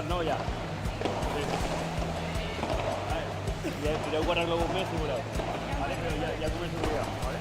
No, ya. Ya guardarlo un mes seguro. Vale, pero ya tuve seguridad, ¿vale?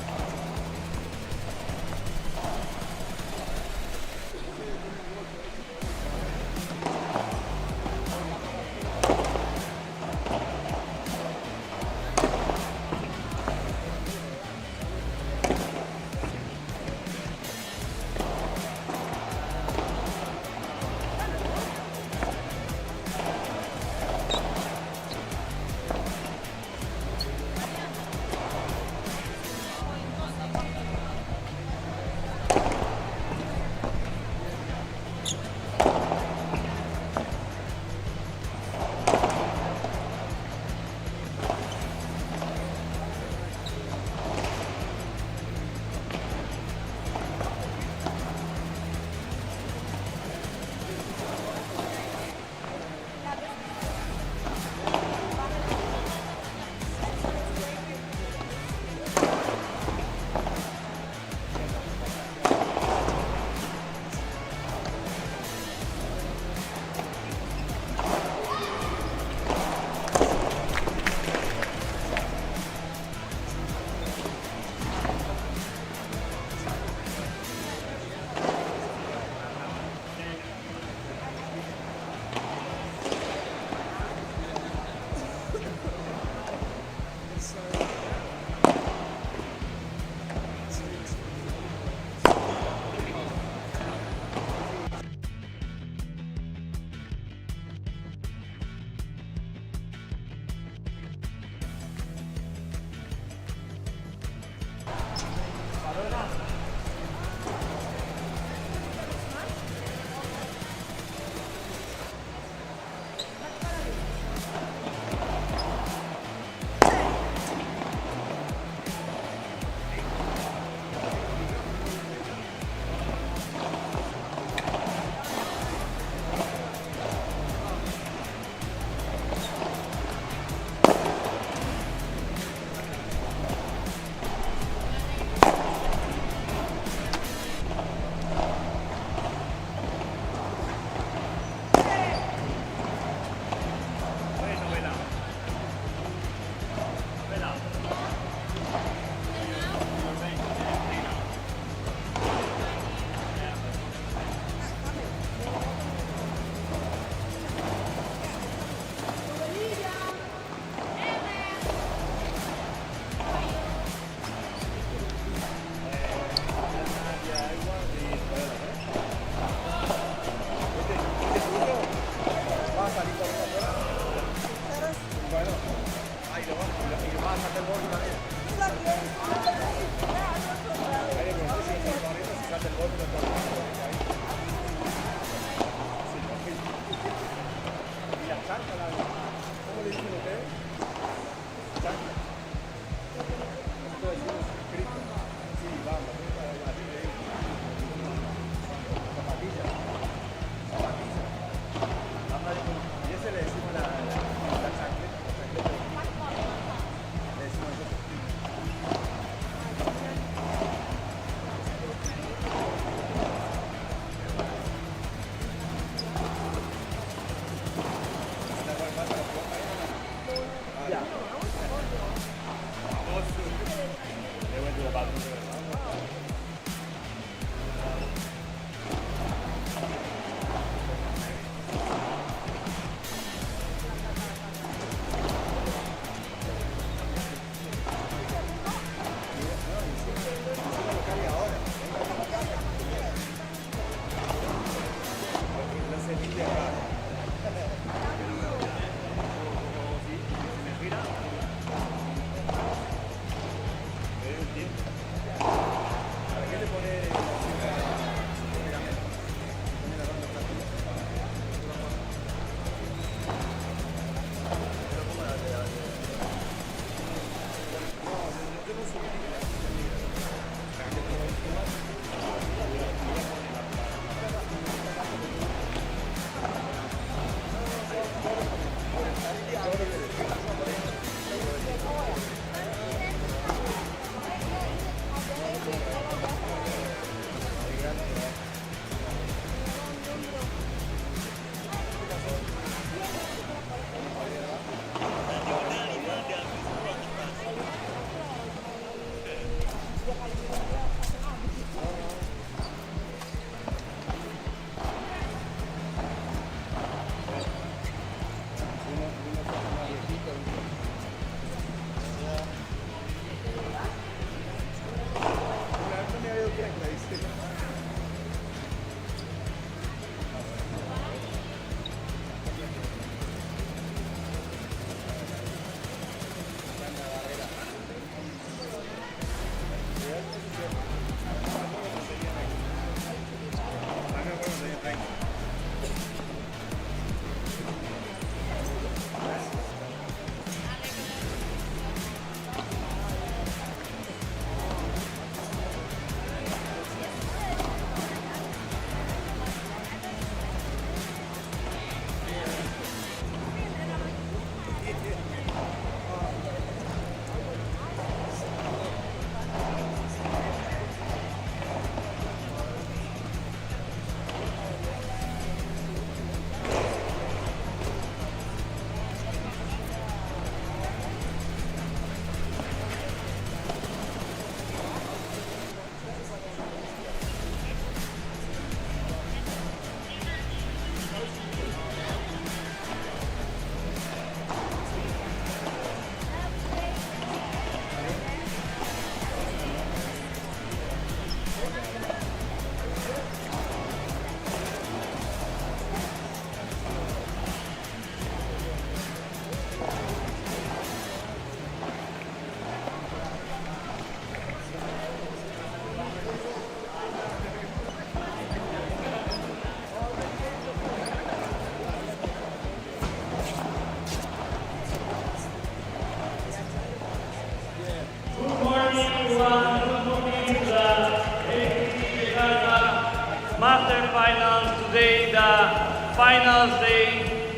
today the finals day.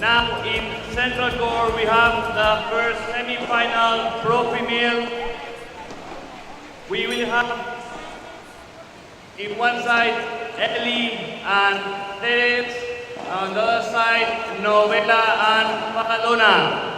Now in Central Core we have the first semi-final trophy meal. We will have in one side Ellie and Teres, on the other side Novela and Padalona.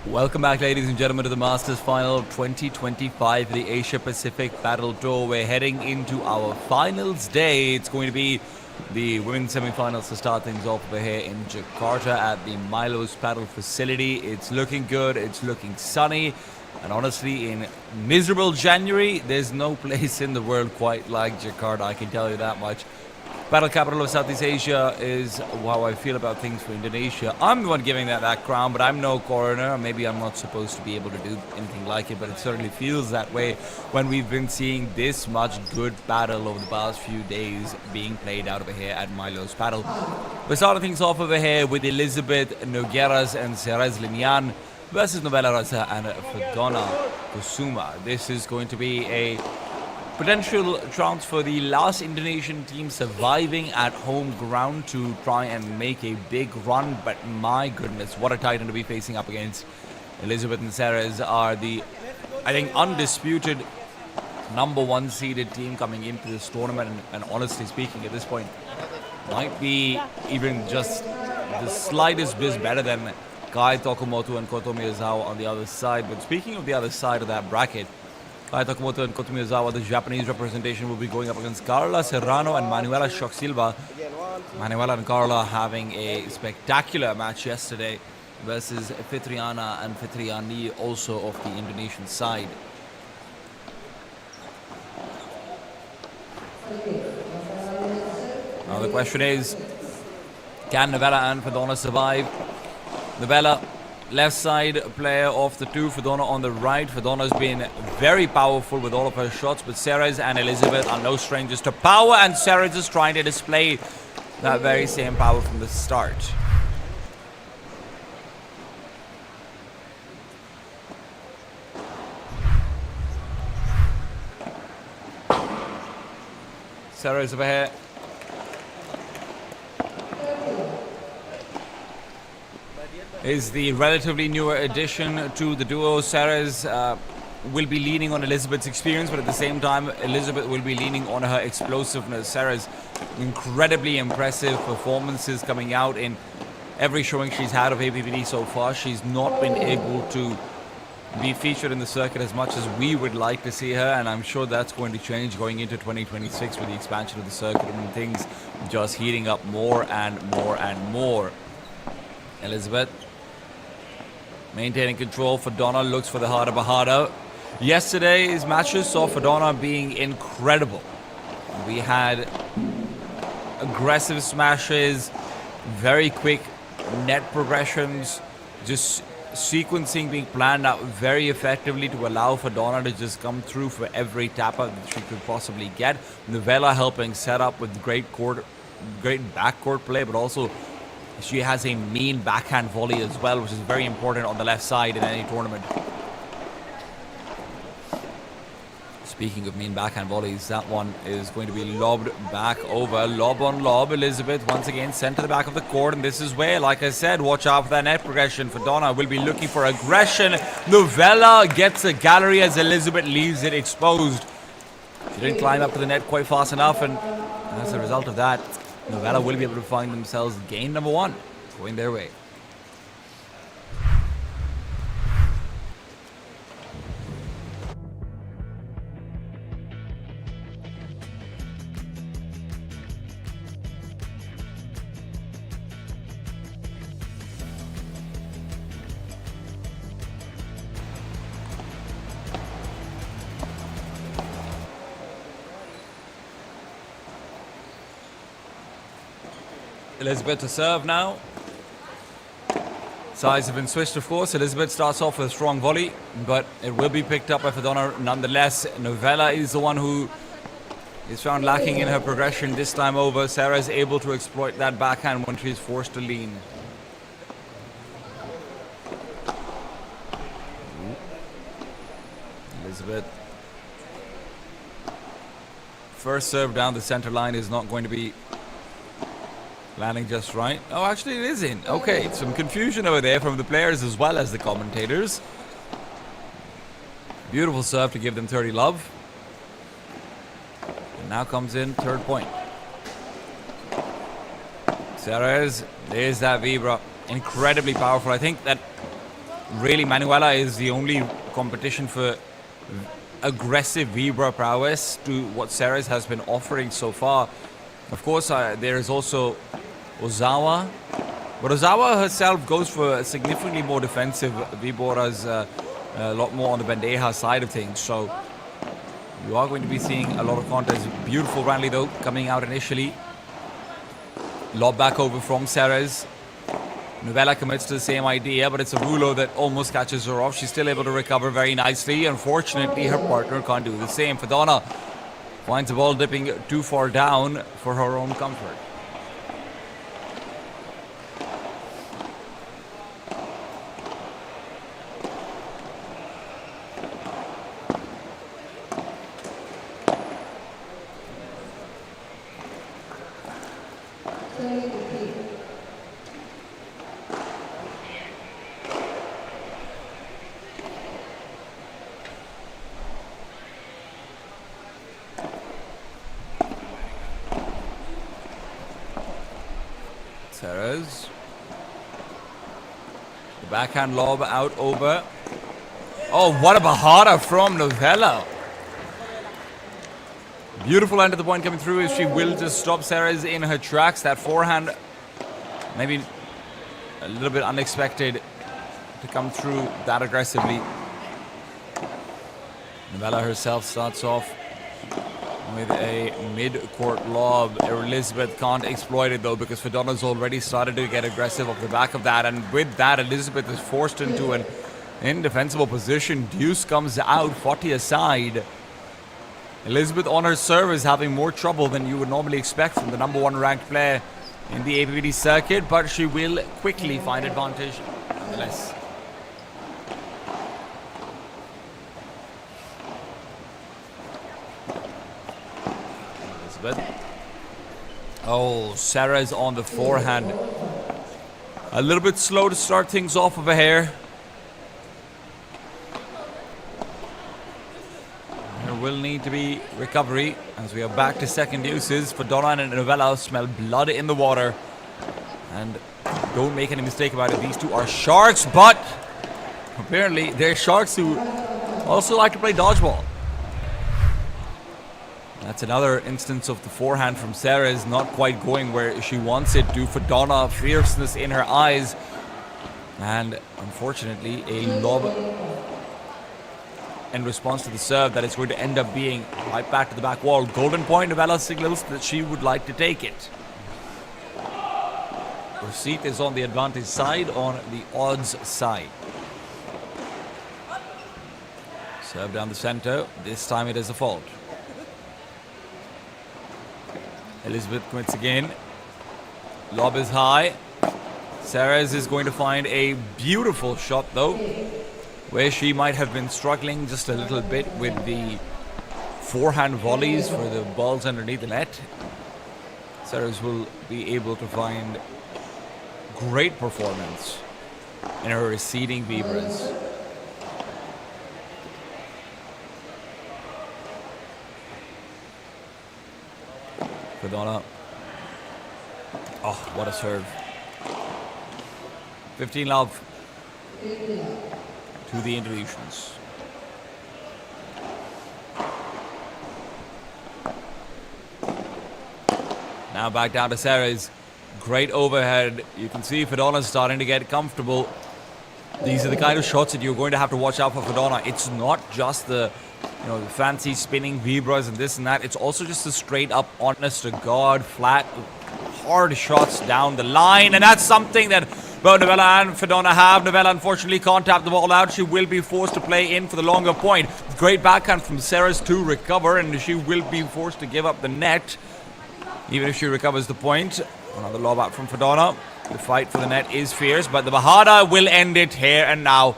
Welcome back, ladies and gentlemen, to the Masters Final 2025, the Asia Pacific Padel Tour. We're heading into our finals day. It's going to be the women's semifinals to start things off over here in Jakarta at the Milos Padel facility. It's looking good. It's looking sunny. And honestly, in miserable January, there's no place in the world quite like Jakarta, I can tell you that much. Padel capital of Southeast Asia is how I feel about things for Indonesia. I'm the one giving that crown, but I'm no coroner. Maybe I'm not supposed to be able to do anything like it, but it certainly feels that way when we've been seeing this much good padel over the past few days being played out over here at Milos Padel. We're starting things off over here with Elizabeth Nogueras and Ceres Linian versus Novella Rasa and Ferdona Kusuma. This is going to be a potential chance for the last Indonesian team surviving at home ground to try and make a big run, but my goodness, what a titan to be facing up against. Elizabeth and Ceres are the, I think, undisputed #1 seeded team coming into this tournament, and honestly speaking, at this point, might be even just the slightest bit better than Kai Tokumoto and Koto Miyazawa on the other side. But speaking of the other side of that bracket, Kai Tokumoto and Koto Miyazawa, the Japanese representation, will be going up against Carla Serrano and Manuela Shock Silva. Manuela and Carla having a spectacular match yesterday versus Fitriana and Fitriani, also of the Indonesian side. Now the question is, can Novella and Ferdona survive? Novella, left side player of the two, Ferdona on the right. Ferdona's been very powerful with all of her shots, but Ceres and Elizabeth are no strangers to power, and Ceres is trying to display that very same power from the start. Ceres over here. Is the relatively newer addition to the duo. Ceres will be leaning on Elizabeth's experience, but at the same time, Elizabeth will be leaning on her explosiveness. Ceres, incredibly impressive performances coming out in every showing she's had of APPT so far. She's not been able to be featured in the circuit as much as we would like to see her, and I'm sure that's going to change going into 2026 with the expansion of the circuit and things just heating up more and more and more. Elizabeth maintaining control. Fodona looks for the heart of Bahada. Yesterday's matches saw Fodona being incredible. We had aggressive smashes, very quick net progressions, just sequencing being planned out very effectively to allow Fodona to just come through for every tap out that she could possibly get. Novella helping set up with great backcourt play, but also she has a mean backhand volley as well, which is very important on the left side in any tournament. Speaking of mean backhand volleys, that one is going to be lobbed back over. Lob on lob. Elizabeth once again sent to the back of the court. And this is where, like I said, watch out for that net progression. Fodona will be looking for aggression. Novella gets a gallery as Elizabeth leaves it exposed. She didn't climb up to the net quite fast enough. And as a result of that, Novella will be able to find themselves game number 1 going their way. Elizabeth to serve now. Sides have been switched, of course. Elizabeth starts off with a strong volley, but it will be picked up by Fodona nonetheless. Novella is the one who is found lacking in her progression this time over. Sarah is able to exploit that backhand when she is forced to lean. Elizabeth. First serve down the center line is not going to be landing just right. Oh, actually it isn't. Okay, some confusion over there from the players as well as the commentators. Beautiful serve to give them 30 love. And now comes in third point. Ceres, there's that Vibra. Incredibly powerful. I think that really Manuela is the only competition for aggressive Vibra prowess to what Ceres has been offering so far. Of course, there is also Ozawa. But Ozawa herself goes for a significantly more defensive. Vibora's a lot more on the bandeja side of things. So you are going to be seeing a lot of contests. Beautiful rally though, coming out initially. Lob back over from Ceres. Novella commits to the same idea, but it's a Rulo that almost catches her off. She's still able to recover very nicely. Unfortunately, her partner can't do the same. Fodona finds the ball dipping too far down for her own comfort. Ceres. The backhand lob out over. Oh, what a bahada from Novella. Beautiful end of the point coming through as she will just stop Ceres in her tracks. That forehand, maybe a little bit unexpected to come through that aggressively. Novella herself starts off with a mid-court lob. Elizabeth can't exploit it though because Fodona's already started to get aggressive off the back of that, and with that Elizabeth is forced into an indefensible position. Deuce comes out, 40 aside. Elizabeth on her serve is having more trouble than you would normally expect from the #1 ranked player in the APPT circuit, but she will quickly find advantage nonetheless. Oh, Sarah's on the forehand. A little bit slow to start things off over here. There will need to be recovery as we are back to second uses. Fodona and Novella smell blood in the water. And don't make any mistake about it, these two are sharks, but apparently they're sharks who also like to play dodgeball. That's another instance of the forehand from Sarah is not quite going where she wants it to. Fadona, fierceness in her eyes. And unfortunately, a lob in response to the serve that is going to end up being right back to the back wall. Golden point, Novella signals that she would like to take it. Receipt is on the advantage side, on the odds side. Serve down the center. This time it is a fault. Elizabeth commits again. Lob is high. Sarah's is going to find a beautiful shot though, where she might have been struggling just a little bit with the forehand volleys for the balls underneath the net. Sarah's will be able to find great performance in her receding vibras. Fadona. Oh, what a serve. 15 love to the Indonesians. Now back down to Sarah's. Great overhead. You can see Fadona starting to get comfortable. These are the kind of shots that you're going to have to watch out for Fadona. It's not just the the fancy spinning vibras and this and that. It's also just the straight up, honest to God, flat, hard shots down the line. And that's something that both Novella and Fadona have. Novella unfortunately can't tap the ball out. She will be forced to play in for the longer point. Great backhand from Sarah's to recover, and she will be forced to give up the net, even if she recovers the point. Another lob out from Fadona. The fight for the net is fierce, but the Bahada will end it here and now.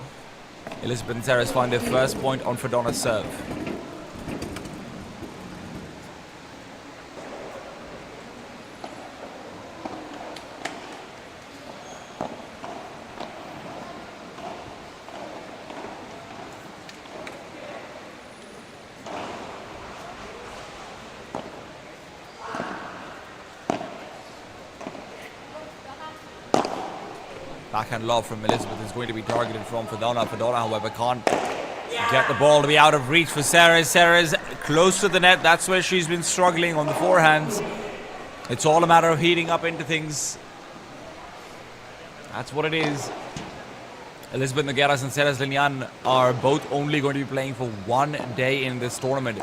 Elizabeth and Sarah's find their first point on Fadona's serve. Backhand lob from Elizabeth is going to be targeted from Fadona. Fadona, however, can't get the ball to be out of reach for Sarah. Sarah's close to the net. That's where she's been struggling on the forehands. It's all a matter of heating up into things. That's what it is. Elizabeth Nogueras and Sarah Linian are both only going to be playing for 1 day in this tournament.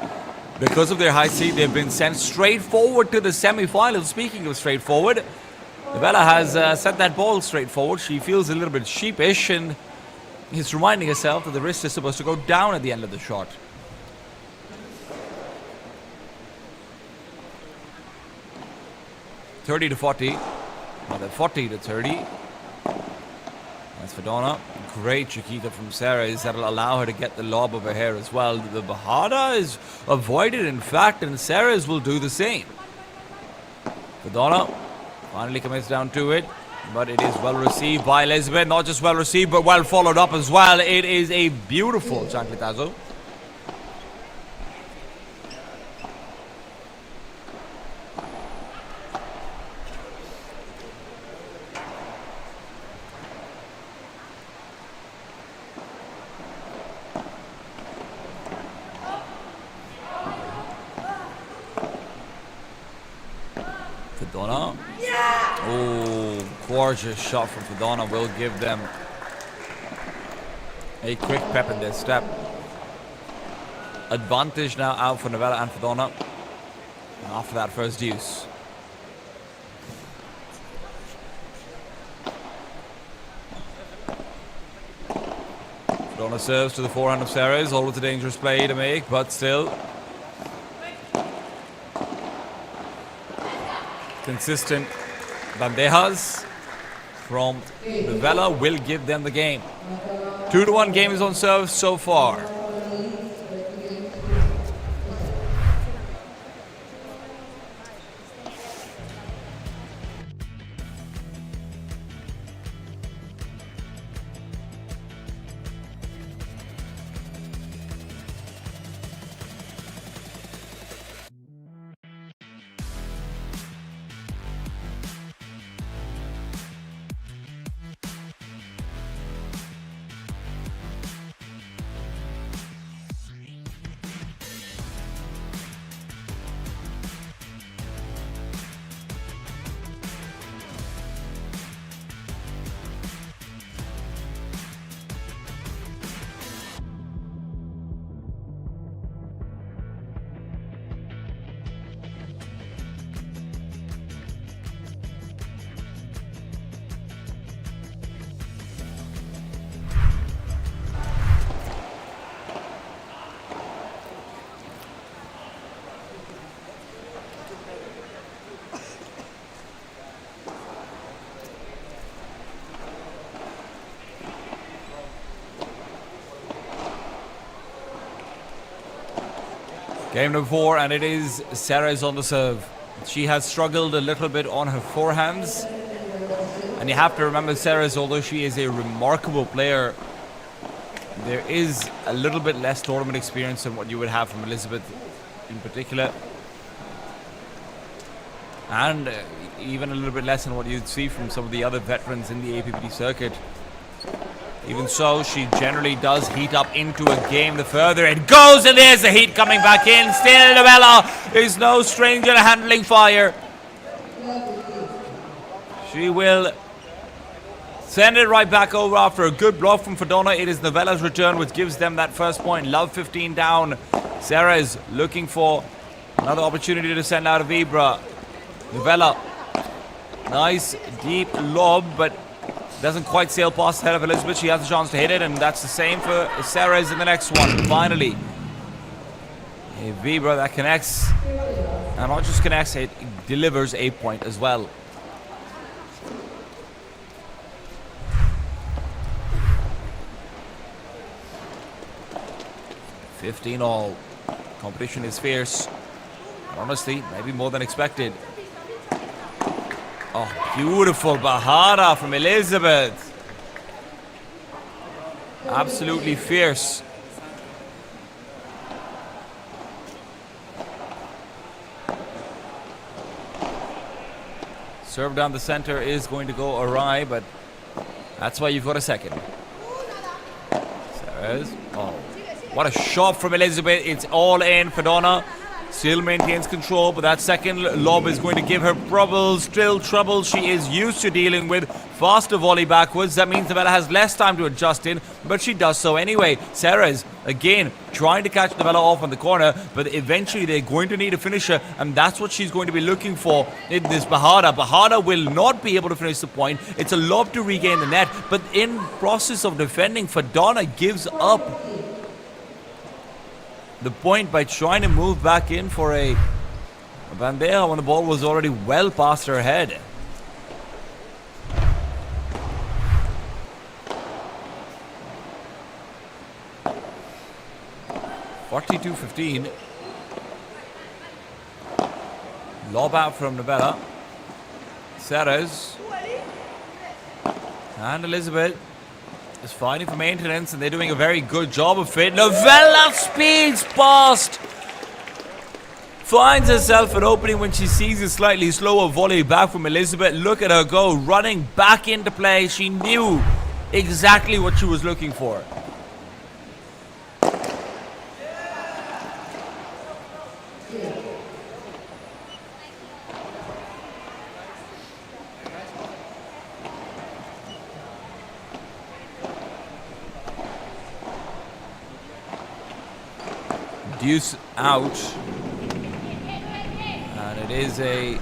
Because of their high seed, they've been sent straight forward to the semi-finals. Speaking of straightforward, Novella has sent that ball straight forward. She feels a little bit sheepish and is reminding herself that the wrist is supposed to go down at the end of the shot. $30 to 40. Rather, 40 to 30. That's Fadona. Great Chiquita from Sarah. That'll allow her to get the lob of her hair as well. The Bahada is avoided, in fact, and Sarah's will do the same. Fadona finally commits down to it, but it is well received by Elizabeth. Not just well received, but well followed up as well. It is a beautiful chancletazo. Fadona. Oh, gorgeous shot from Fadona will give them a quick pep in their step. Advantage now out for Novella and Fadona after that first deuce. Fadona serves to the forehand of Sarah's. Always a dangerous play to make, but still consistent bandejas from Novella will give them the game. 2-1 game is on serve so far. Game number 4, and it is Sarah's on the serve. She has struggled a little bit on her forehands. And you have to remember, Sarah's, although she is a remarkable player, there is a little bit less tournament experience than what you would have from Elizabeth in particular. And even a little bit less than what you'd see from some of the other veterans in the APPT circuit. Even so, she generally does heat up into a game. The further it goes, and there's the heat coming back in. Still, Novella is no stranger to handling fire. She will send it right back over after a good block from Fadona. It is Novella's return, which gives them that first point. Love 15 down. Sarah is looking for another opportunity to send out a Vibra. Novella, nice deep lob, but doesn't quite sail past the head of Elizabeth. She has a chance to hit it, and that's the same for Sarah's in the next one. Finally, a Vibra that connects, and not just connects, it delivers a point as well. $15 all. Competition is fierce. Honestly, maybe more than expected. Oh, beautiful Bahara from Elizabeth. Absolutely fierce. Serve down the center is going to go awry, but that's why you've got a second. Sarah's. Oh, what a shot from Elizabeth. It's all in. Fadona still maintains control, but that second lob is going to give her troubles. Still trouble she is used to dealing with. Faster volley backwards. That means Novella has less time to adjust in, but she does so anyway. Sarah's, again, trying to catch Novella off on the corner, but eventually they're going to need a finisher, and that's what she's going to be looking for in this Bahara. Bahara will not be able to finish the point. It's a lob to regain the net, but in process of defending, Fadona gives up the point by trying to move back in for a bandeja when the ball was already well past her head. (42-15). Lob out from Novella. Sarah's and Elizabeth is fighting for maintenance, and they're doing a very good job of it. Novella speeds past. Finds herself an opening when she sees a slightly slower volley back from Elizabeth. Look at her go, running back into play. She knew exactly what she was looking for. Deuce out, and it is a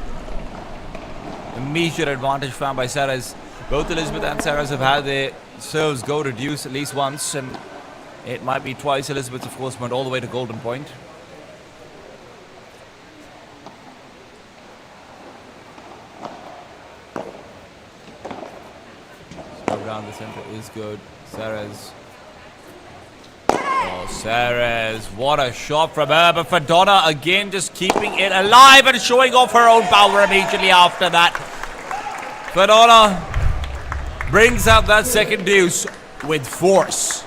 immediate advantage found by Sarah's. Both Elizabeth and Sarah's have had their serves go to deuce at least once, and it might be twice. Elizabeth, of course, went all the way to golden point. Serve down the center is good. Sarah's. Oh, Sarah's, what a shot from her, but Fadona again just keeping it alive and showing off her own power immediately after that. Fadona brings out that second deuce with force.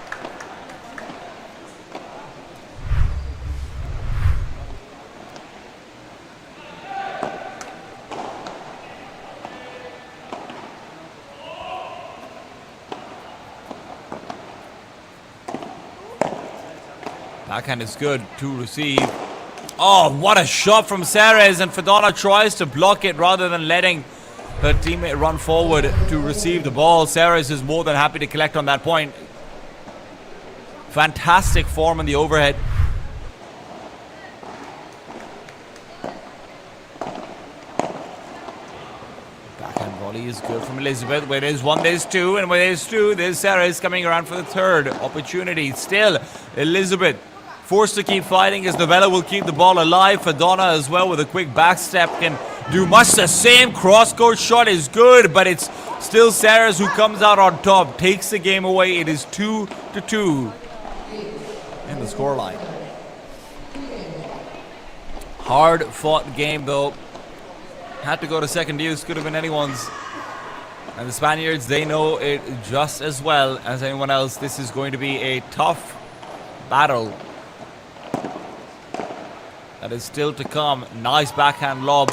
Backhand is good to receive. Oh, what a shot from Sarah's, and Fadona tries to block it rather than letting her teammate run forward to receive the ball. Sarah's is more than happy to collect on that point. Fantastic form in the overhead. Backhand volley is good from Elizabeth. Where there's one, there's two, and where there's two, there's Sarah's coming around for the third opportunity. Still, Elizabeth forced to keep fighting as Novella will keep the ball alive. Fadona as well with a quick backstep can do much the same. Cross-court shot is good, but it's still Sarah's who comes out on top, takes the game away. It is 2-2 in the scoreline. Hard fought game though. Had to go to second use, could have been anyone's. And the Spaniards, they know it just as well as anyone else. This is going to be a tough battle that is still to come. Nice backhand lob.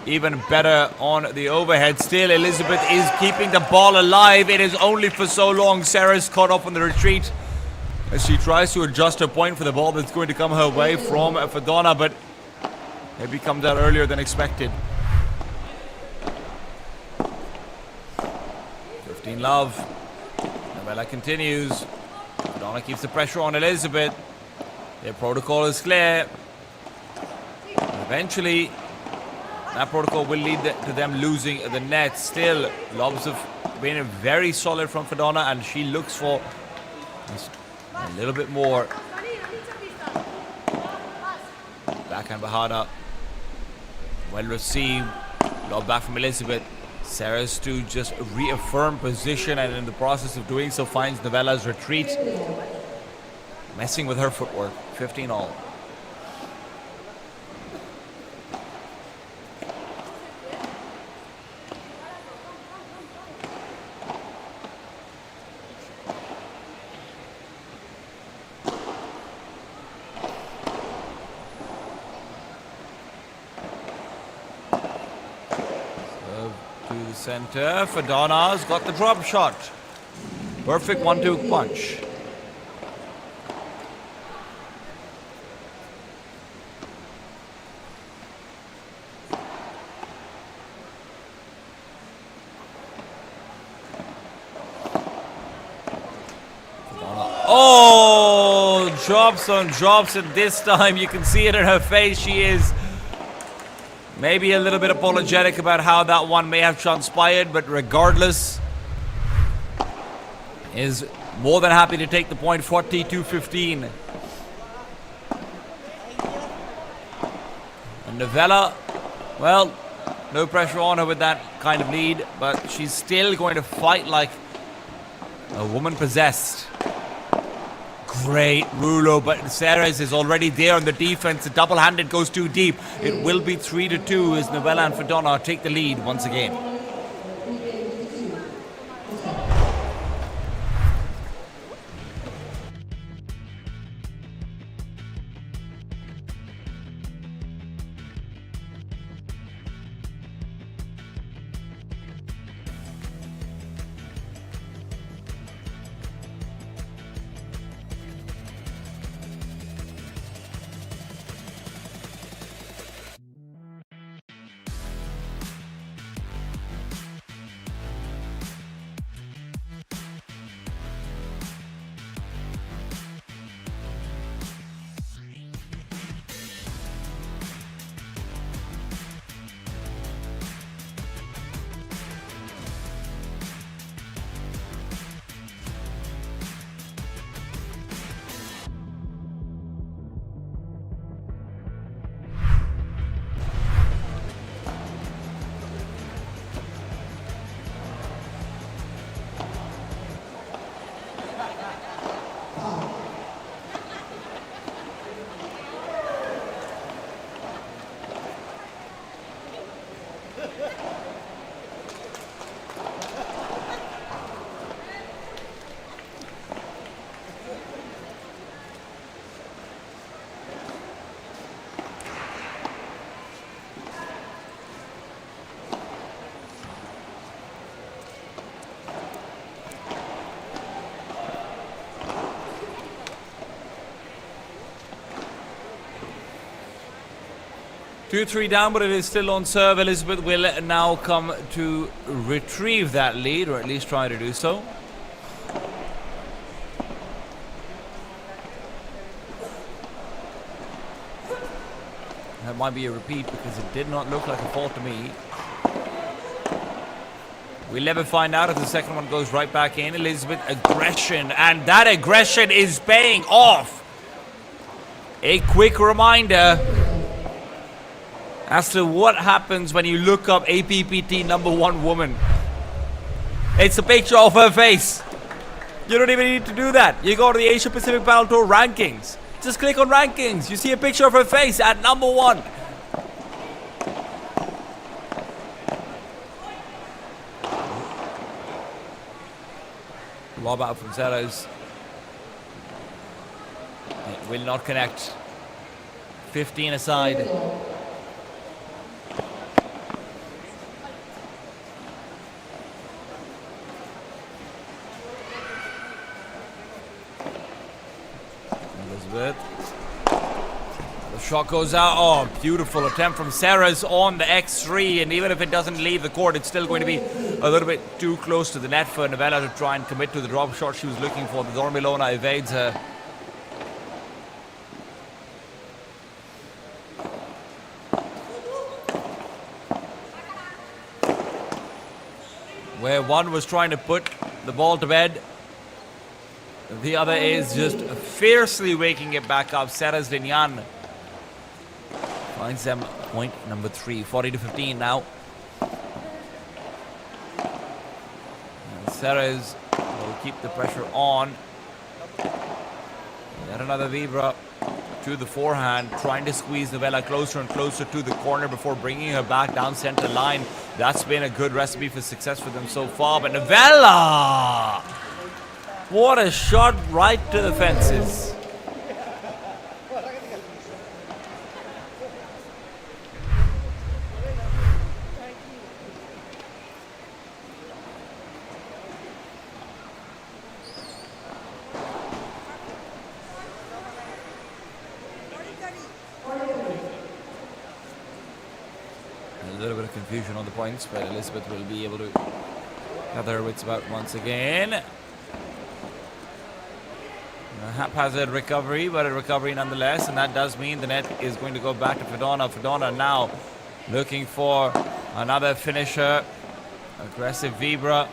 Even better on the overhead. Still, Elizabeth is keeping the ball alive. It is only for so long. Sarah's caught up on the retreat as she tries to adjust her point for the ball that's going to come her way from Fadona, but maybe comes out earlier than expected. 15-love. Novella continues. Fadona keeps the pressure on Elizabeth. Their protocol is clear. Eventually, that protocol will lead to them losing the net. Still, lobs have been very solid from Fadona, and she looks for a little bit more. Backhand Bahada. Well received. Lob back from Elizabeth. Sarah's to just reaffirm position, and in the process of doing so finds Novella's retreat. Messing with her footwork. 15-all. Center, Fadona's got the drop shot. Perfect 1-2 punch. Oh, drops on drops, and this time you can see it in her face. She is maybe a little bit apologetic about how that one may have transpired, but regardless, is more than happy to take the point. 42-15. And Novella, well, no pressure on her with that kind of lead, but she's still going to fight like a woman possessed. Great Rulo, but Ceres is already there on the defense. The double-handed goes too deep. It will be 3-2 as Novella and Fadona take the lead once again. 2-3 down, but it is still on serve. Elizabeth will now come to retrieve that lead, or at least try to do so. That might be a repeat because it did not look like a fault to me. We'll never find out if the second one goes right back in. Elizabeth, aggression, and that aggression is paying off. A quick reminder as to what happens when you look up APPT #1 woman. It's a picture of her face. You don't even need to do that. You go to the Asia Pacific Padel Tour rankings. Just click on rankings. You see a picture of her face at number 1. Lob out from Zeres. It will not connect. 15 aside. Elizabeth. The shot goes out. Oh, beautiful attempt from Zeres on the X3. And even if it doesn't leave the court, it's still going to be a little bit too close to the net for Novella to try and commit to the drop shot she was looking for. The Dormilona evades her. Where one was trying to put the ball to bed, the other is just fiercely waking it back up. Zeres Linyan finds them point number 3, 40-15 now. And Zeres will keep the pressure on. Yet another Vibra to the forehand, trying to squeeze Novella closer and closer to the corner before bringing her back down center line. That's been a good recipe for success for them so far. But Novella! What a shot right to the fences. A little bit of confusion on the points, but Elizabeth will be able to gather her wits about once again. A haphazard recovery, but a recovery nonetheless, and that does mean the net is going to go back to Fedona. Fedona now looking for another finisher. Aggressive Vibra.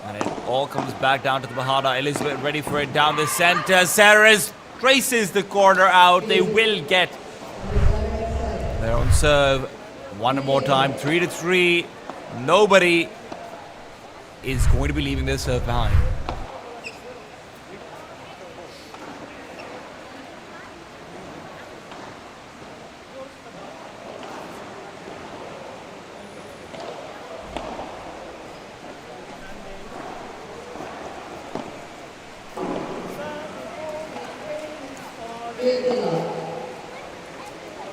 And it all comes back down to the Bahada. Elizabeth ready for it down the center. Zeres traces the corner out. They will get their own serve. One more time, 3-3. Nobody is going to be leaving this serve behind.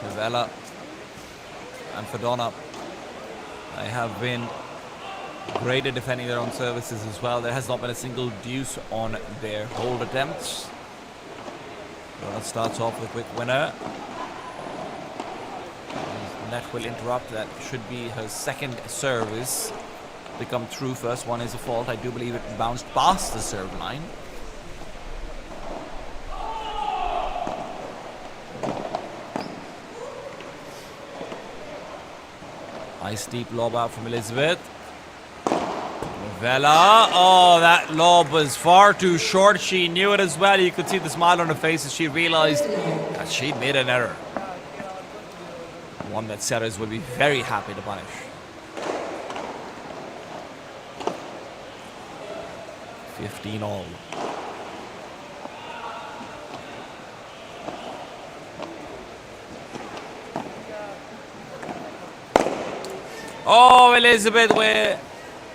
Novella and Fedona, they have been great at defending their own services as well. There has not been a single deuce on their hold attempts. Fedona starts off with a quick winner. Net will interrupt. That should be her second service to come through. First one is a fault. I do believe it bounced past the serve line. Nice deep lob out from Elizabeth. Novella. Oh, that lob was far too short. She knew it as well. You could see the smile on her face as she realized that she'd made an error. One that Zeres will be very happy to punish. $15 all. Oh, Elizabeth, where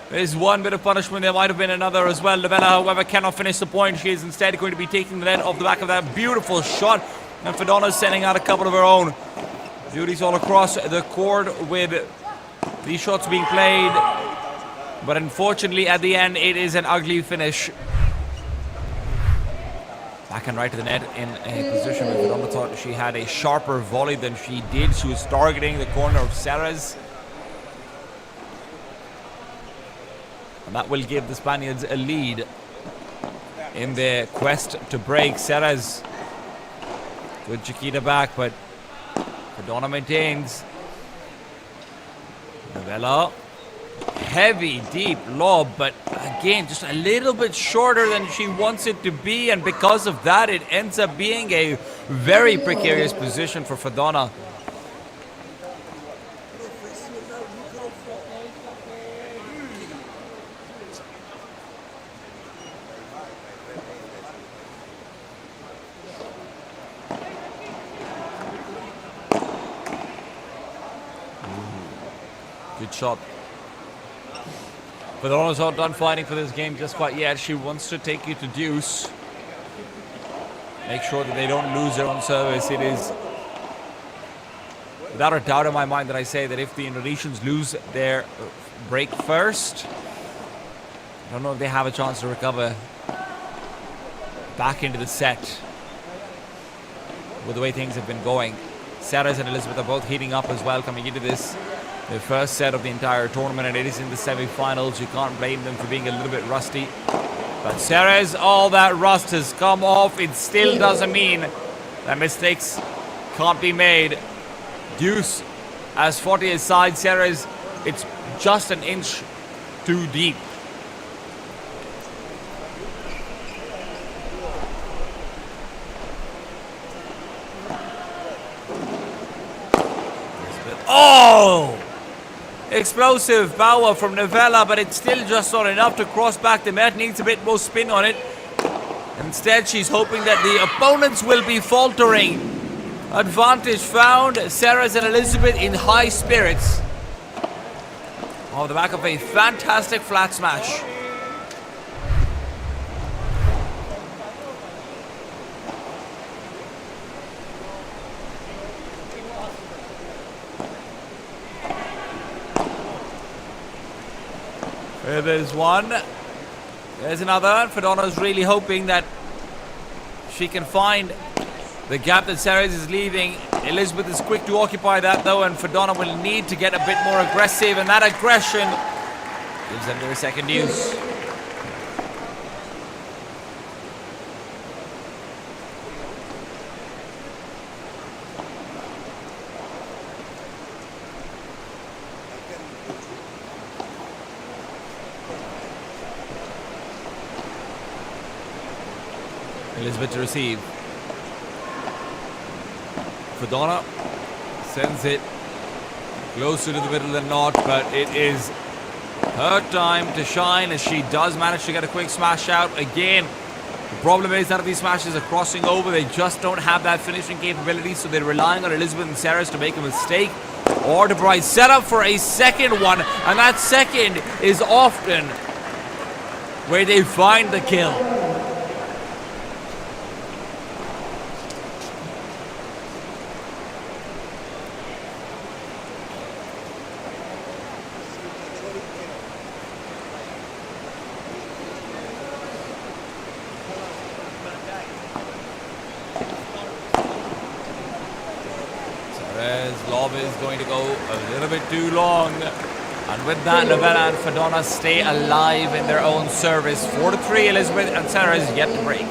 there's one bit of punishment, there might have been another as well. Novella, however, cannot finish the point. She is instead going to be taking the net off the back of that beautiful shot. And Fedona is sending out a couple of her own. Beauties all across the court with these shots being played. But unfortunately, at the end, it is an ugly finish. Back and right to the net in a position where Fedona thought she had a sharper volley than she did. She was targeting the corner of Zeres. And that will give the Spaniards a lead in their quest to break. Zeres with Chiquita back, but Fedona maintains. Novella, heavy, deep lob, but again, just a little bit shorter than she wants it to be, and because of that, it ends up being a very precarious position for Fedona. Good shot. But Donna's not done fighting for this game just quite yet. She wants to take you to deuce. Make sure that they don't lose their own service. It is without a doubt in my mind that I say that if the Indonesians lose their break first, I don't know if they have a chance to recover back into the set with the way things have been going. Sarahs and Elizabeth are both heating up as well coming into this. The first set of the entire tournament, and it is in the semi-finals. You can't blame them for being a little bit rusty. But Sarahs, all that rust has come off. It still doesn't mean that mistakes can't be made. Deuce as 40 aside. Sarahs, it's just an inch too deep. Oh! Explosive power from Novella, but it's still just not enough to cross back the net. Needs a bit more spin on it. Instead, she's hoping that the opponents will be faltering. Advantage found. Sarahs and Elizabeth in high spirits. On the back of a fantastic flat smash. There's one. There's another. Fadonna's really hoping that she can find the gap that Sarahs is leaving. Elizabeth is quick to occupy that though, and Fadonna will need to get a bit more aggressive, and that aggression gives them their second use. Elizabeth to receive. Fadonna sends it closer to the middle than not, but it is her time to shine as she does manage to get a quick smash out. Again, the problem is none of these smashes are crossing over. They just don't have that finishing capability, so they're relying on Elizabeth and Sarahs to make a mistake or to provide setup for a second one, and that second is often where they find the kill. Lob is going to go a little bit too long, and with that, Novella and Fadonna stay alive in their own service. 4-3, Elizabeth and Sarahs yet to break.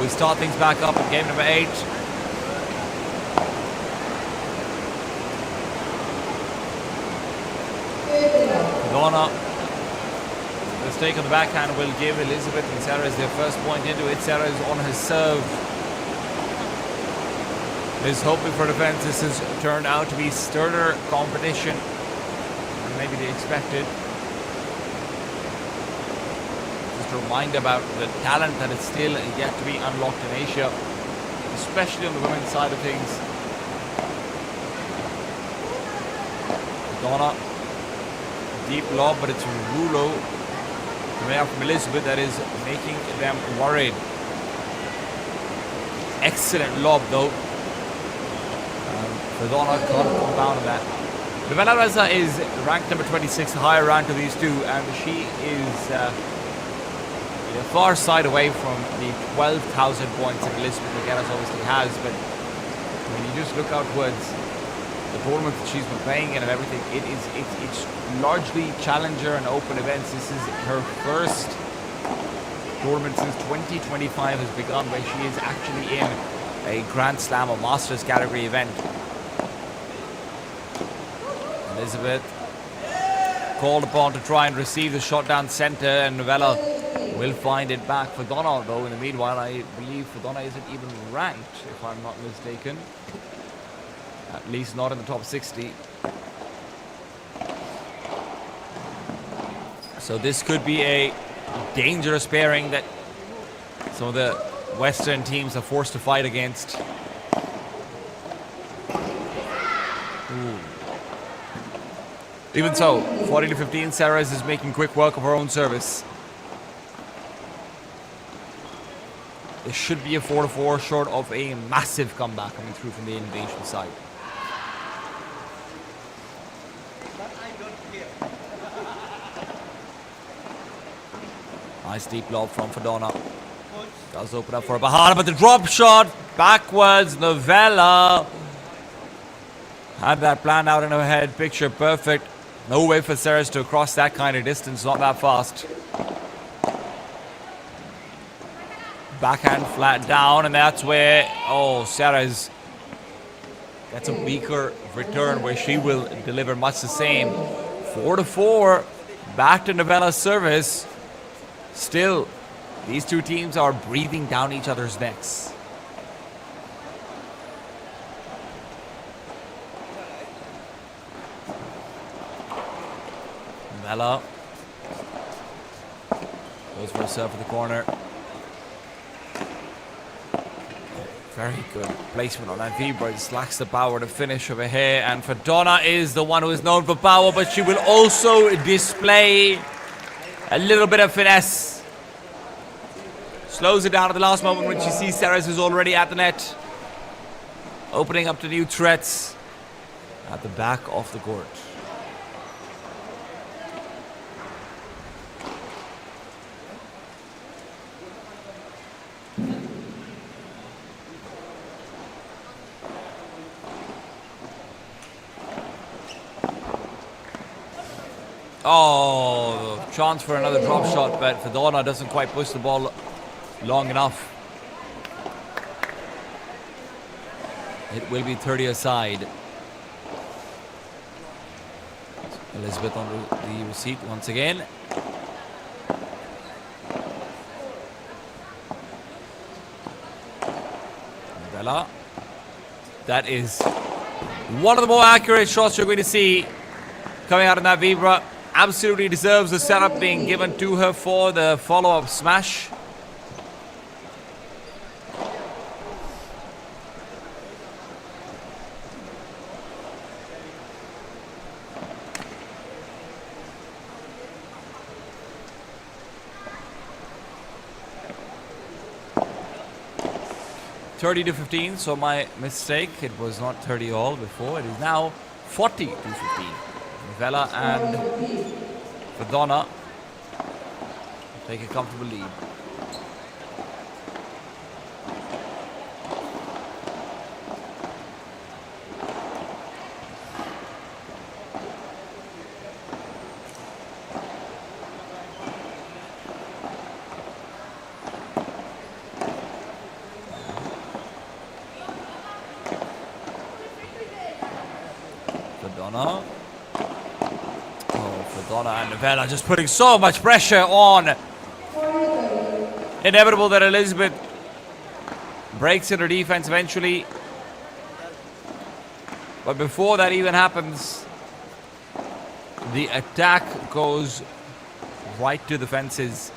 We start things back up in game number 8. Donna. Mistake on the backhand will give Elizabeth and Sarah their first point into it. Sarah is on her serve. Is hoping for defense. This has turned out to be sterner competition than maybe they expected. Just a reminder about the talent that is still yet to be unlocked in Asia, especially on the women's side of things. Donna, deep lob, but it's Rulo coming out from Elizabeth that is making them worried. Excellent lob though. Donna can't compound on that. Novella Reza is ranked number 26, higher rank of these two, and she is far side away from the 12,000 points that Elizabeth McGinnis obviously has. But when you just look outwards, the tournament that she's been playing in and everything, it's largely challenger and open events. This is her first tournament since 2025 has begun where she is actually in a Grand Slam or Masters category event. Elizabeth called upon to try and receive the shot down center, and Novella will find it back for Donna, though. In the meanwhile, I believe Donna isn't even ranked, if I'm not mistaken. At least not in the top 60. So this could be a dangerous pairing that some of the Western teams are forced to fight against. Ooh. Even so, 40-15, Sarah is making quick work of her own service. This should be a 4-4 short of a massive comeback coming through from the invasion side. Nice deep lob from Fodona. Does open up for Bahana, but the drop shot backwards. Novella had that planned out in her head. Picture perfect. No way for Sarah to cross that kind of distance. Not that fast. Backhand flat down, and that's where Sarah's gets a weaker return where she will deliver much the same. 4-4. Back to Novella's service. Still, these two teams are breathing down each other's necks. Novella goes for a serve for the corner. Very good placement on that Vibra. Just lacks the power to finish over here. And Fodona is the one who is known for power, but she will also display a little bit of finesse. Slows it down at the last moment when she sees Ceres is already at the net. Opening up to new threats at the back of the court. Oh, chance for another drop shot, but Fodona doesn't quite push the ball long enough. It will be 30 aside. Elizabeth on the receipt once again. Bella. That is one of the more accurate shots you're going to see coming out of that Vibra. Absolutely deserves the setup being given to her for the follow-up smash. (30-15), so my mistake. It was not 30 all before. It is now 40-15. Novella and Fodona take a comfortable lead. Fodona. Oh, Fodona and Novella just putting so much pressure on. Inevitable that Elizabeth breaks in her defense eventually. But before that even happens, the attack goes right to the fences.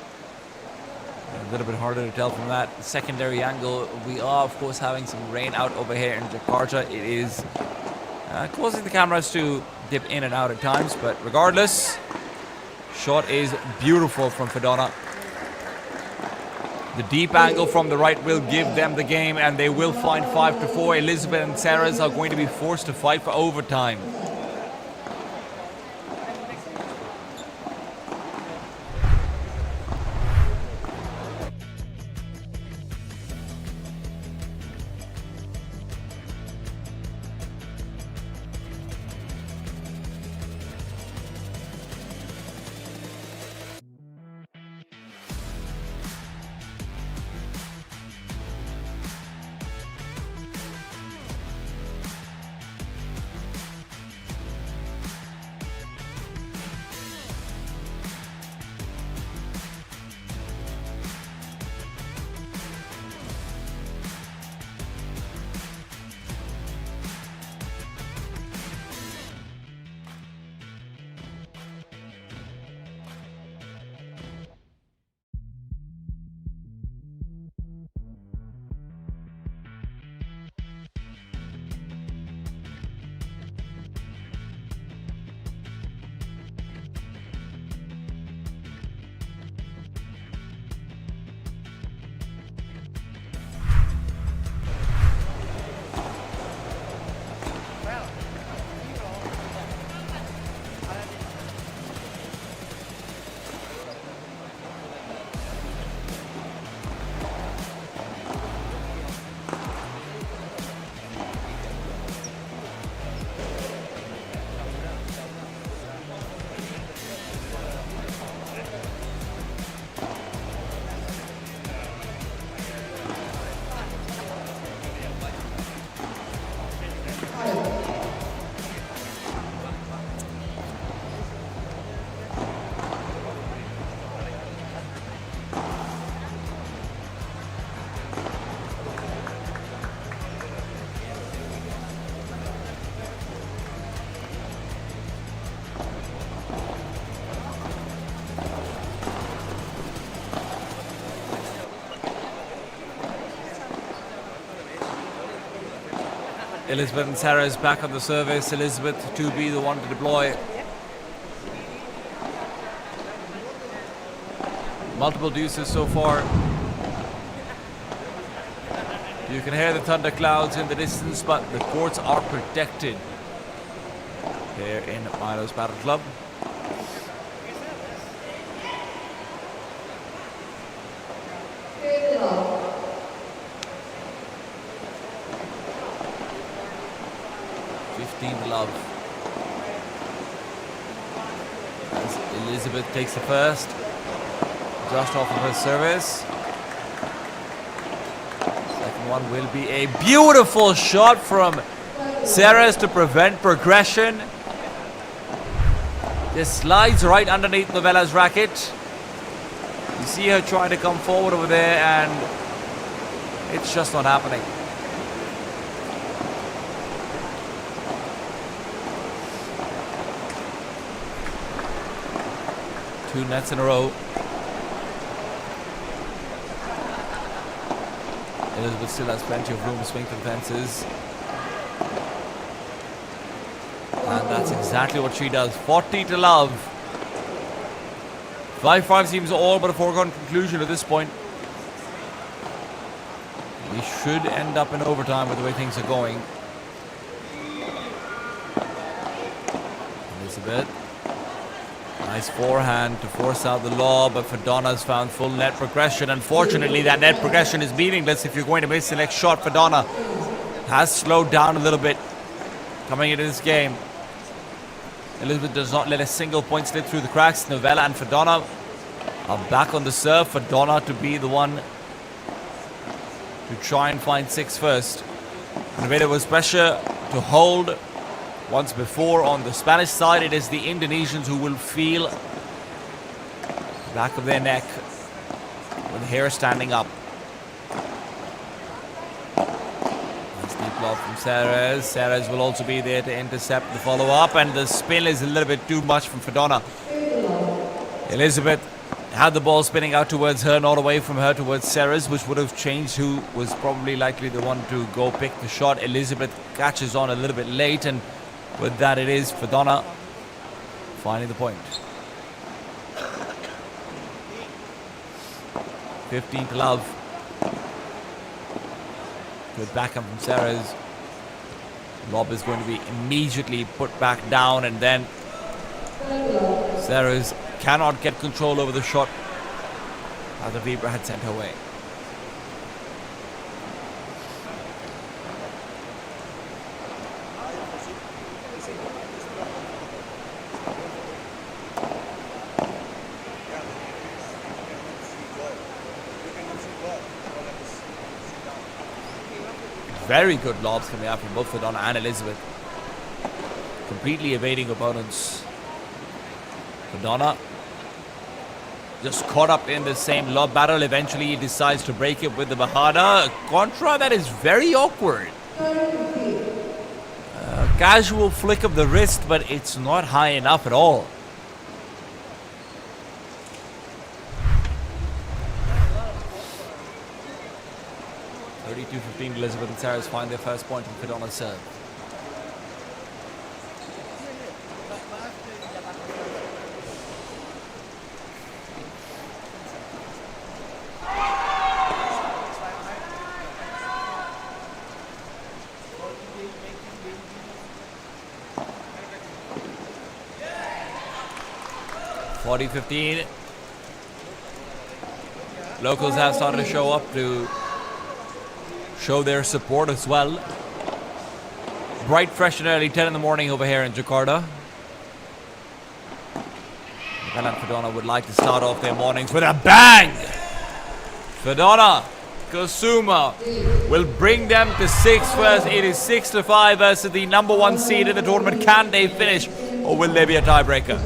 A little bit harder to tell from that secondary angle. We are, of course, having some rain out over here in Jakarta. It is causing the cameras to dip in and out at times, but regardless, shot is beautiful from Fodona. The deep angle from the right will give them the game, and they will find 5-4. Elizabeth and Sarah's are going to be forced to fight for overtime. Elizabeth and Sarah is back on the service. Elizabeth to be the one to deploy. Multiple deuces so far. You can hear the thunderclouds in the distance, but the courts are protected here in Milos Padel Club. Love. As Elizabeth takes the first, just off of her service. Second one will be a beautiful shot from Sarah's to prevent progression. Just slides right underneath Novella's racket. You see her trying to come forward over there, and it's just not happening. Two nets in a row. Elizabeth still has plenty of room to swing for the fences. And that's exactly what she does. 40-love. 5-5 seems all but a foregone conclusion at this point. We should end up in overtime with the way things are going. Elizabeth. Nice forehand to force out the lob, but Fodona's found full net progression. Unfortunately, that net progression is meaningless if you're going to miss the next shot. Fodona has slowed down a little bit coming into this game. Elizabeth does not let a single point slip through the cracks. Novella and Fodona are back on the serve. Fodona to be the one to try and find six first. And there was pressure to hold once before. On the Spanish side, it is the Indonesians who will feel the back of their neck with the hair standing up. Nice deep lob from Ceres. Ceres will also be there to intercept the follow-up, and the spin is a little bit too much from Fedona. Elizabeth had the ball spinning out towards her, not away from her towards Ceres, which would have changed who was probably likely the one to go pick the shot. Elizabeth catches on a little bit late, and with that it is Fedona finding the point. 15 to love. Good backhand from Ceres. Lob is going to be immediately put back down, and then Ceres cannot get control over the shot that the Vibra had sent her way. Very good lobs coming out from both Fedona and Elizabeth. Completely evading opponents. Fedona just caught up in the same lob battle. Eventually he decides to break it with the Bahada. Contra that is very awkward. Casual flick of the wrist, but it's not high enough at all. (32-15) Elizabeth and Ceres find their first point from Fedona's serve. (40-15). Locals have started to show up to show their support as well. Bright, fresh and early, 10 in the morning over here in Jakarta. Milan and Fedona would like to start off their mornings with a bang! Fedona, Kusuma will bring them to 6 first. It is 6-5 versus the number 1 seed in the tournament. Can they finish, or will there be a tiebreaker?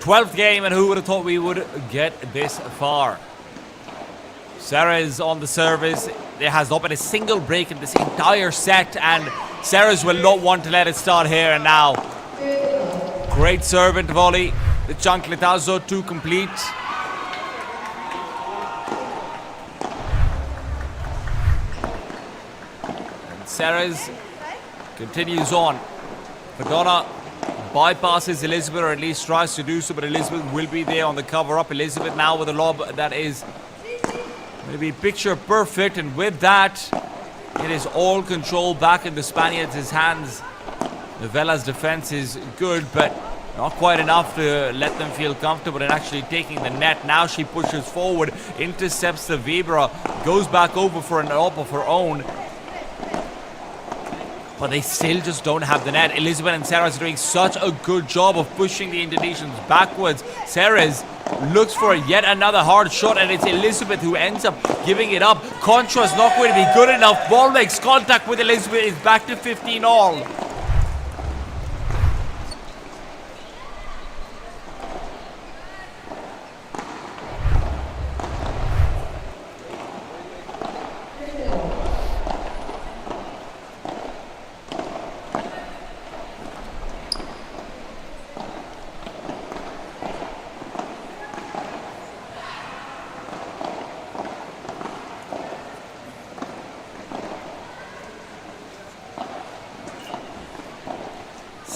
Twelfth game, and who would have thought we would get this far? Ceres on the service. There has not been a single break in this entire set, and Ceres will not want to let it start here and now. Great servant volley. The chancletazo to complete. And Ceres continues on. Fedona bypasses Elizabeth, or at least tries to do so, but Elizabeth will be there on the cover-up. Elizabeth now with a lob that is going to be picture perfect, and with that, It is all control back in the Spaniards' hands. Novella's defense is good, but not quite enough to let them feel comfortable in actually taking the net. Now she pushes forward, intercepts the Vibra, goes back over for an lob of her own. But they still just don't have the net. Elizabeth and Ceres are doing such a good job of pushing the Indonesians backwards. Ceres looks for yet another hard shot, and it's Elizabeth who ends up giving it up. Contra is not going to be good enough. Ball makes contact with Elizabeth. It's back to 15 all.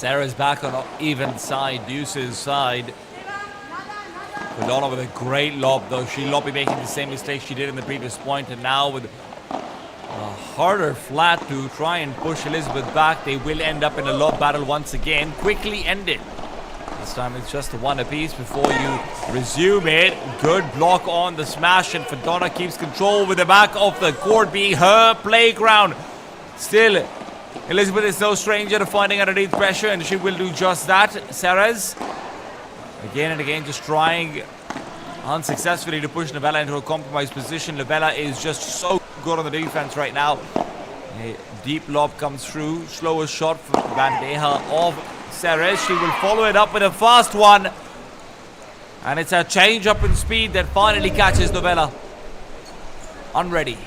Sarah's back on even side, Deuce's side. Madonna with a great lob, though. She'll not be making the same mistake she did in the previous point, and now with a harder flat to try and push Elizabeth back, they will end up in a lob battle once again. Quickly ended. This time it's just a one apiece before you resume it. Good block on the smash, and Madonna keeps control with the back of the court being her playground. Still, Elizabeth is no stranger to finding underneath pressure, and she will do just that. Ceres, again and again, just trying unsuccessfully to push Novella into a compromised position. Novella is just so good on the defense right now. A deep lob comes through. Slowest shot from Bandeja of Ceres. She will follow it up with a fast one. And it's a change up in speed that finally catches Novella. Unready.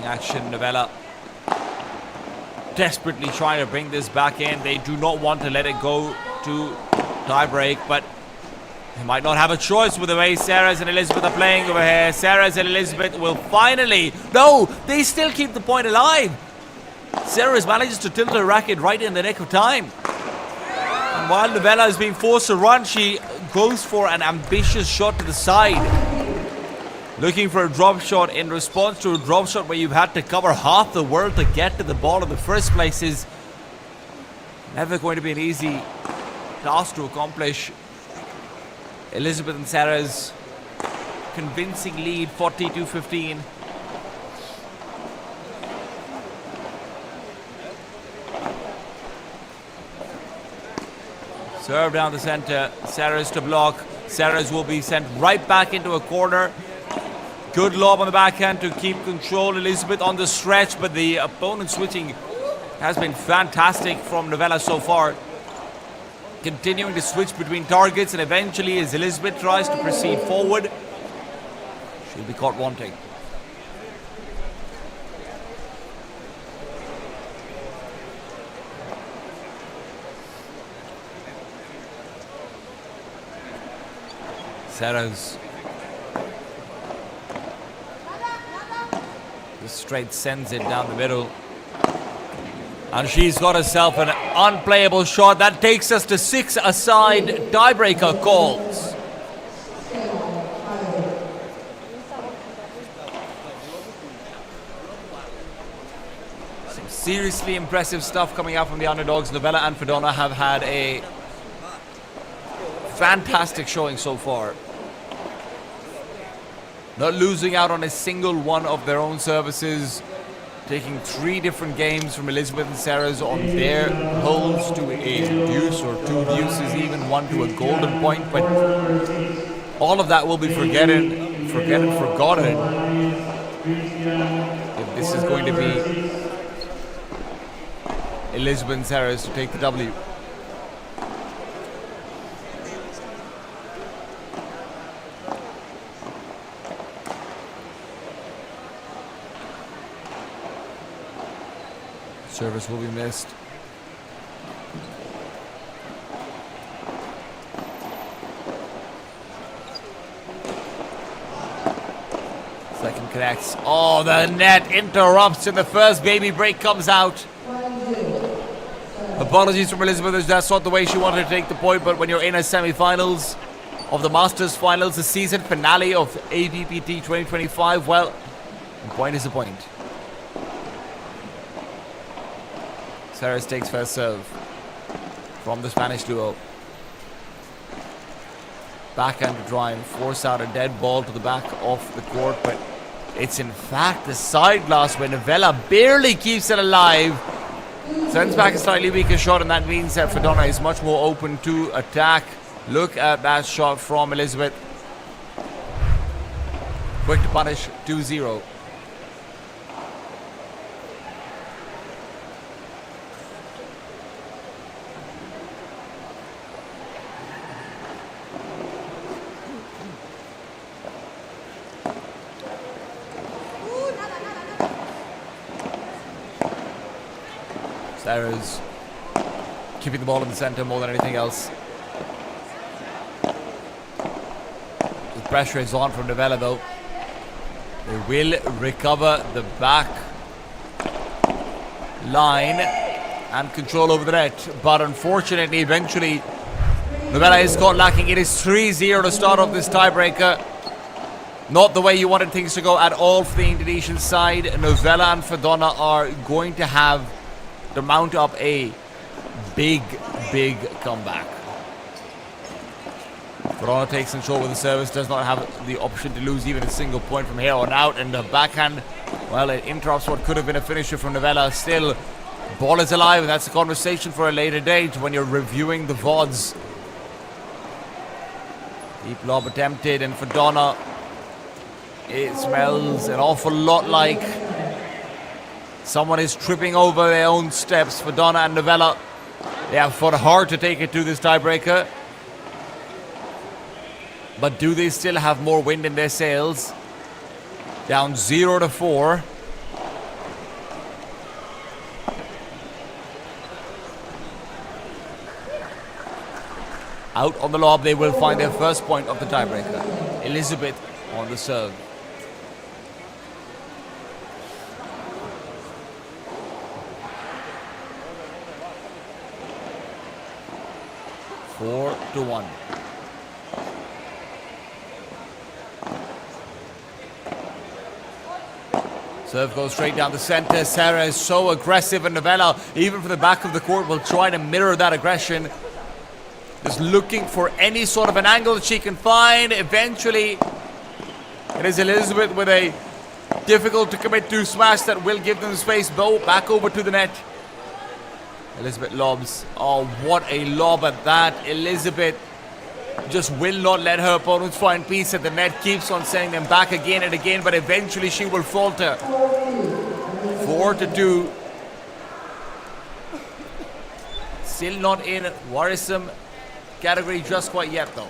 Action, Novella desperately trying to bring this back in. They do not want to let it go to tiebreak, but they might not have a choice with the way Ceres and Elizabeth are playing over here. Ceres and Elizabeth will finally... No! They still keep the point alive! Ceres manages to tilt her racket right in the nick of time. And while Novella is being forced to run, she goes for an ambitious shot to the side. Looking for a drop shot in response to a drop shot where you've had to cover half the world to get to the ball in the first place is never going to be an easy task to accomplish. Elizabeth and Sarah's convincing lead, 42-15. Serve down the center. Sarah's to block. Sarah's will be sent right back into a corner. Good lob on the backhand to keep control. Elizabeth on the stretch, but the opponent switching has been fantastic from Novella so far. Continuing to switch between targets, and eventually as Elizabeth tries to proceed forward, she'll be caught wanting. Sarah's straight sends it down the middle. And she's got herself an unplayable shot. That takes us to 6 aside tiebreaker calls. Some seriously impressive stuff coming out from the underdogs. Novella and Fedona have had a fantastic showing so far. Not losing out on a single one of their own services. Taking 3 different games from Elizabeth and Sarah's on their holes to a deuce or 2 deuces, even one to a golden point. But all of that will be forgotten if this is going to be Elizabeth and Sarah's to take the W. Service will be missed. connects. Oh, the net interrupts and the first baby break comes out. Apologies from Elizabeth, that's not the way she wanted to take the point, but when you're in a semi-finals of the Masters Finals, the season finale of APPT 2025, well, a point is a point. Ceres takes first serve from the Spanish duo. Backhand to try and force out a dead ball to the back of the court, but it's in fact the side glass where Novella barely keeps it alive. Sends back a slightly weaker shot, and that means that Fodona is much more open to attack. Look at that shot from Elizabeth. Quick to punish, 2-0. Sarah's keeping the ball in the center more than anything else. The pressure is on from Novella though. They will recover the back line and control over the net, but unfortunately eventually Novella is caught lacking. It is 3-0 to start off this tiebreaker. Not the way you wanted things to go at all for the Indonesian side. Novella and Fodona are going to have to mount up a big comeback. Fodona takes control with the service, does not have the option to lose even a single point from here on out, and the backhand, well, it interrupts what could have been a finisher from Novella. Still, ball is alive, and that's a conversation for a later date when you're reviewing the VODs. Deep lob attempted, and Fodona, it smells an awful lot like someone is tripping over their own steps. Fodona and Novella, they have fought hard to take it to this tiebreaker. But do they still have more wind in their sails? Down 0-4. Out on the lob, they will find their first point of the tiebreaker. Elizabeth on the serve. Four to 1. Serve goes straight down the center. Sarah is so aggressive, and Novella, even from the back of the court, will try to mirror that aggression. Just looking for any sort of an angle that she can find. Eventually, it is Elizabeth with a difficult to commit to smash that will give them space. Back over to the net. Elizabeth lobs. Oh, what a lob at that. Elizabeth just will not let her opponents find peace at the net. Keeps on sending them back again and again, but eventually she will falter. 4-2. Still not in worrisome category just quite yet though.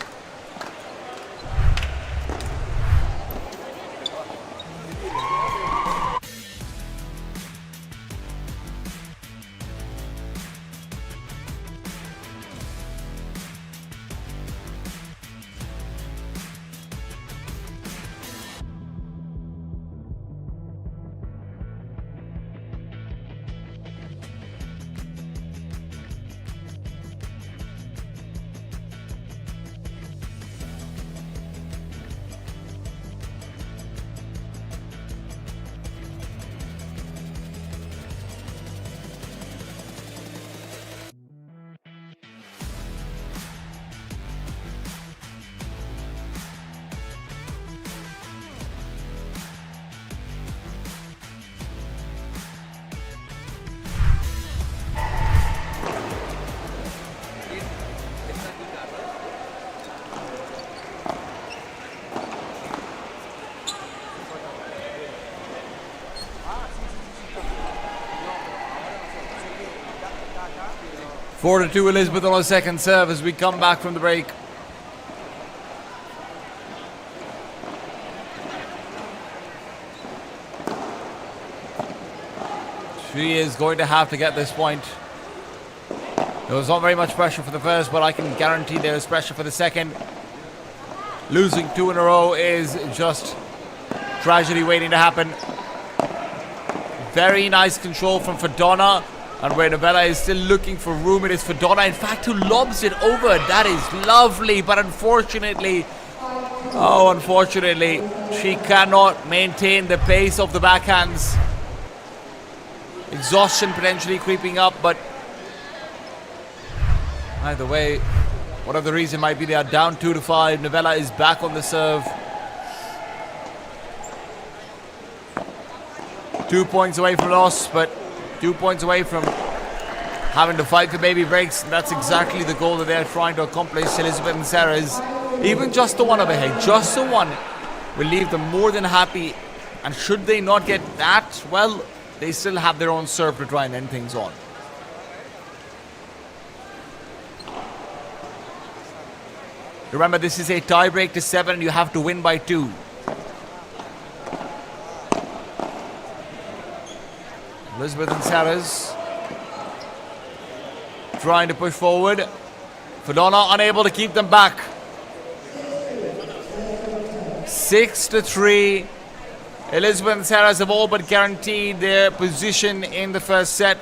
Four to 2 Elizabeth on her second serve as we come back from the break. She is going to have to get this point. There was not very much pressure for the first, but I can guarantee there is pressure for the second. Losing 2 in a row is just tragedy waiting to happen. Very nice control from Fodona. And where Novella is still looking for room, it is Fodona, in fact, who lobs it over. That is lovely, but unfortunately, she cannot maintain the pace of the backhands. Exhaustion potentially creeping up, but either way, whatever the reason might be, they are down 2-5. Novella is back on the serve. 2 points away from loss, but 2 points away from having to fight for baby breaks. And that's exactly the goal that they're trying to accomplish. Elizabeth and Sarah's, even just the one up ahead, just the one, will leave them more than happy. And should they not get that, well, they still have their own serve to try and end things on. Remember, this is a tie-break to 7 and you have to win by 2. Elizabeth and Sarah's trying to push forward. Fodona unable to keep them back. 6-3. Elizabeth and Sarah's have all but guaranteed their position in the first set.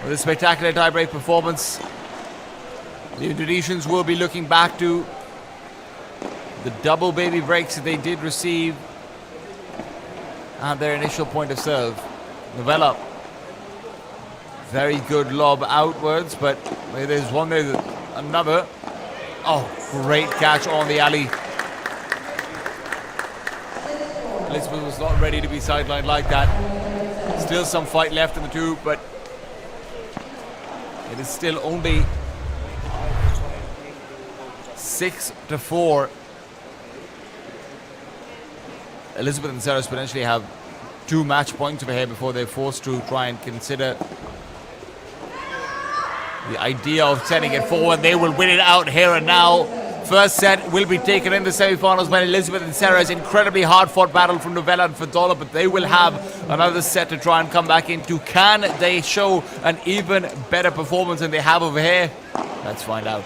With a spectacular tie-break performance, the Indonesians will be looking back to the double baby breaks that they did receive at their initial point of serve. Novella, very good lob outwards, but there's one, there's another. Oh, great catch on the alley. Elizabeth was not ready to be sidelined like that. Still some fight left in the two, but it is still only 6-4. Elizabeth and Sarah potentially have 2 match points over here before they're forced to try and consider the idea of sending it forward. They will win it out here and now. First set will be taken in the semi-finals by Elizabeth and Sarah's incredibly hard-fought battle from Novella and Fodona, but they will have another set to try and come back into. Can they show an even better performance than they have over here? Let's find out.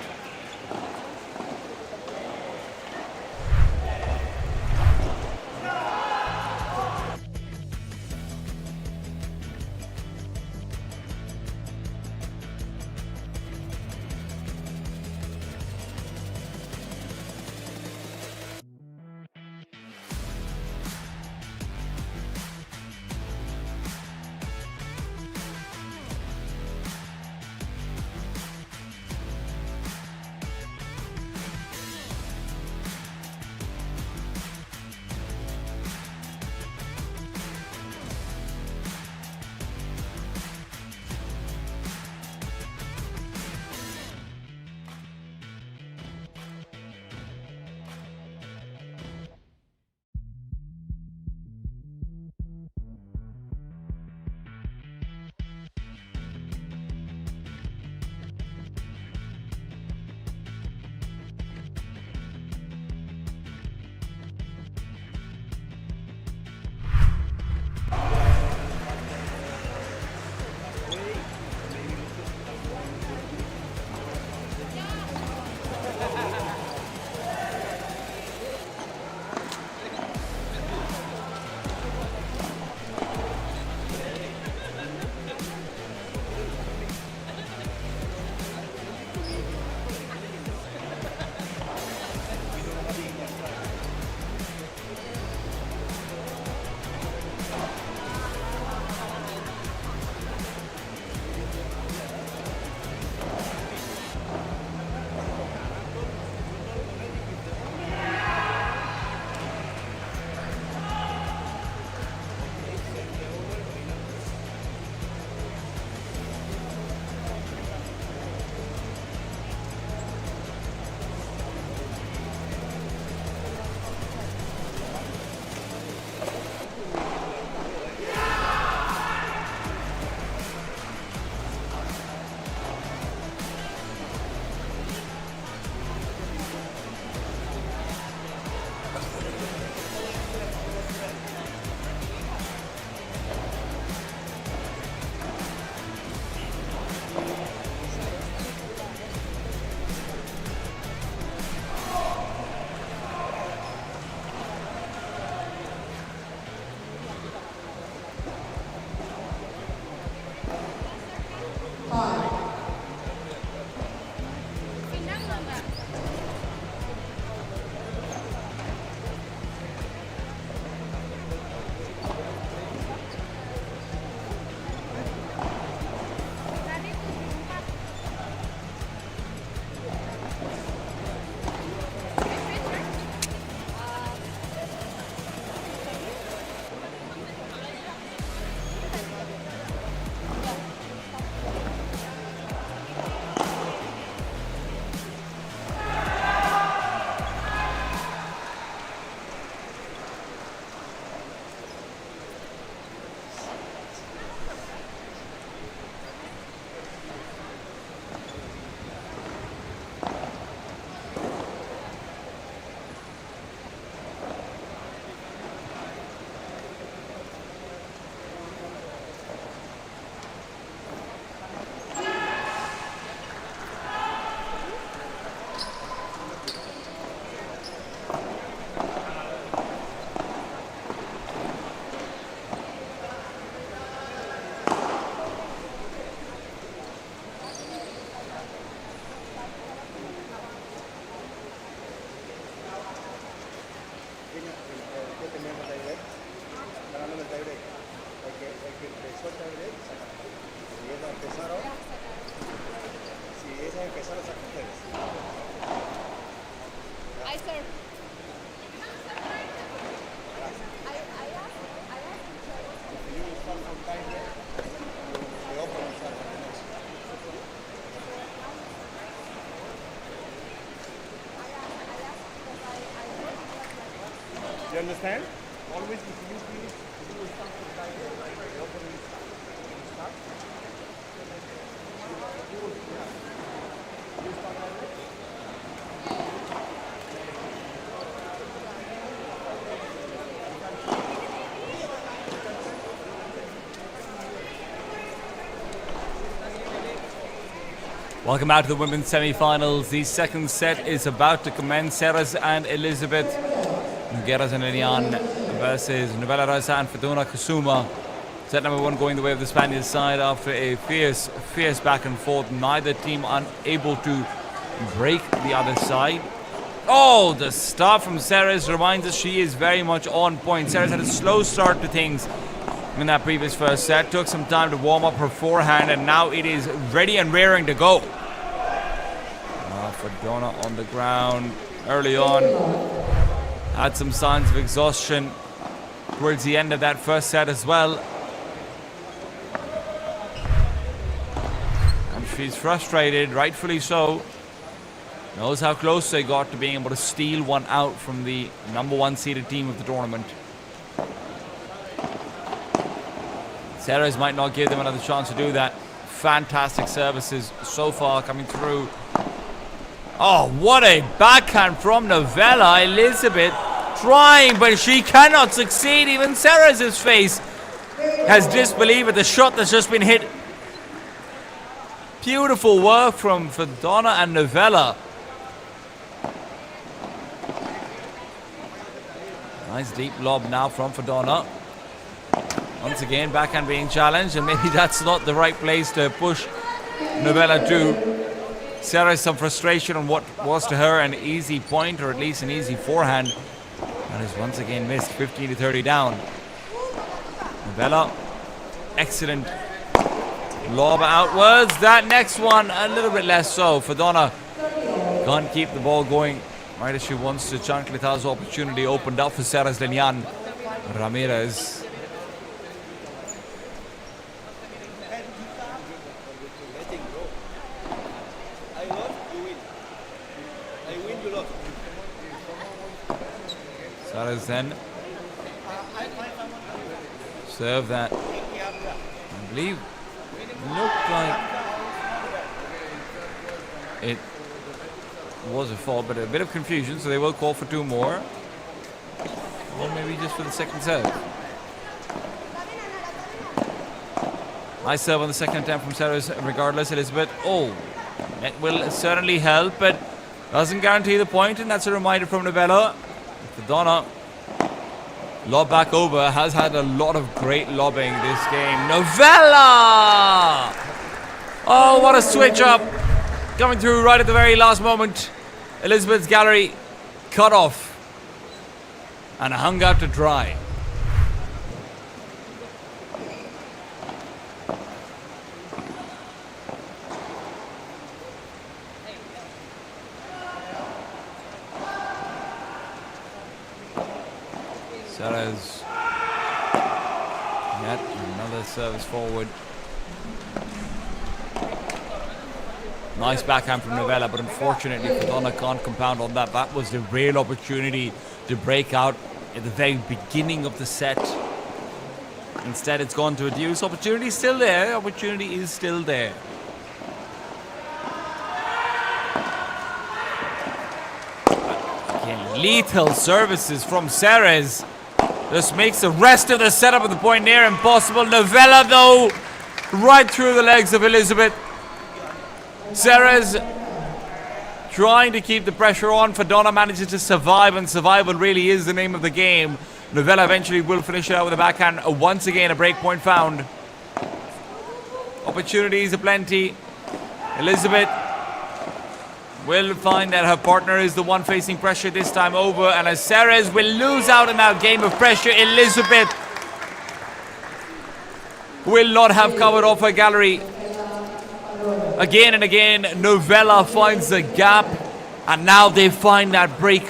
I serve. You understand? Always if you finish, you will start from time. The opening start. Welcome out to the women's semi-finals. The second set is about to commence. Ceres and Elizabeth Nogueras and Lilian versus Novella Rosa and Fedona Kusuma. Set number one going the way of the Spaniards side after a fierce back and forth. Neither team unable to break the other side. Oh, the start from Ceres reminds us she is very much on point. Ceres had a slow start to things in that previous first set. Took some time to warm up her forehand, and now it is ready and raring to go. Fedona on the ground early on. Had some signs of exhaustion towards the end of that first set as well. And she's frustrated, rightfully so. Knows how close they got to being able to steal one out from the number one seeded team of the tournament. Ceres might not give them another chance to do that. Fantastic services so far coming through. Oh, what a backhand from Novella. Elizabeth trying, but she cannot succeed. Even Ceres' face has disbelief at the shot that's just been hit. Beautiful work from Fedona and Novella. Nice deep lob now from Fedona. Once again, backhand being challenged, and maybe that's not the right place to push Novella to. Ceres some frustration on what was to her an easy point, or at least an easy forehand. That is once again missed, 15-30 down. Novella, excellent lob outwards. That next one, a little bit less so. Fedona can't keep the ball going right as she wants to. Chancleta's opportunity opened up for Ceres Lenian Ramirez. Ceres then serve that. I believe looked like it was a fault, but a bit of confusion, so they will call for two more. Or maybe just for the second serve. Nice serve on the second attempt from Ceres regardless, Elizabeth. Oh, it will certainly help, but doesn't guarantee the point, and that's a reminder from Novella. Fedona, lob back over, has had a lot of great lobbing this game. Novella! Oh, what a switch up. Coming through right at the very last moment. Elizabeth's gallery cut off and hung out to dry. Ceres, yet another service forward. Nice backhand from Novella, but unfortunately Fedona can't compound on that. That was the real opportunity to break out at the very beginning of the set. Instead it's gone to a deuce. Opportunity is still there. Opportunity is still there. Again, lethal services from Ceres. This makes the rest of the setup of the point near impossible. Novella, though, right through the legs of Elizabeth. Ceres trying to keep the pressure on. Fedona manages to survive, and survival really is the name of the game. Novella eventually will finish it out with a backhand. Once again, a break point found. Opportunities aplenty. Elizabeth will find that her partner is the one facing pressure this time over, and as Ceres will lose out in that game of pressure, Elizabeth will not have covered off her gallery. Again and again, Novella finds the gap, and now they find that break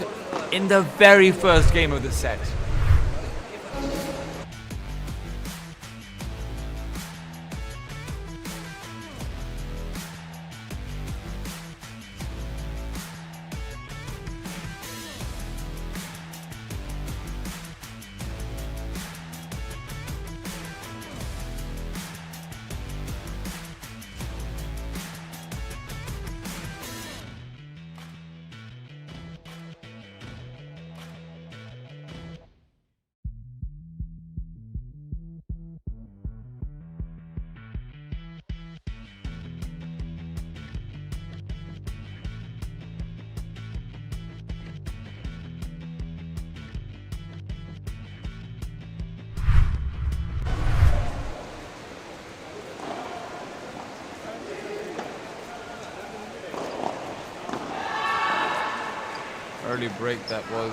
in the very first game of the set. Early break that was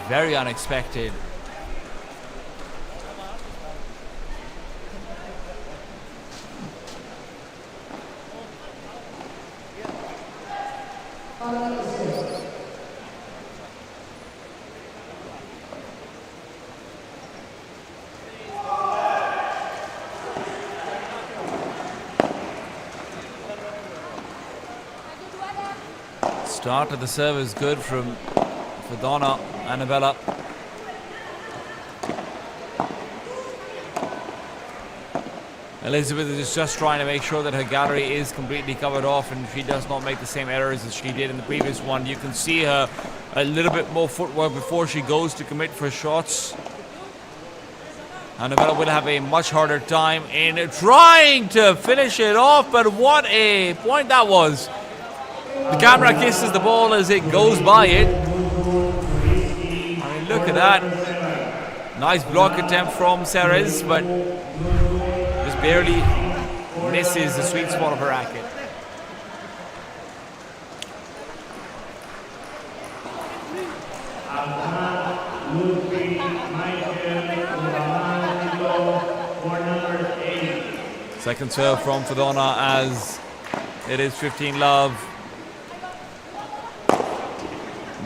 very unexpected. Start of the serve is good from Donna Annabella. Elizabeth is just trying to make sure that her gallery is completely covered off and she does not make the same errors as she did in the previous one. You can see her a little bit more footwork before she goes to commit for shots. Annabella will have a much harder time in trying to finish it off, but what a point that was. The camera kisses the ball as it goes by it. I mean, look at that. Nice block attempt from Ceres, but just barely misses the sweet spot of her racket. Second serve from Fedona as it is 15-love.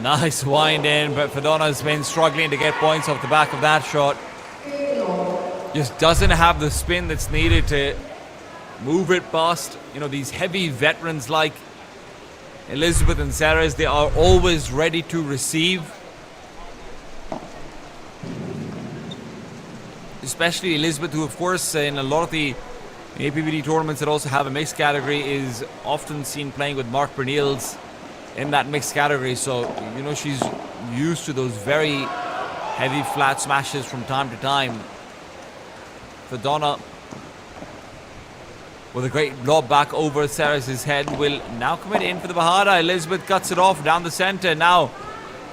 Nice wind in, but Fedona's been struggling to get points off the back of that shot. Just doesn't have the spin that's needed to move it past, you know, these heavy veterans like Elizabeth and Ceres. They are always ready to receive. Especially Elizabeth, who of course in a lot of the APPT tournaments that also have a mixed category is often seen playing with Mark Bernils in that mixed category, so you know she's used to those very heavy flat smashes from time to time. Fedona with a great lob back over Ceres' head will now commit in for the Bahada. Elizabeth cuts it off down the center. Now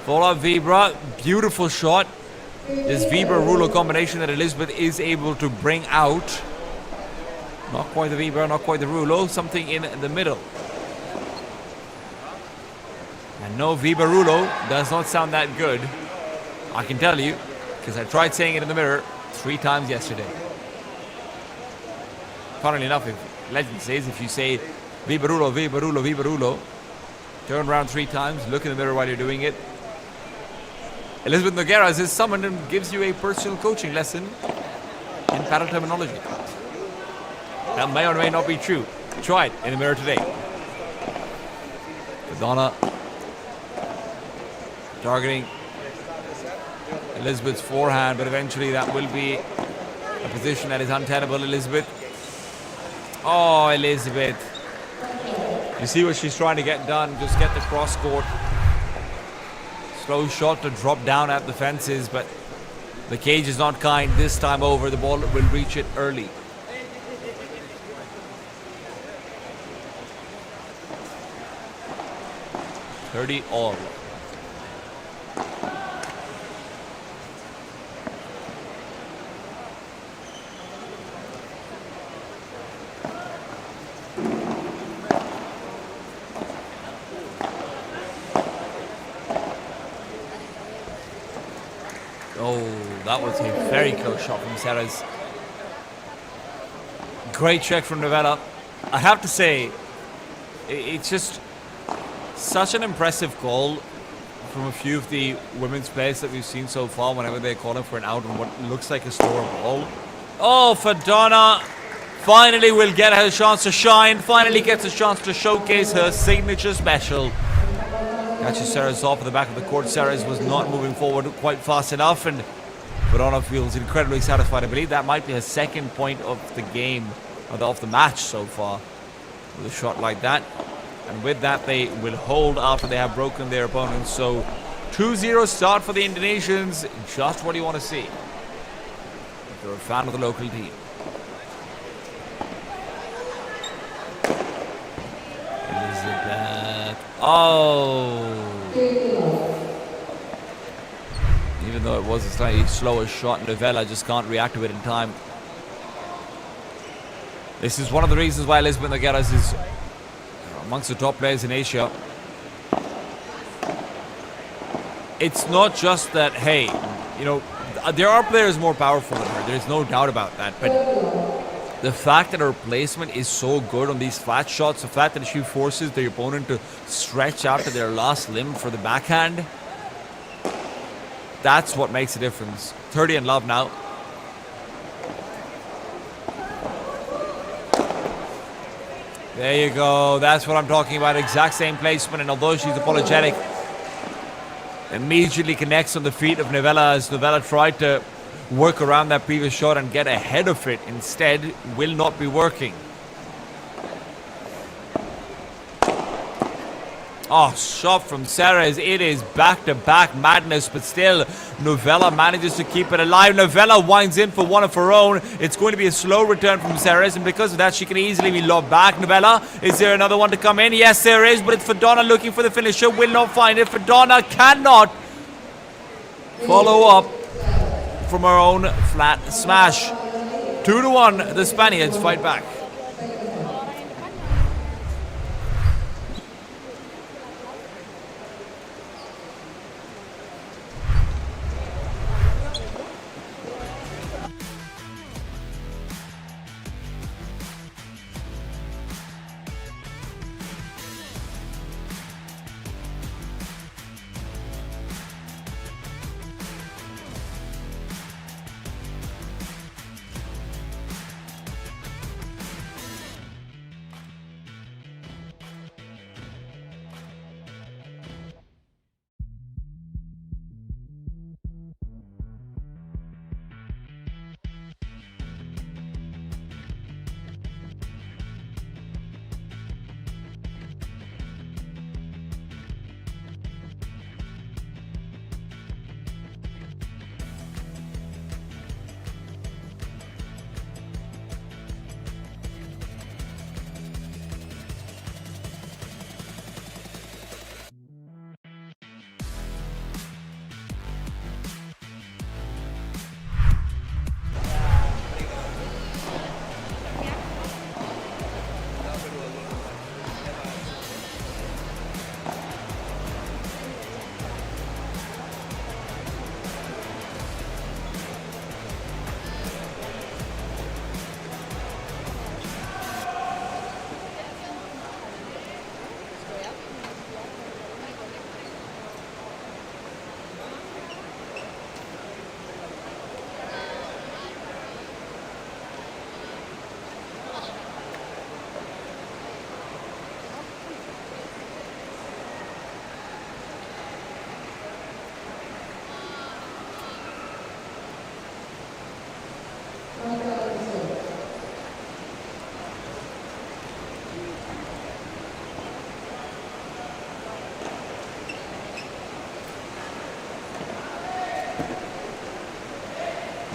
follow Vibra, beautiful shot. This Vibra-Rulo combination that Elizabeth is able to bring out. Not quite the Vibra, not quite the Rulo, something in the middle. And no, Vibra-Rulo does not sound that good. I can tell you, because I tried saying it in the mirror 3 times yesterday. Funnily enough, if legend says if you say Vibra-Rulo, Vibra-Rulo, Vibra-Rulo, turn around 3 times, look in the mirror while you're doing it. Elizabeth Nogueras is summoned and gives you a personal coaching lesson in paddle terminology. That may or may not be true. Try it in the mirror today. Fedona targeting Elizabeth's forehand, but eventually that will be a position that is untenable. Elizabeth. Oh, Elizabeth. You see what she's trying to get done. Just get the cross court. Slow shot to drop down at the fences, but the cage is not kind this time over. The ball will reach it early. all. Oh, that was a very close shot from Ceres. Great check from Novella. I have to say, it's just such an impressive goal from a few of the women's players that we've seen so far whenever they're calling for an out on what looks like a store ball. Oh, Fadana finally will get her chance to shine, finally gets a chance to showcase her signature special. Catches Ceres off at the back of the court. Ceres was not moving forward quite fast enough, and Fadana feels incredibly satisfied. I believe that might be her second point of the game, or of the match so far, with a shot like that. And with that, they will hold after they have broken their opponents. So 2-0 start for the Indonesians, just what you want to see if you're a fan of the local team. Elizabeth. Oh. Even though it was a slightly slower shot, Novella just can't react to it in time. This is one of the reasons why Elizabeth Nogueras is amongst the top players in Asia. It's not just that, hey, you know, there are players more powerful than her. There's no doubt about that. But the fact that her placement is so good on these flat shots, the fact that she forces the opponent to stretch out to their last limb for the backhand, that's what makes a difference. 30 and love now. There you go. That's what I'm talking about. Exact same placement. And although she's apologetic, immediately connects on the feet of Novella as Novella tried to work around that previous shot and get ahead of it. Instead, will not be working. Oh, shot from Ceres. It is back-to-back madness, but still, Novella manages to keep it alive. Novella winds in for one of her own. It's going to be a slow return from Ceres, and because of that, she can easily be lobbed back. Novella, is there another one to come in? Yes, there is, but it's Fadana looking for the finisher. Will not find it. Fadana cannot follow up from her own flat smash. 2-1, the Spaniards fight back.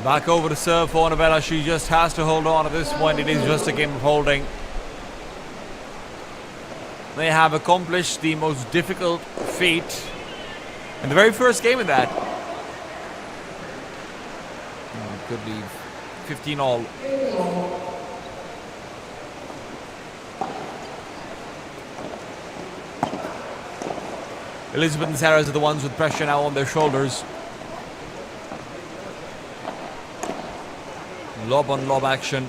Back over to serve for Novella. She just has to hold on at this point. It is just a game of holding. They have accomplished the most difficult feat in the very first game of that. Could be 15 all. Elizabeth and Ceres are the ones with pressure now on their shoulders. Lob on lob action.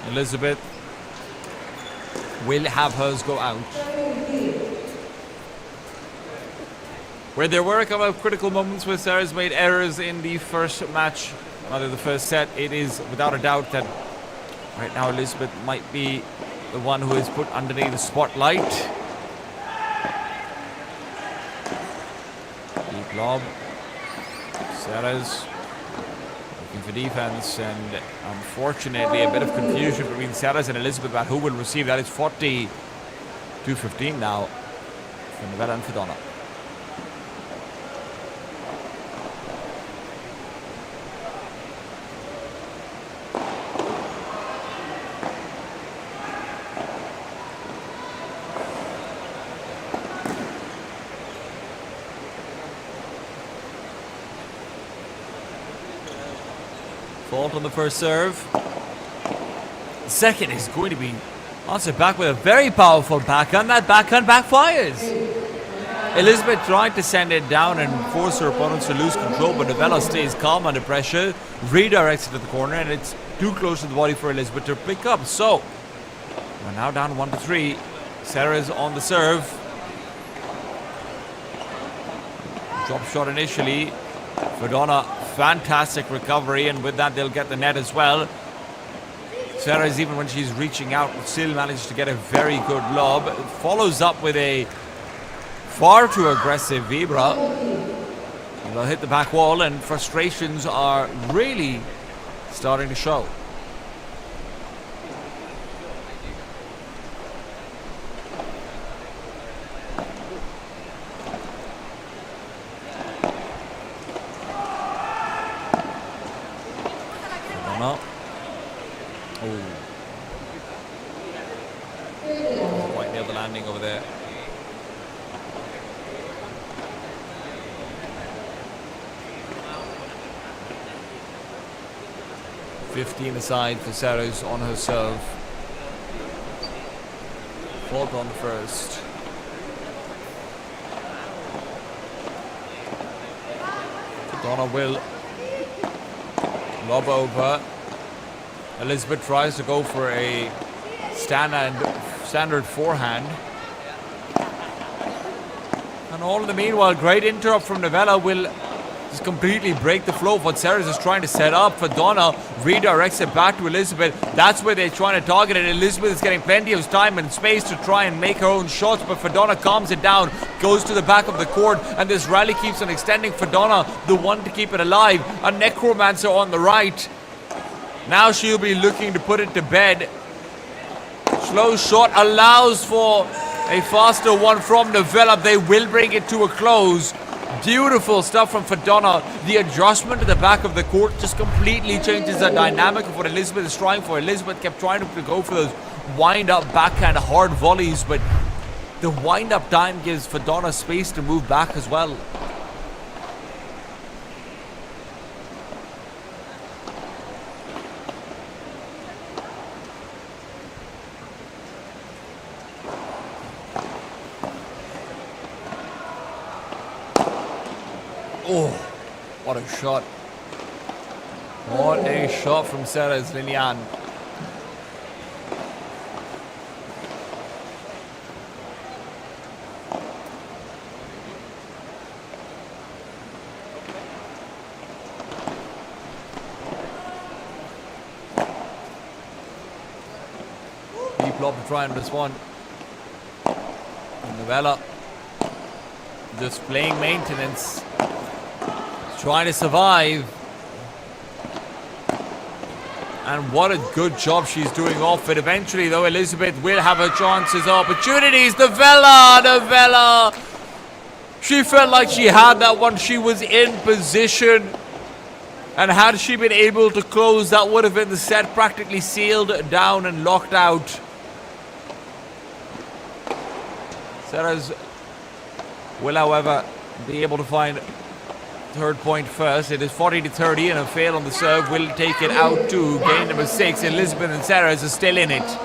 Elizabeth will have hers go out. Where there were a couple of critical moments where Sarah's made errors in the first match, rather the first set, it is without a doubt that right now Elizabeth might be the one who is put underneath the spotlight. Deep lob. Sarah's looking for defense, and unfortunately a bit of confusion between Sarah's and Elizabeth about who will receive. That is 40-15 now for Novella and Fedona. Fault on the first serve. The second is going to be answered back with a very powerful backhand. That backhand backfires. Elizabeth tried to send it down and force her opponents to lose control, but Novella stays calm under pressure, redirects it to the corner, and it's too close to the body for Elizabeth to pick up. So, we're now down 1-3. Sarah's on the serve. Drop shot initially. Fedona, fantastic recovery, and with that they'll get the net as well. Sarah's, even when she's reaching out, still managed to get a very good lob. Follows up with a far too aggressive Vibra. They'll hit the back wall, and frustrations are really starting to show. Quite near the landing over there. $15 aside for Sarah's on her serve. Fault on the first. Donna will lob over. Elizabeth tries to go for a standard forehand. And all in the meanwhile, great interrupt from Novella will just completely break the flow of what Sarah's is trying to set up. For Donna, redirects it back to Elizabeth. That's where they're trying to target it. Elizabeth is getting plenty of time and space to try and make her own shots, but Fedona calms it down, goes to the back of the court, and this rally keeps on extending. Fedona, the one to keep it alive. A Necromancer on the right. Now she'll be looking to put it to bed. Slow shot allows for a faster one from Novella. They will bring it to a close. Beautiful stuff from Fedona. The adjustment to the back of the court just completely changes the dynamic of what Elizabeth is trying for. Elizabeth kept trying to go for those wind-up backhand hard volleys, but the wind-up time gives Fedona space to move back as well. Oh, what a shot. What a shot from Sarah's Linian. Deep lob to try and respond. And Novella just playing maintenance. Trying to survive. And what a good job she's doing off it. Eventually, though, Elizabeth will have her chances, opportunities. Novella. She felt like she had that one. She was in position. And had she been able to close, that would have been the set practically sealed down and locked out. Sarah's will, however, be able to find third point first. It is 40-30, and a fail on the serve will take it out to game number 6. Elizabeth and Sarah's are still in it.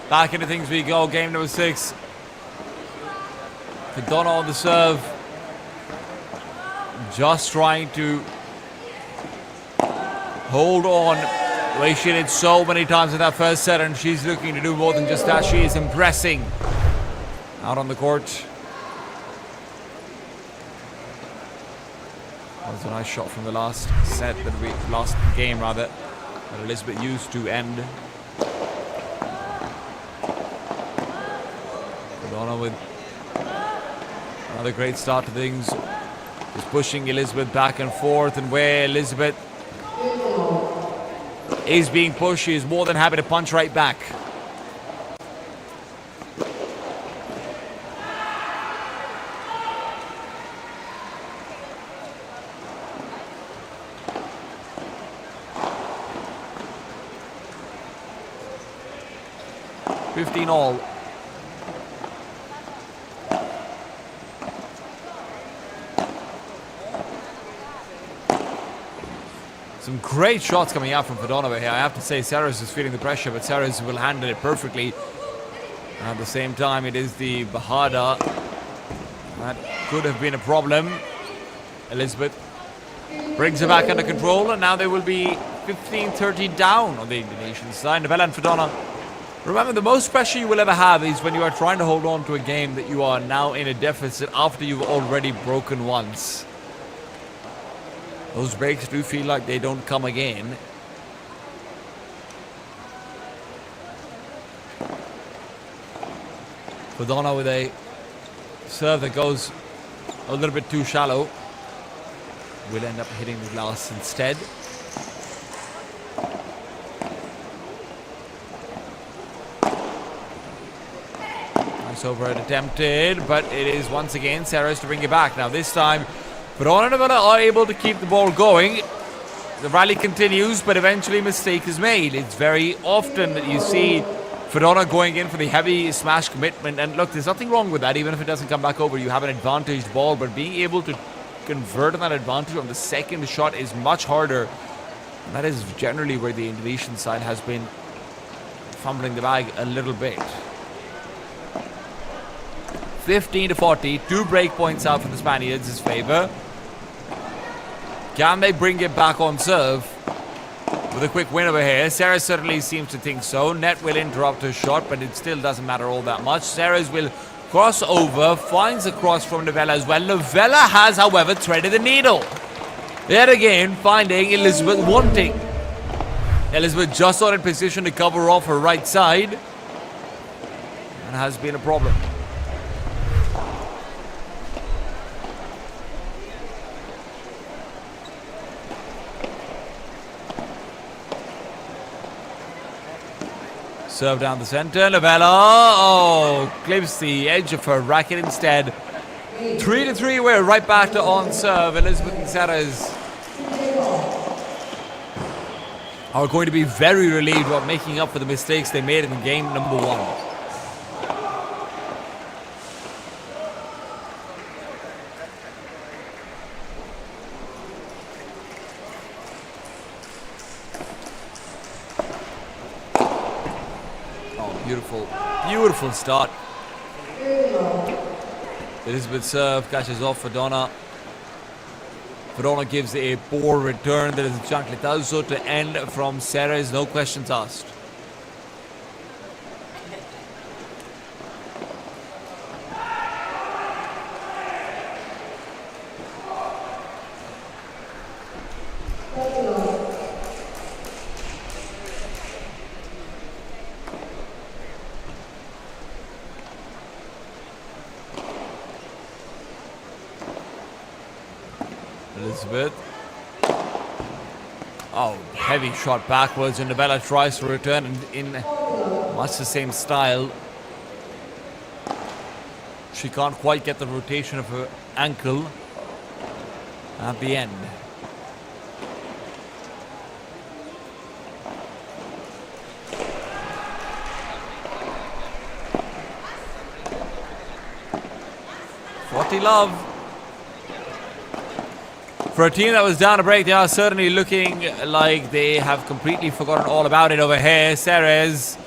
Back into things we go. Game number 6. Fodona on the serve. Just trying to hold on. The way she did so many times in that first set, and she's looking to do more than just that. She is impressing out on the court. That was a nice shot from the last set, last game rather, that Elizabeth used to end. Fodona with another great start to things. Just pushing Elizabeth back and forth, and where Elizabeth is being pushed, she is more than happy to punch right back. All. Some great shots coming out from Fodona here. I have to say, Saras is feeling the pressure, but Saras will handle it perfectly. At the same time, it is the Bahada that could have been a problem. Elizabeth brings it back under control, and now they will be 15-30 down on the Indonesian side. Novella and Fodona. Remember, the most pressure you will ever have is when you are trying to hold on to a game that you are now in a deficit after you've already broken once. Those breaks do feel like they don't come again. Fodona with a serve that goes a little bit too shallow. Will end up hitting the glass instead. Overhead attempted, but it is once again Sarah's to bring it back. Now this time, Fodona and Novella are able to keep the ball going. The rally continues, but eventually a mistake is made. It's very often that you see Fodona going in for the heavy smash commitment, and look, there's nothing wrong with that. Even if it doesn't come back over, you have an advantaged ball, but being able to convert on that advantage on the second shot is much harder. And that is generally where the Indonesian side has been fumbling the bag a little bit. 15-40, 2 break points out for the Spaniards' favor. Can they bring it back on serve with a quick win over here? Sarah certainly seems to think so. Net will interrupt her shot, but it still doesn't matter all that much. Sarah's will cross over, finds a cross from Novella as well. Novella has, however, threaded the needle. Yet again, finding Elizabeth wanting. Elizabeth just not in position to cover off her right side, and has been a problem. Serve down the center. Novella, clips the edge of her racket instead. 3-3, we're right back to on serve. Elizabeth and Saras are going to be very relieved about making up for the mistakes they made in game number 1. Beautiful start. Elizabeth serve catches off Fodona. Fodona gives a poor return. There is a chancletazo to end from Ceres, no questions asked. Elizabeth. Heavy shot backwards, and Novella tries to return in much the same style. She can't quite get the rotation of her ankle at the end. Love. For a team that was down a break, they are certainly looking like they have completely forgotten all about it over here. Ceres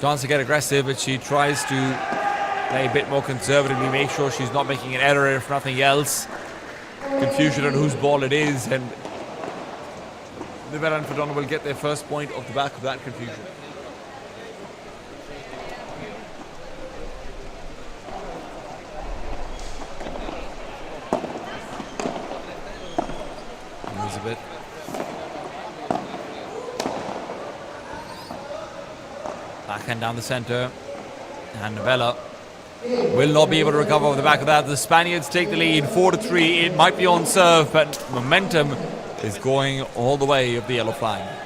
Wants to get aggressive, but she tries to play a bit more conservatively, make sure she's not making an error, if nothing else. Confusion on whose ball it is, and Novella and Fedona will get their first point off the back of that confusion. Elizabeth. Backhand down the center. And Novella will not be able to recover off the back of that. The Spaniards take the lead 4-3. It might be on serve, but momentum is going all the way of the yellow flag.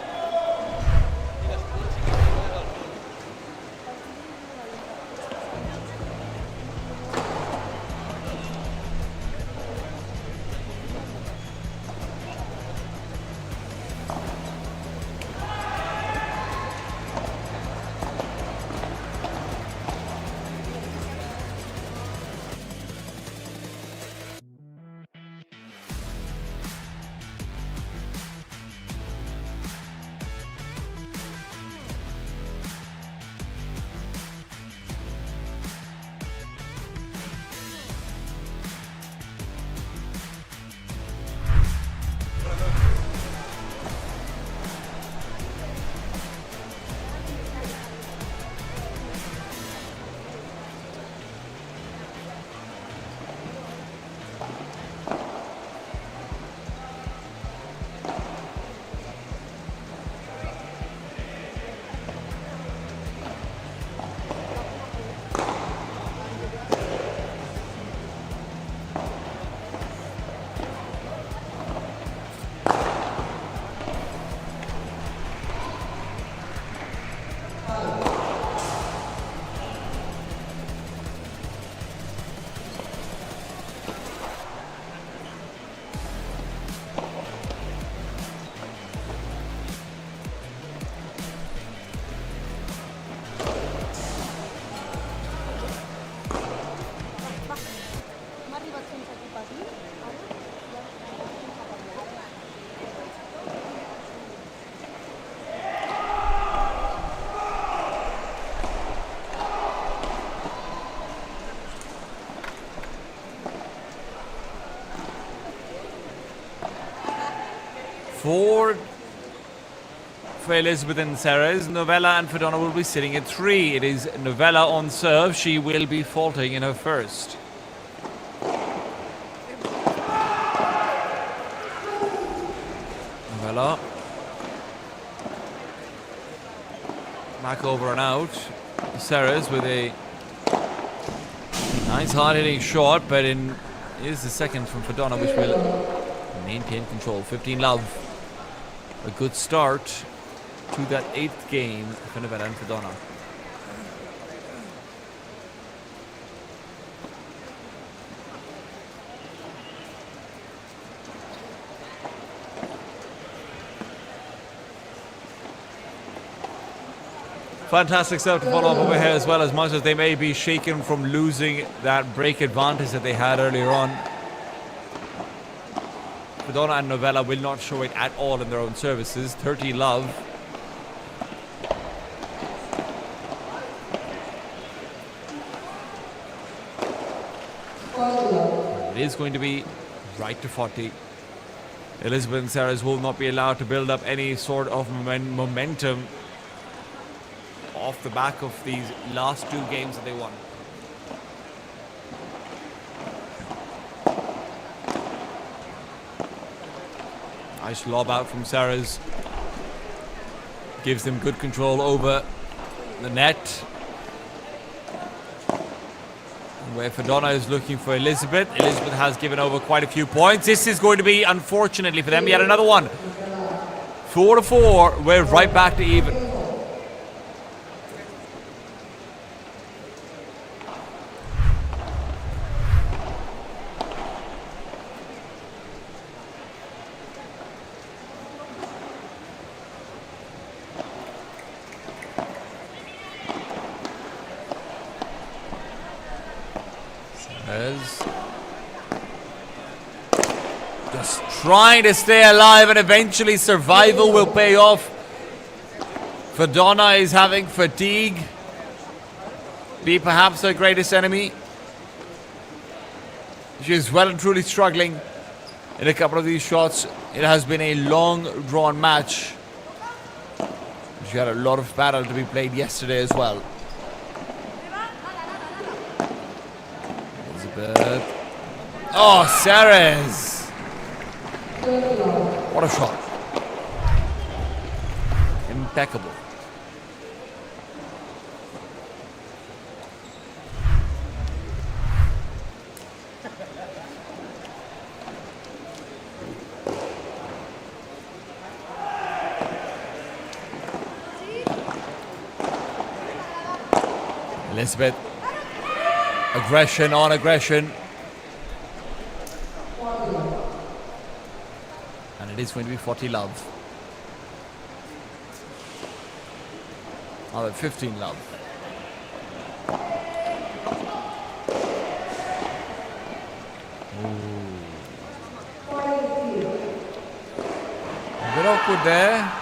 For Elizabeth and Ceres, Novella and Fedona will be sitting at 3. It is Novella on serve. She will be faulting in her first. Novella. Back over and out. Ceres with a nice hard-hitting shot, but is the second from Fedona, which will maintain control. 15-love. A good start to that 8th game for Novella and Fedona. Fantastic serve to follow up over here as well, as much as they may be shaken from losing that break advantage that they had earlier on. Fedona and Novella will not show it at all in their own services. 30-love. It is going to be right to 40. Elizabeth and Ceres will not be allowed to build up any sort of momentum off the back of these last 2 games that they won. Nice lob out from Ceres. Gives them good control over the net. And where Fedona is looking for Elizabeth. Elizabeth has given over quite a few points. This is going to be, unfortunately for them, yet another one. 4-4. We're right back to even. Just trying to stay alive, and eventually survival will pay off. Fedona is having fatigue. be perhaps her greatest enemy. She is well and truly struggling in a couple of these shots. It has been a long drawn match. She had a lot of battle to be played yesterday as well. Elizabeth. Oh, Ceres! What a shot. Impeccable. Elizabeth. Aggression on aggression. And it is going to be 40 love. Oh, 15 love. Ooh. A bit awkward there.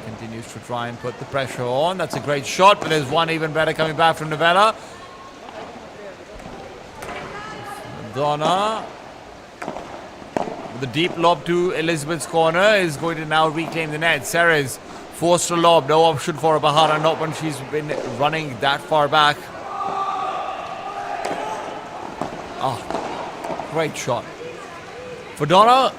Continues to try and put the pressure on. That's a great shot, but there's one even better coming back from Novella. Donna, with the deep lob to Elizabeth's corner, is going to now reclaim the net. Ceres forced a lob, no option for Bahara, not when she's been running that far back. Oh, great shot. For Donna,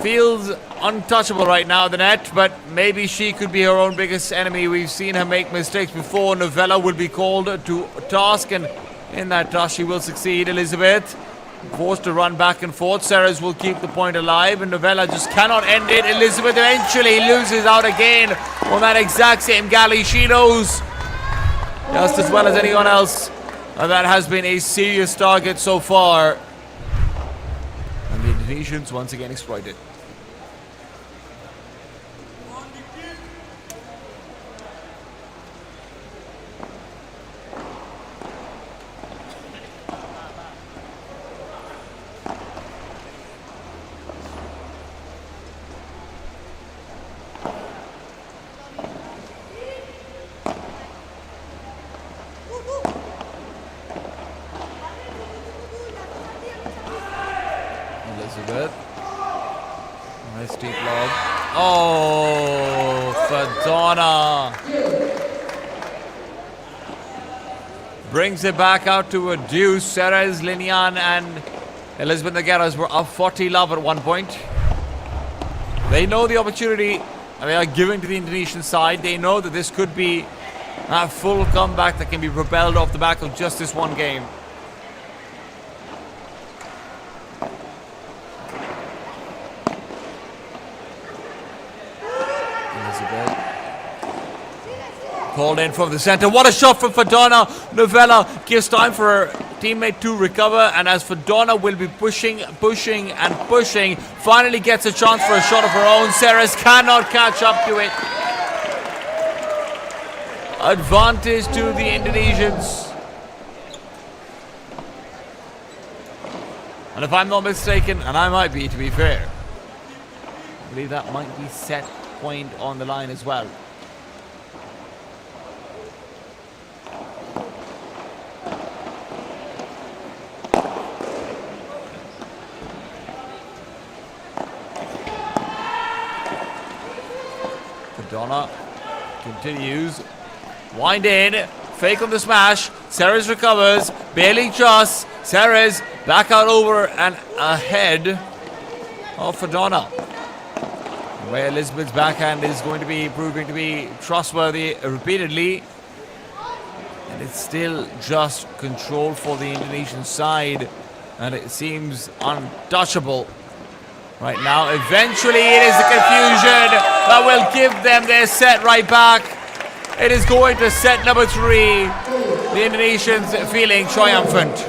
feels untouchable right now, the net, but maybe she could be her own biggest enemy. We've seen her make mistakes before. Novella will be called to task, and in that task she will succeed. Elizabeth forced to run back and forth. Ceres will keep the point alive, and Novella just cannot end it. Elizabeth eventually loses out again on that exact same galley. She knows just as well as anyone else that has been a serious target so far, and the Indonesians once again exploited. Elizabeth. Nice deep lob. Oh, for Donna. Brings it back out to a deuce. Ceres, Linian, and Elizabeth Nogueras were up 40 love at one point. They know the opportunity they are giving to the Indonesian side. They know that this could be a full comeback that can be propelled off the back of just this one game. Called in from the center. What a shot from Fadonna. Novella gives time for her teammate to recover, and as Fadonna will be pushing and pushing, finally gets a chance for a shot of her own. Ceres cannot catch up to it. Advantage to the Indonesians. And if I'm not mistaken, and I might be, to be fair, I believe that might be set point on the line as well. Donna continues. Wind in. Fake on the smash. Ceres recovers. Barely just. Ceres back out over and ahead of Fadonna. Where Elizabeth's backhand is going to be proving to be trustworthy repeatedly. And it's still just control for the Indonesian side. And it seems untouchable right now. Eventually it is the confusion that will give them their set right back. It is going to set number 3. The Indonesians feeling triumphant.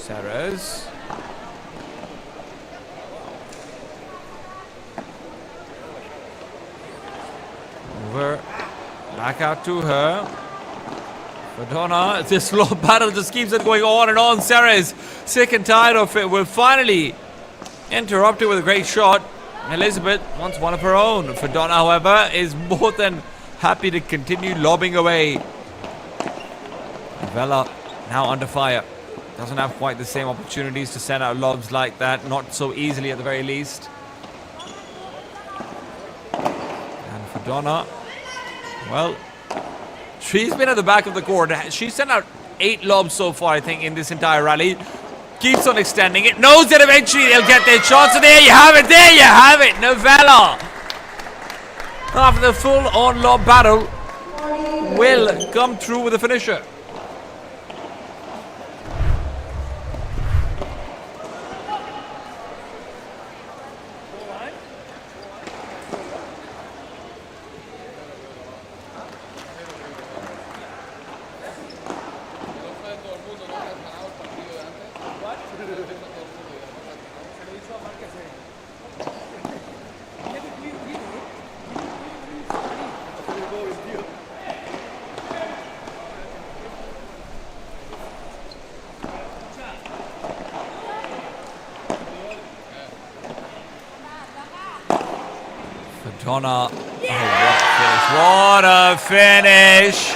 Sarahs. Over. Back out to her. Madonna, this slow battle just keeps on going on and on. Sarah is sick and tired of it. Will finally interrupt it with a great shot. Elizabeth wants one of her own. Fadona, however, is more than happy to continue lobbing away. Vela now under fire. Doesn't have quite the same opportunities to send out lobs like that. Not so easily at the very least. And for Donna, well, she's been at the back of the court. She's sent out 8 lobs so far, I think, in this entire rally. Keeps on extending it. Knows that eventually they'll get their shots. So there you have it. There you have it. Novella, after the full-on lob battle, will come through with a finisher. Donna, oh, what a finish!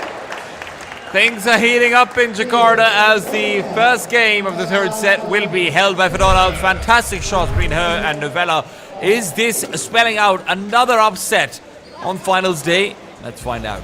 Things are heating up in Jakarta as the first game of the third set will be held by Fedona. Fantastic shots between her and Novella. Is this spelling out another upset on finals day? Let's find out.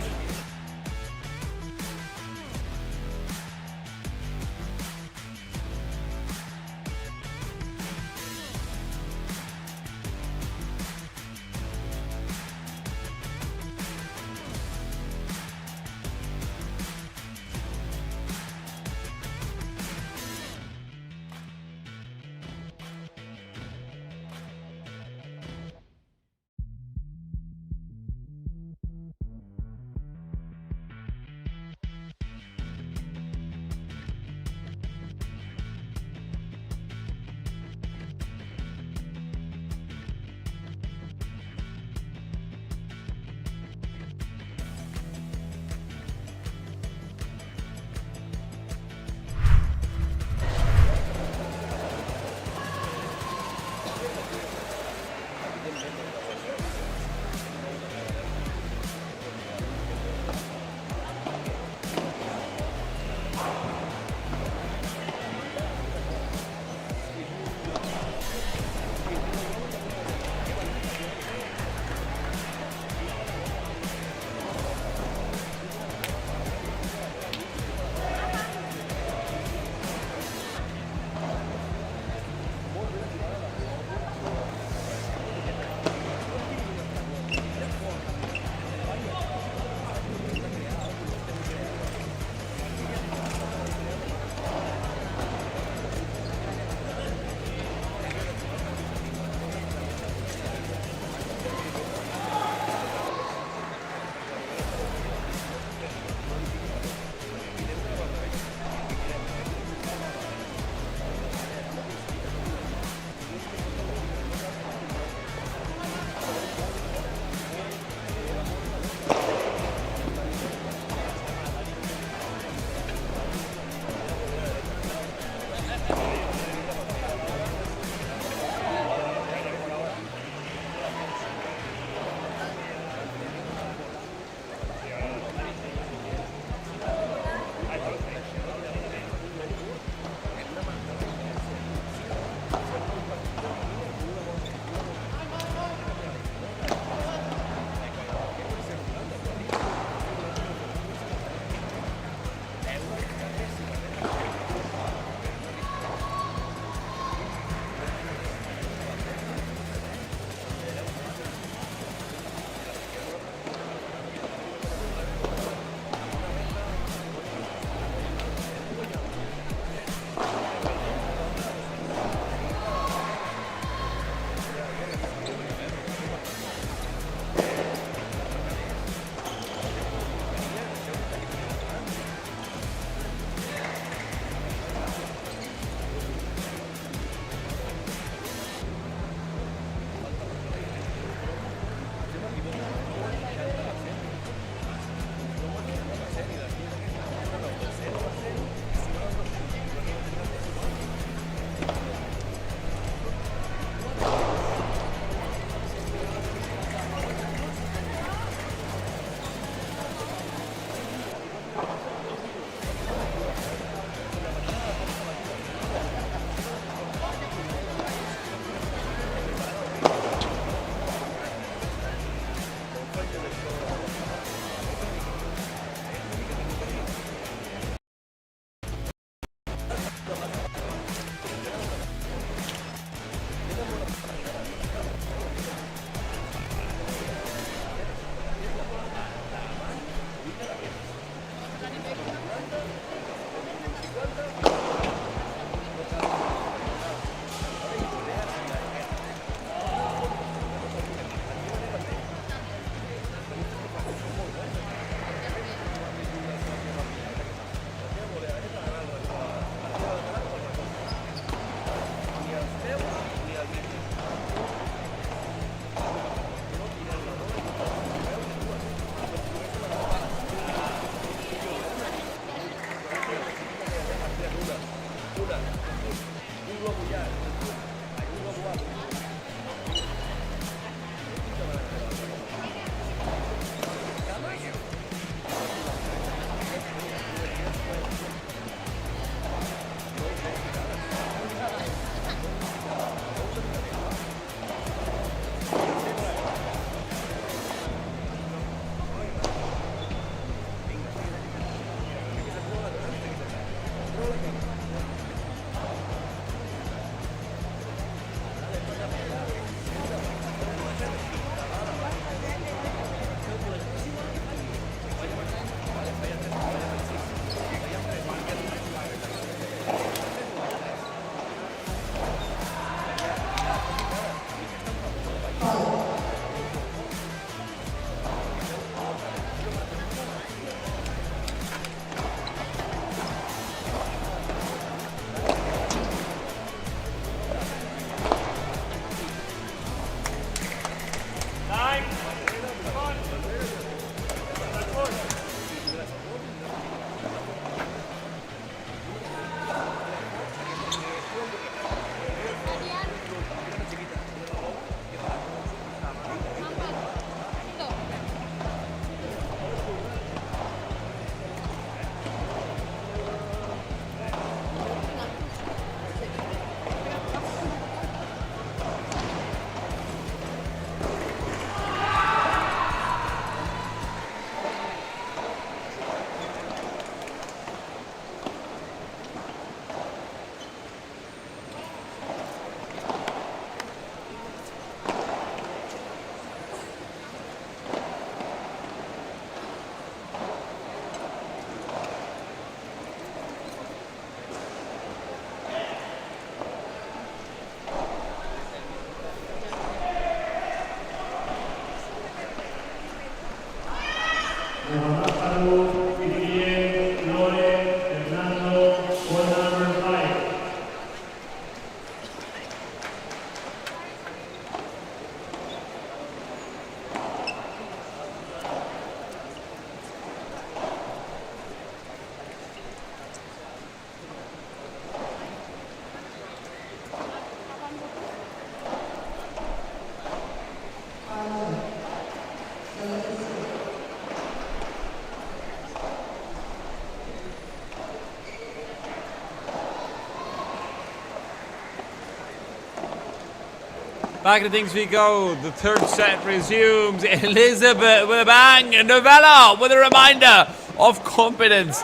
Back into things we go. The third set resumes. Elizabeth with a bang. And Novella with a reminder of confidence.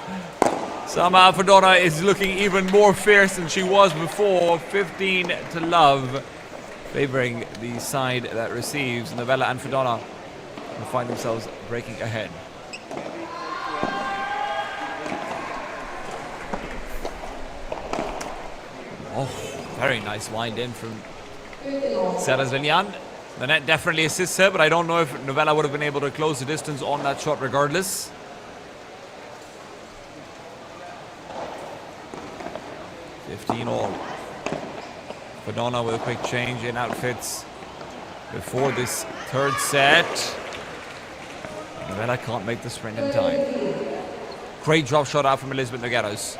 Somehow Fedona is looking even more fierce than she was before. 15 to love. Favoring the side that receives. Novella and Fedona will find themselves breaking ahead. Oh, very nice wind in from Serrazinian. The net definitely assists her, but I don't know if Novella would have been able to close the distance on that shot regardless. All. Fedona with a quick change in outfits before this third set. Novella can't make the sprint in time. Great drop shot out from Elizabeth Nogueras.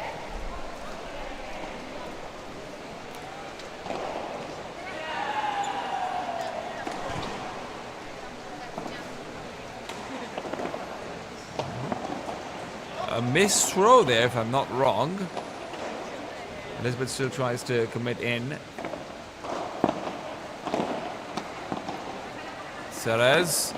A missed throw there, if I'm not wrong. Elizabeth still tries to commit in. Ceres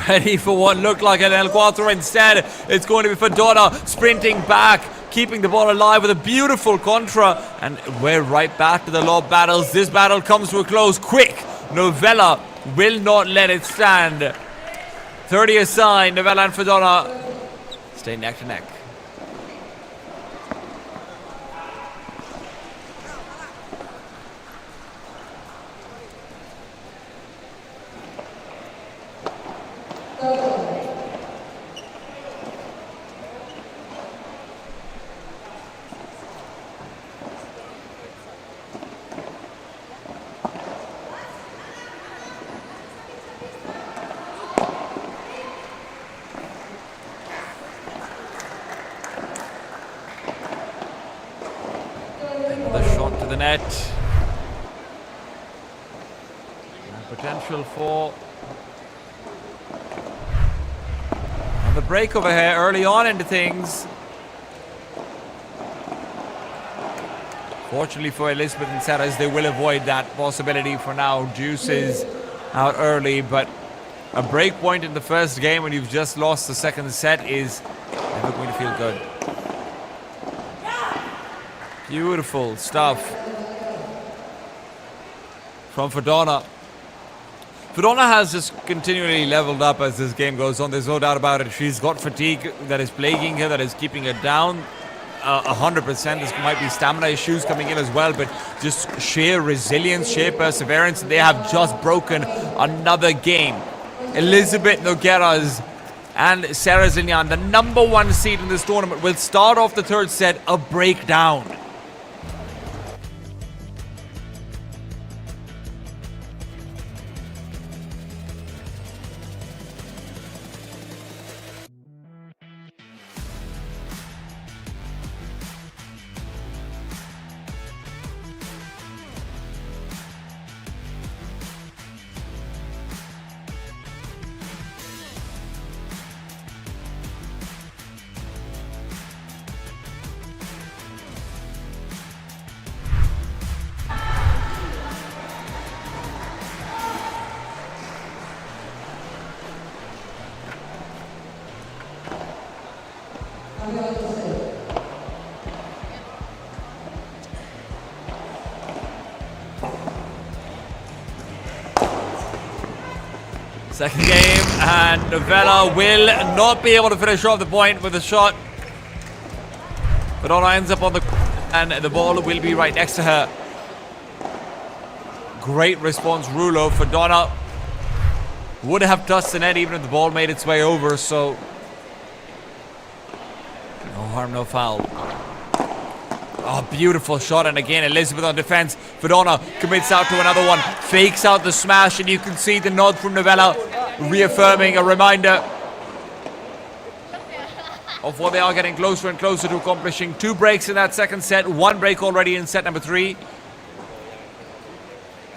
ready for what looked like an El Cuatro. Instead, it's going to be Fedona sprinting back, keeping the ball alive with a beautiful contra. And we're right back to the lob battles. This battle comes to a close quick. Novella will not let it stand. 30 aside, Novella and Fedona stay neck to neck. The net. And potential for and the break over here early on into things. Fortunately for Elizabeth and Ceres, they will avoid that possibility for now. Deuce is out early, but a break point in the first game when you've just lost the second set is never going to feel good. Beautiful stuff from Fedona. Fedona has just continually leveled up as this game goes on. There's no doubt about it. She's got fatigue that is plaguing her, that is keeping her down 100%. This might be stamina issues coming in as well, but just sheer resilience, sheer perseverance. They have just broken another game. Elizabeth Nogueras and Serrazinian, the number one seed in this tournament, will start off the third set a breakdown. Second game, and Novella will not be able to finish off the point with a shot. Fedona ends up on the and the ball will be right next to her. Great response, Rulo. Fedona would have touched the net even if the ball made its way over, so no harm, no foul. Oh, beautiful shot, and again Elizabeth on defense. Fedona commits out to another one, fakes out the smash, and you can see the nod from Novella, reaffirming a reminder of what they are getting closer and closer to accomplishing. 2 breaks in that second set, 1 break already in set number 3.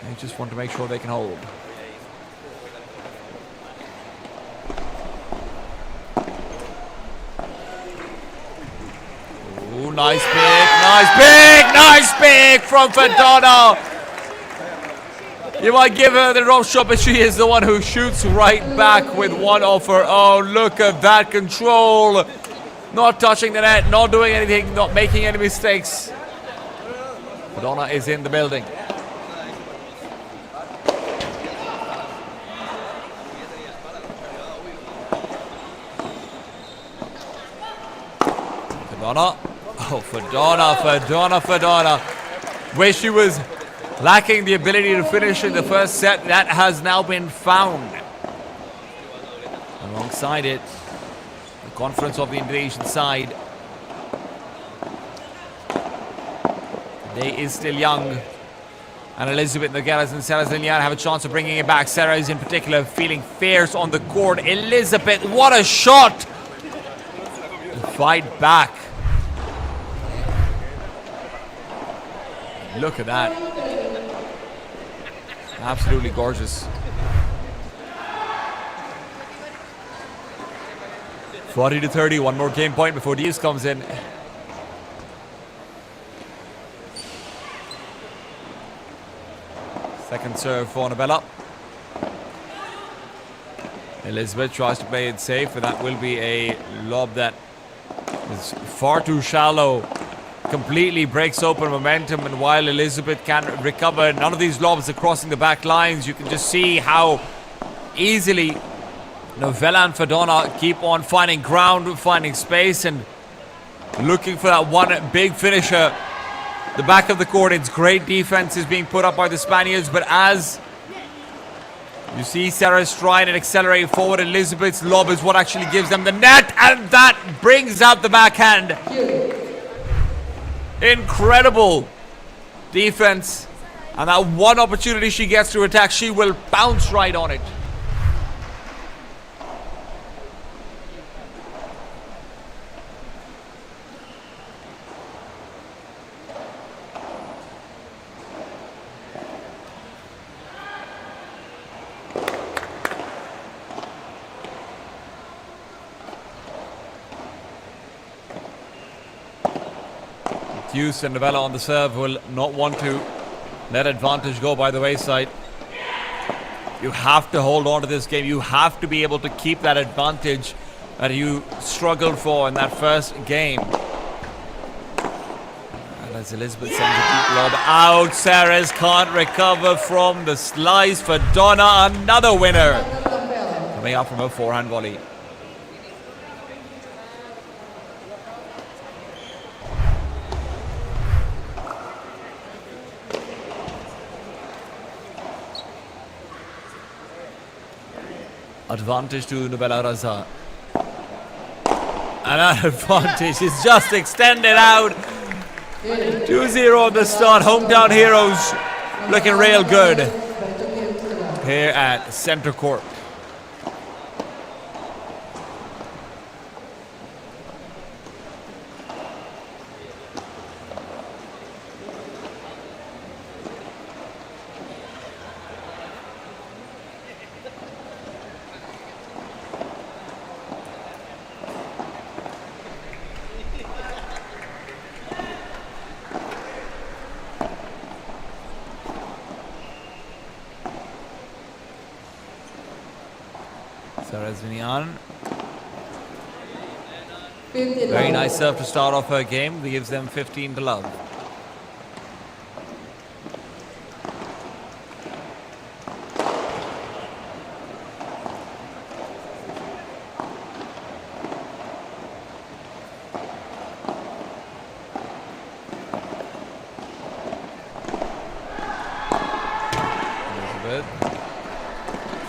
They just want to make sure they can hold. Ooh, nice pick from Fedona. You might give her the drop shot, but she is the one who shoots right back with one of her own. Look at that control. Not touching the net, not doing anything, not making any mistakes. Madonna is in the building. Fodona. Oh, Fodona. Where she was lacking the ability to finish in the first set, that has now been found. Alongside it, the confidence of the Indonesian side. The day is still young. And Elizabeth Nogueras and Sarah Zillian have a chance of bringing it back. Sarah is in particular feeling fierce on the court. Elizabeth, what a shot! Fight back. Look at that. Absolutely gorgeous. 40-30, one more game point before Diaz comes in. Second serve for Novella. Elizabeth tries to play it safe, but that will be a lob that is far too shallow. Completely breaks open momentum, and while Elizabeth can recover, none of these lobs are crossing the back lines. You can just see how easily Novella and Fodona keep on finding ground, finding space, and looking for that one big finisher. The back of the court, it's great defense is being put up by the Spaniards, but as you see Sarah stride and accelerate forward, Elizabeth's lob is what actually gives them the net, and that brings out the backhand. Incredible defense, and that one opportunity she gets to attack, she will bounce right on it. Hughes and Novella on the serve will not want to let advantage go by the wayside. You have to hold on to this game. You have to be able to keep that advantage that you struggled for in that first game. And as Elizabeth sends a deep lob out, Ceres can't recover from the slice. Fodona, another winner, coming up from a forehand volley. Advantage to Novella Raza. And that advantage is just extended out. 2-0 on the start. Hometown heroes looking real good here at center court. Sarah very nice serve to start off her game. That gives them 15 to love.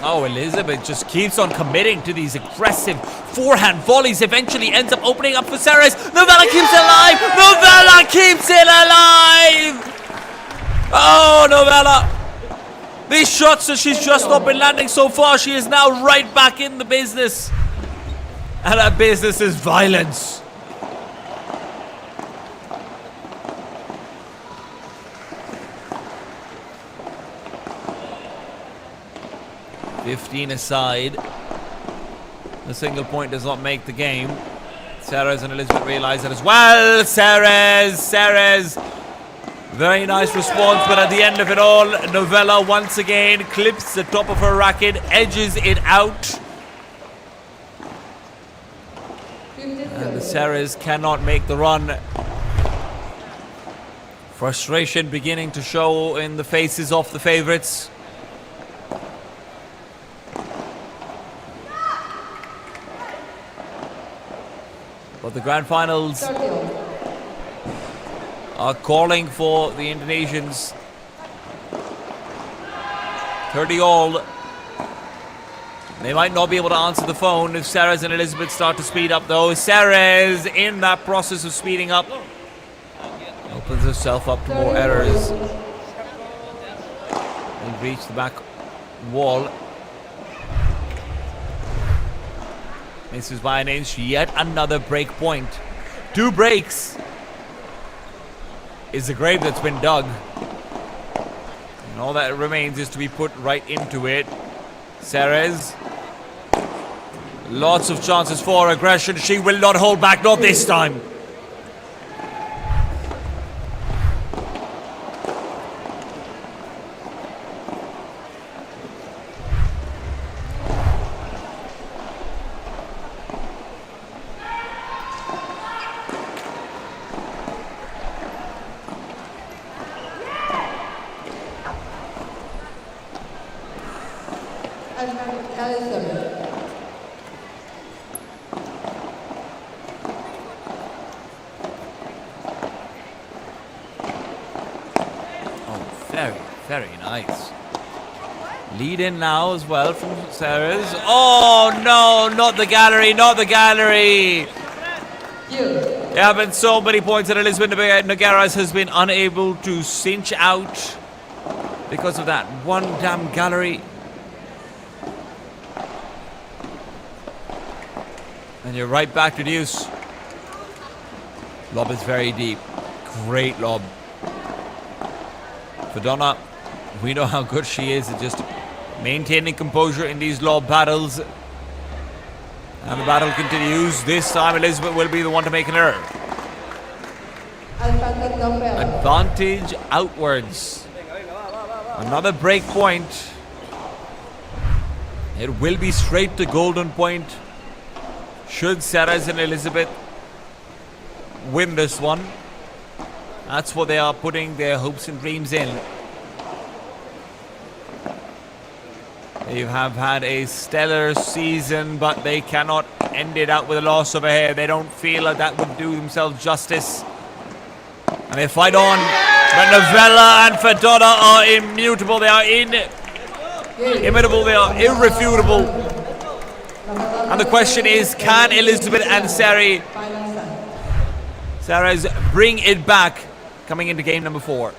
Oh, Elizabeth just keeps on committing to these aggressive forehand volleys. Eventually ends up opening up for Ceres. Novella keeps it alive. Novella keeps it alive. Oh, Novella. These shots that she's just not been landing so far, she is now right back in the business. And that business is violence. (15 aside). The single point does not make the game. Ceres and Elizabeth realize that as well. Ceres Very nice response, but at the end of it all, Novella once again clips the top of her racket, edges it out. And the Sarahs cannot make the run. Frustration beginning to show in the faces of the favorites. But the grand finals are calling for the Indonesians. 30 all. They might not be able to answer the phone if Sarahs and Elizabeth start to speed up though. Sarahs, in that process of speeding up, opens herself up to more errors. And reach the back wall. Misses by an inch. Yet another break point. 2 breaks is the grave that's been dug. And all that remains is to be put right into it. Sarahs. Lots of chances for aggression. She will not hold back, not this time. Very nice. Lead in now as well from Sarahs. Oh no, not the gallery, not the gallery. There have been so many points that Elizabeth Nogueras has been unable to cinch out because of that one damn gallery. And you're right back to deuce. Lob is very deep. Great lob. For Donna, we know how good she is at just maintaining composure in these lob battles. And the battle continues. This time Elizabeth will be the one to make an error. Advantage outwards. Another break point. It will be straight to golden point. Should Sarahs and Elizabeth win this one. That's what they are putting their hopes and dreams in. They have had a stellar season, but they cannot end it out with a loss of a hair. They don't feel like that would do themselves justice. And they fight on. But Novella and Fedona are immutable. They are inimitable. They are irrefutable. And the question is, can Elizabeth and Sarahs bring it back coming into game number 4?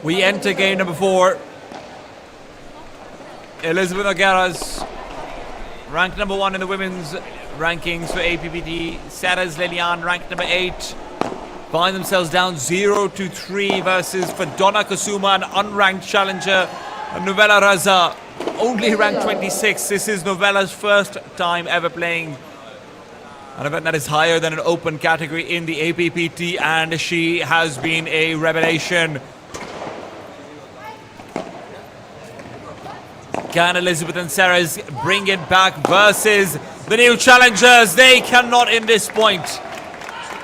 We enter game number 4. Elizabeth O'Gara's ranked number 1 in the women's rankings for APPT. Sarah's Lilian ranked number 8. Find themselves down 0-3 versus Fadona Kusuma, an unranked challenger. Novella Raza, only ranked 26. This is Novella's first time ever playing an event that is higher than an open category in the APPT, and she has been a revelation. Can Elizabeth and Sarah's bring it back versus the new challengers? They cannot in this point.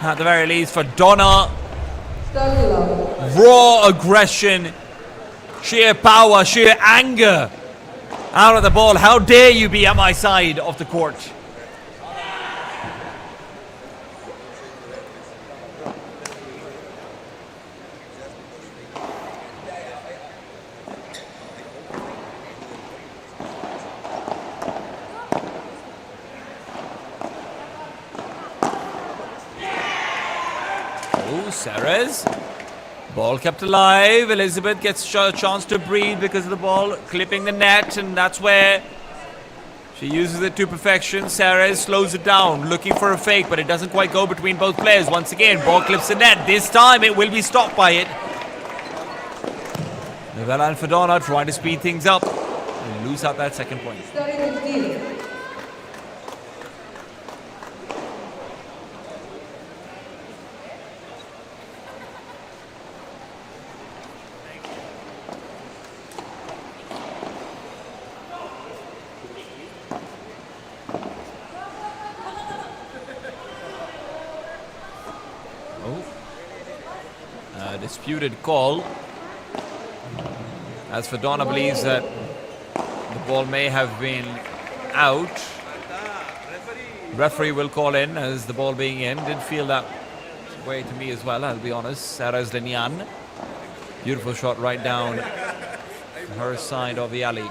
At the very least, for Donna, raw aggression, sheer power, sheer anger out of the ball. How dare you be at my side of the court? Sarah's ball kept alive. Elizabeth gets a chance to breathe because of the ball clipping the net, and that's where she uses it to perfection. Sarah's slows it down, looking for a fake, but it doesn't quite go between both players. Once again, ball clips the net. This time it will be stopped by it. Novella and Fadona trying to speed things up and lose out that second point. Disputed call, as Fadona believes that the ball may have been out. Referee will call in as the ball being in. Did feel that way to me as well, I'll be honest. Sarah's Linian, beautiful shot right down her side of the alley.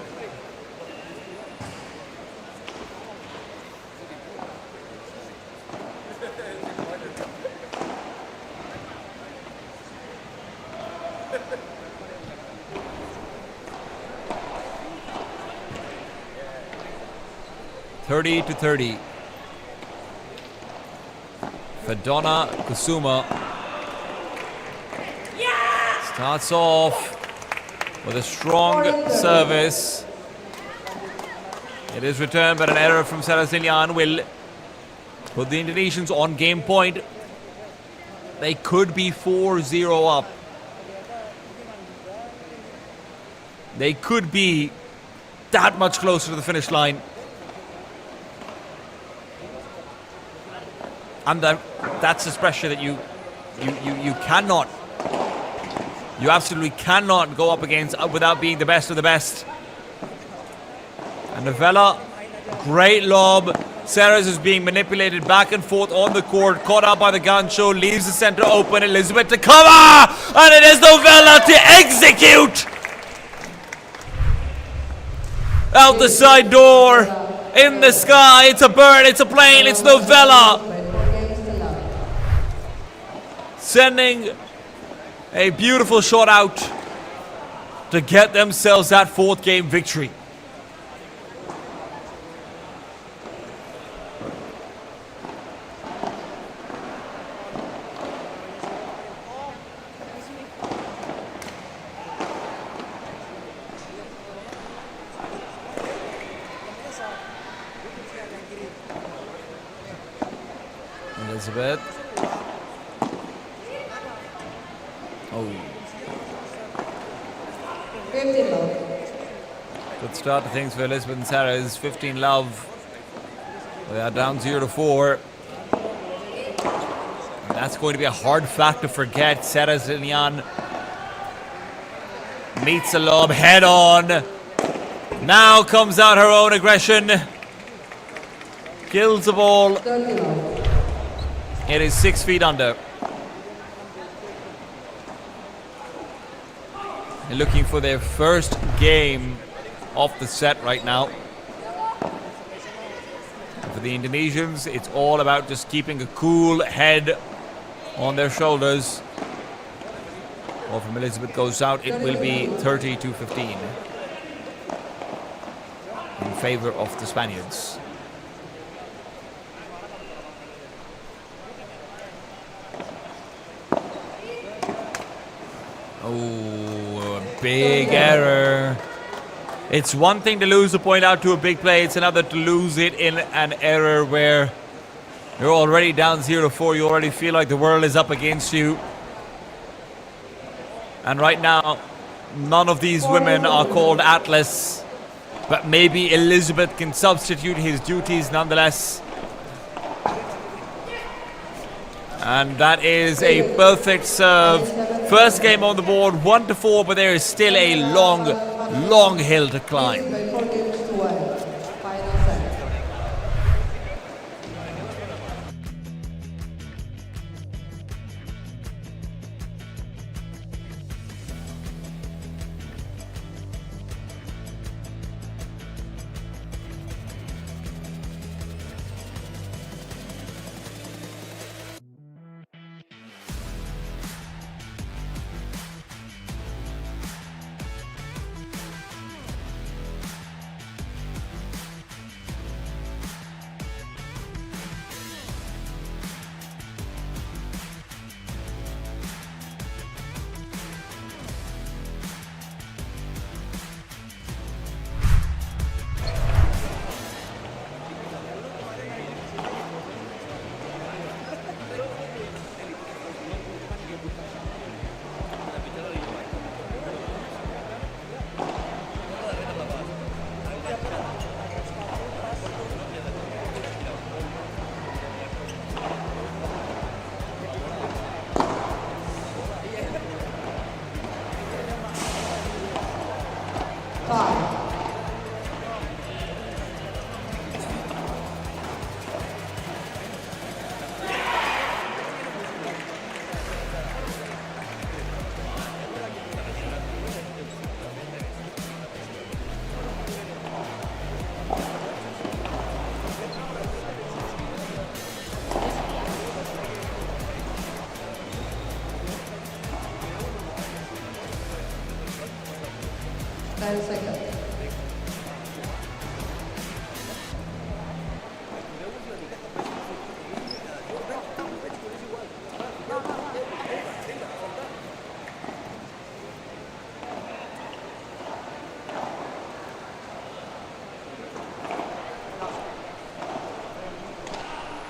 to 30. Fadona Kusuma starts off with a strong service. It is returned, but an error from Sarah Lilian will put the Indonesians on game point. They could be 4-0 up. They could be that much closer to the finish line. And that's the pressure that you cannot, you absolutely cannot go up against without being the best of the best. And Novella, great lob. Sarah's is being manipulated back and forth on the court, caught out by the gancho, leaves the center open. Elizabeth to cover, and it is Novella to execute. Out the side door, in the sky, it's a bird, it's a plane, it's Novella. Sending a beautiful shot out to get themselves that 4th game victory. Elizabeth. Oh. Good start to things for Elizabeth and Sarah. Is 15 love. They are down 0-4. And that's going to be a hard fact to forget. Sarah Lilian meets a lob head on. Now comes out her own aggression. Kills the ball. It is 6 feet under. They're looking for their first game off the set right now. For the Indonesians, it's all about just keeping a cool head on their shoulders or from Elizabeth goes out, it will be 30-15 in favor of the Spaniards. Oh, a big error. It's one thing to lose a point out to a big play. It's another to lose it in an error where you're already down 0-4. You already feel like the world is up against you. And right now, none of these women are called Atlas. But maybe Elizabeth can substitute his duties nonetheless. And that is a perfect serve. First game on the board, 1-4, but there is still a long hill to climb.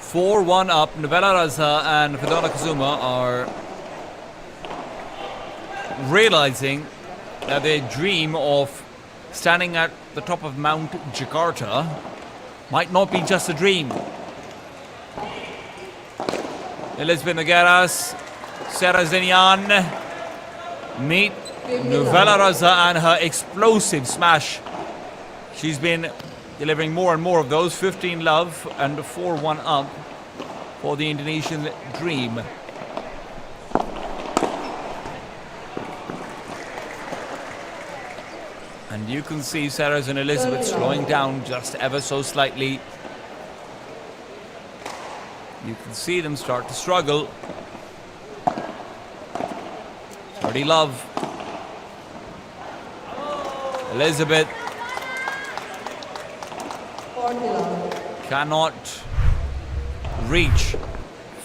Four-one up. Novella Raza and Fedona Kazuma are realizing that their dream of standing at the top of Mount Jakarta might not be just a dream. Elizabeth Nogueras, Sarah Zenian meet Novella Raza and her explosive smash. She's been delivering more and more of those. 15 love and 4-1 up for the Indonesian dream. And you can see Sarah and Elizabeth slowing down just ever so slightly. You can see them start to struggle. 30 love. Elizabeth cannot reach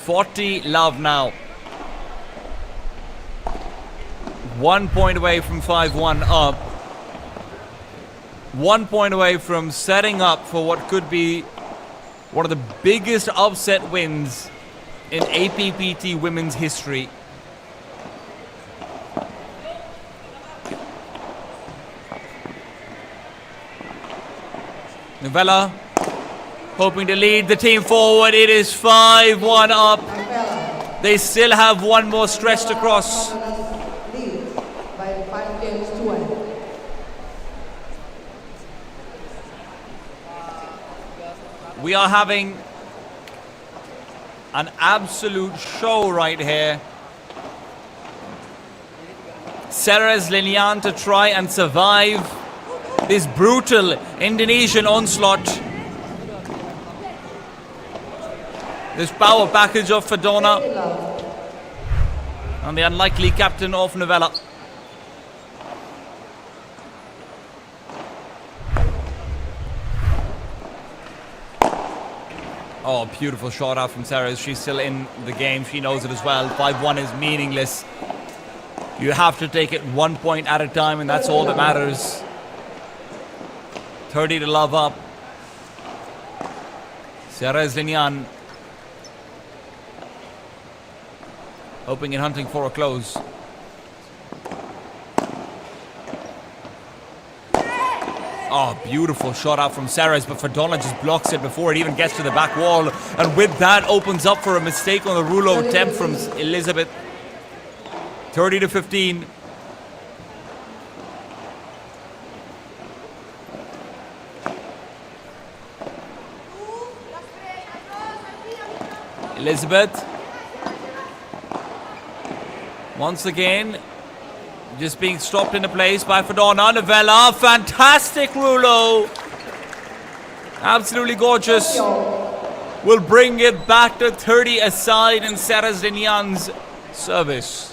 40 love now. 1 point away from 5-1 up. 1 point away from setting up for what could be one of the biggest upset wins in APPT women's history. Novella hoping to lead the team forward. It is 5-1 up. They still have one more stretch to cross. We are having an absolute show right here. Sarah's Lilian to try and survive this brutal Indonesian onslaught. This power package of Fedona. and the unlikely captain of Novella. Oh, beautiful shot out from Sarah. She's still in the game. She knows it as well. 5-1 is meaningless. You have to take it 1 point at a time, and that's all that matters. 30 to love up. Sarah Zlinian hoping and hunting for a close. Oh, beautiful shot out from Sarah's, but Ferdona just blocks it before it even gets to the back wall. And with that, opens up for a mistake on the Rulo attempt from Elizabeth. 30 to 15. Elizabeth. Once again, just being stopped into place by Ferdona. Novella, fantastic Rulo. Absolutely gorgeous. Will bring it back to 30 aside in Sarah Zlinian's service.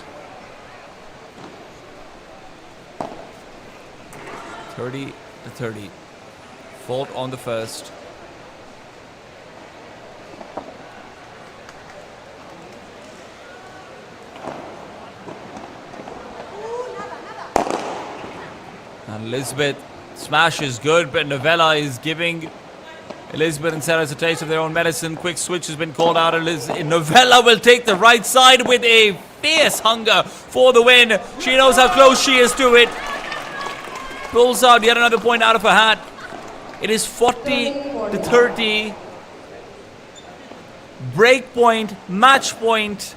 30 to 30. Fault on the first. And Elizabeth smash is good, but Novella is giving Elizabeth and Sarah a taste of their own medicine. Quick switch has been called out. Novella will take the right side with a fierce hunger for the win. She knows how close she is to it. Pulls out yet another point out of her hat. It is 40 to 30. Break point, match point.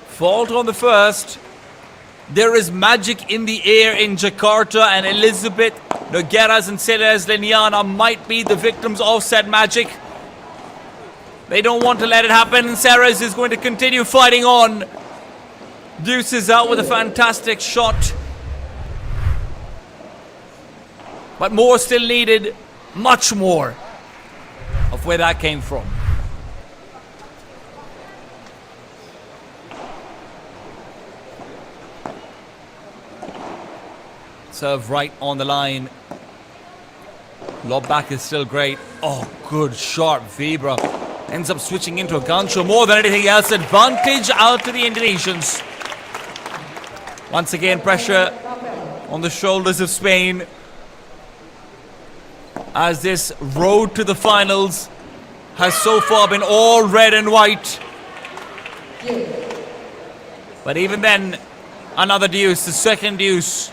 Fault on the first. There is magic in the air in Jakarta, and Elizabeth, Nogueras and Sarah Zlinian might be the victims of said magic. They don't want to let it happen, and Sarah is going to continue fighting on. Deuce is out with a fantastic shot. But more still needed, much more of where that came from. Serve right on the line. Lob back is still great. Oh, good sharp Vibra. Ends up switching into a gancho more than anything else. Advantage out to the Indonesians. Once again, pressure on the shoulders of Spain, as this road to the finals has so far been all red and white. But even then, another deuce, the second deuce.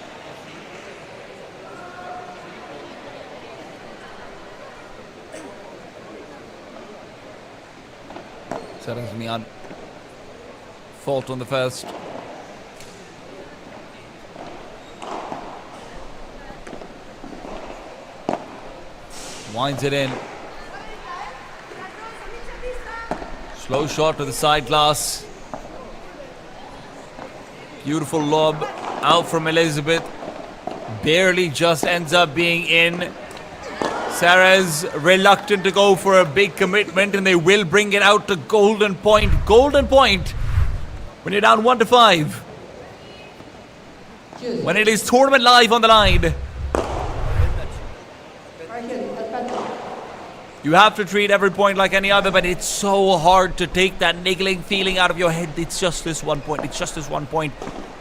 Settles me on. Fault on the first. Winds it in. Slow shot to the side glass. Beautiful lob out from Elizabeth. Barely just ends up being in. Sarah's reluctant to go for a big commitment, and they will bring it out to golden point. Golden point when you're down 1-5. When it is tournament live on the line. You have to treat every point like any other, but it's so hard to take that niggling feeling out of your head. It's just this 1 point. It's just this 1 point.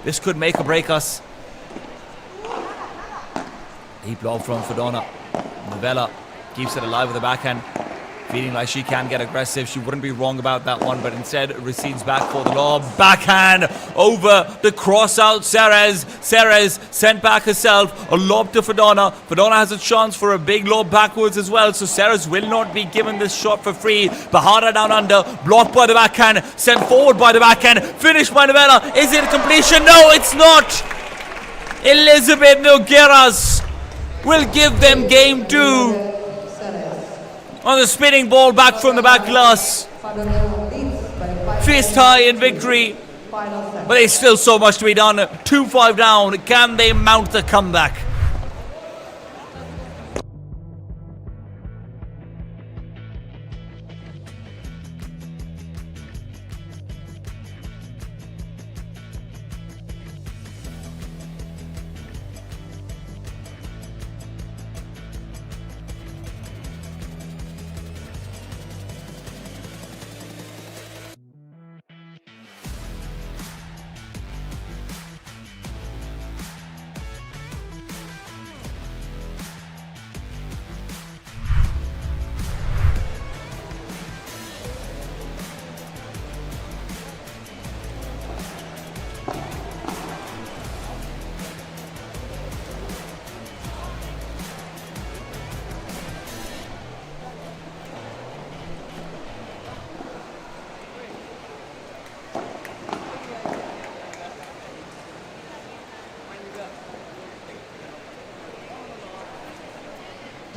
This could make or break us. Deep lob from Ferdona. Novella keeps it alive with a backhand. Feeling like she can get aggressive. She wouldn't be wrong about that one, but instead recedes back for the lob. Backhand over the cross out Sarah's. Sarah's sent back herself. A lob to Ferdona. Ferdona has a chance for a big lob backwards as well, so Sarah's will not be given this shot for free. Bahara down under. Blocked by the backhand. Sent forward by the backhand. Finished by Novella. Is it a completion? No, it's not. Elizabeth Nogueras will give them game 2. On the spinning ball back from the back glass. Fist high in victory. But there's still so much to be done. 2-5 down. Can they mount the comeback?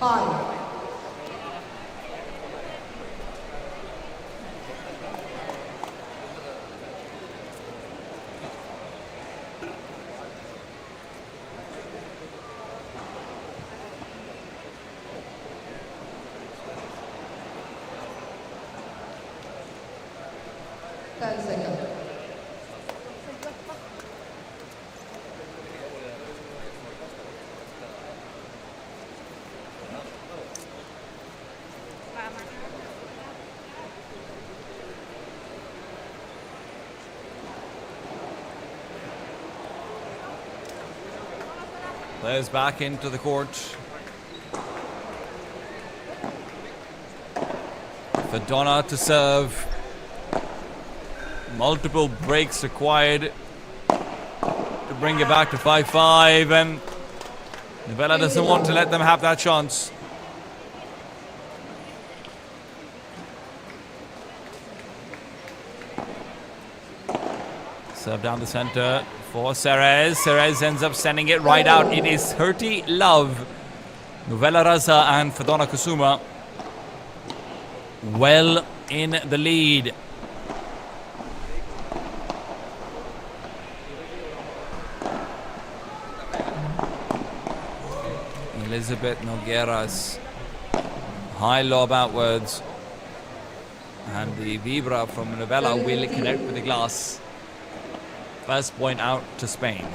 5. Seconds. Players back into the court. Fedona to serve. Multiple breaks required to bring it back to 5-5, and Novella doesn't want to let them have that chance. Serve down the center for Ceres. Ceres ends up sending it right out. It is 30 love. Novella Raza and Fedona Kusuma well in the lead. Elizabeth Nogueras, high lob outwards, and the vibra from Novella will connect with the glass. First point out to Spain.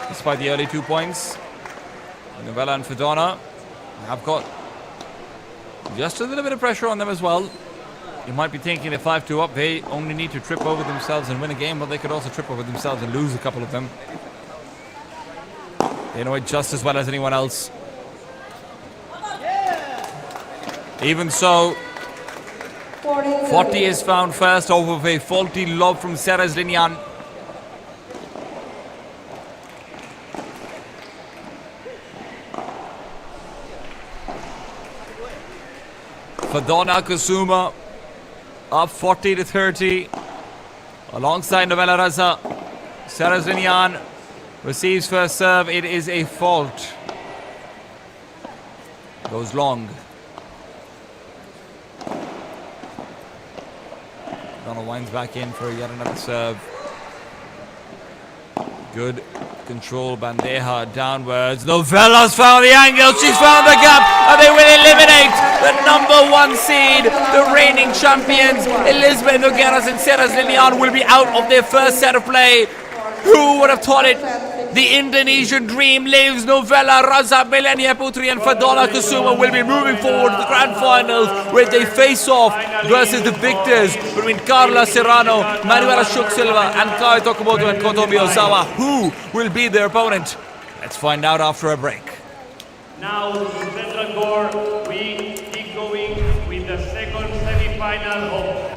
Despite the early 2 points, Novella and Fedona have got just a little bit of pressure on them as well. You might be thinking they're 5-2 up, they only need to trip over themselves and win a game, but they could also trip over themselves and lose a couple of them. They know it just as well as anyone else. Even so, 40 is found first over of a faulty lob from Ceres Linian. Fedona Kusuma up 40-30 alongside Novella Raza. Ceres Linian receives first serve. It is a fault. Goes long. Fedona winds back in for yet another serve. Good control, bandeja downwards. Novella's found the angle, she's found the gap, and they will eliminate the #1 seed. The reigning champions, Elizabeth Nogueras and Ceres Linian, will be out of their first set of play. Who would have thought it? The Indonesian dream lives. Novella Raza, Melania Putri and Fedona Kusuma will be moving forward to the grand finals with a face-off versus the victors between Carla Serrano, Manuela Shuk Silva and Kai Tokumoto and Kotomi Ozawa. Who will be their opponent? Let's find out after a break. Now in Central Court, we keep going with the second semi-final of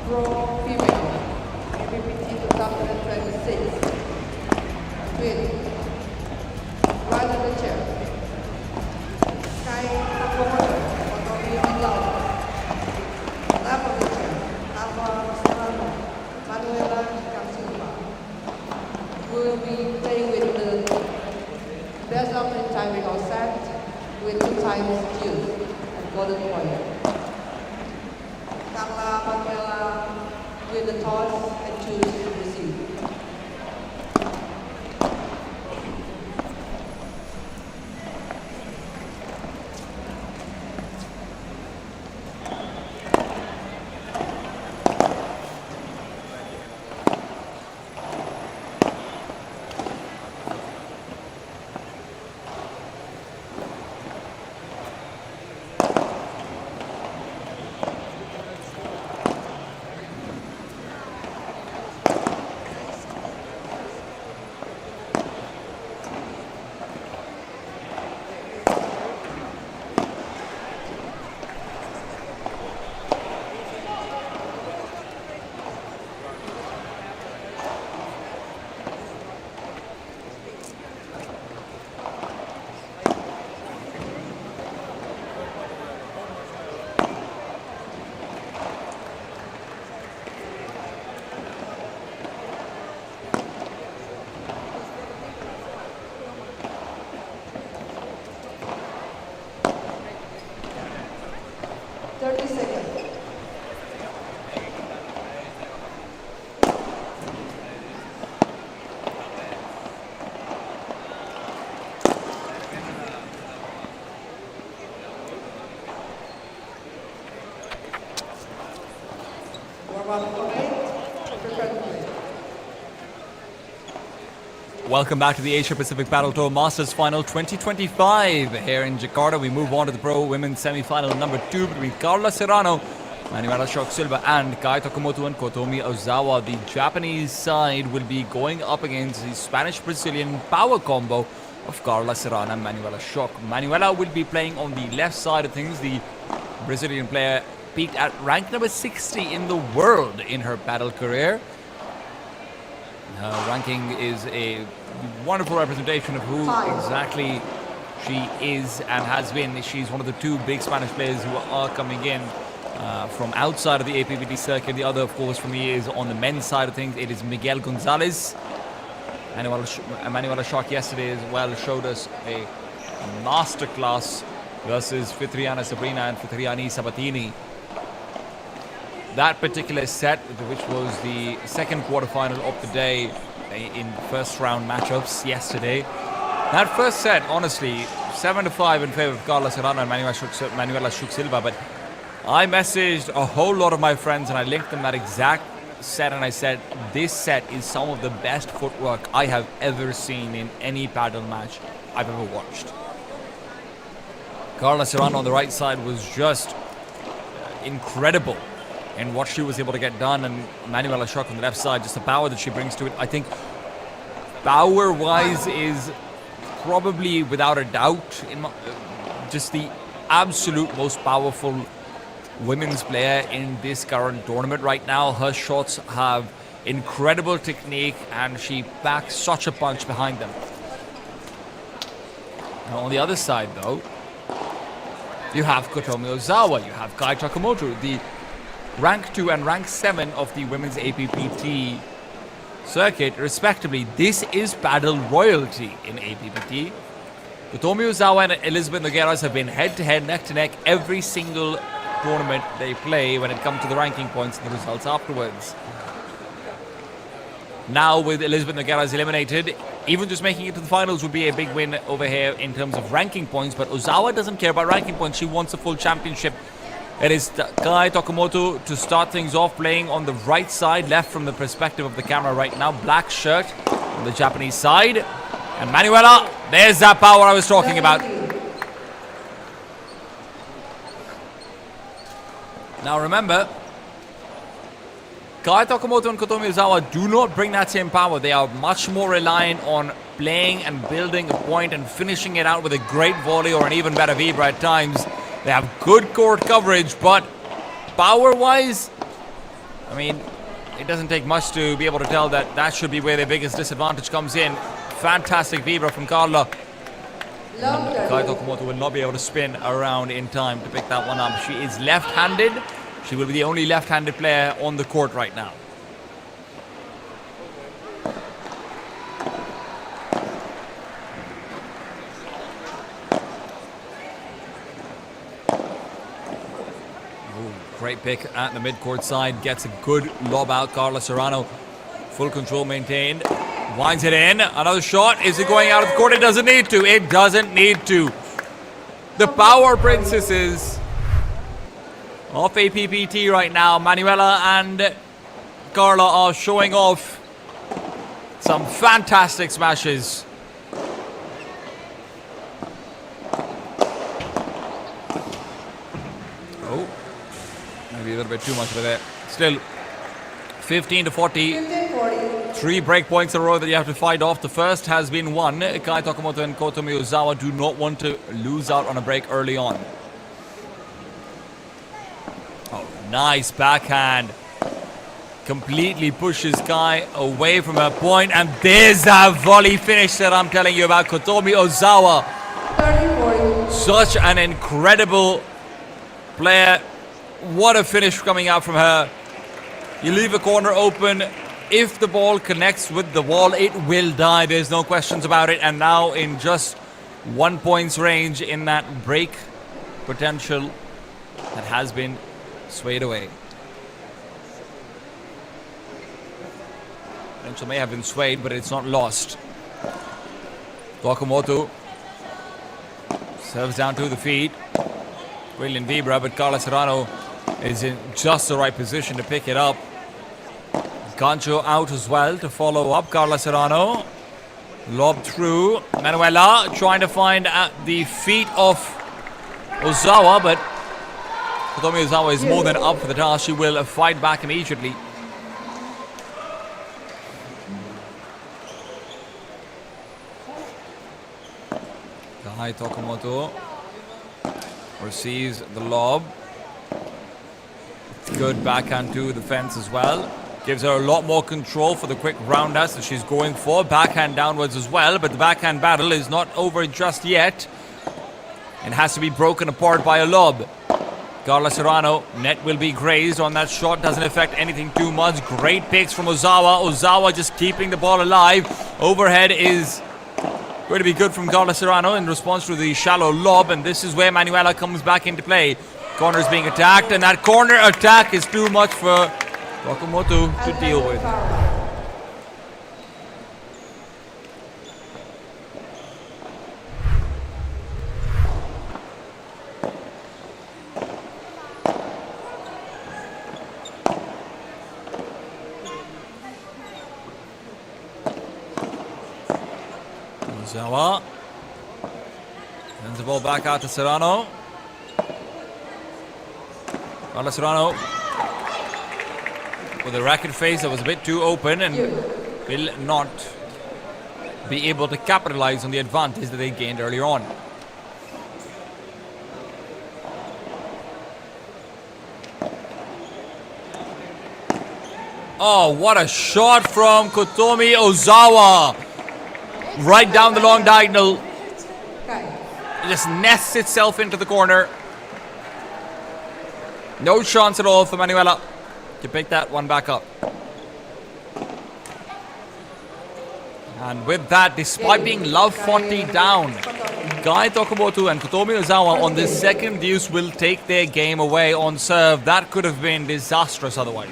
Pro Female, APPT 2026. With right of the chair. Sky Takomoto, Otomi Milos. Left of the chair, Alva Serrano, Manuela Silva. We will be playing with the best of the timing all set with 2 times due and golden point. Carla Manuela with the toss and choose to receive. Welcome back to the Asia Pacific Battle Tour Masters Final 2025 here in Jakarta. We move on to the Pro Women's Semi-Final number 2 between Carla Serrano, Manuela Shock Silva and Kai Takamoto and Kotomi Ozawa. The Japanese side will be going up against the Spanish-Brazilian power combo of Carla Serrano and Manuela Shock. Manuela will be playing on the left side of things. The Brazilian player peaked at rank number 60 in the world in her paddle career. Her ranking is a wonderful representation of who exactly she is and has been. She's one of the 2 big Spanish players who are coming in from outside of the APPT circuit. The other, of course, for me is on the men's side of things. It is Miguel Gonzalez. Manuela Shock yesterday as well showed us a masterclass versus Fitriana Sabrina and Fitriani Sabatini. That particular set, which was the second quarterfinal of the day in first round matchups yesterday. That first set, honestly, 7-5 in favor of Carla Serrano and Manuela Shock Silva. But I messaged a whole lot of my friends and I linked them that exact set and I said, this set is some of the best footwork I have ever seen in any paddle match I've ever watched. Carla Serrano on the right side was just incredible in what she was able to get done, and Manuela Shock on the left side, just the power that she brings to it. I think power-wise is probably without a doubt just the absolute most powerful women's player in this current tournament right now. Her shots have incredible technique and she packs such a punch behind them. Now on the other side though, you have Kotomi Ozawa, you have Kai Takamoto, the rank 2 and rank 7 of the women's APPT circuit, respectively. This is paddle royalty in APPT. Kotomi Ozawa and Elizabeth Nogueras have been head-to-head, neck-to-neck every single tournament they play when it comes to the ranking points and the results afterwards. Now with Elizabeth Nogueras eliminated, even just making it to the finals would be a big win over here in terms of ranking points, but Ozawa doesn't care about ranking points. She wants a full championship. It is Kai Takamoto to start things off, playing on the right side, left from the perspective of the camera right now. Black shirt on the Japanese side. And Manuela, there's that power I was talking about. Now remember, Kai Takamoto and Kotomi Ozawa do not bring that same power. They are much more reliant on playing and building a point and finishing it out with a great volley or an even better vibra at times. They have good court coverage, but power-wise, I mean, it doesn't take much to be able to tell that that should be where their biggest disadvantage comes in. Fantastic vibra from Carla. Love Kai 30. Tokumoto will not be able to spin around in time to pick that one up. She is left-handed. She will be the only left-handed player on the court right now. Great pick at the mid-court side. Gets a good lob out. Carla Serrano. Full control maintained. Winds it in. Another shot. Is it going out of the court? It doesn't need to. It doesn't need to. The power princesses of APPT right now. Manuela and Carla are showing off some fantastic smashes. Oh. Maybe a little bit too much of it. Still, 15 to 40. 15-40. 3 break points in a row that you have to fight off. The first has been won. Kai Tokumoto and Kotomi Ozawa do not want to lose out on a break early on. Oh, nice backhand. Completely pushes Kai away from her point. And there's that volley finish that I'm telling you about. Kotomi Ozawa. 30-40. Such an incredible player. What a finish coming out from her. You leave a corner open. If the ball connects with the wall, it will die. There's no questions about it. And now in just 1 point's range in that break potential that has been swayed away. Potential may have been swayed, but it's not lost. Tokumoto serves down to the feet. Brilliant vibra, but Carla Serrano is in just the right position to pick it up. Gancho out as well to follow up. Carla Serrano lob through. Manuela trying to find at the feet of Ozawa, but Kotomi Ozawa is more than up for the task. She will fight back immediately. Kai Tokumoto receives the lob. Good backhand to the fence as well. Gives her a lot more control for the quick roundhouse that she's going for. Backhand downwards as well, but the backhand battle is not over just yet. It has to be broken apart by a lob. Carla Serrano, net will be grazed on that shot. Doesn't affect anything too much. Great picks from Ozawa. Ozawa just keeping the ball alive. Overhead is going to be good from Carla Serrano in response to the shallow lob, and this is where Manuela comes back into play. Corner is being attacked, and that corner attack is too much for Tokumoto to deal with. Ozawa sends the ball back out to Serrano. Carla Serrano with a racket face that was a bit too open and will not be able to capitalize on the advantage that they gained earlier on. Oh, what a shot from Kotomi Ozawa. Right down the long diagonal. It just nests itself into the corner. No chance at all for Manuela to pick that one back up. And with that, despite being love 40 down, Kai Tokumoto and Kotomi Ozawa on this second deuce will take their game away on serve. That could have been disastrous otherwise.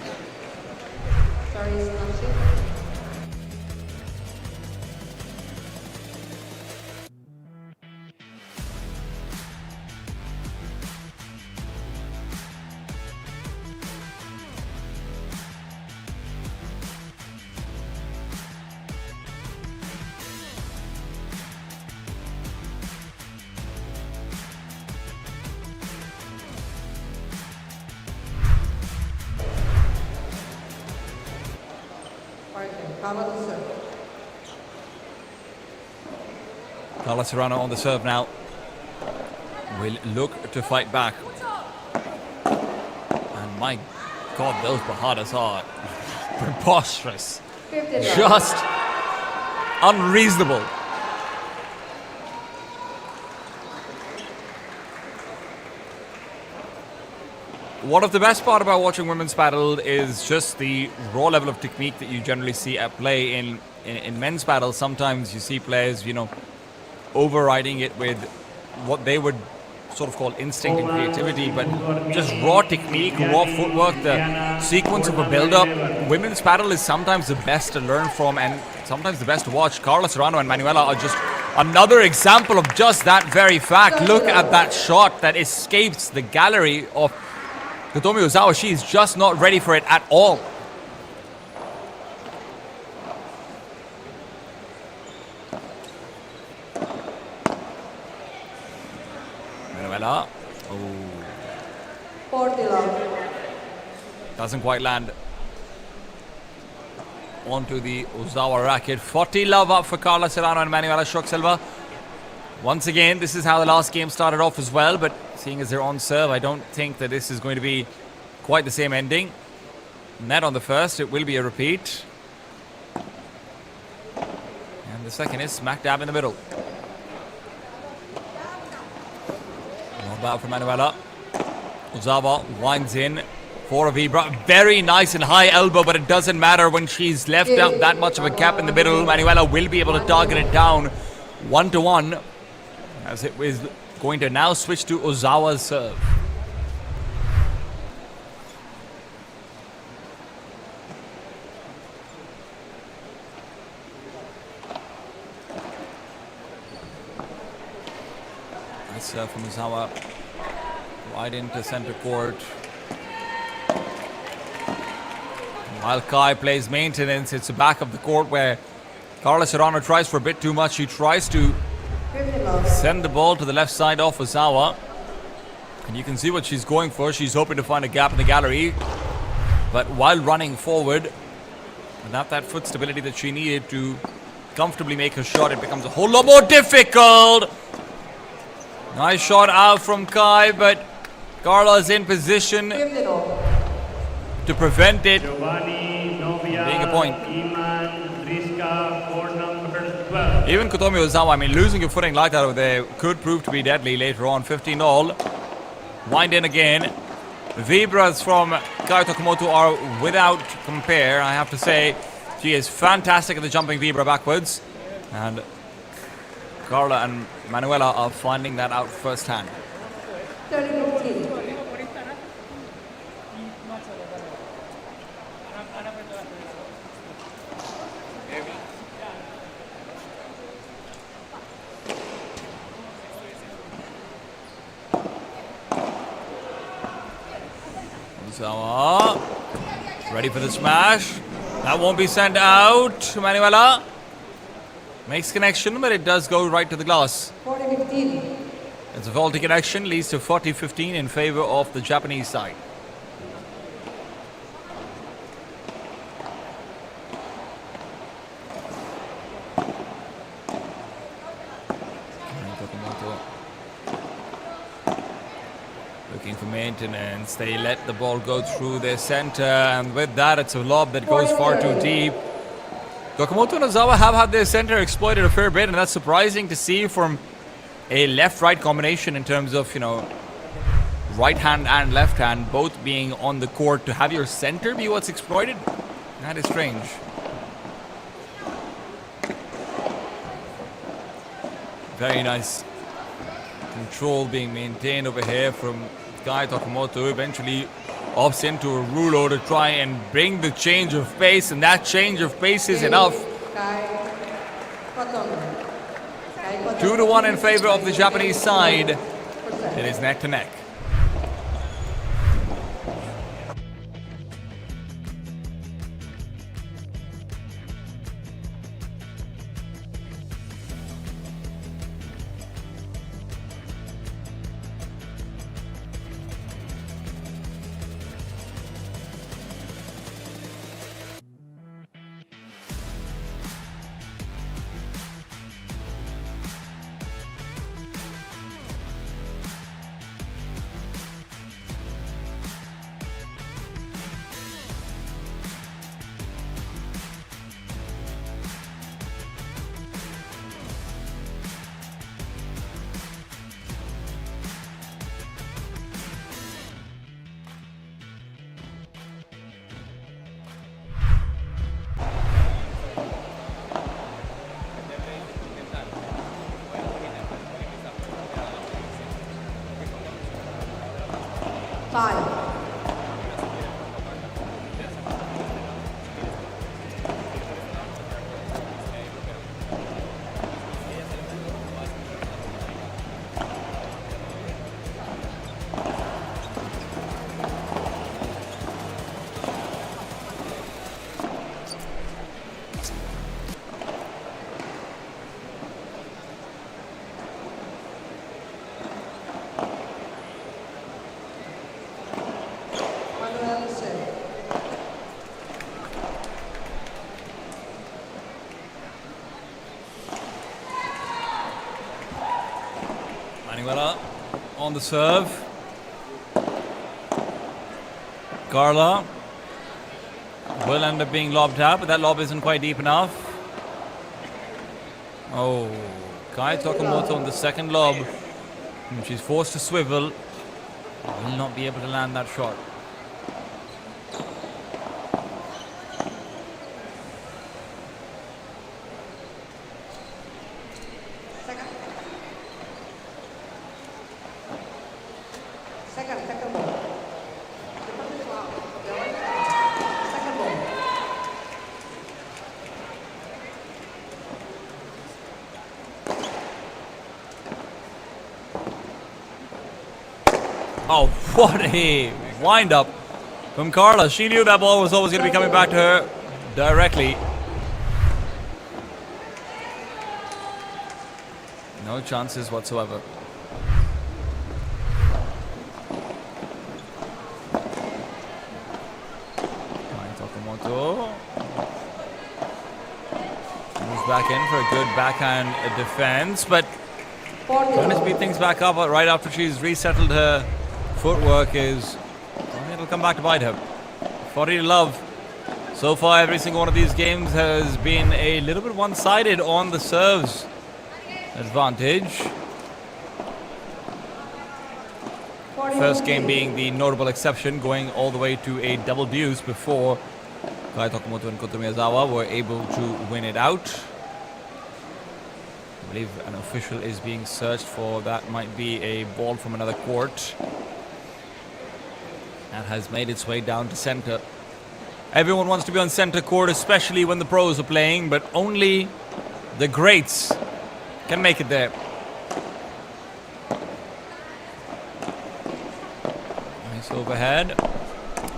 Carla Serrano on the serve now. Will look to fight back. And my God, those bajadas are preposterous. 15 love. Just unreasonable. One of the best part about watching women's paddle is just the raw level of technique that you generally see at play in men's paddle. Sometimes you see players, overriding it with what they would sort of call instinct and creativity, but just raw technique, raw footwork, the sequence of a build-up. Women's paddle is sometimes the best to learn from and sometimes the best to watch. Carla Serrano and Manuela are just another example of just that very fact. Look at that shot that escapes the gallery of Kotomi Ozawa. She's just not ready for it at all. Manuela. Oh. 40 love. Doesn't quite land onto the Ozawa racket. 40 love up for Carla Serrano and Manuela Shock-Silva. Once again, this is how the last game started off as well, but seeing as they're on serve, I don't think that this is going to be quite the same ending. Net on the first, it will be a repeat. And the second is smack dab in the middle. Not bad for Manuela. Ozawa winds in for Vibra. Very nice and high elbow, but it doesn't matter when she's left out that much of a gap in the middle. Manuela will be able to target it down 1-1, as it is going to now switch to Ozawa's serve. Nice serve from Ozawa. Right into center court. While Kai plays maintenance, it's the back of the court where Carla Serrano tries for a bit too much. She tries to 50 love. send the ball to the left side off Ozawa. And you can see what she's going for. She's hoping to find a gap in the gallery. But while running forward, without that foot stability that she needed to comfortably make her shot, it becomes a whole lot more difficult. Nice shot out from Kai, but Carla's in position 50 love. to prevent it Giovanni, Novia, being a point. Iman, Rizka, for number 12. Even Kotomi Ozawa, I mean, losing your footing like that over there could prove to be deadly later on. 15-all. Wind in again. Vibras from Kai Tokumoto are without compare, I have to say. She is fantastic at the jumping Vibra backwards. And Carla and Manuela are finding that out firsthand. 30-15. Ozawa ready for the smash. That won't be sent out. Manuela makes connection, but it does go right to the glass. 40-15. It's a faulty connection, leads to 40-15 in favor of the Japanese side. Looking for maintenance. They let the ball go through their center, and with that, it's a lob that goes far too deep. Tokumoto and Ozawa have had their center exploited a fair bit, and that's surprising to see from a left-right combination in terms of, right hand and left hand both being on the court. To have your center be what's exploited, that is strange. Very nice control being maintained over here from Kai Tokumoto. Eventually opts into a rulo to try and bring the change of pace, and that change of pace is enough. Kai Kotomi. 2-1 in favor of the Japanese side. It is neck to neck. 5. Manuel serve. Manuela on the serve. Carla will end up being lobbed out, but that lob isn't quite deep enough. Oh, Kai Tokamoto on the second lob. She's forced to swivel. Will not be able to land that shot. Second. Second ball. Second ball. Oh, what a wind up from Carla. She knew that ball was always going to be coming back to her directly. No chances whatsoever. Tokamoto moves back in for a good backhand defense, but trying to speed things back up right after she's resettled her footwork is, it'll come back to bite her. 40 to love. So far, every single one of these games has been a little bit one-sided on the serves advantage. First game being the notable exception, going all the way to a double deuce before Kai Tokamoto and Koto Miyazawa were able to win it out. I believe an official is being searched for. That might be a ball from another court. That has made its way down to center. Everyone wants to be on center court, especially when the pros are playing, but only the greats can make it there. Nice overhead.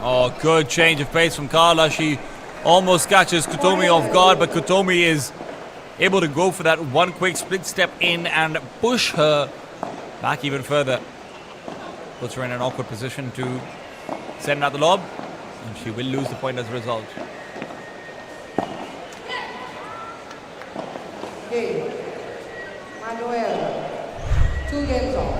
Oh, good change of pace from Carla. She almost catches Kutomi off guard, but Kutomi is able to go for that one quick split step in and push her back even further. Puts her in an awkward position to send out the lob, and she will lose the point as a result. Game. Manuel. 2 games off.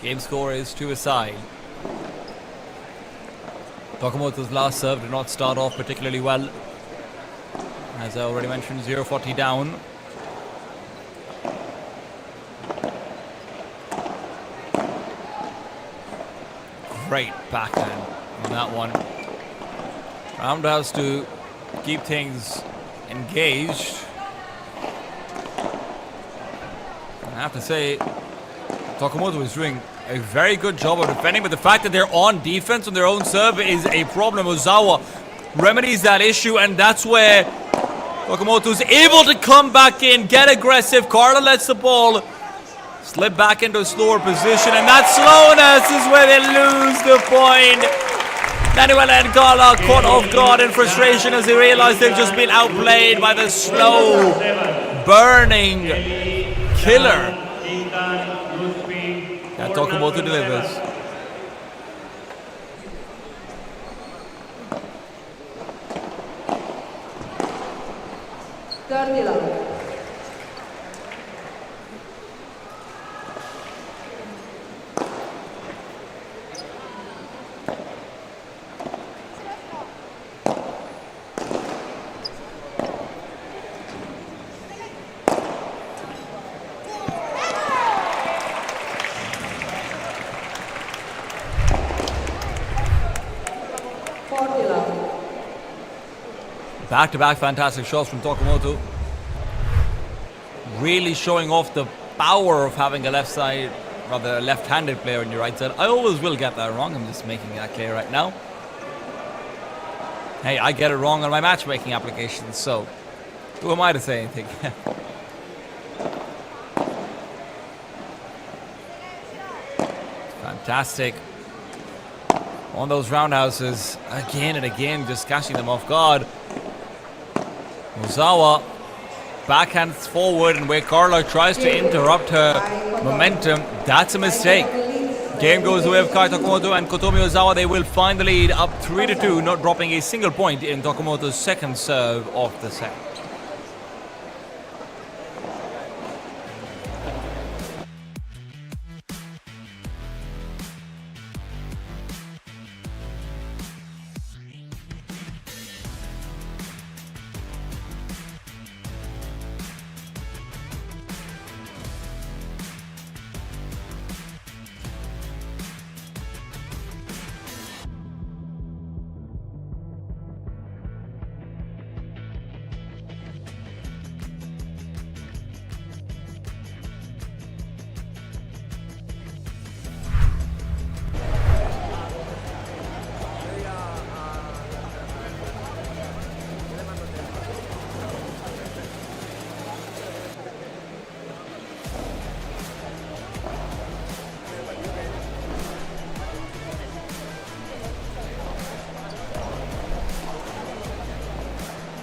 Game score is 2 aside. Tokamoto's last serve did not start off particularly well. As I already mentioned, 0-40 down. Great backhand on that one. Roundhouse to keep things engaged. I have to say, Tokamoto is doing a very good job of defending, but the fact that they're on defense on their own serve is a problem. Ozawa remedies that issue, and that's where Tokamoto is able to come back in, get aggressive. Carla lets the ball slip back into a slower position, and that slowness is where they lose the point. Manuel and Carla caught off guard in frustration as they realize they've just been outplayed by the slow, burning killer that Tokamoto delivers. Third love. Back-to-back fantastic shots from Tokumoto. Really showing off the power of having a left-handed player on your right side. I always will get that wrong. I'm just making that clear right now. Hey, I get it wrong on my matchmaking applications, so who am I to say anything? Fantastic. On those roundhouses, again and again, just catching them off guard. Ozawa backhands forward, and where Carla tries to interrupt her momentum, that's a mistake. Game goes the way of Kai Tokumoto and Kotomi Ozawa. They will find the lead up 3-2, not dropping a single point in Tokumoto's second serve of the set.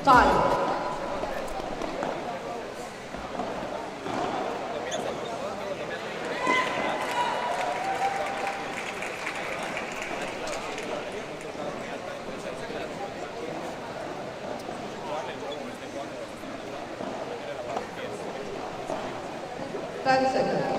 Time. Seconds.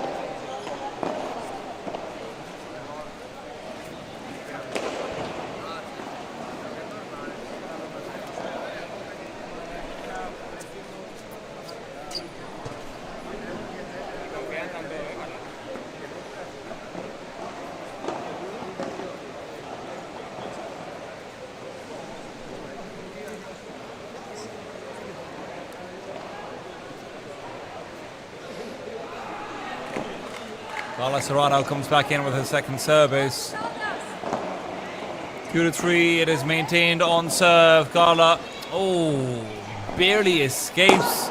Carla Serrano comes back in with her second service. 2-3, it is maintained on serve. Carla, barely escapes.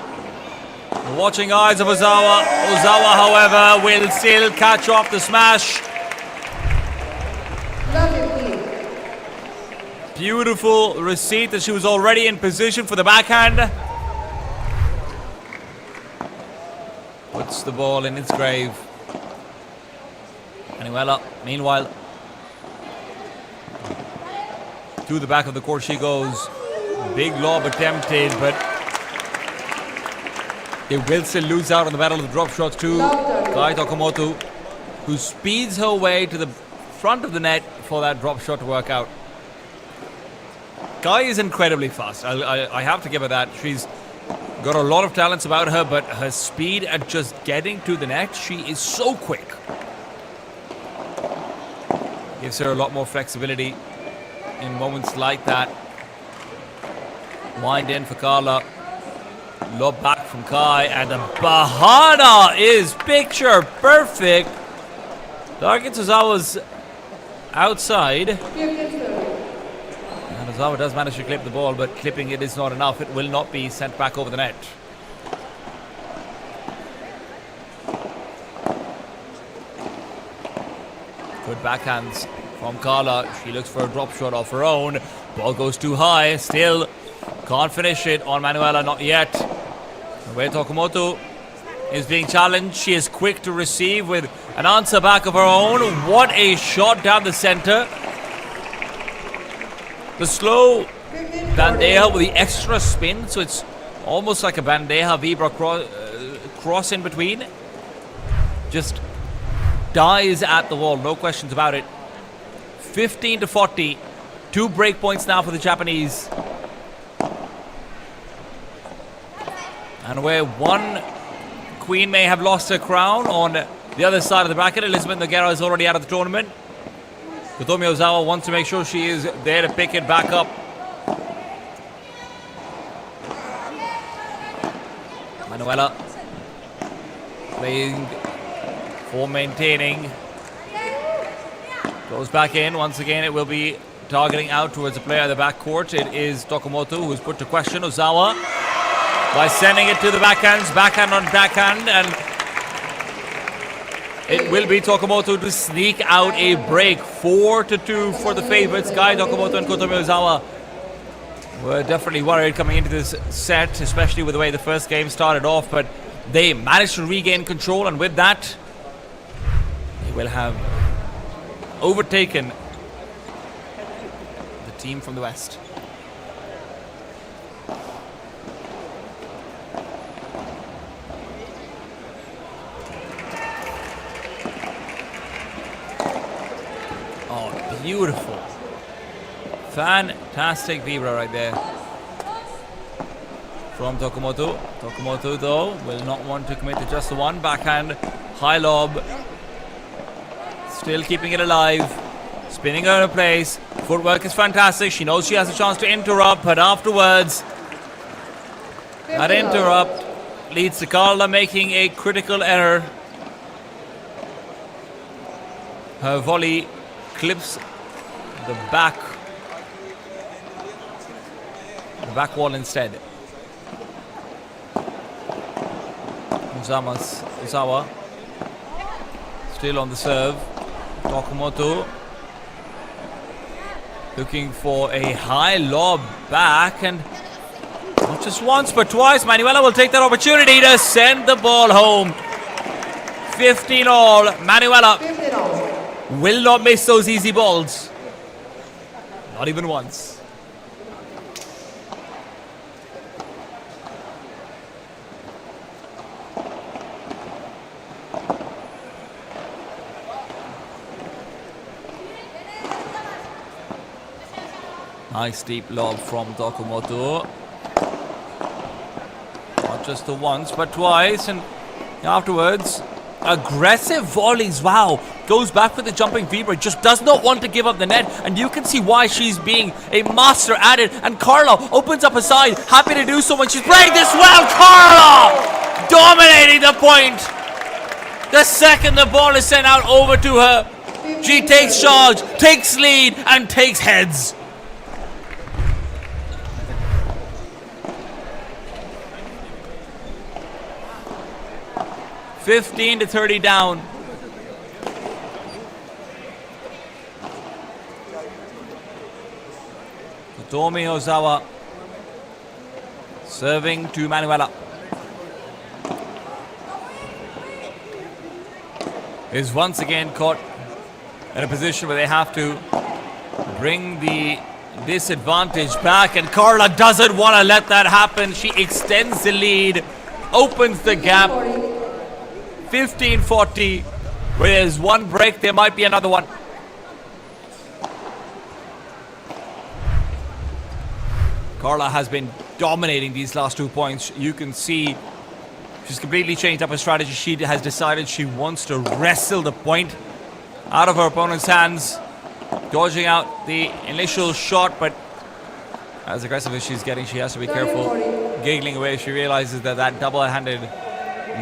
The watching eyes of Ozawa. Ozawa, however, will still catch off the smash. Beautiful receipt as she was already in position for the backhand. Puts the ball in its grave. Manuela, meanwhile, to the back of the court she goes. Big lob attempted, but it will still lose out on the battle of the drop shots to Kai Tokumoto, who speeds her way to the front of the net for that drop shot to work out. Kai is incredibly fast. I have to give her that. She's got a lot of talents about her, but her speed at just getting to the net, she is so quick. Gives her a lot more flexibility in moments like that. Wind in for Carla. Lob back from Kai, and the Bahana is picture perfect. Targets Ozawa's outside. And Ozawa does manage to clip the ball, but clipping it is not enough. It will not be sent back over the net. Good backhands from Carla. She looks for a drop shot of her own. Ball goes too high. Still can't finish it on Manuela. Not yet. The way Tokumoto is being challenged. She is quick to receive with an answer back of her own. What a shot down the center. The slow bandeja with the extra spin. So it's almost like a bandeja vibra cross in between. Just dies at the wall, no questions about it. 15-40, 2 break points now for the Japanese. And where one queen may have lost her crown, on the other side of the bracket, Elizabeth Noguera is already out of the tournament. Kotomi Ozawa wants to make sure she is there to pick it back up. Manuela playing for maintaining. Goes back in. Once again, it will be targeting out towards the player in the backcourt. It is Tokumoto who's put to question Ozawa by sending it to the backhands. Backhand on backhand. And it will be Tokumoto to sneak out a break. 4-2 for the favorites. Guy Tokumoto and Kotomi Ozawa were definitely worried coming into this set, especially with the way the first game started off, but they managed to regain control, and with that, they will have overtaken the team from the West. Oh, beautiful. Fantastic vibra right there from Tokumoto. Tokumoto, though, will not want to commit to just the one. Backhand, high lob. Still keeping it alive. Spinning her in place. Footwork is fantastic. She knows she has a chance to interrupt, but afterwards, that interrupt leads to Carla making a critical error. Her volley clips the back wall instead. Ozawa still on the serve. Tokumoto looking for a high lob back, and not just once but twice. Manuela will take that opportunity to send the ball home. 15 all. Manuela will not miss those easy balls. Not even once. Nice deep lob from Tokumoto. Not just the once, but twice. And afterwards, aggressive volleys. Wow. Goes back for the jumping vibra. Just does not want to give up the net. And you can see why she's being a master at it. And Carla opens up a side. Happy to do so when she's playing this well. Carla dominating the point. The second the ball is sent out over to her, she takes charge, takes lead, and takes heads. (15-30) down. Kotomi Ozawa serving to Manuela. Is once again caught in a position where they have to bring the disadvantage back, and Carla doesn't want to let that happen. She extends the lead, opens the gap. 15-40. Where there's one break, there might be another one. Carla has been dominating these last 2 points. You can see she's completely changed up her strategy. She has decided she wants to wrestle the point out of her opponent's hands, dodging out the initial shot, but as aggressive as she's getting, she has to be careful. Giggling away, she realizes that that double-handed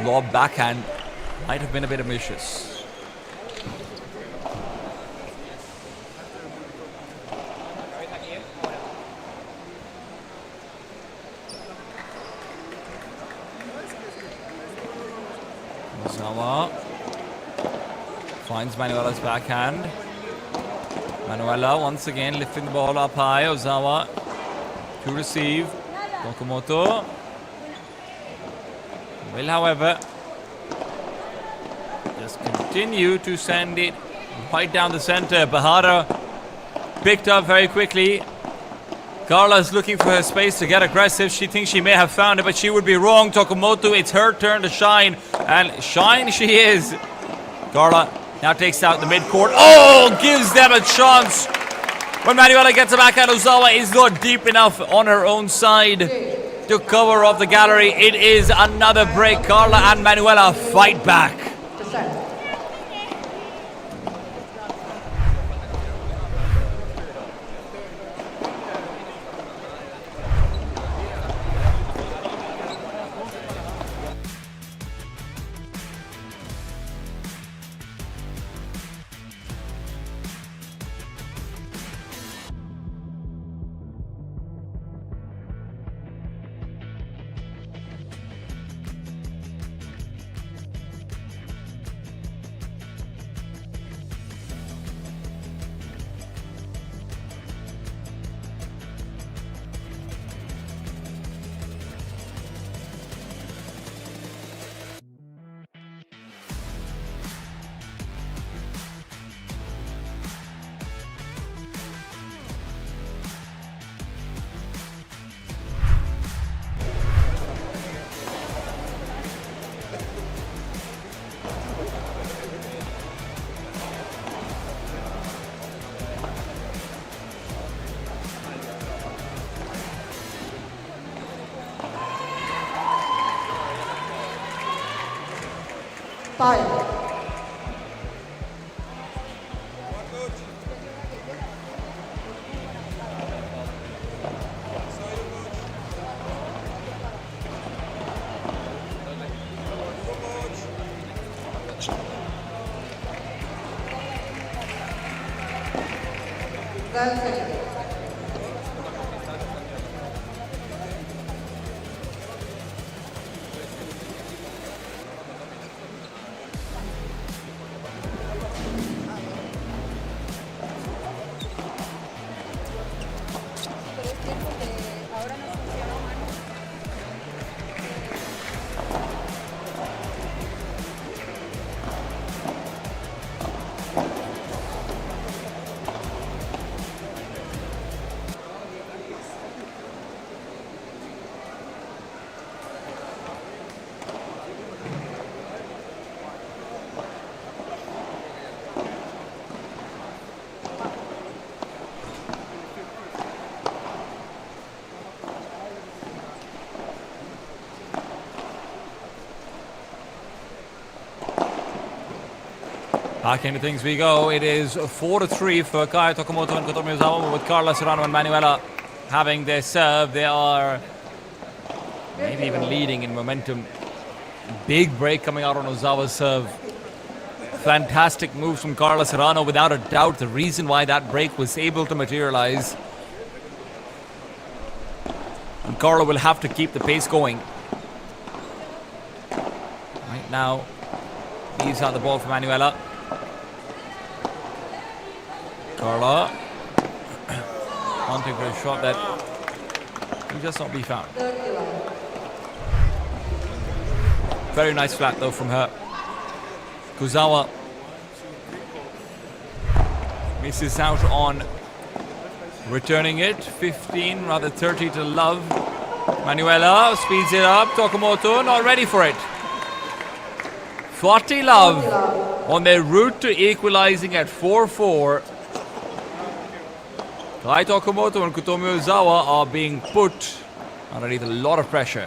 lob backhand might have been a bit ambitious. Ozawa finds Manuela's backhand. Manuela once again lifting the ball up high. Ozawa to receive. Tokumoto will, however, just continue to send it right down the center. Bahara picked up very quickly. Carla's looking for her space to get aggressive. She thinks she may have found it, but she would be wrong. Tokumoto, it's her turn to shine, and shine she is. Carla now takes out the midcourt. Oh, gives them a chance. When Manuela gets it back, and Ozawa is not deep enough on her own side to cover off the gallery. It is another break. Carla and Manuela fight back. Time. Seconds. Back into things we go. It is 4-3 for Kaya Tokumoto and Kotomi Ozawa, with Carla Serrano and Manuela having their serve. They are maybe even leading in momentum. Big break coming out on Ozawa's serve. Fantastic moves from Carla Serrano, without a doubt the reason why that break was able to materialize. And Carla will have to keep the pace going. Right now, leaves out the ball for Manuela. Carla hunting for a shot that will just not be found. Very nice flat though from her. Kuzawa misses out on returning it. 15, rather 30 to love. Manuela speeds it up. Tokumoto not ready for it. 40 love on their route to equalizing at 4-4. Kai Tokumoto and Kotomi Ozawa are being put underneath a lot of pressure.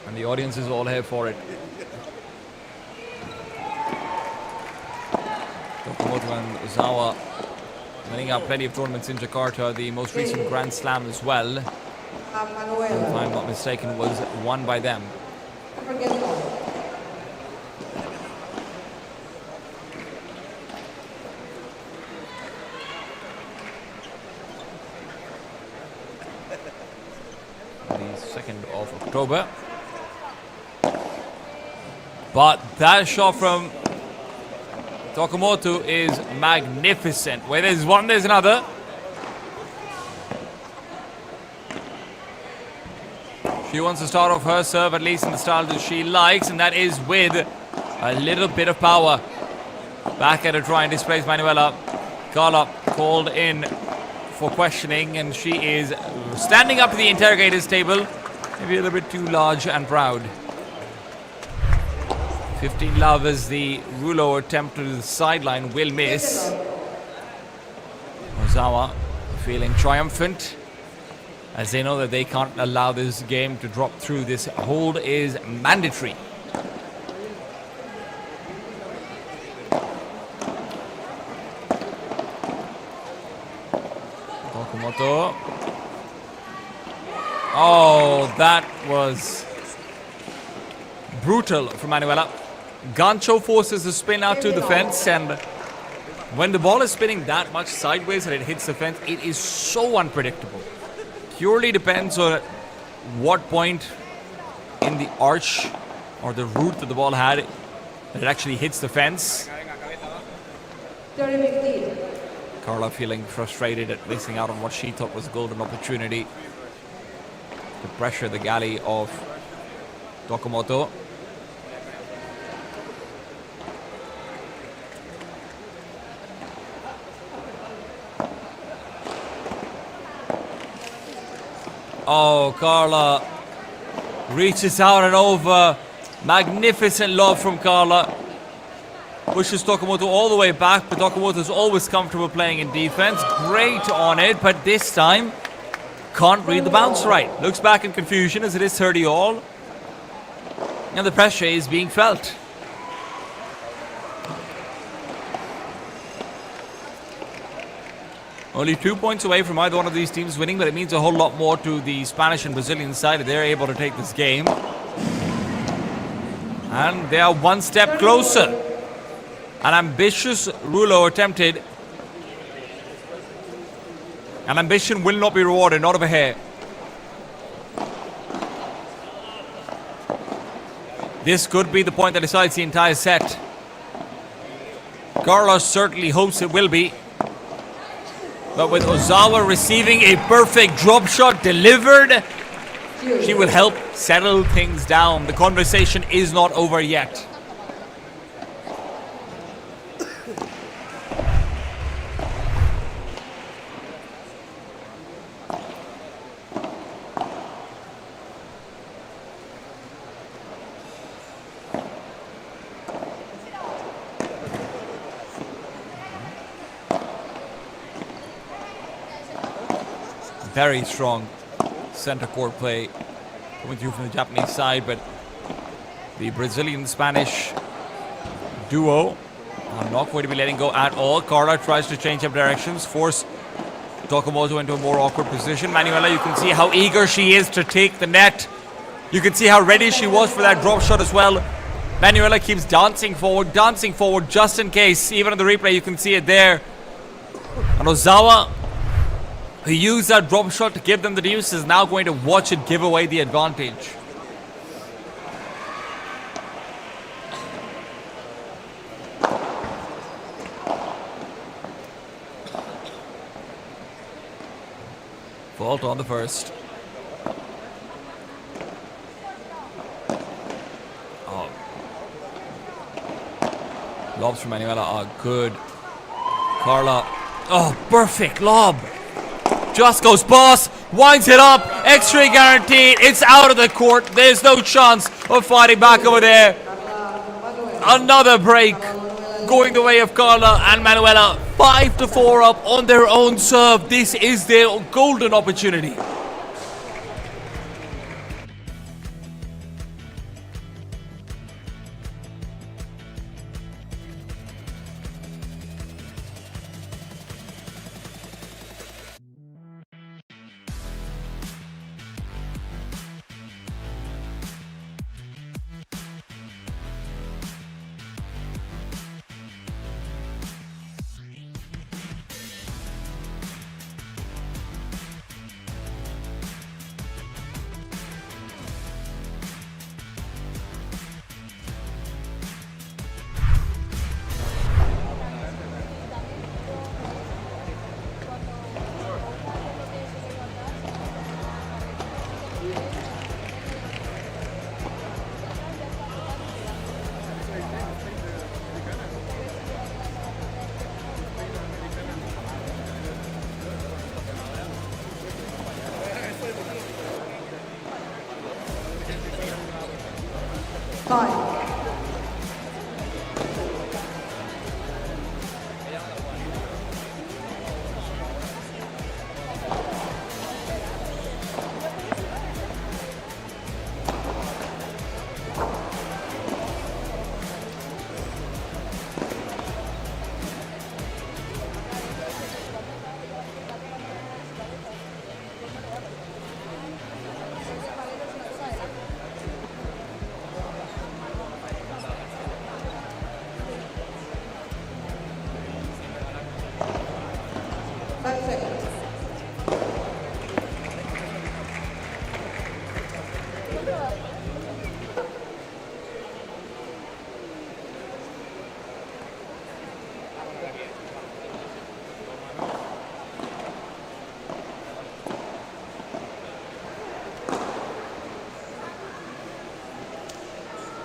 And the audience is all here for it. Tokumoto and Ozawa winning out plenty of tournaments in Jakarta. The most recent Grand Slam as well, if I'm not mistaken, was won by them. The 2nd of October. But that shot from Tokumoto is magnificent. Where there's one, there's another. She wants to start off her serve, at least in the style that she likes, and that is with a little bit of power. Back at her try and displays Manuela. Carla called in for questioning, and she is standing up to the interrogator's table. Maybe a little bit too large and proud. 15 love as the Rulo attempt to the sideline will miss. Ozawa feeling triumphant, as they know that they can't allow this game to drop through. This hold is mandatory. Tokumoto. Oh, that was brutal from Manuela. Gancho forces the spin out to the fence, and when the ball is spinning that much sideways and it hits the fence, it is so unpredictable. Purely depends on what point in the arch or the route that the ball had that it actually hits the fence. Carla feeling frustrated at missing out on what she thought was a golden opportunity to pressure the galley of Tokumoto. Oh, Carla reaches out and over. Magnificent love from Carla. Pushes Tokumoto all the way back, but Tokumoto is always comfortable playing in defense. Great on it, but this time can't read the bounce right. Looks back in confusion as it is 30 all. And the pressure is being felt. Only 2 points away from either one of these teams winning, but it means a whole lot more to the Spanish and Brazilian side if they're able to take this game. And they are one step closer. An ambitious Rulo attempted. And ambition will not be rewarded, not of a hair. This could be the point that decides the entire set. Carlos certainly hopes it will be. But with Ozawa receiving a perfect drop shot delivered, she will help settle things down. The conversation is not over yet. Very strong center court play coming through from the Japanese side, but the Brazilian-Spanish duo are not going to be letting go at all. Carla tries to change up directions, force Tokumoto into a more awkward position. Manuela, you can see how eager she is to take the net. You can see how ready she was for that drop shot as well. Manuela keeps dancing forward just in case. Even on the replay, you can see it there. And Ozawa, who used that drop shot to give them the deuce, is now going to watch it give away the advantage. Fault on the first. Oh. Lobs from Manuela are good. Carla. Oh, perfect lob. Just goes boss, winds it up, X-ray guaranteed, it's out of the court, there's no chance of fighting back over there. Another break going the way of Carla and Manuela, 5-4 up on their own serve. This is their golden opportunity.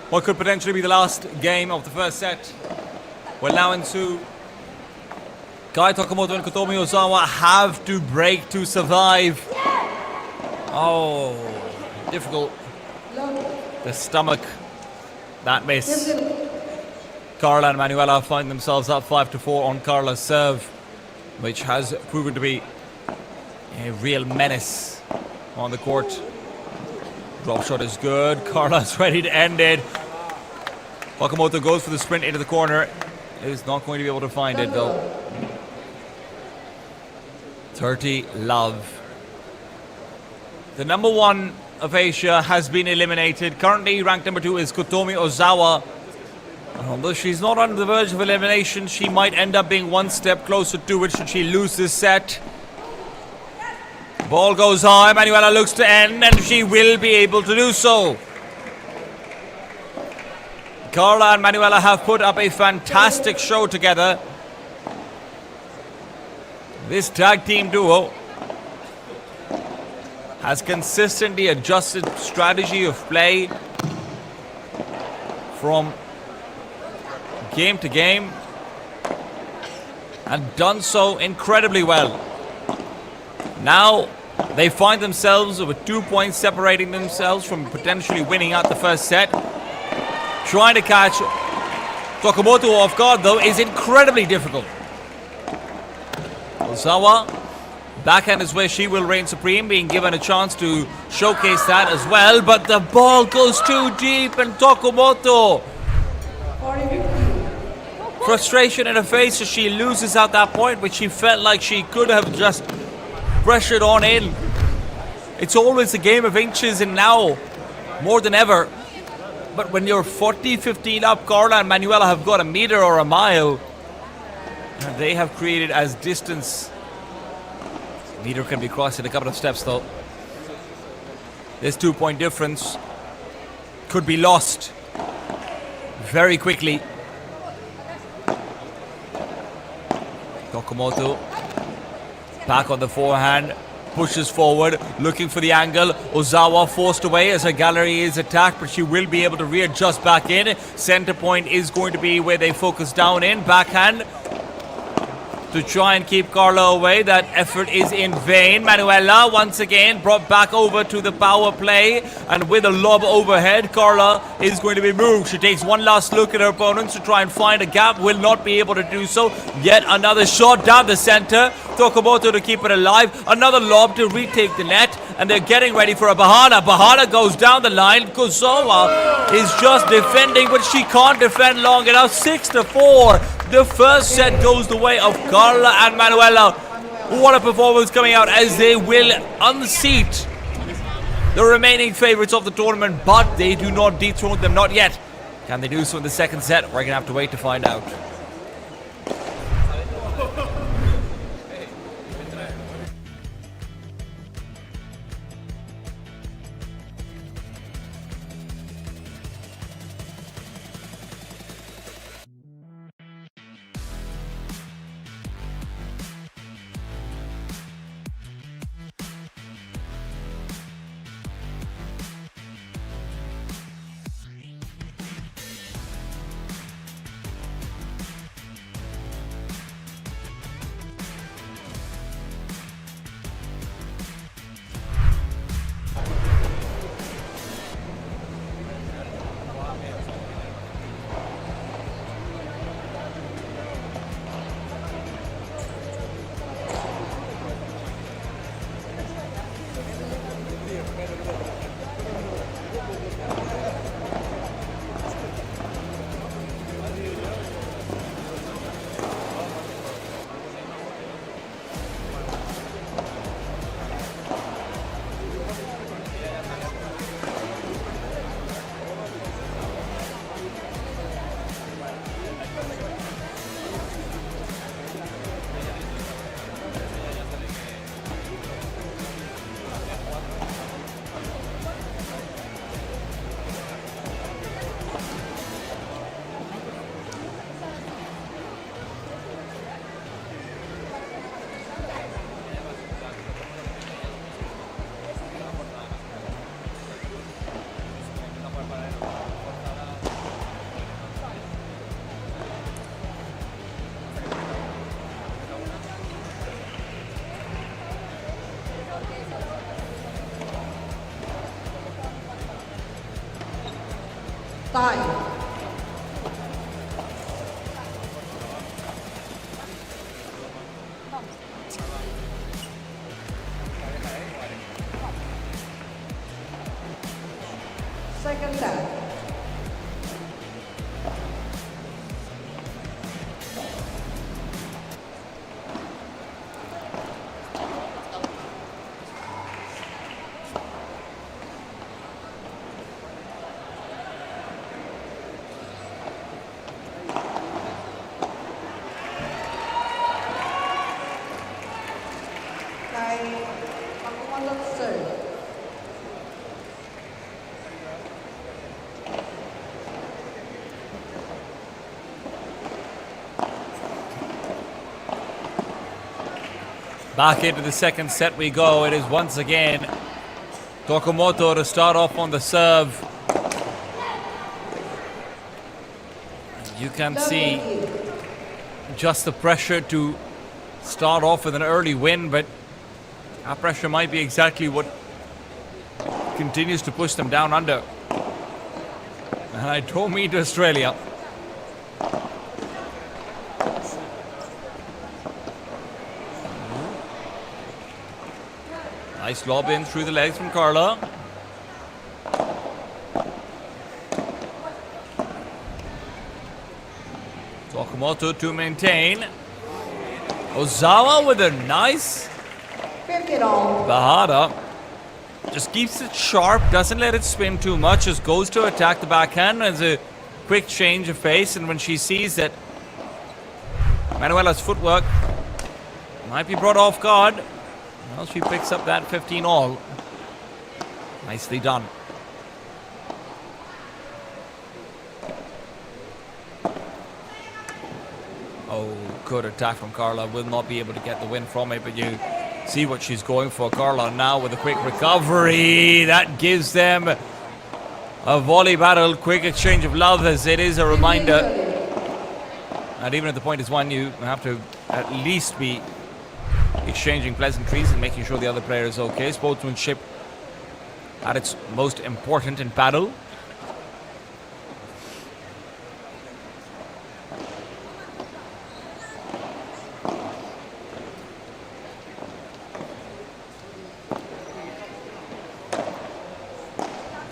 What could potentially be the last game of the first set will now ensue. Kai Tokumoto and Kotomi Ozawa have to break to survive. Oh, difficult. The stomach, that miss. Carla and Manuela find themselves up 5-4 on Carla's serve, which has proven to be a real menace on the court. Drop shot is good. Carla's ready to end it. Wakamoto goes for the sprint into the corner. Is not going to be able to find it though. 30 love. The number one of Asia has been eliminated. Currently ranked number 2 is Kotomi Ozawa. And although she's not on the verge of elimination, she might end up being one step closer to it should she lose this set. Ball goes high. Manuela looks to end, and she will be able to do so. Carla and Manuela have put up a fantastic show together. This tag team duo has consistently adjusted strategy of play from game to game and done so incredibly well. Now they find themselves with 2 points separating themselves from potentially winning out the first set. Trying to catch Tokumoto off guard though is incredibly difficult. Ozawa, backhand is where she will reign supreme, being given a chance to showcase that as well, but the ball goes too deep and Tokumoto, frustration in her face as she loses out that point, which she felt like she could have just pressured on in. It's always a game of inches, and now more than ever. But when you're 40-15 up, Carla and Manuela have got a meter or a mile. And they have created as distance. Meter can be crossed in a couple of steps though. This 2 point difference could be lost very quickly. Tokumoto back on the forehand, pushes forward, looking for the angle. Ozawa forced away as her gallery is attacked, but she will be able to readjust back in. Center point is going to be where they focus down in. Backhand to try and keep Carla away. That effort is in vain. Manuela once again brought back over to the power play, and with a lob overhead, Carla is going to be moved. She takes one last look at her opponents to try and find a gap, will not be able to do so. Yet another shot down the center. Tokumoto to keep it alive. Another lob to retake the net, and they're getting ready for a Bahana. Bahana goes down the line. Kozawa is just defending, but she can't defend long enough. 6-4. The first set goes the way of Carla and Manuela. What a performance coming out as they will unseat the remaining favorites of the tournament, but they do not dethrone them, not yet. Can they do so in the second set? We're going to have to wait to find out. Tie. Second set. Back into the second set we go. It is once again Tokumoto to start off on the serve. You can see just the pressure to start off with an early win, but that pressure might be exactly what continues to push them down under. And I don't mean to Australia. Nice lob in through the legs from Carla. Tokumoto to maintain. Ozawa with a nice 50-all. Bahada. Just keeps it sharp, doesn't let it spin too much, just goes to attack the backhand. There's a quick change of pace, and when she sees that Manuela's footwork might be brought off guard, well, she picks up that 15-all. Nicely done. Oh, good attack from Carla. Will not be able to get the win from it, but you see what she's going for. Carla now with a quick recovery. That gives them a volley battle. Quick exchange of love, as it is a reminder. And even if the point is won, you have to at least be exchanging pleasantries and making sure the other player is okay. Sportsmanship at its most important in Padel.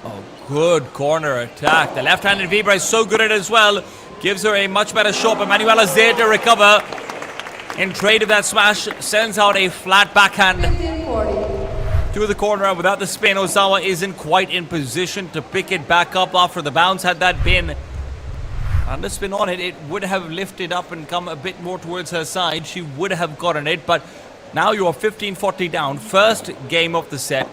Oh, good corner attack. The left-handed Vibra is so good at it as well. Gives her a much better shot, but Manuela's there to recover. In trade of that smash, sends out a flat backhand 15-40. to the corner without the spin. Ozawa isn't quite in position to pick it back up after the bounce. Had that been under spin on it, it would have lifted up and come a bit more towards her side. She would have gotten it, but now you're 15-40 down. First game of the set.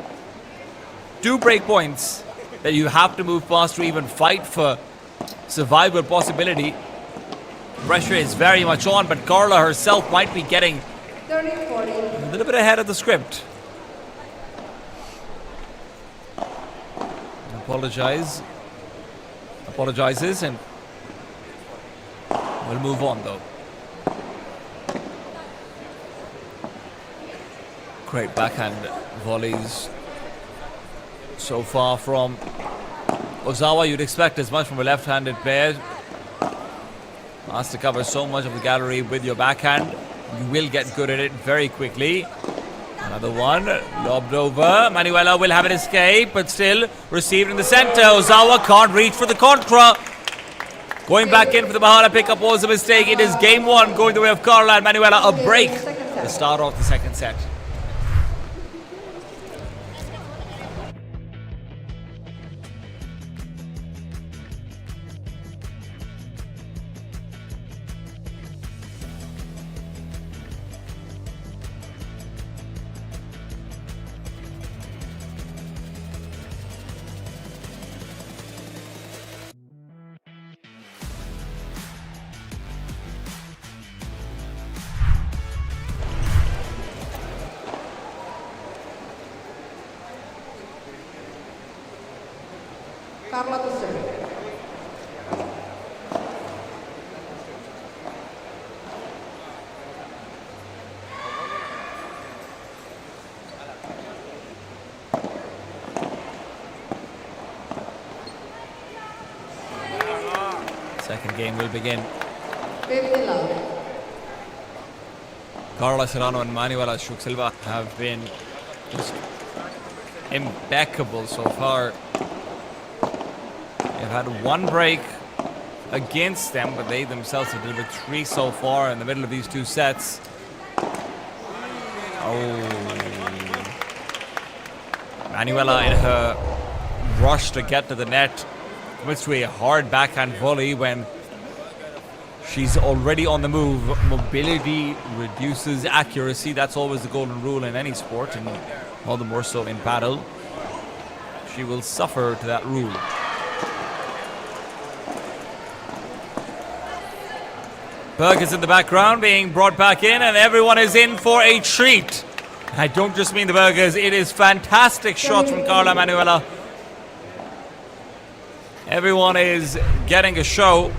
2 break points that you have to move past to even fight for survival possibility. Pressure is very much on, but Carla herself might be getting 30-40. a little bit ahead of the script. Apologizes, and we'll move on though. Great backhand volleys so far from Ozawa. You'd expect as much from a left-handed player. Has to cover so much of the gallery with your backhand. You will get good at it very quickly. Another one, lobbed over. Manuela will have it escape, but still received in the center. Ozawa can't reach for the contra. Going back in for the Bahada pickup was a mistake. It is game 1 going the way of Carla and Manuela. A break to start off the second set. Carla to serve. Second game will begin. 50-love. Carla Serrano and Manuela Shuk-Silva have been just impeccable so far. They've had one break against them, but they themselves have delivered 3 so far in the middle of these 2 sets. Oh. Manuela, in her rush to get to the net, commits to a hard backhand volley when she's already on the move. Mobility reduces accuracy. That's always the golden rule in any sport, and all the more so in padel. She will suffer to that rule. Berg is in the background being brought back in, and everyone is in for a treat. I don't just mean the Bergers, it is fantastic shots from Carla Manuela. Everyone is getting a show.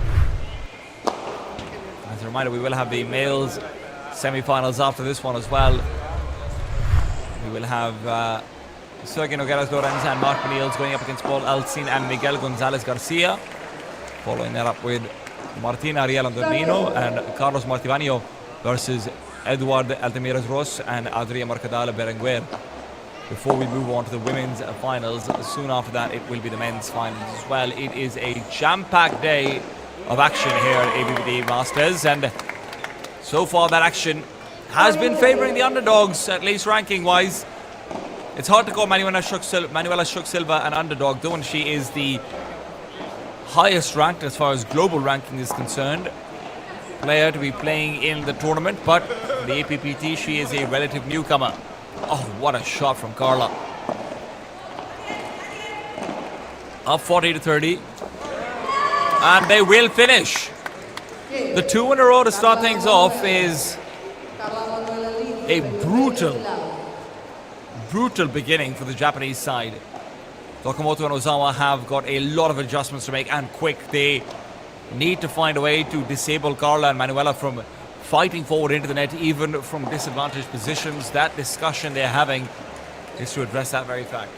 As a reminder, we will have the males semi-finals after this one as well. We will have Sergio Nogueras Lorenz and Mark Niels going up against Paul Alcin and Miguel Gonzalez Garcia. Following that up with Martina Ariel Andornino and Carlos Martivanio versus Eduard Altamira Ross and Adria Mercadal Berenguer. Before we move on to the women's finals, soon after that it will be the men's finals as well. It is a jam-packed day of action here at APPT Masters, and so far that action has been favouring the underdogs, at least ranking-wise. It's hard to call Manuela Schuck Silva an underdog, though, and she is the highest ranked as far as global ranking is concerned player to be playing in the tournament, but for the APPT she is a relative newcomer. Oh, what a shot from Carla. Up 40-30, and they will finish. The 2 in a row to start things off is a brutal beginning for the Japanese side. Tokamoto and Ozawa have got a lot of adjustments to make, and quick. They need to find a way to disable Carla and Manuela from fighting forward into the net, even from disadvantaged positions. That discussion they're having is to address that very fact.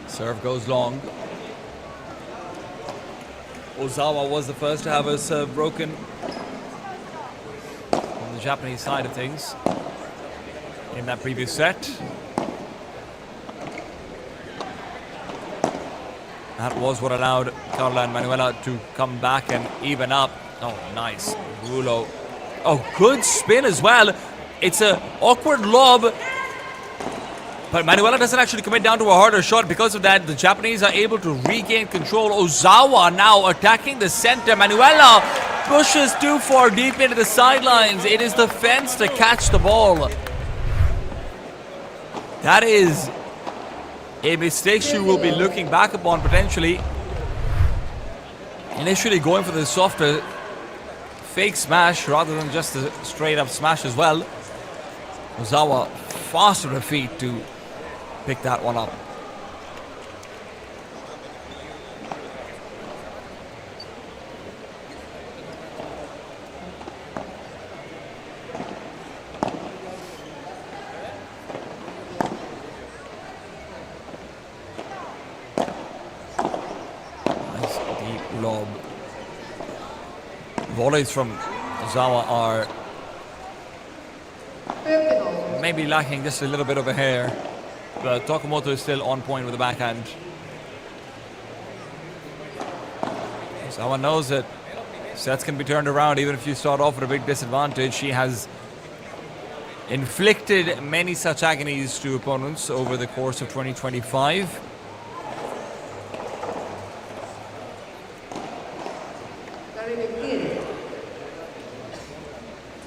Serve goes long. Ozawa was the first to have a serve broken on the Japanese side of things in that previous set. That was what allowed Carla and Manuela to come back and even up. Oh, nice. Rulo. Oh, good spin as well. It's an awkward lob, but Manuela doesn't actually commit down to a harder shot. Because of that, the Japanese are able to regain control. Ozawa now attacking the center. Manuela pushes too far deep into the sidelines. It is the fence to catch the ball. That is a mistake she will be looking back upon potentially. Initially going for the softer fake smash rather than just a straight up smash as well. Ozawa fast on her feet to pick that one up. Nice deep lob. Volleys from Ozawa are maybe lacking just a little bit of a hair, but Tokamoto is still on point with the backhand. Ozawa knows that sets can be turned around even if you start off with a big disadvantage. She has inflicted many such agonies to opponents over the course of 2025.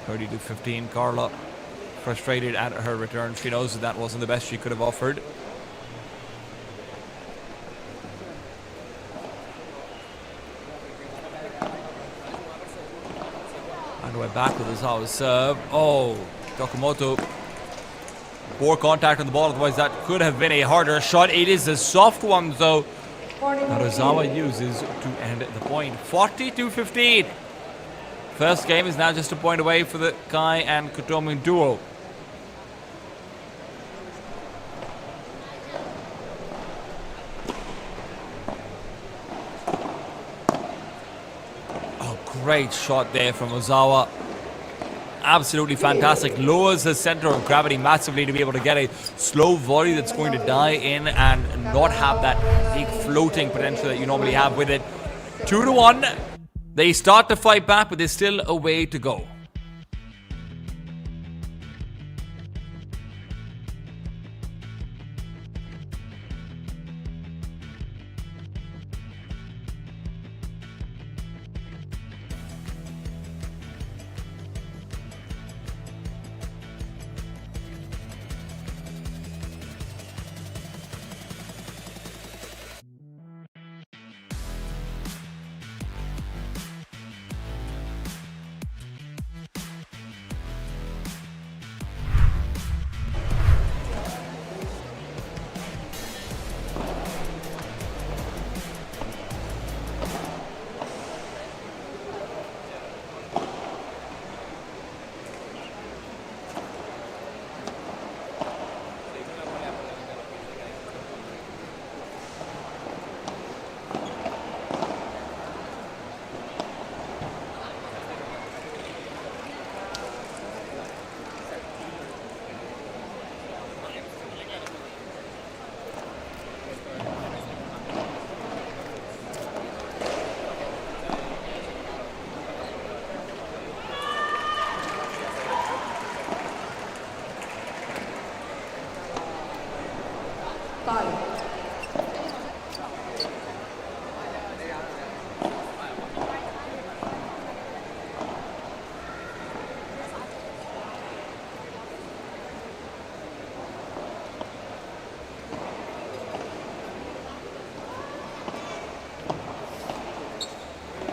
Thirty to 15, Carla frustrated at her return. She knows that wasn't the best she could have offered. And we're back with Ozawa's serve. Oh, Tokamoto. Poor contact on the ball, otherwise that could have been a harder shot. It is a soft one though that Ozawa uses to end the point. 40-15. First game is now just a point away for the Kai and Kotomi duo. Great shot there from Ozawa. Absolutely fantastic. Lowers the center of gravity massively to be able to get a slow volley that's going to die in and not have that big floating potential that you normally have with it. 2-1. They start to fight back, but there's still a way to go.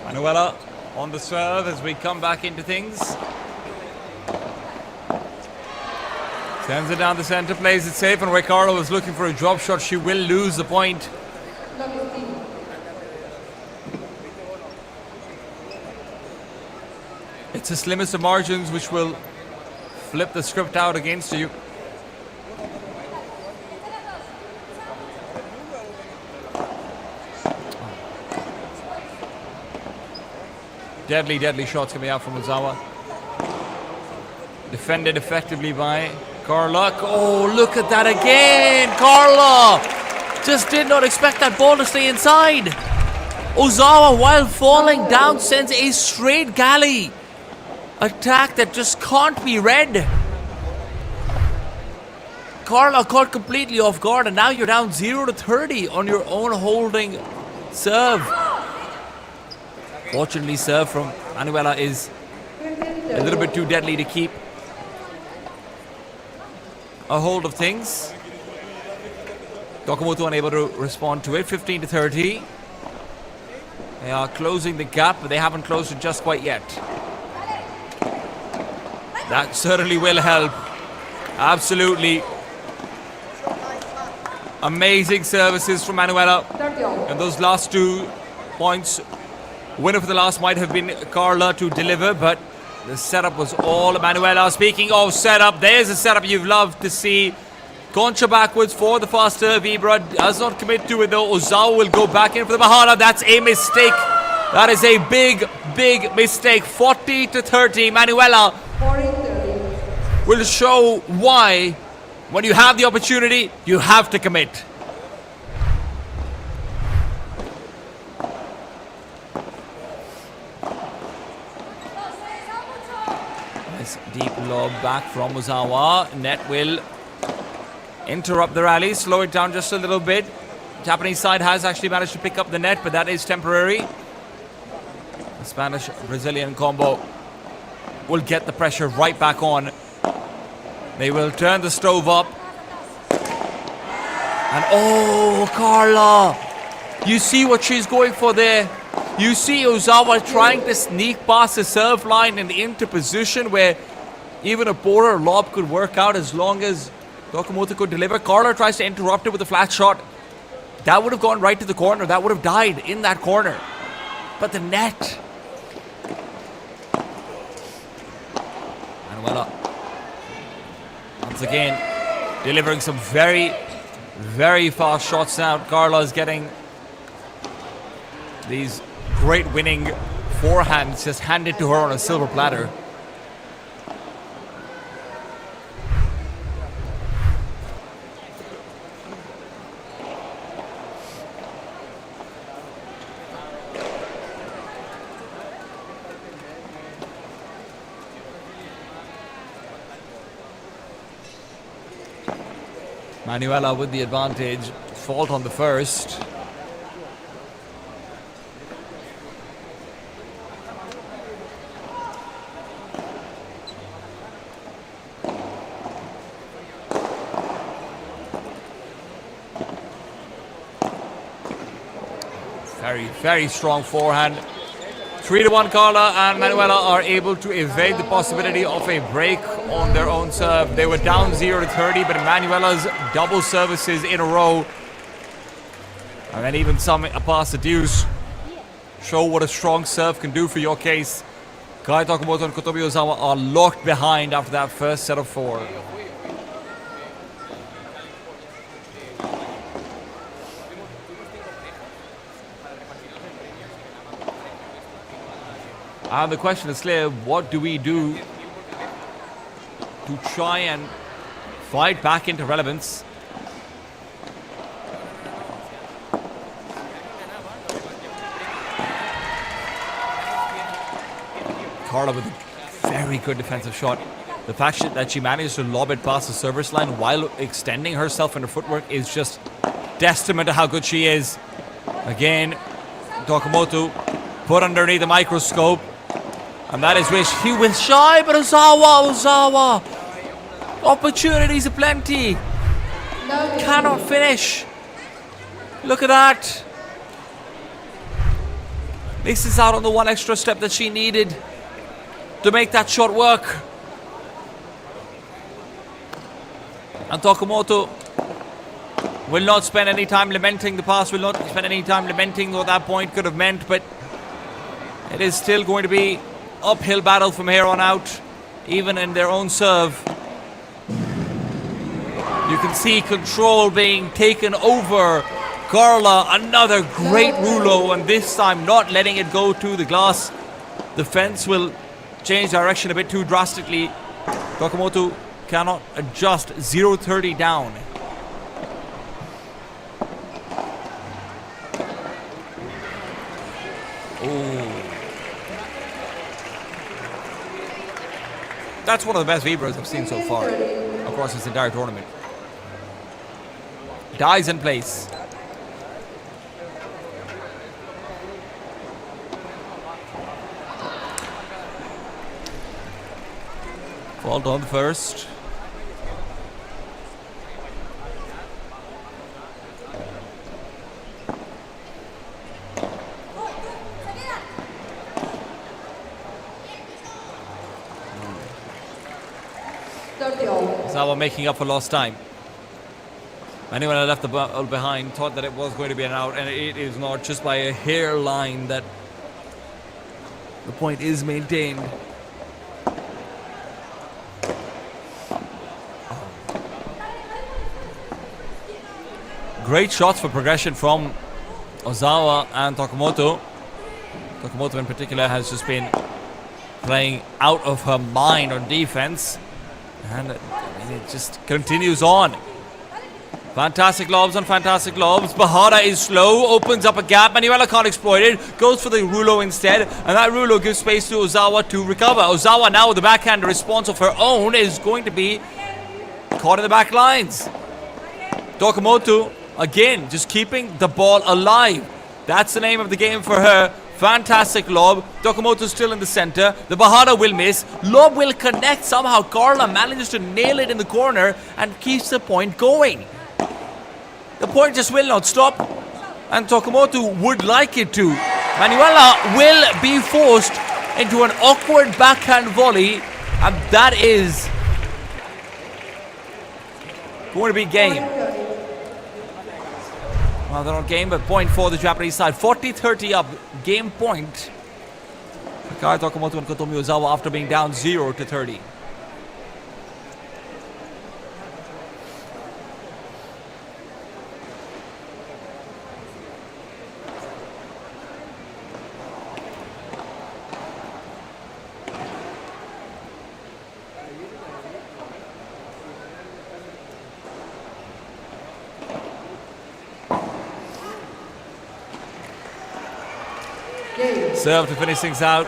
Manuela on the serve as we come back into things. Sends it down the center, plays it safe, and where Carla was looking for a drop shot, she will lose the point. It's the slimmest of margins, which will flip the script out against you. Deadly, deadly shots coming out from Ozawa. Defended effectively by Carla. Oh, look at that again! Carla! Just did not expect that ball to stay inside. Ozawa, while falling down, sends a straight galley attack that just can't be read. Carla caught completely off guard, and now you're down 0-30 on your own holding serve. Fortunately, serve from Manuela is a little bit too deadly to keep a hold of things. Dokomoto unable to respond to it. 15-30. They are closing the gap, but they haven't closed it just quite yet. That certainly will help. Absolutely. Amazing services from Manuela. And those last 2 points, winner for the last might have been Carla to deliver, but the setup was all Manuela. Speaking of setup, there's a setup you've loved to see. Concha backwards for the faster. Vibra does not commit to it though. Ozawa will go back in for the Mahana. That's a mistake. That is a big, big mistake. 40-30. Manuela will show why, when you have the opportunity, you have to commit. Nice deep lob back from Ozawa. Net will interrupt the rally, slow it down just a little bit. Japanese side has actually managed to pick up the net, but that is temporary. The Spanish-Brazilian combo will get the pressure right back on. They will turn the stove up. And oh, Carla! You see what she's going for there. You see Ozawa trying to sneak past the serve line and into position where even a border lob could work out as long as Dokomoto could deliver. Carla tries to interrupt it with a flat shot. That would have gone right to the corner. That would have died in that corner. But the net. Manuela once again delivering some very, very fast shots now. Carla is getting these great winning forehands just handed to her on a silver platter. Manuela with the advantage. Fault on the first. Very strong forehand. 3-1 Carla and Manuela are able to evade the possibility of a break on their own serve. They were down 0-30, but Manuela's double services in a row, and then even some past the deuce, show what a strong serve can do for your case. Kai Takamoto and Kotomi Ozawa are locked behind after that first set of 4. And the question is clear, what do we do to try and fight back into relevance? Carla with a very good defensive shot. The fact that she managed to lob it past the service line while extending herself in her footwork is just testament to how good she is. Again, Takamoto put underneath the microscope. And that is where he was shy, but Ozawa. Opportunities aplenty. Cannot finish. Look at that. Misses out on the one extra step that she needed to make that shot work. And Takamoto will not spend any time lamenting the past, will not spend any time lamenting what that point could have meant, but it is still going to be uphill battle from here on out, even in their own serve. You can see control being taken over. Carla, another great rulo, and this time not letting it go to the glass. The fence will change direction a bit too drastically. Takamoto cannot adjust. 0-30 down. That's one of the best vibras I've seen so far across this entire tournament. Dies in place. Fault on the first. Ozawa making up for lost time. Anyone who left the ball behind thought that it was going to be an out, and it is not, just by a hairline that the point is maintained. Great shots for progression from Ozawa and Takamoto. Takamoto in particular has just been playing out of her mind on defense. And it just continues on. Fantastic lobs on fantastic lobs. Bahara is slow, opens up a gap. Manuela can't exploit it. Goes for the rulo instead. And that rulo gives space to Ozawa to recover. Ozawa now with the backhand response of her own is going to be caught in the back lines. Takamoto, again, just keeping the ball alive. That's the name of the game for her. Fantastic lob. Takamoto still in the center. The Bahara will miss. Lob will connect. Somehow Carla manages to nail it in the corner and keeps the point going. The point just will not stop. And Takamoto would like it to. Manuela will be forced into an awkward backhand volley. And that is going to be game. Well, they're not game, but point for the Japanese side. 40-30 up. Game point. Kai Takamoto and Kotomi Ozawa after being down 0-30. serve to finish things out.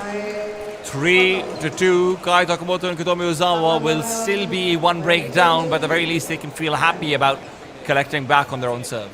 3-2. Kai Takamoto and Kotomi Ozawa will still be one break down, but at the very least they can feel happy about collecting back on their own serve.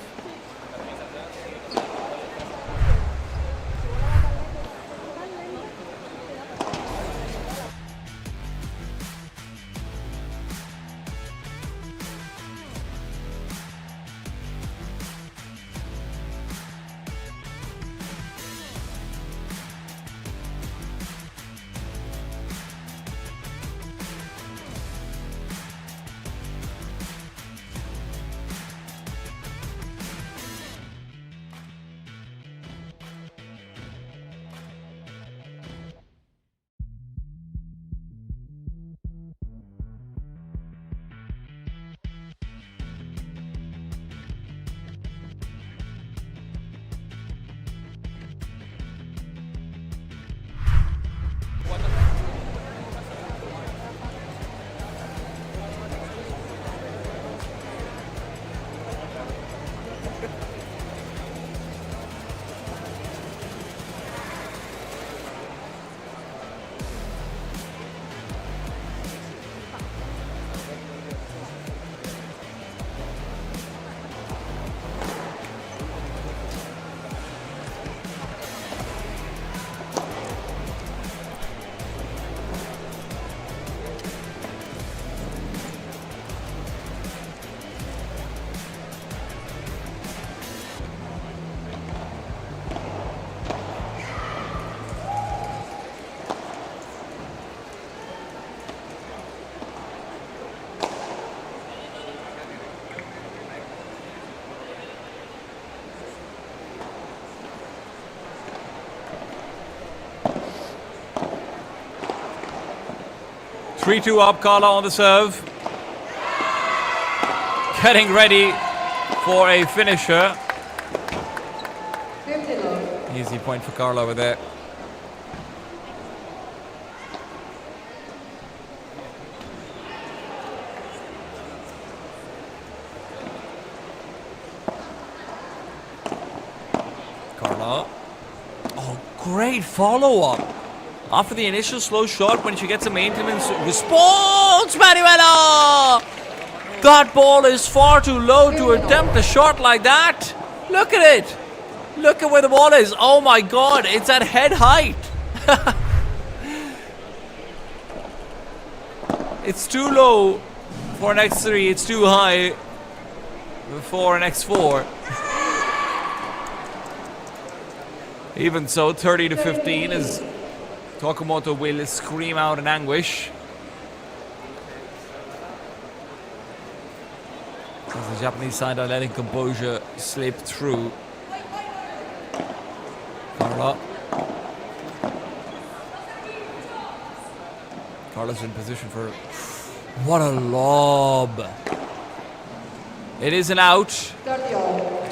Three-two up, Carla on the serve. Getting ready for a finisher. 50 love. Easy point for Carla over there. Carla. Oh, great follow-up. After the initial slow shot, when she gets a maintenance response, Manuela! That ball is far too low to attempt a shot like that. Look at it. Look at where the ball is. Oh my God, it's at head height. It's too low for an X3. It's too high for an X4. Even so, 30-15 is... Takamoto will scream out in anguish. As the Japanese side are letting composure slip through. Carla. Carla's in position for... What a lob. It is an out.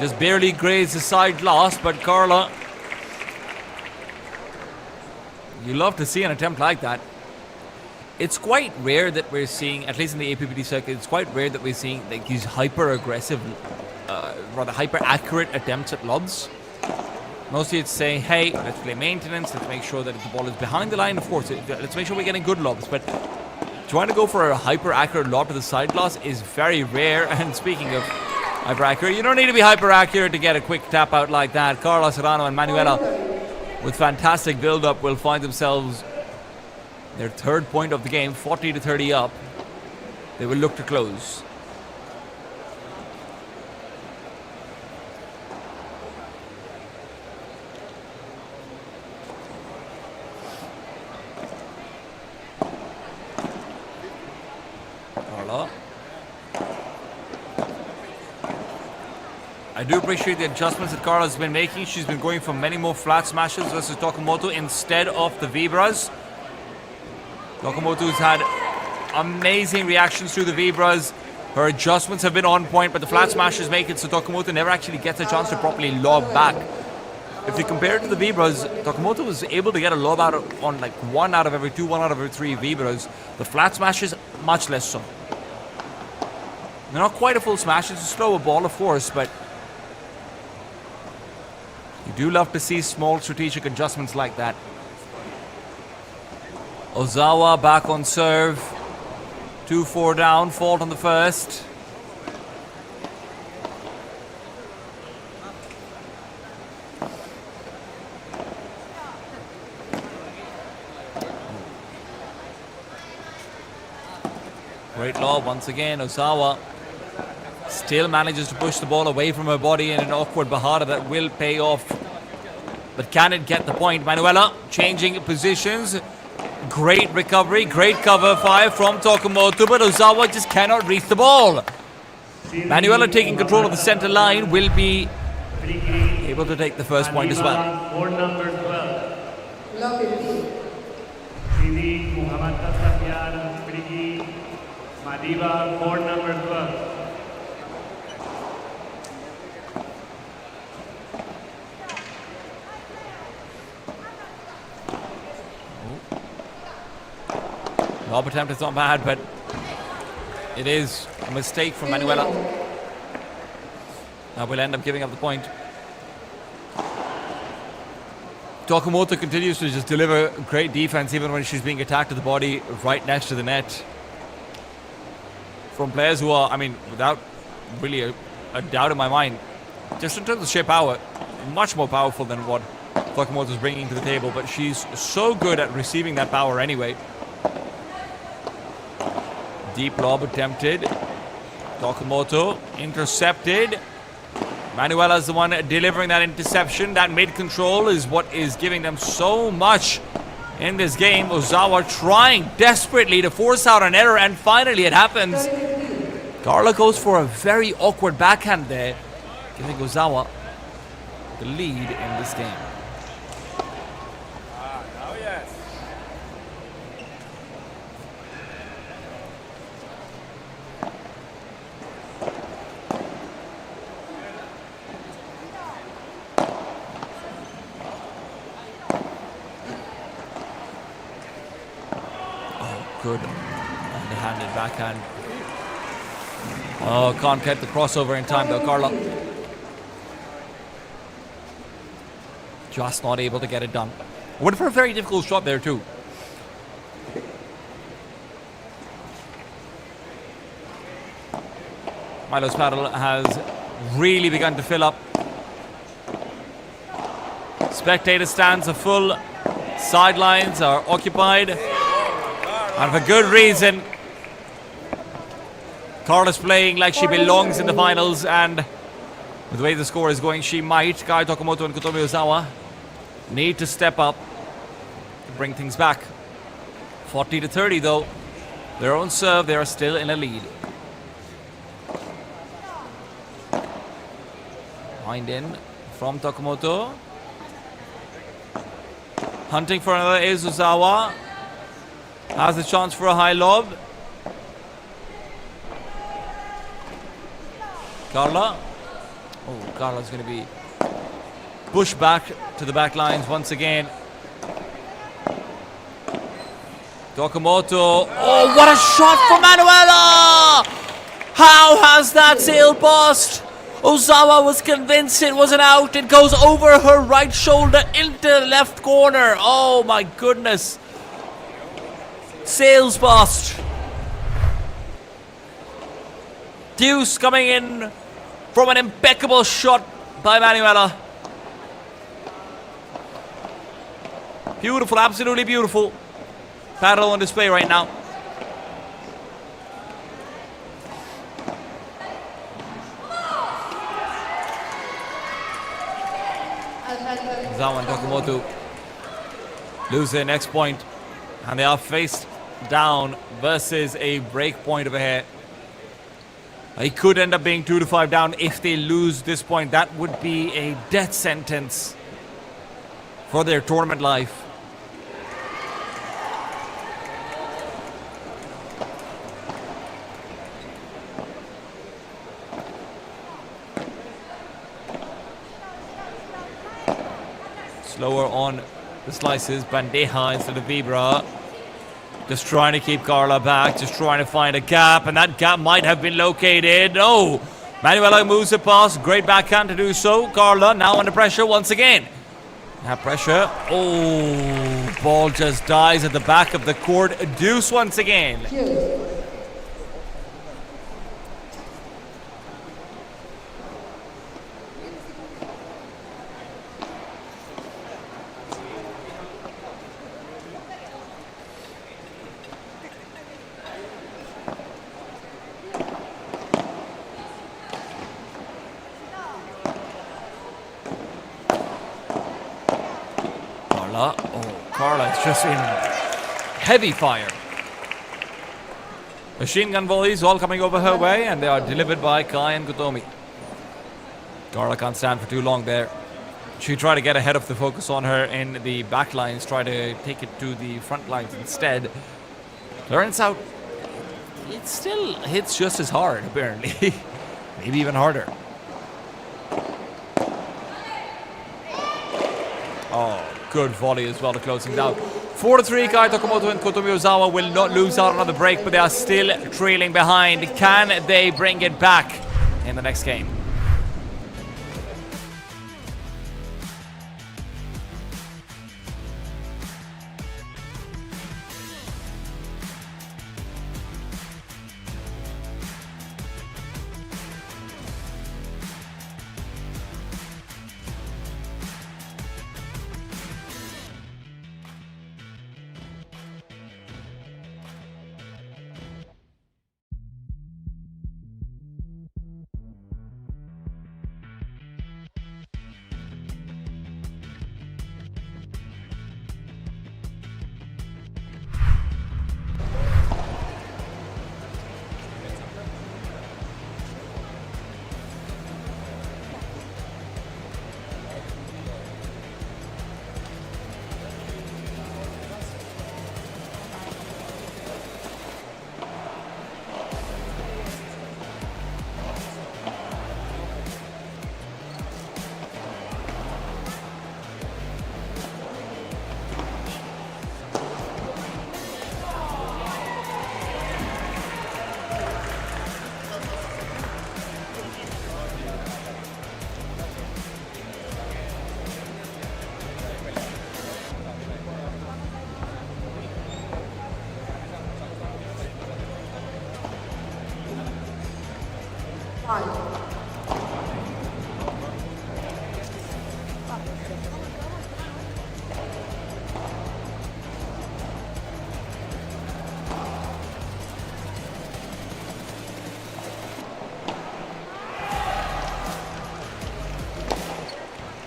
Just barely grazed the side glass, but Carla... You love to see an attempt like that. It's quite rare that we're seeing, at least in the APPT circuit, it's quite rare that we're seeing like these hyper-aggressive, rather hyper-accurate attempts at lobs. Mostly it's saying, hey, let's play maintenance, let's make sure that the ball is behind the line, of course, let's make sure we're getting good lobs. But trying to go for a hyper-accurate lob to the side glass is very rare. And speaking of hyper-accurate, you don't need to be hyper-accurate to get a quick tap out like that. Carla Serrano and Manuela, with fantastic build-up, will find themselves their third point of the game, 40-30 up. They will look to close. Carla. I do appreciate the adjustments that Carla's been making. She's been going for many more flat smashes versus Takamoto instead of the vibras. Takamoto's had amazing reactions to the vibras. Her adjustments have been on point, but the flat smashes make it so Takamoto never actually gets a chance to properly lob back. If you compare it to the vibras, Takamoto was able to get a lob out on like 1 out of every 2, 1 out of every 3 vibras. The flat smashes, much less so. They're not quite a full smash. It's a slower ball, of course, but you Do love to see small strategic adjustments like that. Ozawa back on serve. 2-4 down, fault on the first. Great lob once again. Ozawa still manages to push the ball away from her body in an awkward bahara that will pay off. But can it get the point? Manuela changing positions. Great recovery, great cover fire from Tokumoto, but Ozawa just cannot reach the ball. Manuela taking control of the center line will be able to take the first point as well. For number 12. Love 15. Sidi Muhammad Safian Frigi Madiba for number 12. Lob attempt is not bad, but it is a mistake from Manuela. Now we'll end up giving up the point. Tokumoto continues to just deliver great defense even when she's being attacked to the body right next to the net. From players who are, I mean, without really a doubt in my mind, just in terms of sheer power, much more powerful than what Tokumoto is bringing to the table, but she's so good at receiving that power anyway. Deep lob attempted. Tokumoto intercepted. Manuela is the one delivering that interception. That mid-control is what is giving them so much in this game. Ozawa trying desperately to force out an error, and finally it happens. Carla goes for a very awkward backhand there, giving Ozawa the lead in this game. Now yes. Good underhanded backhand. Oh, can't get the crossover in time though, Carla. Just not able to get it done. Went for a very difficult shot there too. Milos Padel has really begun to fill up. Spectator stands are full. Sidelines are occupied. And for good reason. Carla's playing like she belongs in the finals, and with the way the score is going, she might. Kai Tokumoto and Kotomi Ozawa need to step up to bring things back. 40-30 though. Their own serve, they are still in a lead. Wind in from Tokumoto. Hunting for another is Ozawa. Has a chance for a high lob. Carla. Oh, Carla's going to be pushed back to the back lines once again. Tokumoto. Oh, what a shot from Manuela! How has that sailed past? Ozawa was convinced it was an out. It goes over her right shoulder into the left corner. Oh my goodness. Sails past. Deuce coming in from an impeccable shot by Manuela. Beautiful, absolutely beautiful. Padel on display right now. Ozawa and Tokumoto lose their next point, and they are faced down versus a break point over here. It could end up being 2-5 down if they lose this point. That would be a death sentence for their tournament life. Slower on the slices, Bandeja instead of Vibra. Just trying to keep Carla back, just trying to find a gap, and that gap might have been located. Oh, Manuela moves it past. Great backhand to do so. Carla now under pressure once again. That pressure. Oh, ball just dies at the back of the court. Deuce once again. Carla is just in heavy fire. Machine gun volleys all coming over her way, and they are delivered by Kai and Gotomi. Carla can't stand for too long there. She tried to get ahead of the focus on her in the back lines, try to take it to the front lines instead. Turns out it still hits just as hard, apparently. Maybe even harder. Oh, good volley as well to close things out. 4-3, Kai Tokumoto and Kotomi Ozawa will not lose out on the break, but they are still trailing behind. Can they bring it back in the next game?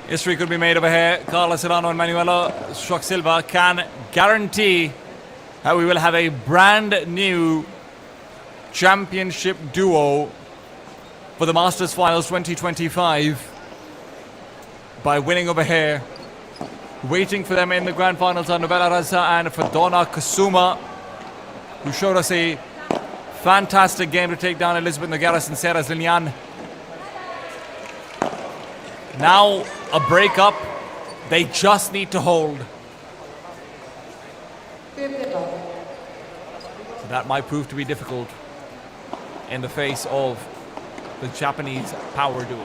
History could be made over here. Carla Serrano and Manuela Shock Silva can guarantee that we will have a brand new championship duo for the Masters Finals 2025 by winning over here. Waiting for them in the grand finals are Novella Raza and Fadona Kasuma, who showed us a fantastic game to take down Elizabeth Nogueras and Sarah Zillian. Now a breakup, they just need to hold. So that might prove to be difficult in the face of the Japanese power duo.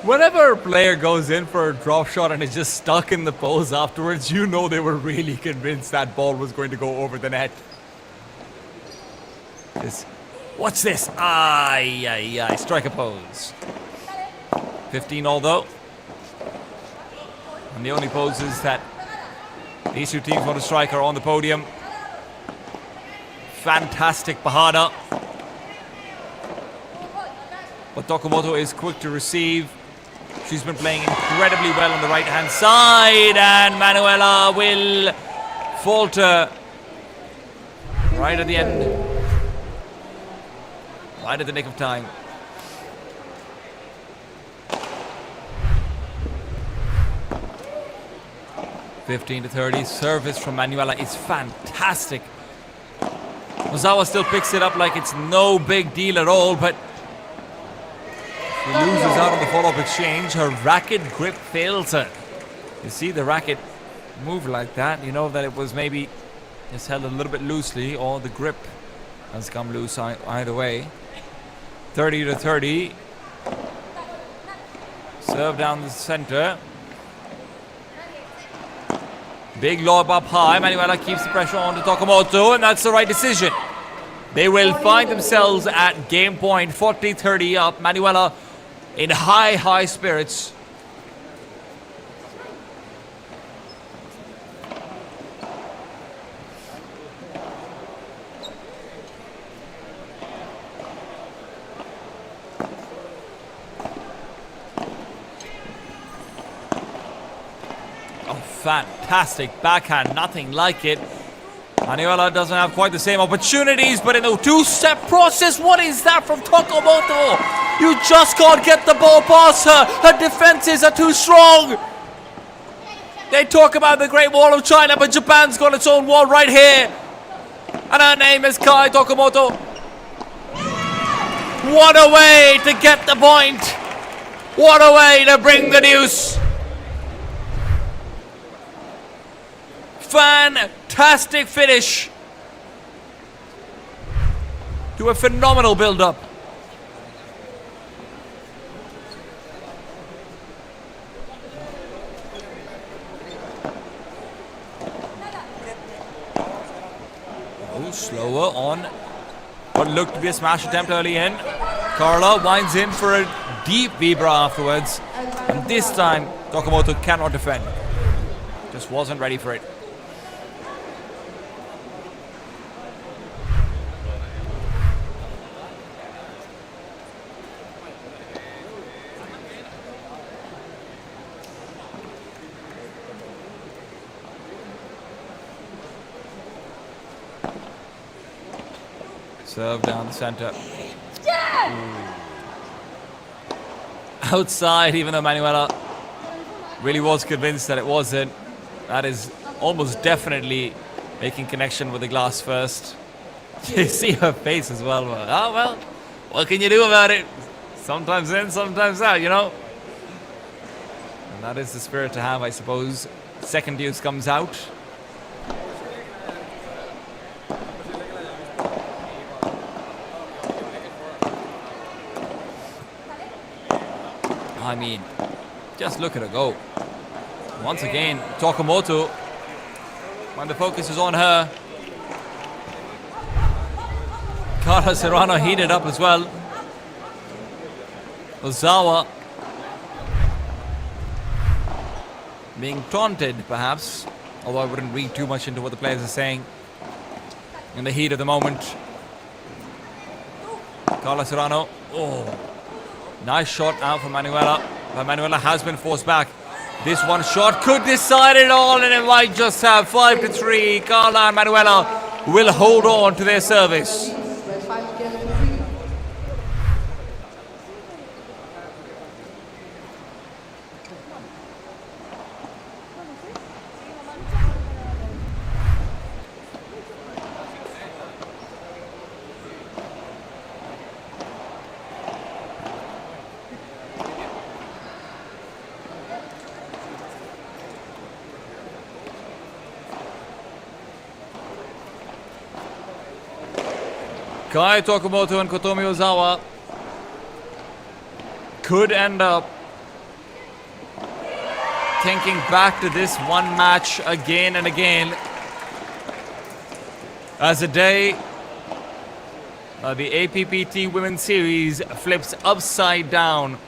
Whenever a player goes in for a drop shot and is just stuck in the pose afterwards, you know they were really convinced that ball was going to go over the net. What's this? Aye, strike a pose. 15 although. And the only poses that these two teams want to strike are on the podium. Fantastic Pahada. But Tokumoto is quick to receive. She's been playing incredibly well on the right-hand side, and Manuela will falter right at the end. Right at the nick of time. (15-30). Service from Manuela is fantastic. Ozawa still picks it up like it's no big deal at all, but She loses out on the follow-up exchange. Her racket grip fails her. You see the racket move like that. You know that it was maybe just held a little bit loosely, or the grip has come loose either way. 30-30. Serve down the center. Big lob up high. Manuela keeps the pressure on to Tokamoto, and that's the right decision. They will find themselves at game point, 40-30 up. Manuela in high spirits. Oh, fantastic backhand, nothing like it. Manuela doesn't have quite the same opportunities, but in the two-step process, what is that from Tokamoto? You just can't get the ball past her. Her defenses are too strong. They talk about the Great Wall of China, but Japan's got its own wall right here. And her name is Kai Tokamoto. What a way to get the point. What a way to bring the news. Fantastic finish to a phenomenal build-up. Oh, slower on what looked to be a smash attempt early in. Carla winds in for a deep vibra afterwards, and this time Tokamoto cannot defend. Just wasn't ready for it. Serve down the center. Outside, even though Manuela really was convinced that it wasn't. That is almost definitely making connection with the glass first. You see her face as well. Oh, well, what can you do about it? Sometimes in, sometimes out, you know? And that is the spirit to have, I suppose. Second deuce comes out. I mean, just look at her go. Once again, Tokamoto, when the focus is on her. Carla Serrano heated up as well. Ozawa being taunted, perhaps, although I wouldn't read too much into what the players are saying in the heat of the moment. Carla Serrano, nice shot out from Manuela, but Manuela has been forced back. This one shot could decide it all, and it might just have 5-3. Carla and Manuela will hold on to their service. Kai Tokamoto and Kotomi Ozawa could end up thinking back to this one match again and again as the day the APPT Women's Series flips upside down.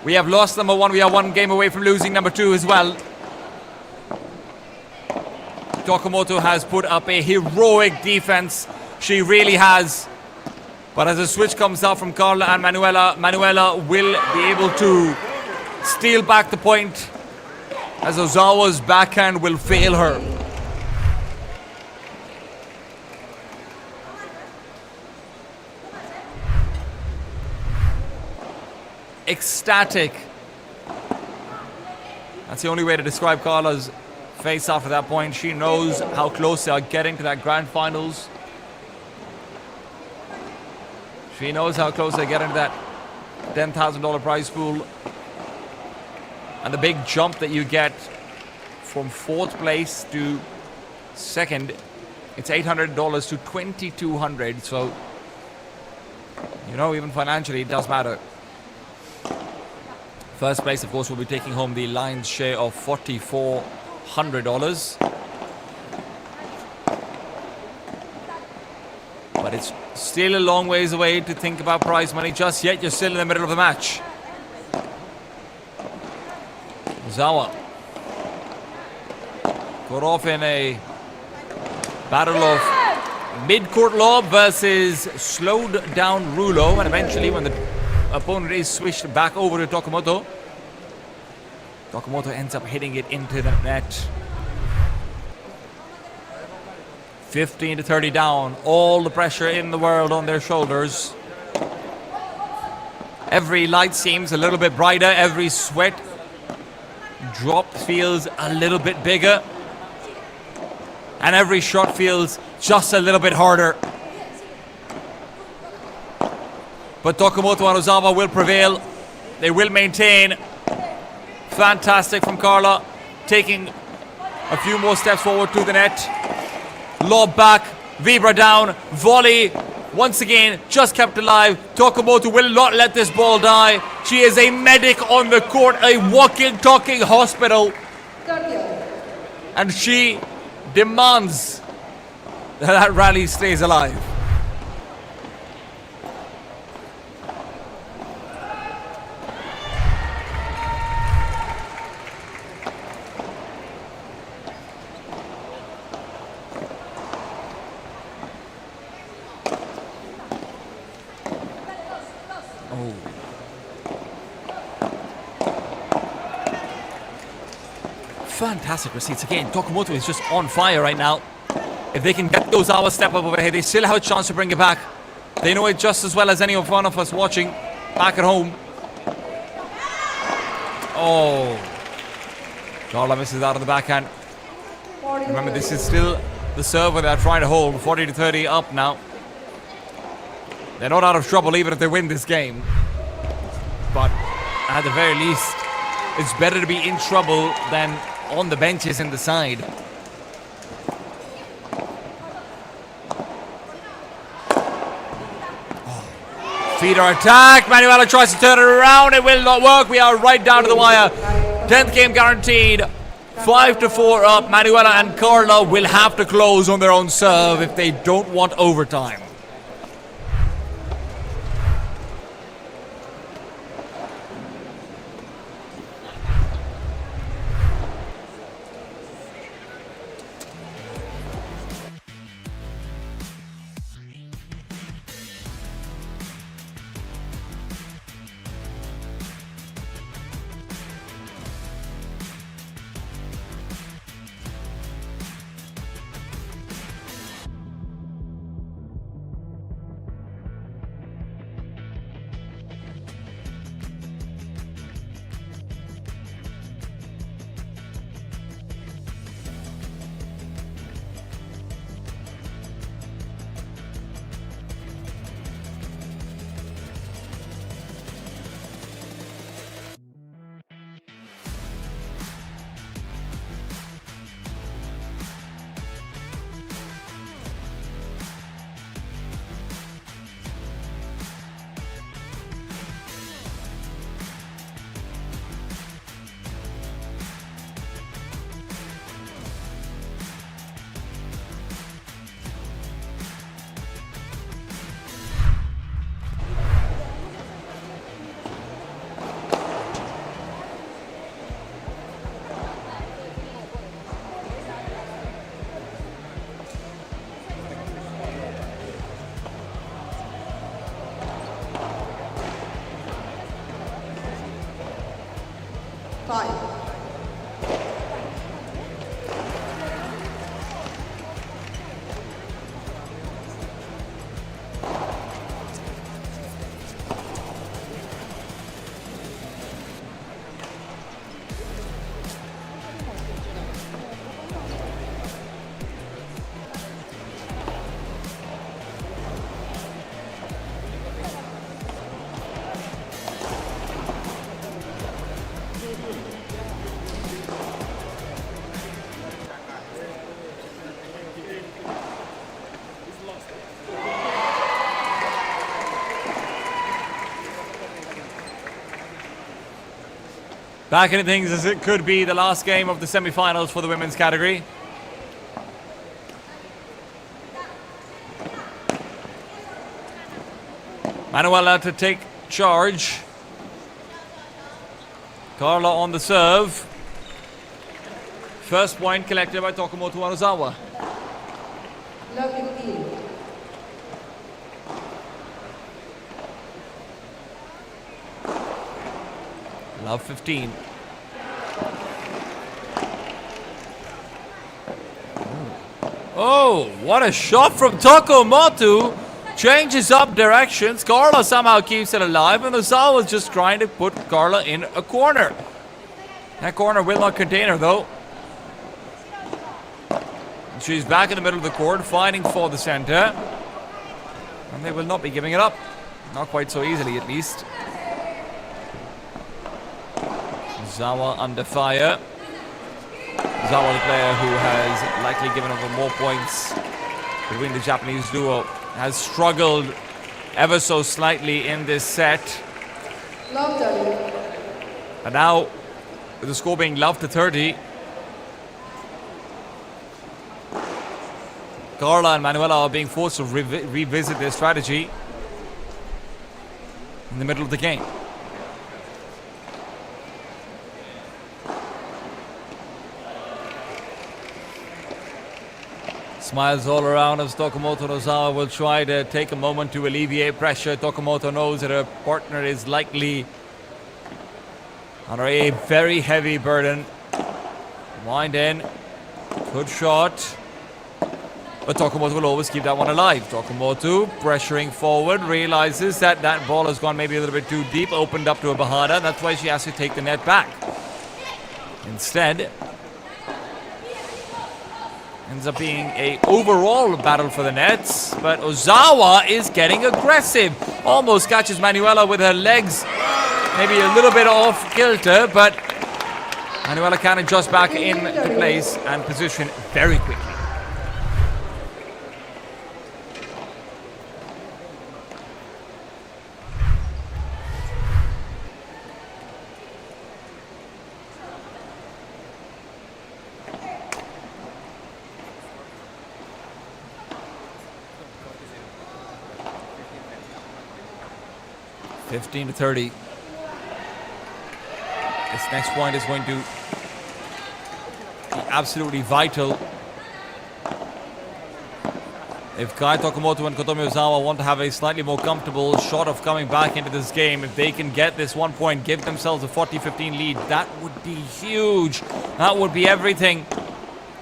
We have lost number one. We are one game away from losing number two as well. Tokamoto has put up a heroic defense. She really has. But as the switch comes out from Carla and Manuela, Manuela will be able to steal back the point as Ozawa's backhand will fail her. Ecstatic. That's the only way to describe Carla's face after that point. She knows how close they are getting to that grand finals. She knows how close they get into that $10,000 prize pool. And the big jump that you get from 4th place to 2nd, it's $800 to $2,200. So, you know, even financially, it does matter. First place, of course, will be taking home the lion's share of $4,400. But it's still a long ways away to think about prize money just yet. You're still in the middle of the match. Zawa got off in a battle of mid-court lob versus slowed down Rulo, and eventually when the opponent is switched back over to Tokumoto, Tokumoto ends up hitting it into the net. 15 to 30 down, all the pressure in the world on their shoulders. Every light seems a little bit brighter, every sweat drop feels a little bit bigger, and every shot feels just a little bit harder. But Tokumoto and Ozawa will prevail. They will maintain. Fantastic from Carla, taking a few more steps forward to the net. Lob back, Vibra down, volley, once again, just kept alive. Tokumoto will not let this ball die. She is a medic on the court, a walking, talking hospital. And she demands that rally stays alive. Fantastic receipts again. Tokumoto is just on fire right now. If they can get Ozawa step up over here, they still have a chance to bring it back. They know it just as well as any of one of us watching back at home. Oh, Carla misses out on the backhand. Remember, this is still the server they're trying to hold. 40 to 30 up now. They're not out of trouble even if they win this game. But at the very least, it's better to be in trouble than on the benches in the side. Feeder attack. Manuela tries to turn it around. It will not work. We are right down to the wire. 10th game guaranteed. 5 to 4 up. Manuela and Carla will have to close on their own serve if they don't want overtime. Back into things as it could be the last game of the semi-finals for the women's category. Manuela to take charge. Carla on the serve. First point collected by Tokumoto Anozawa. Love 15. Love 15. Oh, what a shot from Tokumoto. Changes up directions. Carla somehow keeps it alive, and Ozawa's just trying to put Carla in a corner. That corner will not contain her, though. She's back in the middle of the court, fighting for the center. And they will not be giving it up. Not quite so easily, at least. Ozawa under fire. Ozawa, the player who has likely given over more points between the Japanese duo, has struggled ever so slightly in this set. Love 30. And now, with the score being love to 30, Carla and Manuela are being forced to revisit their strategy in the middle of the game. Smiles all around as Tokumoto Ozawa will try to take a moment to alleviate pressure. Tokumoto knows that her partner is likely under a very heavy burden. Wind in. Good shot. But Tokumoto will always keep that one alive. Tokumoto pressuring forward, realizes that that ball has gone maybe a little bit too deep, opened up to a Bahada. That's why she has to take the net back. Instead, ends up being a overall battle for the nets, but Ozawa is getting aggressive. Almost catches Manuela with her legs maybe a little bit off kilter, but Manuela can adjust back into place and position very quickly. (15 to 30). This next point is going to be absolutely vital if Kai Tokumoto and Kotomi Ozawa want to have a slightly more comfortable shot of coming back into this game. If they can get this 1 point, give themselves a 40-15 lead, that would be huge. That would be everything.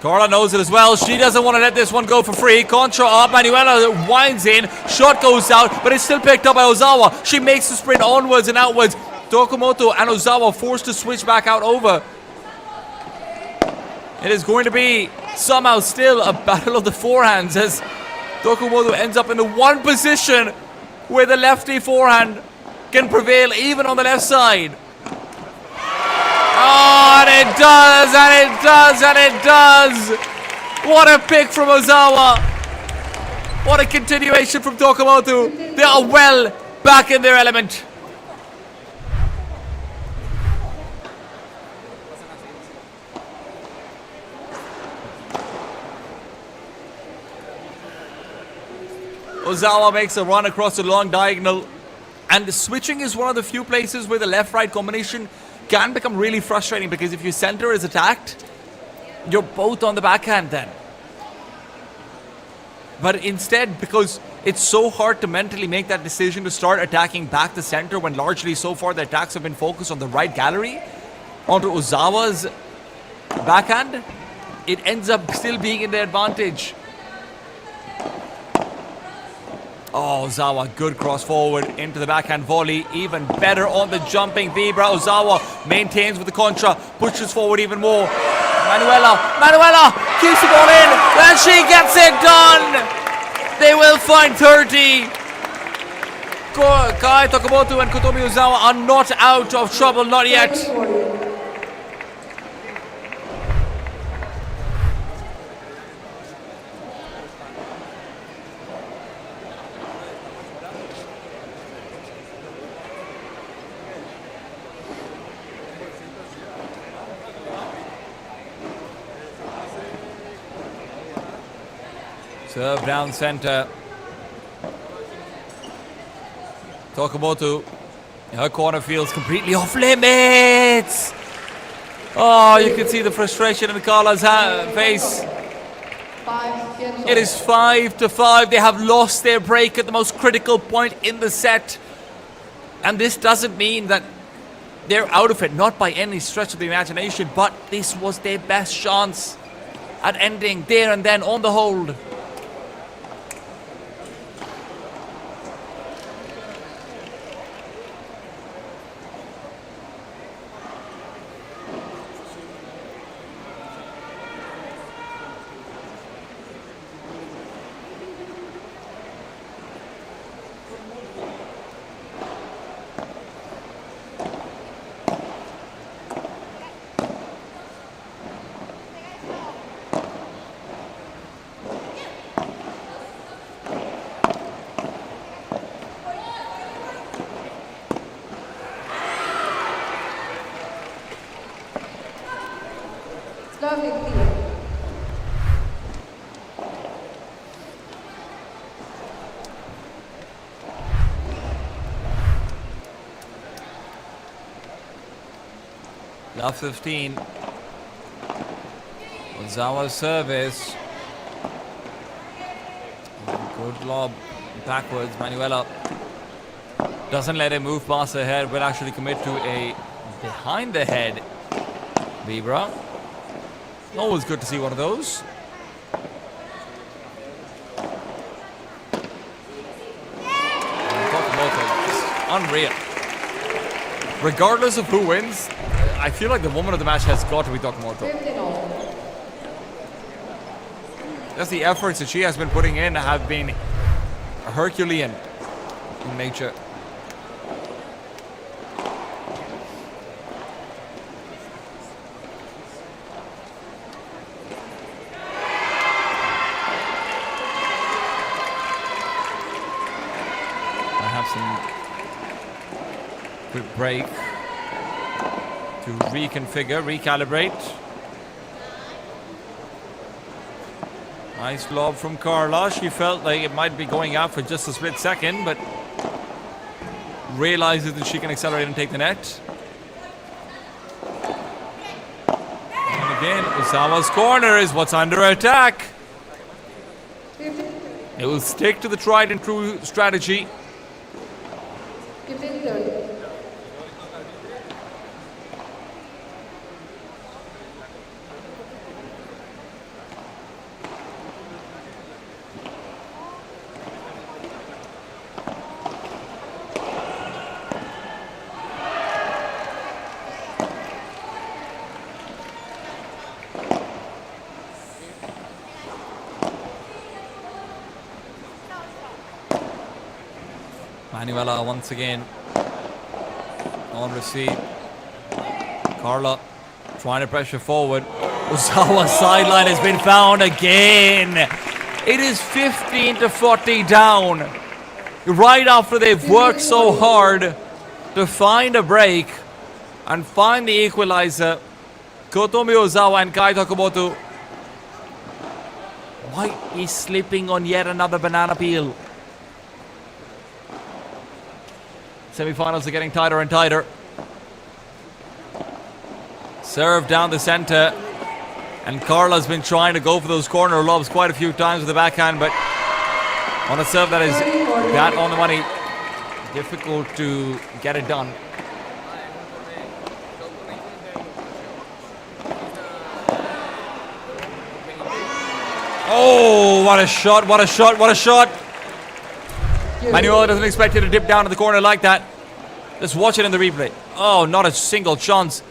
Carla knows it as well. She doesn't want to let this one go for free. Contra up. Manuela winds in. Shot goes out, but it's still picked up by Ozawa. She makes the sprint onwards and outwards. Tokumoto and Ozawa forced to switch back out over. It is going to be somehow still a battle of the forehands as Tokumoto ends up in the one position where the lefty forehand can prevail even on the left side. Oh, and it does, and it does, and it does. What a pick from Ozawa. What a continuation from Tokumoto. They are well back in their element. Ozawa makes a run across the long diagonal, and the switching is one of the few places where the left-right combination can become really frustrating, because if your center is attacked, you're both on the backhand then. But instead, because it's so hard to mentally make that decision to start attacking back the center when largely so far the attacks have been focused on the right gallery onto Ozawa's backhand, it ends up still being in their advantage. Oh, Ozawa, good cross forward into the backhand volley. Even better on the jumping Vibra. Ozawa maintains with the contra, pushes forward even more. Manuela keeps the ball in, and she gets it done. They will find 30. Kai Tokumoto and Kotomi Ozawa are not out of trouble, not yet. Serve down center. Tokumoto. Her corner feels completely off limits. Oh, you can see the frustration in Carla's face. 5 games It is 5-5. They have lost their break at the most critical point in the set. And this doesn't mean that they're out of it, not by any stretch of the imagination, but this was their best chance at ending there and then on the hold. Lovely clear. Love 15. Ozawa's service. Good lob backwards. Manuela doesn't let him move past her head, will actually commit to a behind the head Vibra. Always good to see one of those. Unreal. Regardless of who wins, I feel like the woman of the match has got to be Tokumoto. 15 all. Just the efforts that she has been putting in have been Herculean in nature. Some quick break to reconfigure, recalibrate. Nice lob from Carla. She felt like it might be going out for just a split second, but realizes that she can accelerate and take the net. And again, Osawa's corner is what's under attack. 15, It will stick to the tried and true strategy. 15-30. Manuela once again on receipt. Carla trying to pressure forward. Ozawa's sideline has been found again. It is 15-40 down. Right after they've worked so hard to find a break and find the equalizer, Kotomi Ozawa and Kai Tokumoto might be slipping on yet another banana peel. Semifinals are getting tighter and tighter. Serve down the center. And Carla's been trying to go for those corner lobs quite a few times with the backhand, but on a serve that is that on the money, difficult to get it done. Oh, what a shot, what a shot, what a shot. Manuela doesn't expect it to dip down to the corner like that. Let's watch it in the replay. Oh, not a single chance.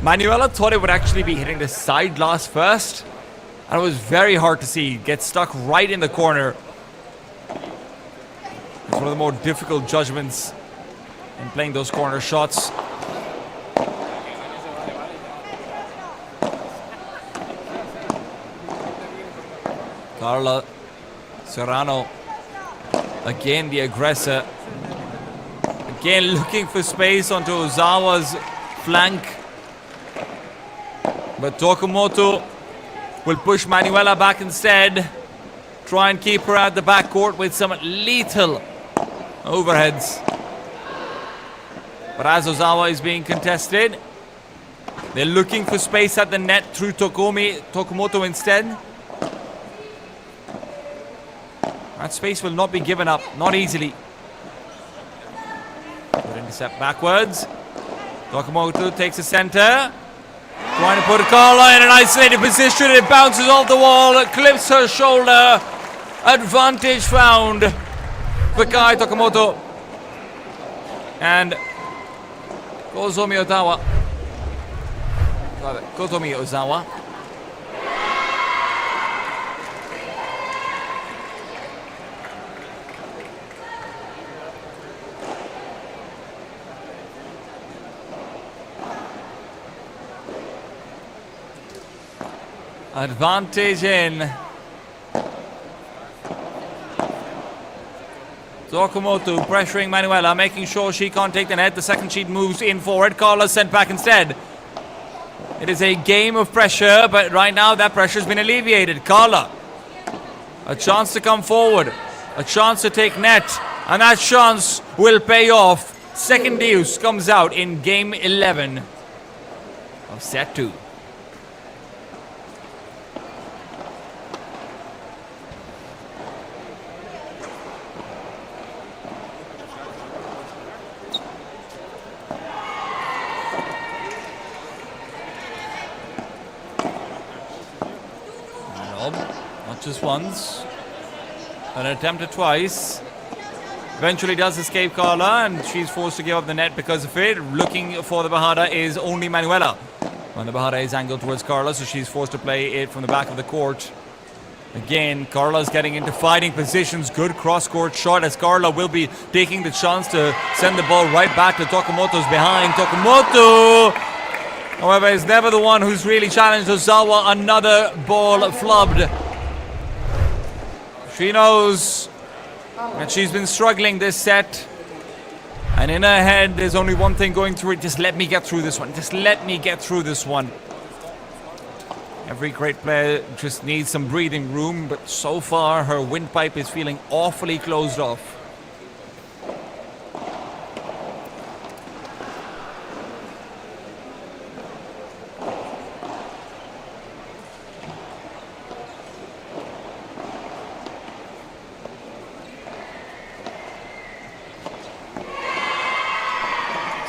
Manuela thought it would actually be hitting the side glass first. And it was very hard to see. Get stuck right in the corner. It's one of the more difficult judgments in playing those corner shots. Carla Serrano. Again, the aggressor. Again, looking for space onto Ozawa's flank. But Tokumoto will push Manuela back instead. try and keep her at the backcourt with some lethal overheads. But as Ozawa is being contested, they're looking for space at the net through Tokumoto instead. That space will not be given up, not easily. Good intercept backwards. Tokumoto takes the center. Trying to put Carla in an isolated position. It bounces off the wall. It clips her shoulder. Advantage found for Kai Tokumoto. And Kotomi Ozawa. Advantage in. Tokumoto pressuring Manuela, making sure she can't take the net. The second sheet moves in forward. Carla's sent back instead. It is a game of pressure, but right now that pressure has been alleviated. Carla, a chance to come forward, a chance to take net, and that chance will pay off. Second deuce comes out in game 11 of set 2. Not just once, but attempted twice. Eventually does escape Carla, and she's forced to give up the net because of it. Looking for the Bahada is only Manuela. When the Bahada is angled towards Carla, so she's forced to play it from the back of the court. Again, Carla's getting into fighting positions. Good cross-court shot as Carla will be taking the chance to send the ball right back to Tokumoto's behind. Tokumoto, however, is never the one who's really challenged Ozawa. Another ball flubbed. She knows that she's been struggling this set. And in her head, there's only one thing going through it. Just let me get through this one. Just let me get through this one. Every great player just needs some breathing room. But so far, her windpipe is feeling awfully closed off.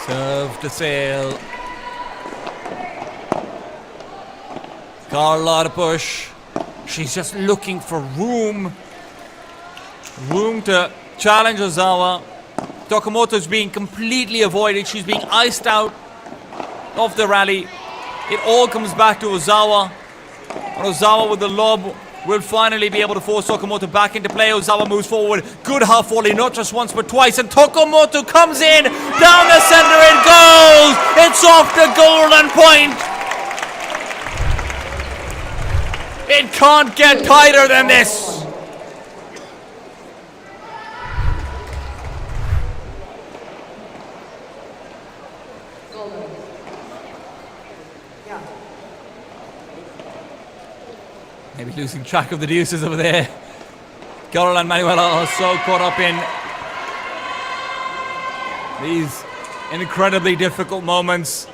Serve to sail. Carla to push. She's just looking for room. Room to challenge Ozawa. Tokumoto's being completely avoided. She's being iced out of the rally. It all comes back to Ozawa. And Ozawa with the lob will finally be able to force Tokumoto back into play. Ozawa moves forward. Good half volley, not just once but twice. And Tokumoto comes in. Down the center it goes. It's off the golden point. It can't get tighter than this. Maybe losing track of the deuces over there. Carol and Manuela are so caught up in these incredibly difficult moments.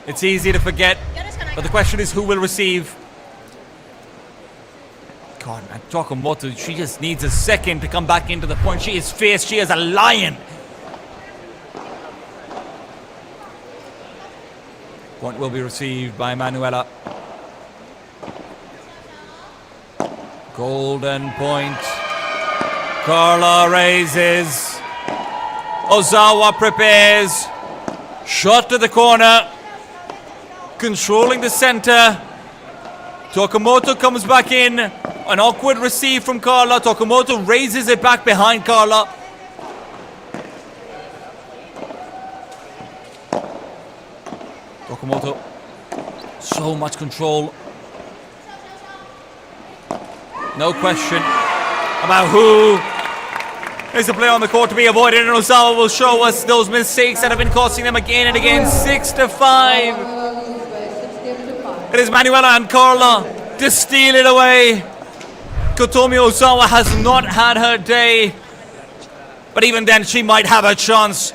It's easy to forget, but the question is who will receive. God, man, Tokumoto, she just needs a second to come back into the point. She is fierce, she is a lion. Point will be received by Manuela. Golden point. Carla raises. Ozawa prepares. Shot to the corner. Controlling the center. Tokumoto comes back in. An awkward receive from Carla. Tokumoto raises it back behind Carla. Tokumoto. So much control. No question about who is the player on the court to be avoided, and Ozawa will show us those mistakes that have been costing them again and again. 6-5. It is Manuela and Carla to steal it away. Kotomi Osawa has not had her day. But even then, she might have a chance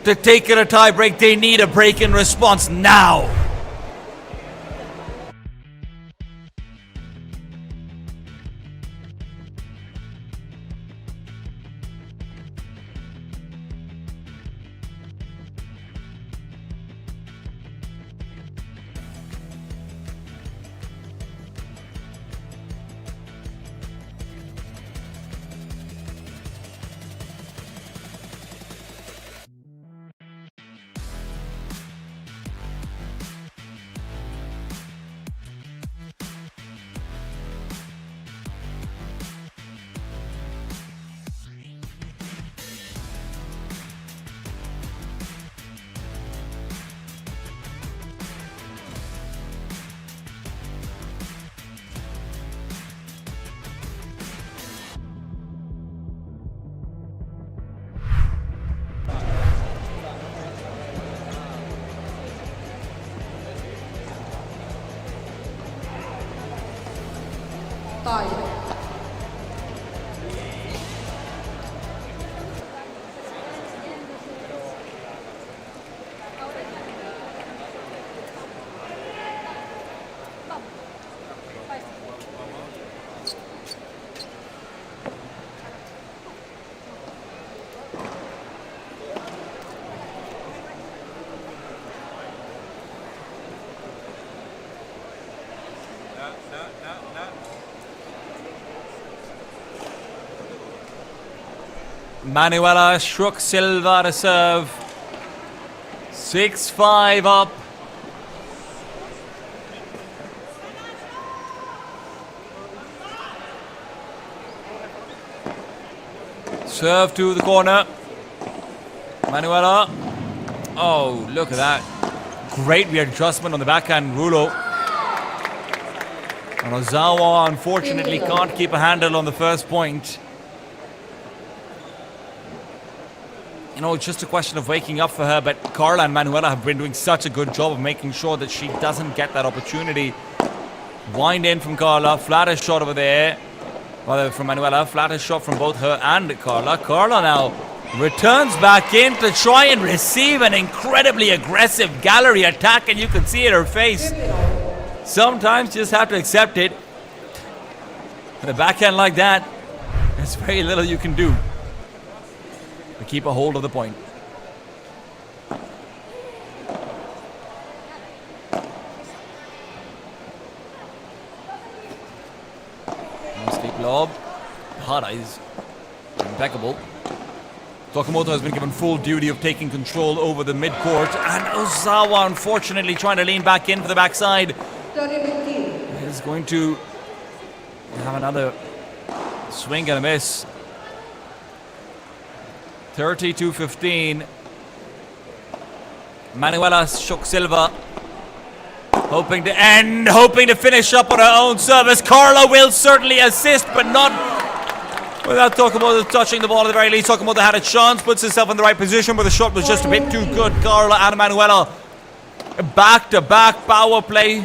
to take it a tie break. They need a break in response now. Tie. Manuela Shruk Silva to serve. 6-5 up. Serve to the corner. Manuela. Oh, look at that. Great readjustment on the backhand, Rulo. And Ozawa unfortunately can't keep a handle on the first point. You know, it's just a question of waking up for her, but Carla and Manuela have been doing such a good job of making sure that she doesn't get that opportunity. Wind in from Carla, flattest shot over there. Rather from Manuela, flattest shot from both her and Carla. Carla now returns back in to try and receive an incredibly aggressive gallery attack, and you can see it in her face. Sometimes you just have to accept it. With a backhand like that, there's very little you can do to keep a hold of the point. Nice lob. Hard eyes. Impeccable. Tokamoto has been given full duty of taking control over the mid-court, and Ozawa unfortunately trying to lean back in for the backside. Is going to have another swing and a miss. 32-15. Manuela Shruk Silva hoping to end, hoping to finish up on her own service. Carla will certainly assist, but not without Tokamoto touching the ball at the very least. Tokamoto had a chance, puts himself in the right position, but the shot was just a bit too good. Carla and Manuela back-to-back power play.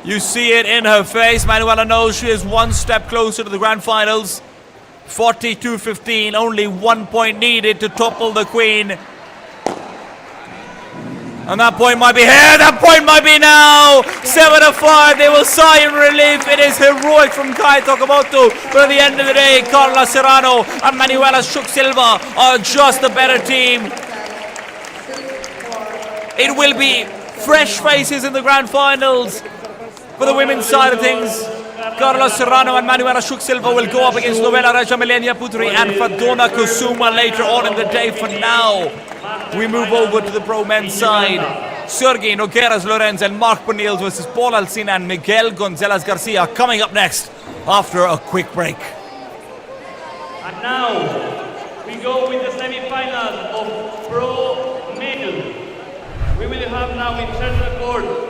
You see it in her face. Manuela knows she is one step closer to the grand finals. 42-15, only 1 point needed to topple the queen. And that point might be here, that point might be now. 7-5, they will sigh in relief. It is heroic from Kai Tokamoto. But at the end of the day, Carla Serrano and Manuela Shruk Silva are just the better team. It will be fresh faces in the grand finals. For the women's side of things, Carla Serrano and Manuela Shruk Silva will go up against Novella Raja Milenia Putri and Fadona Kusuma later on in the day. For now, we move over to the pro men's side. Sergey Nogueras Lorenz and Mark Pernils versus Paul Alcina and Miguel Gonzalez Garcia coming up next after a quick break. And now, we go with the semi-finals of pro men. We will have now in central court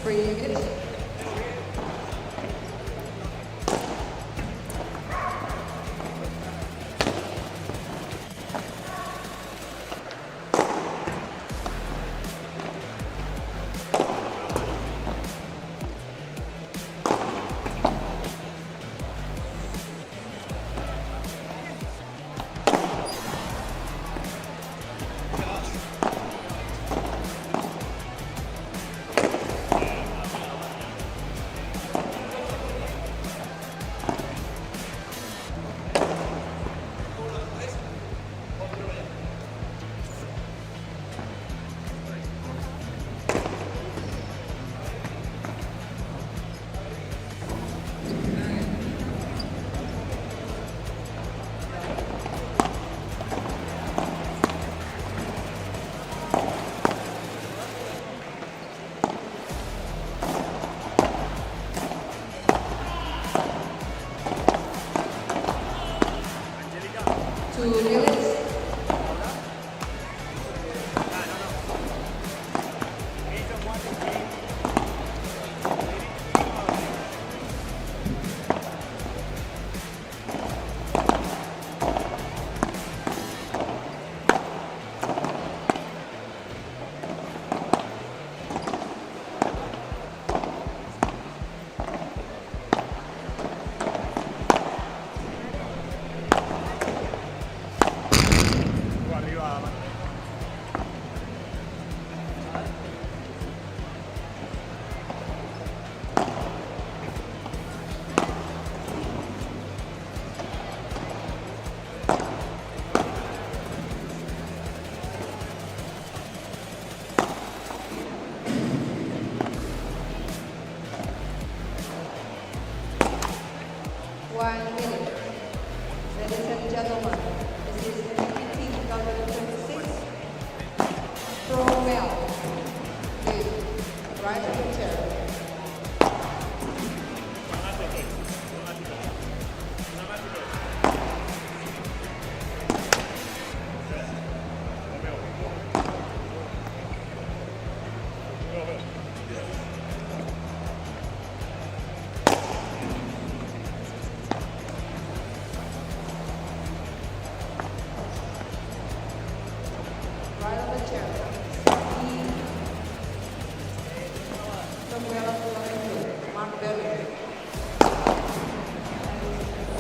3 units. Berlin.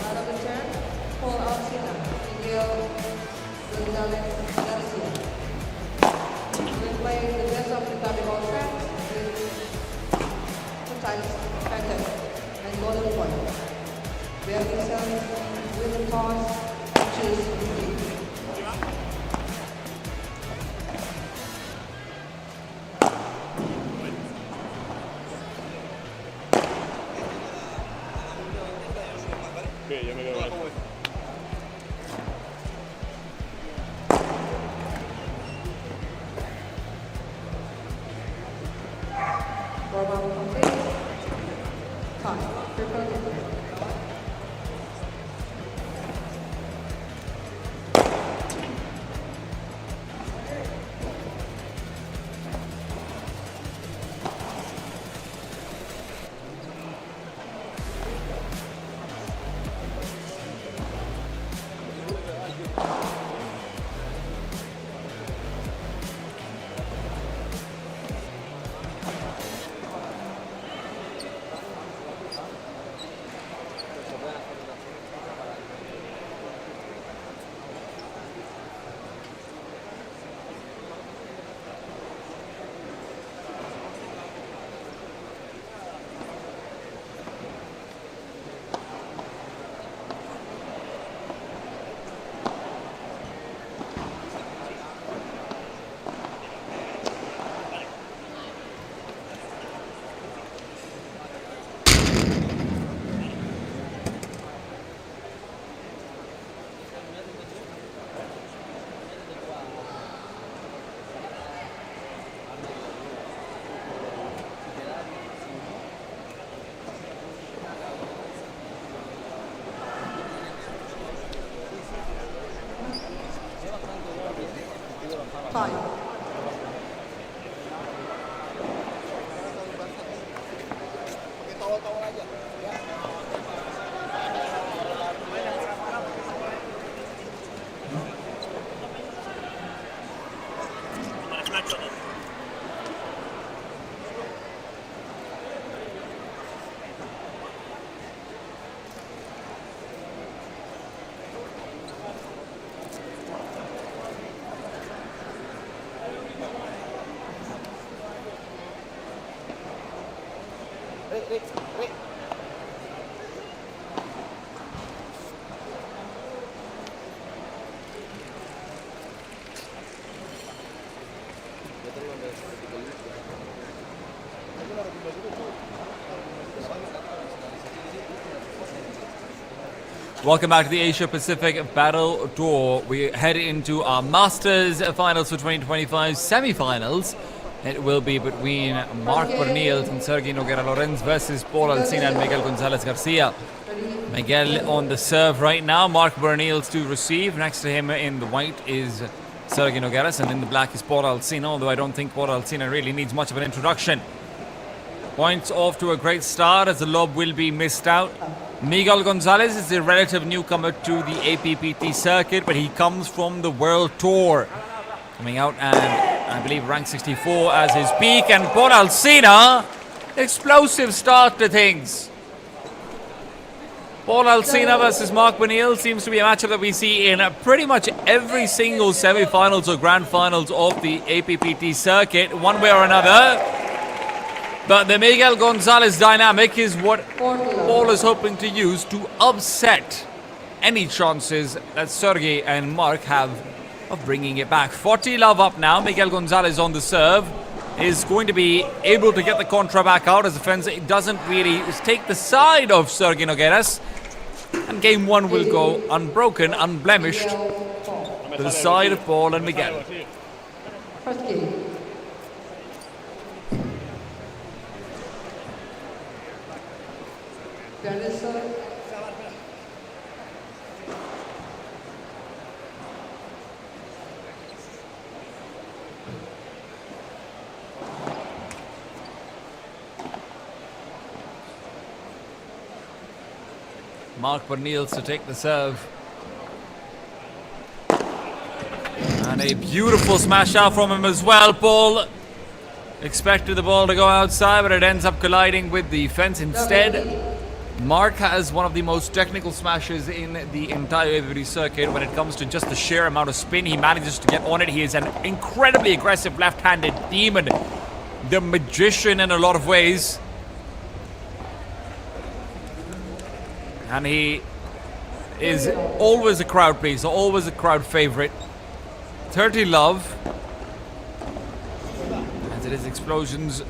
Out of the turn, Paul Alcina, Miguel Gonzalez Garcia. We play the best of the double set with 2 times pattern and golden point. Berlin serves with the toss and choose the lead. Okay, ya me veo. Warm-up complete. Time. Prepare to play. Time. Welcome back to the Asia Pacific Battle Tour. We head into our Masters Finals for 2025 Semifinals. It will be between Mark Berniels and Sergey Nogueira Lorenz versus Paul Alcina and Miguel Gonzalez Garcia. Miguel on the serve right now. Mark Berniels to receive. Next to him in the white is Sergey Nogueras, and in the black is Paul Alcina, although I don't think Paul Alcina really needs much of an introduction. Points off to a great start as the lob will be missed out. Miguel Gonzalez is a relative newcomer to the APPT circuit, but he comes from the World Tour. Coming out and I believe rank 64 as his peak, and Paul Alcina, explosive start to things. Paul Alcina versus Mark Berniels seems to be a matchup that we see in pretty much every single semi-finals or grand finals of the APPT circuit, one way or another. But the Miguel Gonzalez dynamic is what Paul is hoping to use to upset any chances that Sergey and Mark have of bringing it back. 40 love up now. Miguel Gonzalez on the serve is going to be able to get the contra back out as the fence doesn't really take the side of Sergey Nogueras. And game one will go unbroken, unblemished to the side of Paul and Miguel. First game. Mark Berniels to take the serve. And a beautiful smash out from him as well. Paul Expected the ball to go outside, but it ends up colliding with the fence instead. Mark has one of the most technical smashes in the entire APPT circuit when it comes to just the sheer amount of spin he manages to get on it. He is an incredibly aggressive left-handed demon, the magician in a lot of ways. And he is always a crowd pleaser, always a crowd favorite. 30 love. As it is explosions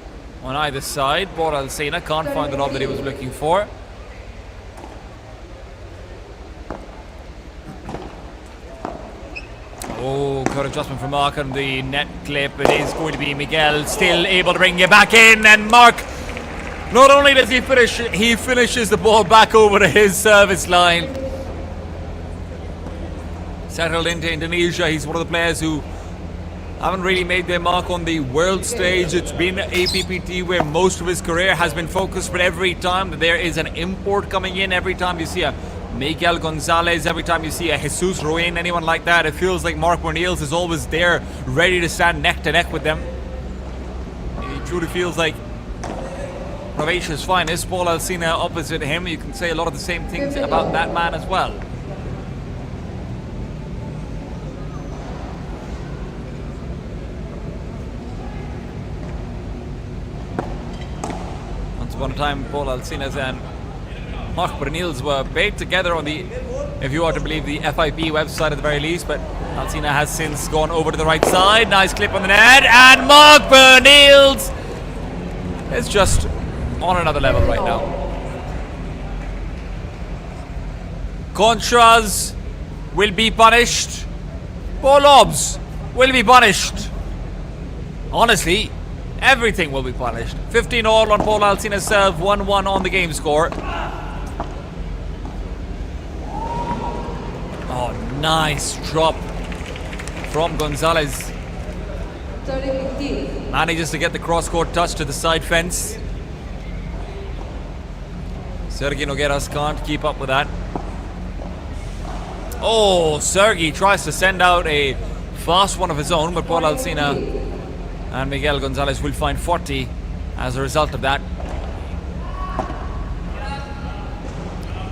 on either side. Paul Alsina can't find the lob that he was looking for. Oh, good adjustment from Mark on the net clip. It is going to be Miguel still able to bring it back in. And Mark, not only does he finish, he finishes the ball back over to his service line. Settled into Indonesia. He's one of the players who haven't really made their mark on the world stage. It's been APPT where most of his career has been focused, but every time that there is an import coming in, every time you see a Miguel Gonzalez, every time you see a Jesus Ruin, anyone like that, it feels like Mark Bernils is always there, ready to stand neck to neck with them. He truly feels like Croatia's finest. Paul Alsina opposite him. You can say a lot of the same things about that man as well. Once upon a time, Paul Alsina and Mark Bernils were paired together on the, if you are to believe the FIP website at the very least, but Alsina has since gone over to the right side. Nice clip on the net, and Mark Bernils is just on another level right now. Contras will be punished. Poor lobs will be punished. Honestly, everything will be punished. 15 all on Paul Alsina's serve, 1-1 on the game score. Oh, nice drop from Gonzalez. Manages to get the cross-court touch to the side fence. Sergi Nogueras can't keep up with that. Oh, Sergi tries to send out a fast one of his own, but Paul Alsina and Miguel Gonzalez will find 40 as a result of that.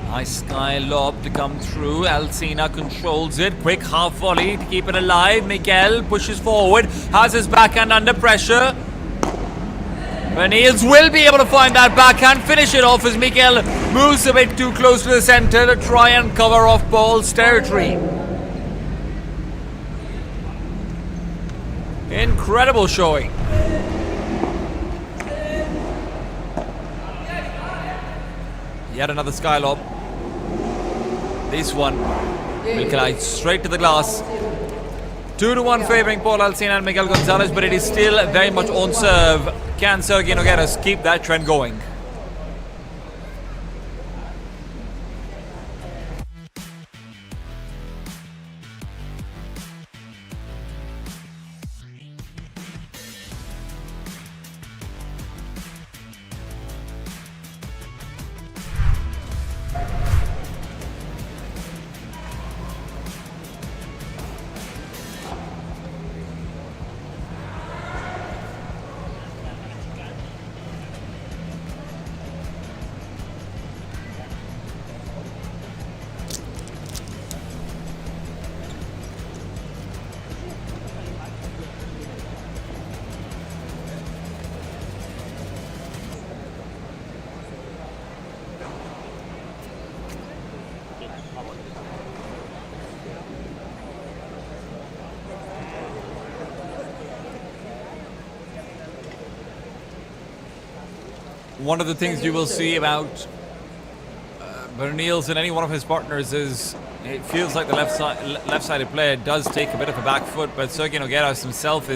Nice sky lob to come through. Alsina controls it. Quick half volley to keep it alive. Miguel pushes forward. Has his backhand under pressure. Bernils will be able to find that backhand. Finish it off as Miguel moves a bit too close to the center to try and cover off Paul's territory. Incredible showing. Yet another sky lob. This one will collide straight to the glass. 2-1 favouring Paul Alsina and Miguel Gonzalez, but it is still very much on serve. Can Sergi Nogueras keep that trend going? One of the things you will see about Bernils and any one of his partners is it feels like the left-sided player does take a bit of a back foot, but Sergi Nogueras himself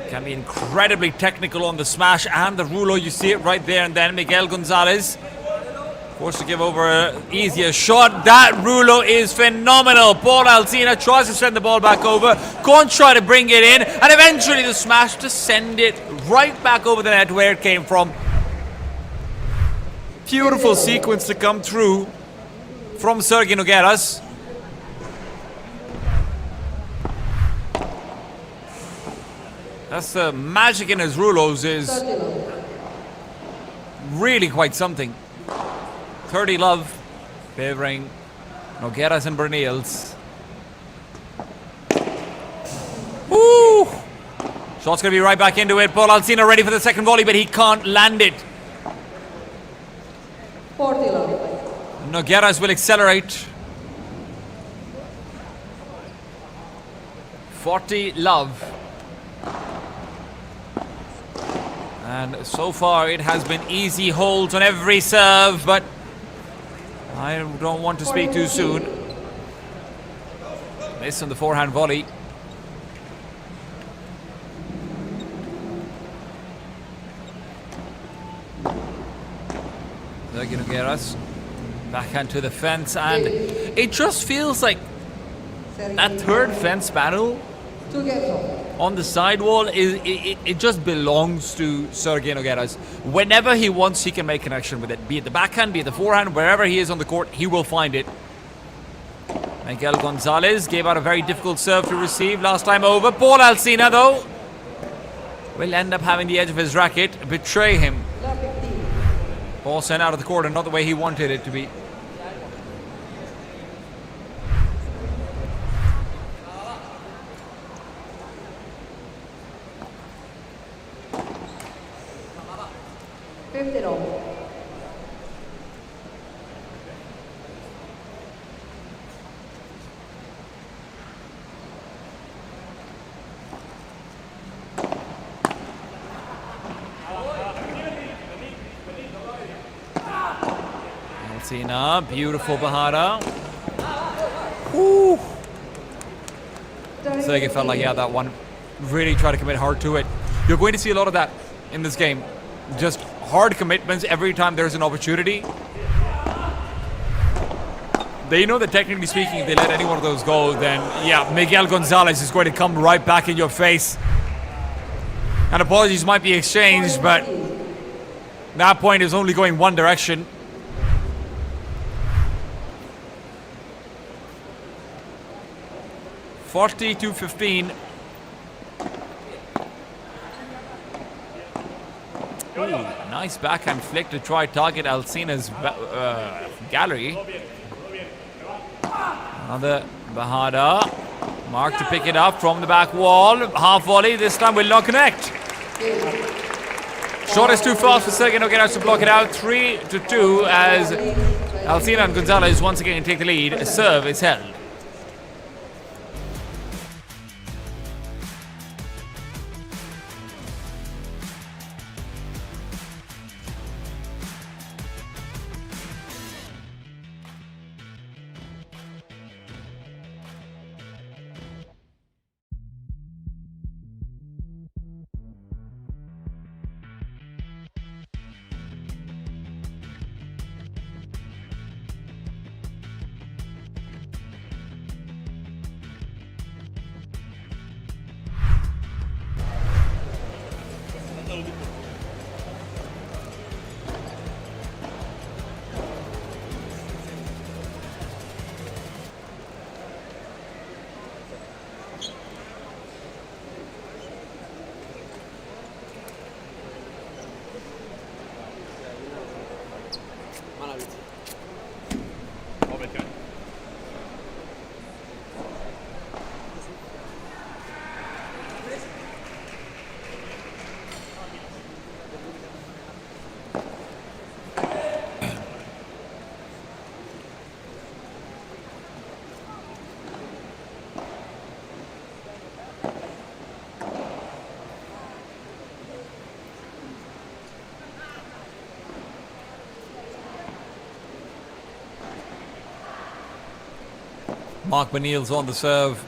can be incredibly technical on the smash and the rulo. You see it right there, and then Miguel Gonzalez forced to give over an easier shot. That rulo is phenomenal. Paul Alsina tries to send the ball back over, can't try to bring it in, and eventually the smash to send it right back over the net where it came from. Beautiful sequence to come through from Sergi Nogueras. That's the magic in his rulos is 30 love. really quite something. 30 love, favoring Nogueras and Bernils. Woo! Shot's going to be right back into it. Paul Alsina ready for the second volley, but he can't land it. 40 love. Nogueras will accelerate. 40 love. And so far it has been easy holds on every serve, but I don't want to speak too soon. Miss on the forehand volley. Sergio Nogueras backhand to the fence, and it just feels like that third fence battle 2 games off. on the sidewall it just belongs to Sergio Nogueras. Whenever he wants, he can make connection with it. Be it the backhand, be it the forehand, wherever he is on the court, he will find it. Miguel Gonzalez gave out a very difficult serve to receive last time over. Paul Alsina, though, will end up having the edge of his racket betray him. Love 15. Ball sent out of the court and not the way he wanted it to be. Alsina, beautiful Bahada. Woo! Sergey felt like he had that one. Really try to commit hard to it. You're going to see a lot of that in this game. Just hard commitments every time there's an opportunity. They know that technically speaking, if they let any one of those go, then yeah, Miguel Gonzalez is going to come right back in your face. And apologies might be exchanged, but that point is only going one direction. (40-15). Ooh, nice backhand flick to try target Alsina's gallery. Another Bahada. Mark to pick it up from the back wall. Half volley. This time will not connect. Shot is too fast for Sergio Nogueras to block it out. 3-2 as Alsina and Gonzalez once again take the lead. A serve is held. Mark Benil's on the serve.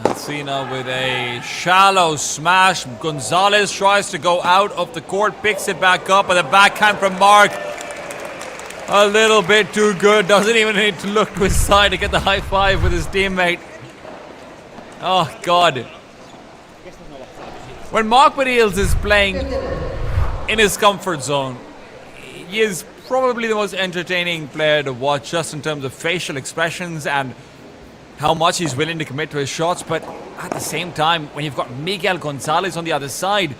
Alsina with a shallow smash. Gonzalez tries to go out of the court, picks it back up, and the backhand from Mark. A little bit too good. Doesn't even need to look to his side to get the high five with his teammate. Oh, God. When Mark Benils is playing in his comfort zone, he is probably the most entertaining player to watch just in terms of facial expressions and how much he's willing to commit to his shots, but at the same time, when you've got Miguel Gonzalez on the other side,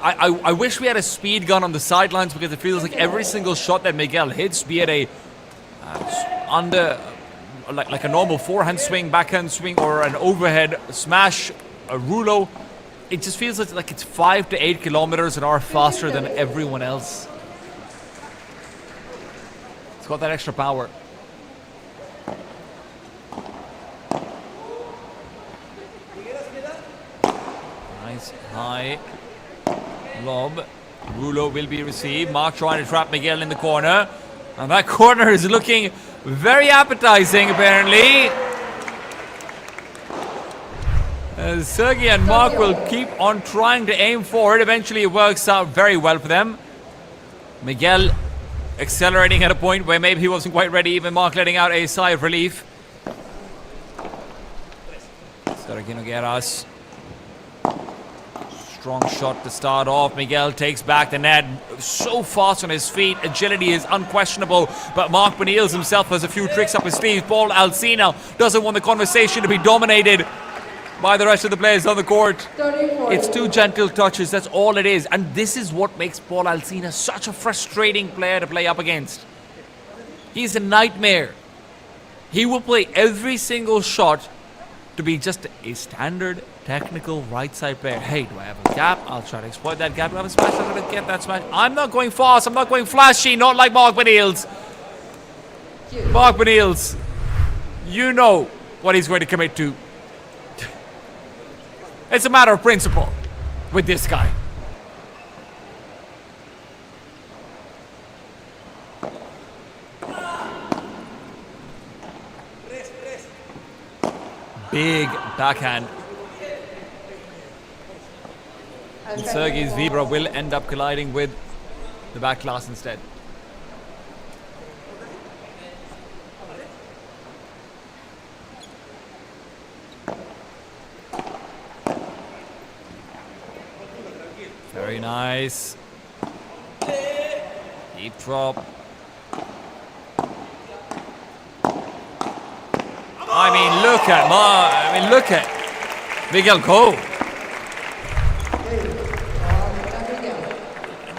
I wish we had a speed gun on the sidelines, because it feels like every single shot that Miguel hits, be it a like a normal forehand swing, backhand swing, or an overhead smash, a rulo, it just feels like it's 5 to 8 kilometers an hour faster than everyone else. It's got that extra power. Nice high lob. Rulo will be received. Mark trying to trap Miguel in the corner. And that corner is looking very appetizing, apparently. Sergey and Mark will keep on trying to aim for it. Eventually it works out very well for them. Miguel accelerating at a point where maybe he wasn't quite ready. Even Mark letting out a sigh of relief. Sergey Nogueras. Strong shot to start off. Miguel takes back the net. So fast on his feet. Agility is unquestionable. But Mark Benils himself has a few tricks up his sleeve. Paul Alsina doesn't want the conversation to be dominated by the rest of the players on the court. It's 2 gentle touches. That's all it is. And this is what makes Paul Alsina such a frustrating player to play up against. He's a nightmare. He will play every single shot to be just a standard technical right side player. Hey, do I have a gap? I'll try to exploit that gap. Do I have a smash? I'm going to get that smash. I'm not going fast. I'm not going flashy. Not like Mark Benils. Mark Benils, you know what he's going to commit to. It's a matter of principle with this guy. Big backhand. And Sergey's Vibra will end up colliding with the back glass instead. Very nice. Deep drop. Look at Miguel go.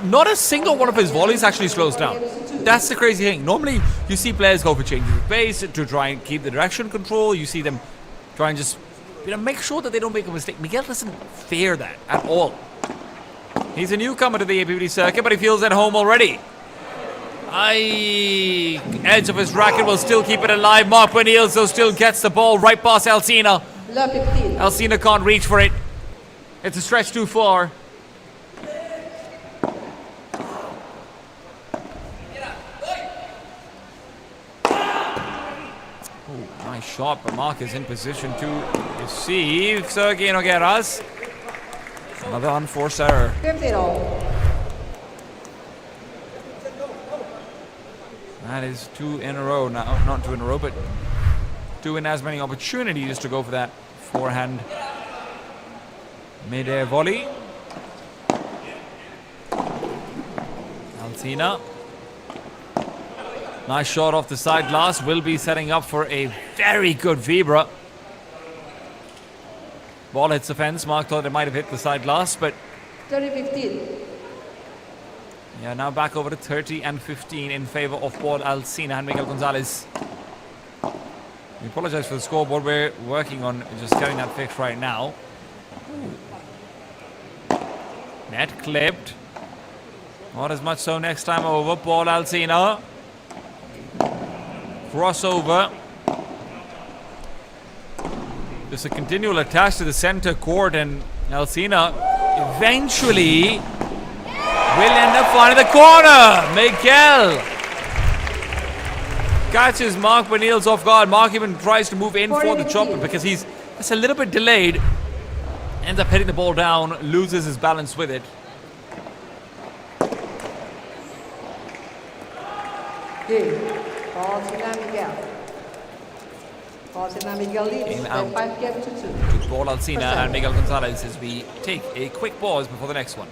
Not a single one of his volleys actually slows down. That's the crazy thing. Normally, you see players go for changes of pace to try and keep the direction control. You see them try and just, make sure that they don't make a mistake. Miguel doesn't fear that at all. He's a newcomer to the APPT circuit, but he feels at home already. Edge of his racket will still keep it alive. Mark Benils though still gets the ball right past Alsina. Alsina can't reach for it. It's a stretch too far. Nice shot, but Mark is in position to receive. Sergey Nogueras. Another unforced error. That is 2 in a row now. Not 2 in a row, but 2 in as many opportunities to go for that forehand mid-air volley. Alsina. Nice shot off the side glass. Will be setting up for a very good Vibra. Ball hits the fence. Mark thought it might have hit the side glass, but 30-15. Yeah, now back over to 30 and 15 in favor of Paul Alsina and Miguel Gonzalez. We apologize for the scoreboard. We're working on just getting that fixed right now. Net clipped. Not as much so next time over. Paul Alsina. Crossover. There's a continual attach to the center court, and Alsina eventually will end up finding the corner. Miguel catches Mark Benils off guard. Mark even tries to move in for the chopper because he's just a little bit delayed. Ends up hitting the ball down, loses his balance with it. Miguel leads by 5 games to 2. To Paul Alsina and Miguel Gonzalez as we take a quick pause before the next one.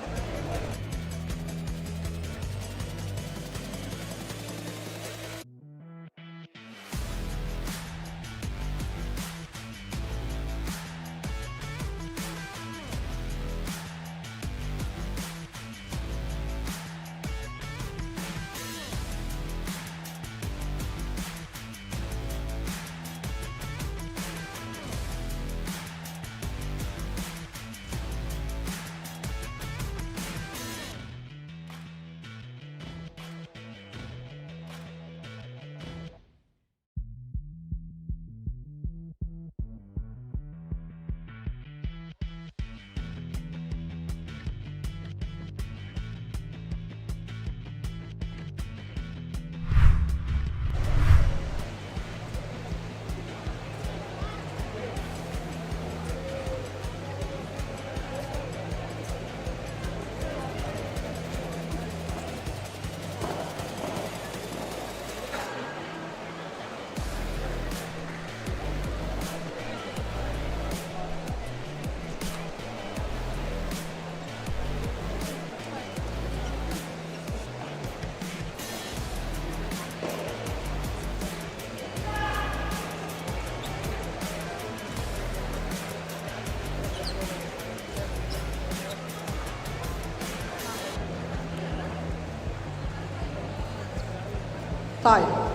Tie.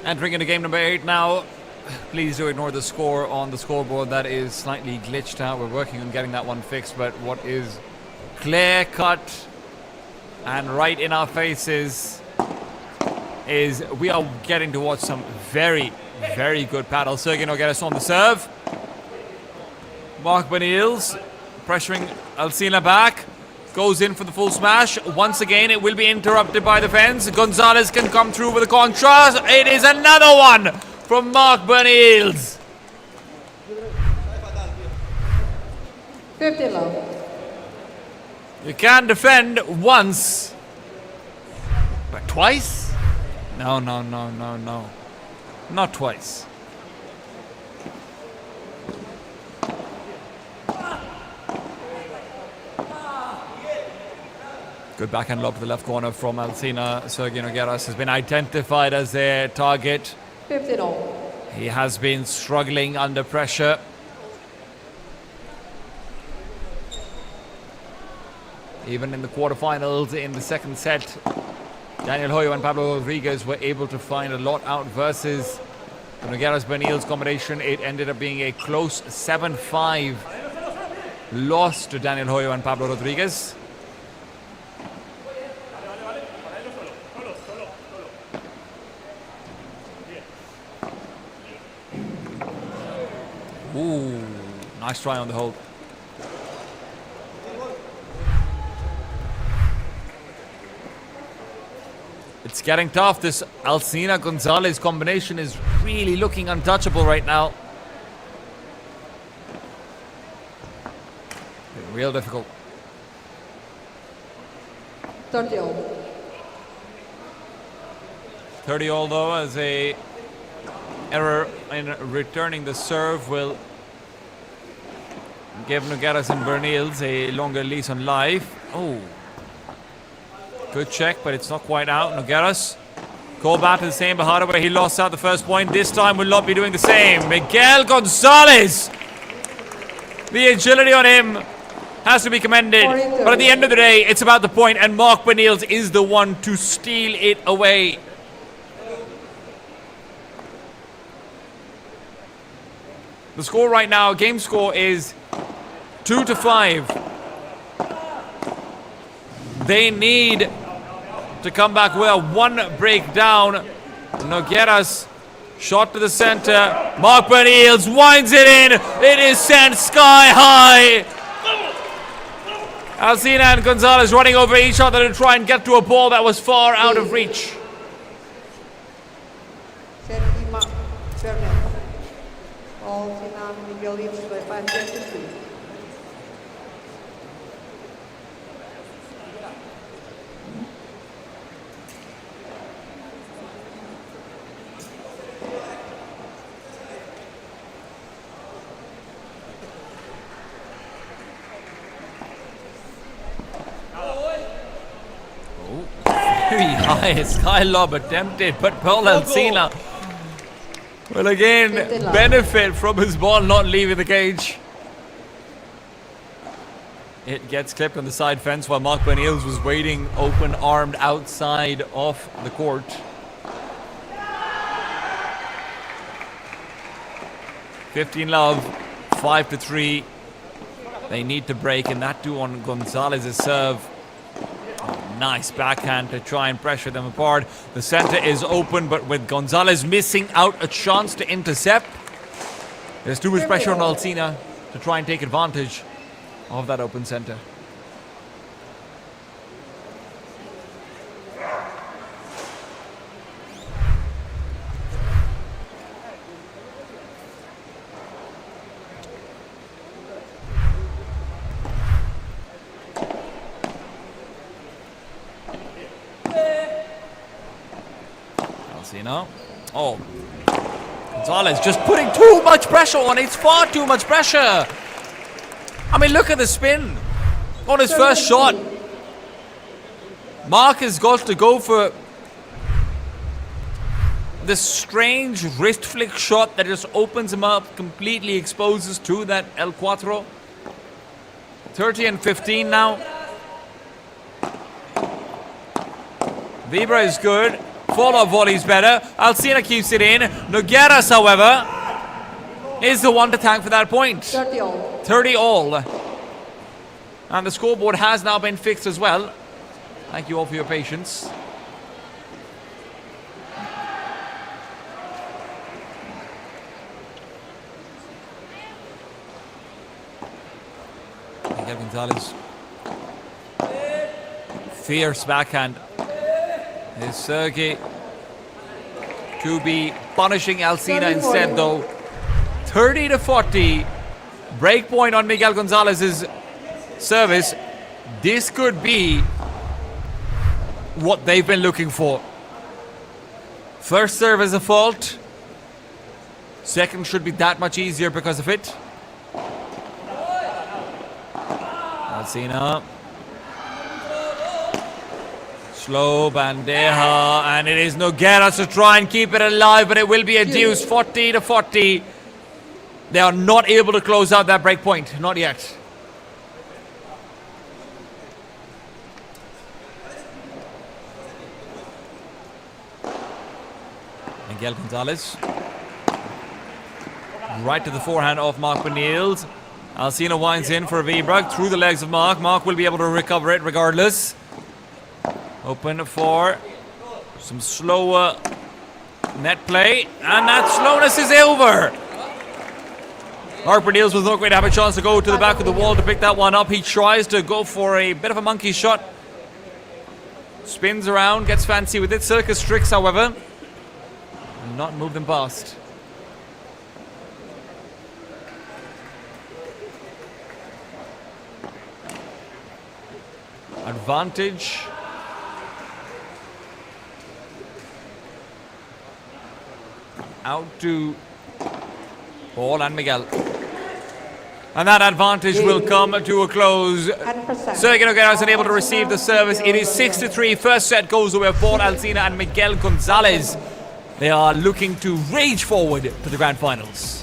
Entering into game number 8 now. Please do ignore the score on the scoreboard. That is slightly glitched out. We're working on getting that one fixed. But what is clear cut and right in our faces is we are getting to watch some very, very good paddle. Sergei Nogueras on the serve. Mark Benils pressuring Alcina back. Goes in for the full smash. Once again, it will be interrupted by the fence. Gonzalez can come through with a contrast. It is another one from Mark Benils. 50 love. You can defend once. But twice? No. Not twice. Good backhand lob to the left corner from Alcina. Sergei Nogueras has been identified as their target. 50 all. He has been struggling under pressure. Even in the quarterfinals in the second set, Daniel Hoyo and Pablo Rodriguez were able to find a lot out versus the Nogueras-Benils combination. It ended up being a close 7-5 loss to Daniel Hoyo and Pablo Rodriguez. Ooh, nice try on the hold. It's getting tough. This Alcina-Gonzalez combination is really looking untouchable right now. Real difficult. 30 all. 30 all though, as a error in returning the serve will give Nogueras and Benils a longer lease on life. Oh, good check, but it's not quite out. Nogueras call back to the same Bajada where he lost out the first point. This time will not be doing the same. Miguel Gonzalez, the agility on him has to be commended. But at the end of the day, it's about the point, and Mark Benils is the one to steal it away. The score right now, game score is 2-5. They need to come back with a one breakdown. Nogueras shot to the center. Mark Benils winds it in. It is sent sky high. Alcina and Gonzalez running over each other to try and get to a ball that was far out of reach. Septima Bernal. Alcina Miguel leads by 5-23. Very high sky lob attempted, but Paul Alcina will again benefit from his ball not leaving the cage. It gets clipped on the side fence while Mark Benils was waiting open-armed outside of the court. $15 love, 5-3. They need to break, and that too on Gonzalez's serve. Nice backhand to try and pressure them apart. The center is open, but with Gonzalez missing out a chance to intercept, there's too much pressure on Alcina to try and take advantage of that open center. Alcina. Oh. Gonzalez just putting too much pressure on. It's far too much pressure. I mean, look at the spin on his first shot. Mark has got to go for this strange wrist flick shot that just opens him up, completely exposes to that El Cuatro. 30 and 15 now. Vibra is good. Follow-up volley's better. Alcina keeps it in. Nogueras, however, is the one to thank for that point. 30 all. 30 all. And the scoreboard has now been fixed as well. Thank you all for your patience. Miguel Gonzalez. Fierce backhand. Is Sergey to be punishing Alcina instead, though. 30 to 40. Break point on Miguel Gonzalez's service. This could be what they've been looking for. First serve is a fault. Second should be that much easier because of it. Alcina. Slow bandeja, and it is Nogueras to try and keep it alive, but it will be a deuce. 40 to 40. They are not able to close out that break point. Not yet. Miguel Gonzalez. Right to the forehand of Mark Benils. Alcina winds in for Vibra through the legs of Mark. Mark will be able to recover it regardless. Open for some slower net play. And that slowness is over. Mark Benils was not going to have a chance to go to the back of the wall to pick that one up. He tries to go for a bit of a monkey shot. Spins around, gets fancy with it. Circus tricks, however, will not move them past. Advantage. Out to Paul and Miguel. And that advantage will come to a close. Sergey Nogueras unable to receive the service. It is 6-3. First set goes away with Paul Alcina and Miguel Gonzalez. They are looking to rage forward to the grand finals.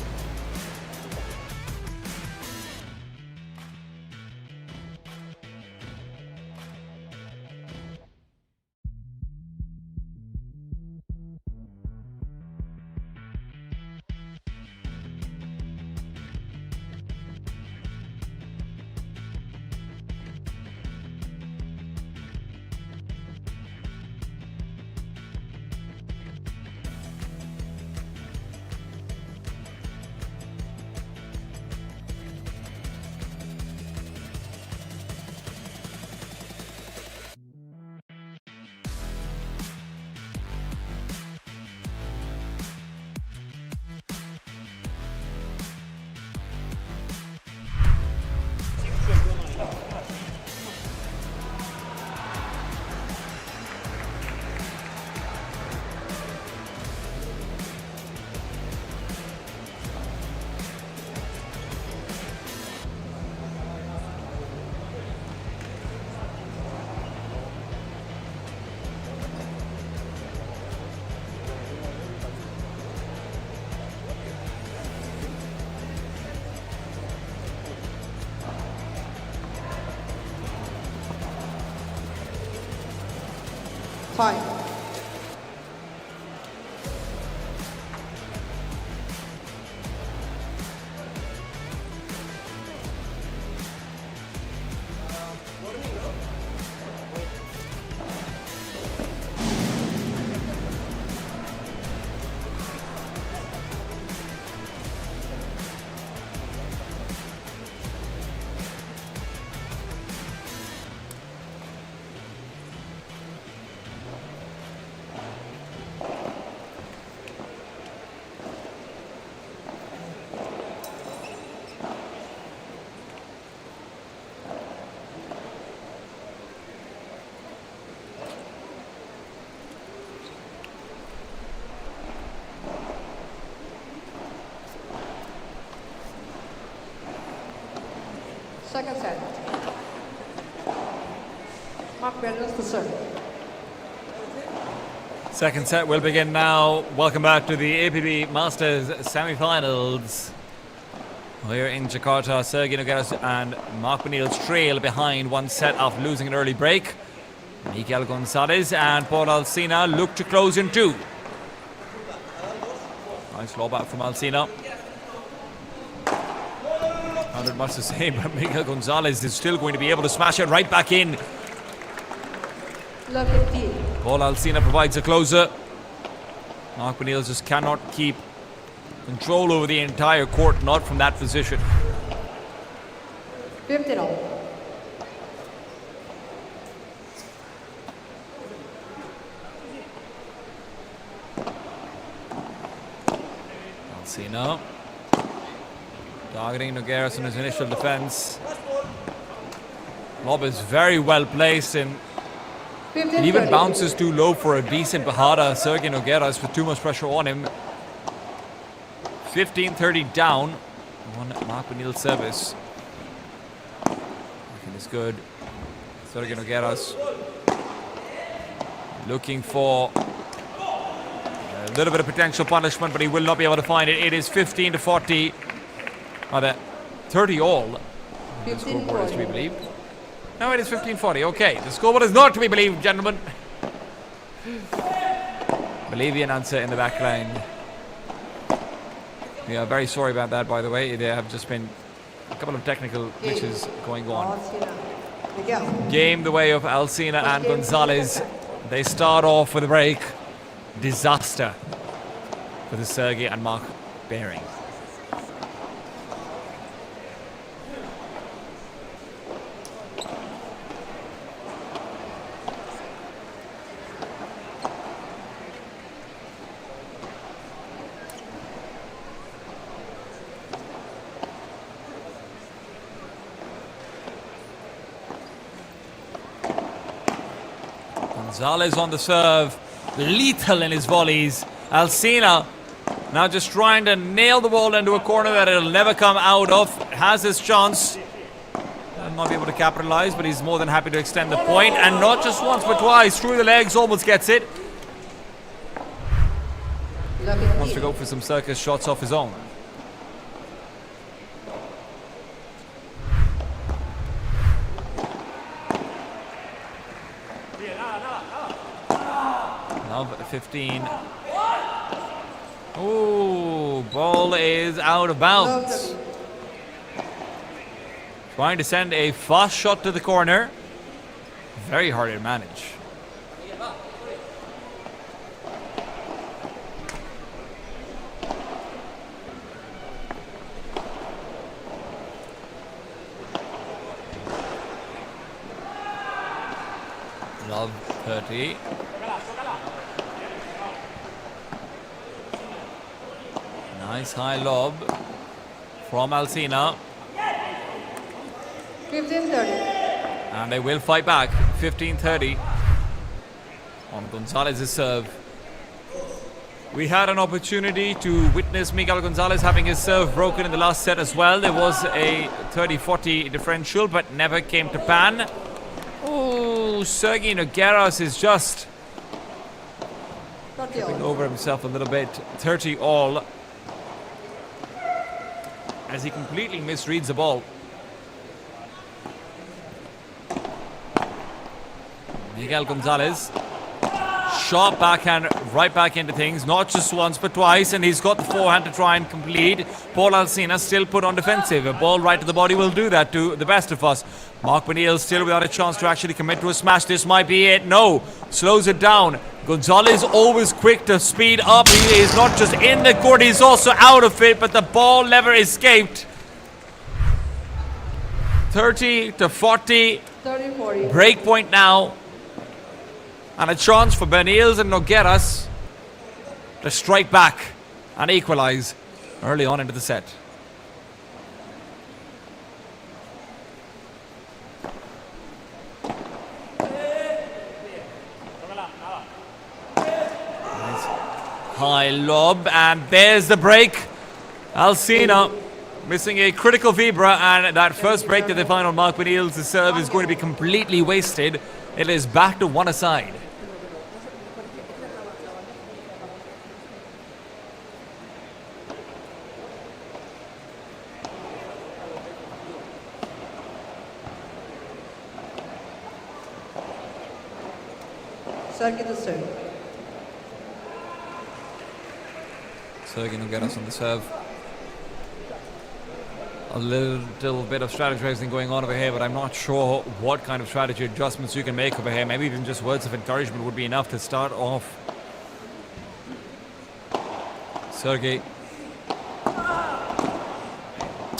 Time. Second set. Mark Bernals to serve. Second set will begin now. Welcome back to the APPT Masters Semifinals. Here in Jakarta, Sergey Nogueras and Mark Benil's trail behind one set after losing an early break. Miguel Gonzalez and Paul Alsina look to close in two. Nice lob out from Alsina. Not much to say, but Miguel Gonzalez is still going to be able to smash it right back in. Paul Alsina provides a closer. Mark Benil just cannot keep control over the entire court, not from that position. 15-all. Alsina targeting Nogueras in his initial defense. Lob is very well placed and it even bounces too low for a decent Bajada. Sergey Nogueras with too much pressure on him. 15-30 down on Mark Benil's service. Looking is good. Sergey Nogueras looking for a little bit of potential punishment, but he will not be able to find it. It is 15-40. Rather, 30-all. The scoreboard is to be believed. No, it is 15-40. Okay, the scoreboard is not to be believed, gentlemen. Bolivian answer in the back line. We are very sorry about that, by the way. There have just been a couple of technical glitches going on. Game the way of Alsina and Gonzalez. They start off with a break. Disaster for the Sergey and Mark pairing. Gonzalez on the serve, lethal in his volleys. Alsina now just trying to nail the ball into a corner that it'll never come out of. Has his chance. Will not be able to capitalize, but he's more than happy to extend the point, and not just once but twice. Through the legs, almost gets it. Wants to go for some circus shots off his own. Now 15. Oh, ball is out of bounds. Trying to send a fast shot to the corner. Very hard to manage. Love 30. Nice high lob from Alsina. 15-30. And they will fight back. 15-30 on Gonzalez's serve. We had an opportunity to witness Miguel Gonzalez having his serve broken in the last set as well. There was a 30-40 differential, but never came to pan. Oh, Sergey Nogueras is just tripping over himself a little bit. 30-all. As he completely misreads the ball. Miguel Gonzalez. Sharp backhand right back into things. Not just once but twice. And he's got the forehand to try and complete. Paul Alsina still put on defensive. A ball right to the body will do that to the best of us. Mark Benil still without a chance to actually commit to a smash. This might be it. No. Slows it down. Gonzalez always quick to speed up. He is not just in the court, he's also out of it, but the ball never escaped. 30-40. 30-40. Break point now. And a chance for Benils and Nogueras to strike back and equalize early on into the set. High lob, and there's the break. Alsina Missing a critical vibra, and that first break that they find on Mark Benil's serve is going to be completely wasted. It is back to one aside. Sergey to serve. Sergey Nogueras on the serve. A little bit of strategizing going on over here, but I'm not sure what kind of strategy adjustments you can make over here. Maybe even just words of encouragement would be enough to start off. Sergey.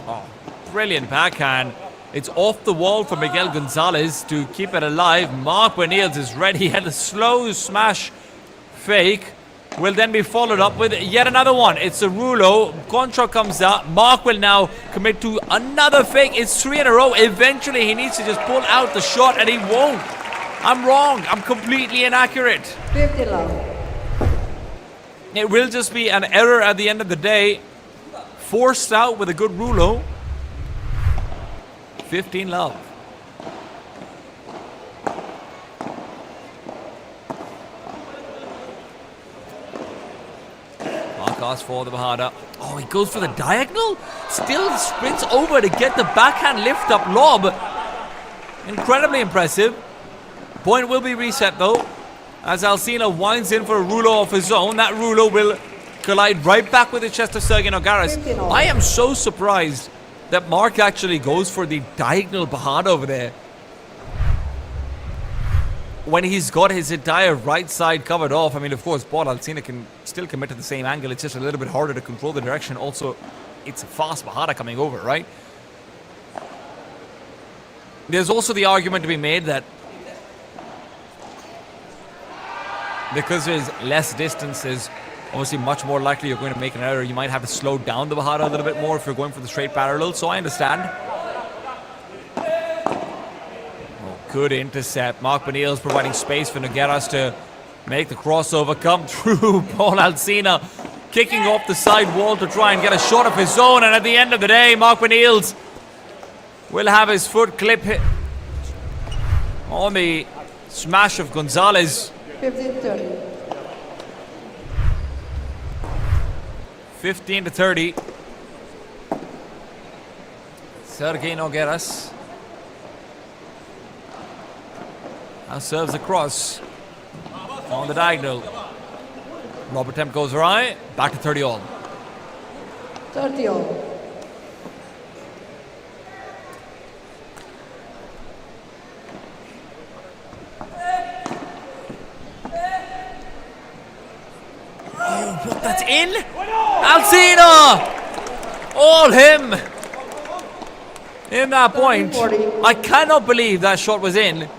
Oh, brilliant backhand. It's off the wall for Miguel Gonzalez to keep it alive. Mark Benils is ready. He had a slow smash fake. Will then be followed up with yet another one. It's a Rulo. Contra comes out. Mark will now commit to another fake. It's 3 in a row. Eventually, he needs to just pull out the shot, and he won't. I'm wrong. I'm completely inaccurate. 50 love. It will just be an error at the end of the day. Forced out with a good Rulo. 15 love. Marcos for the Bahada. Oh, he goes for the diagonal? Still sprints over to get the backhand lift up lob. Incredibly impressive. Point will be reset though, as Alcina winds in for a Rulo of his own. That Rulo will collide right back with the chest of Sergey Nogueras. I am so surprised that Mark actually goes for the diagonal Bahada over there when he's got his entire right side covered off. I mean, of course, Paul Alcina can still commit to the same angle. It's just a little bit harder to control the direction. Also, it's a fast Bahada coming over, right? There's also the argument to be made that because there's less distance, there's obviously much more likely you're going to make an error. You might have to slow down the Bahada a little bit more if you're going for the straight parallel, so I understand. Oh, good intercept. Mark Benil's providing space for Nogueras to make the crossover come through. Paul Alcina kicking off the side wall to try and get a shot of his own, and at the end of the day, Mark Benil's will have his foot clip hit on the smash of Gonzalez. 15-30. 15-30. Sergey Nogueras now serves across on the diagonal. Lob attempt goes right. Back to 30 all. 30 all. That's in. Alcina! All him! In that point. I cannot believe that shot was in.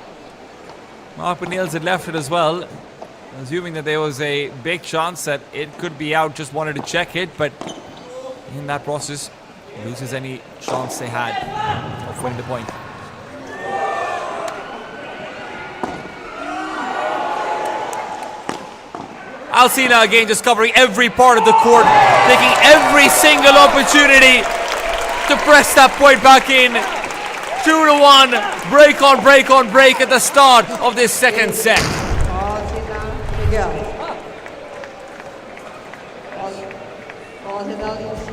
Mark Benils had left it as well, assuming that there was a big chance that it could be out. Just wanted to check it, but in that process, loses any chance they had of winning the point. Alcina again just covering every part of the court, taking every single opportunity to press that point back in. 2-1, break on break on break at the start of this second set. Alcina Miguel. Alcina leads.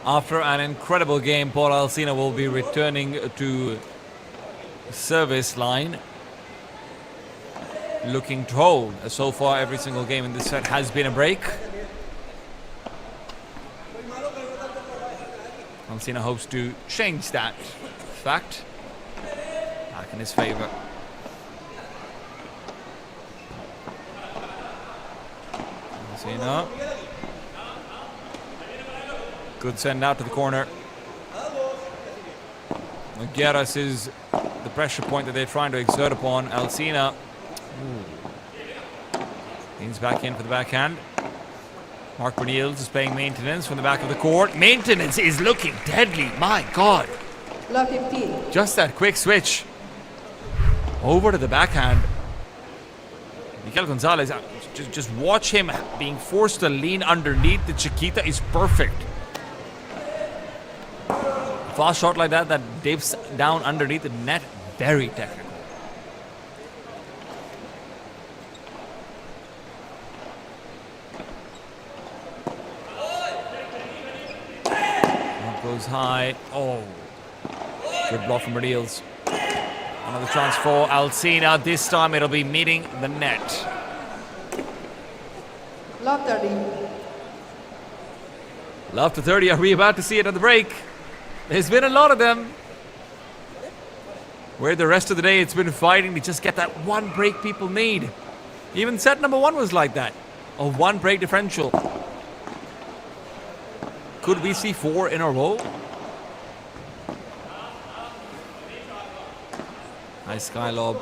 After an incredible game, Paul Alsina will be returning to service line. Looking to hold. So far, every single game in this set has been a break. Alsina hopes to change that fact. Back in his favor. Alsina. Good send out to the corner. Nogueras is the pressure point that they're trying to exert upon Alsina. Leans back in for the backhand. Mark Bernils is playing maintenance from the back of the court. Maintenance is looking deadly. My God. Love 15. Just that quick switch over to the backhand. Miguel Gonzalez, just watch him being forced to lean underneath the Chiquita is perfect. Fast shot like that dips down underneath the net, very technical. That goes high. Oh, good block from Bernils. Another chance for Alsina. This time it'll be meeting the net. Love 30. Love to 30. Are we about to see it at the break? There's been a lot of them. Where the rest of the day it's been fighting to just get that one break people need. Even set number 1 was like that. A 1 break differential. Could we see 4 in a row? Nice sky lob.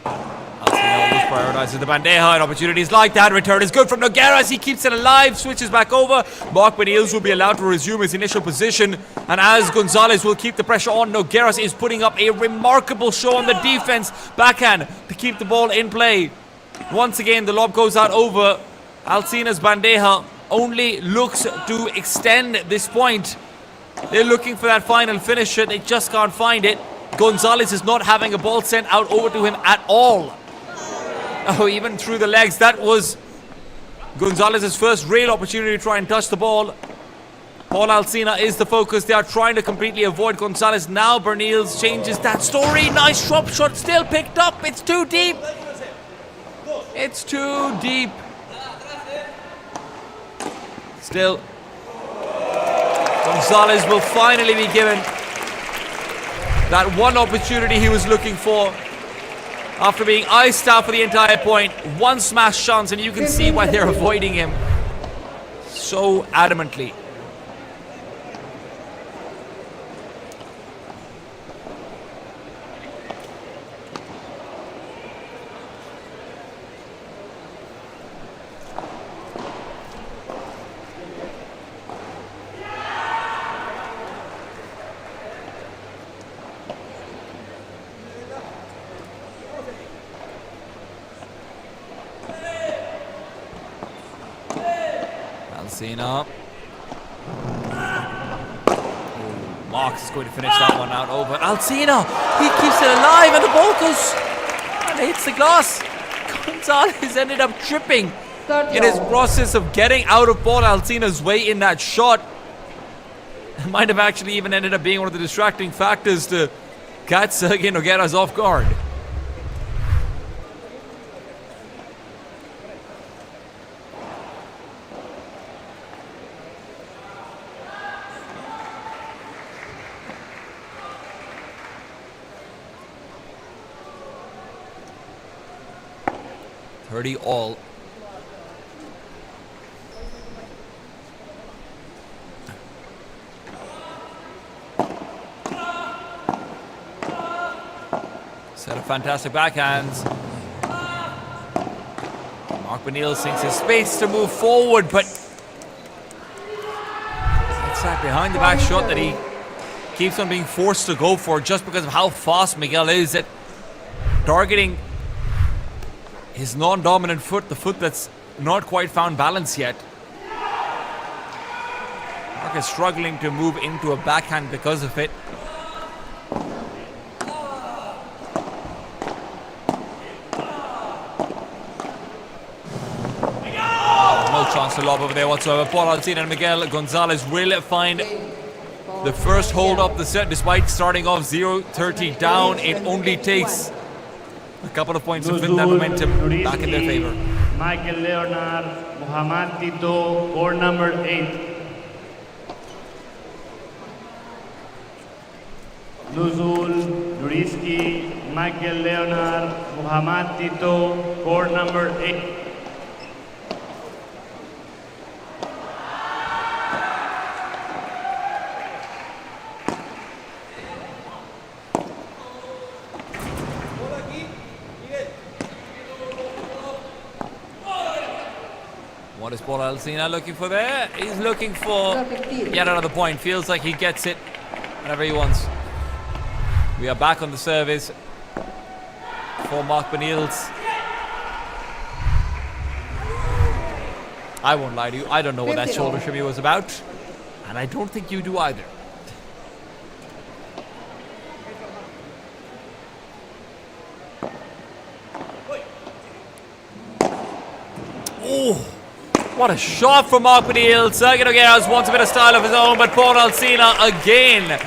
Alsina always prioritizes the bandeja, and opportunities like that. Return is good from Nogueras. He keeps it alive, switches back over. Mark Bernils will be allowed to resume his initial position. And as Gonzalez will keep the pressure on, Nogueras is putting up a remarkable show on the defense. Backhand to keep the ball in play. Once again, the lob goes out over. Alsina's bandeja only looks to extend this point. They're looking for that final finisher. They just can't find it. Gonzalez is not having a ball sent out over to him at all. Oh, even through the legs. That was Gonzalez's first real opportunity to try and touch the ball. Paul Alsina is the focus. They are trying to completely avoid Gonzalez. Now Bernils changes that story. Nice drop shot, still picked up. It's too deep. It's too deep. Still, Gonzalez will finally be given that one opportunity he was looking for. After being iced out for the entire point, one smash chance, and you can see why they're avoiding him so adamantly. Alsina. Marks is going to finish that one out over. Alsina, he keeps it alive and the ball goes and hits the glass. Gonzalez ended up tripping in his process of getting out of Paul Alsina's way in that shot. It might have actually even ended up being one of the distracting factors to catch Sergei Nogueras off guard. All. Set of fantastic backhands. Mark Bernils thinks his space to move forward, but it's that behind the back shot that he keeps on being forced to go for just because of how fast Miguel is at targeting his non-dominant foot, the foot that's not quite found balance yet. Mark is struggling to move into a backhand because of it. No chance to lob over there whatsoever. Paul Alcina and Miguel Gonzalez will find the first hold of the set despite starting off 0-30 down. It only takes a couple of points to flip that momentum back in their favor. Michael Leonard, Muhammad Tito, court number 8. Nuzul, Nuriski, Michael Leonard, Muhammad Tito, court number 8. What is Paul Alcina looking for there? He's looking for yet another point. Feels like he gets it whenever he wants. We are back on the service for Mark Benils. I won't lie to you, I don't know what that shoulder shimmy was about. And I don't think you do either. Oh, what a shot from Mark Benils. Sergio Nogueras wants a bit of style of his own, but Paul Alcina again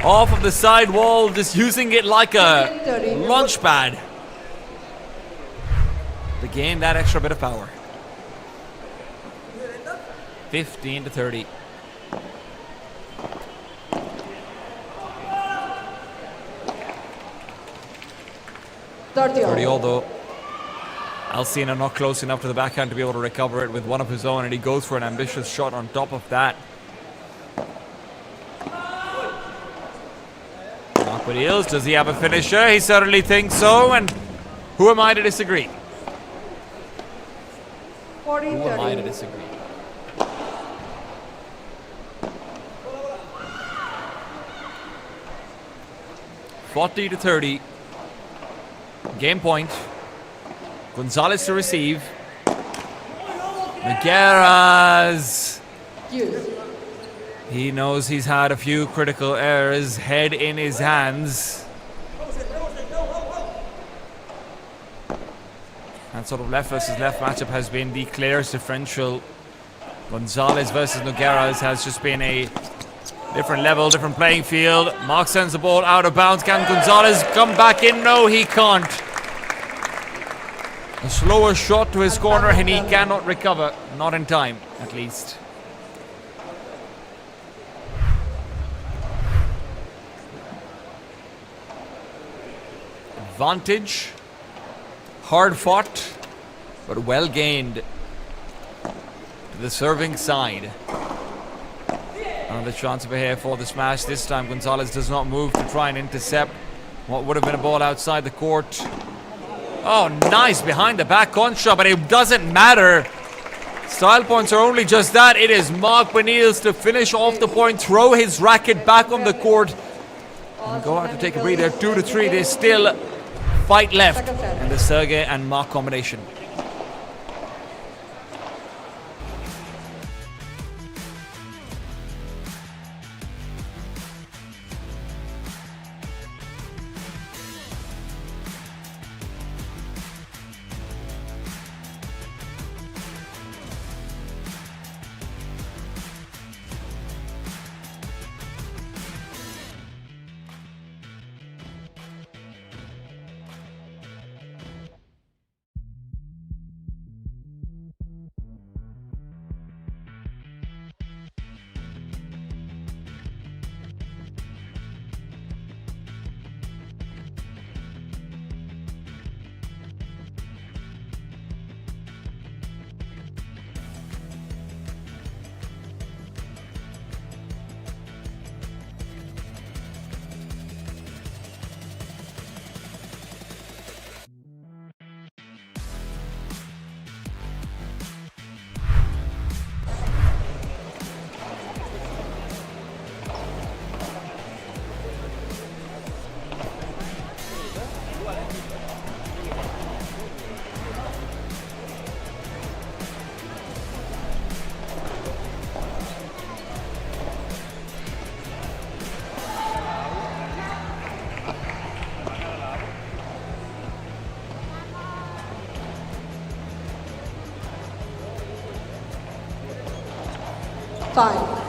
off of the side wall, just using it like a launch pad to gain that extra bit of power. 15-30. 30 although Alcina not close enough to the backhand to be able to recover it with one of his own, and he goes for an ambitious shot on top of that. Mark Benils, does he have a finisher? He certainly thinks so, and who am I to disagree? 40, Who am I to disagree? (40-30). Game point. Gonzalez to receive. Nogueras. He knows he's had a few critical errors. Head in his hands. That sort of left versus left matchup has been the clearest differential. Gonzalez versus Nogueras has just been a different level, different playing field. Mark sends the ball out of bounds. Can Gonzalez come back in? No, he can't. A slower shot to his corner and he cannot recover. Not in time, at least. Advantage. Hard fought, but well gained to the serving side. Another chance over here for the smash. This time Gonzalez does not move to try and intercept what would have been a ball outside the court. Oh, nice behind the back contra, but it doesn't matter. Style points are only just that. It is Mark Benils to finish off the point, throw his racket back on the court, and go out to take a breather. 2-3. There's still fight left in the Sergey and Mark combination. Time.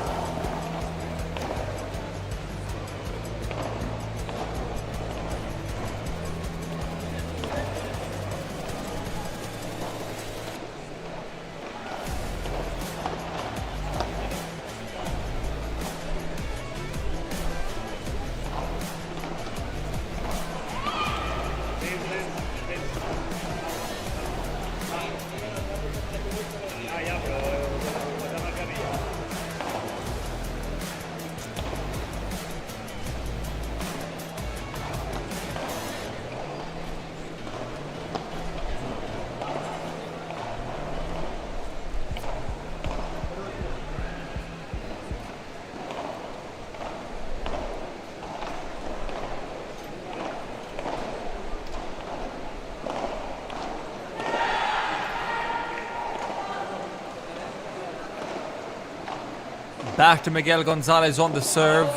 Back to Miguel Gonzalez on the serve.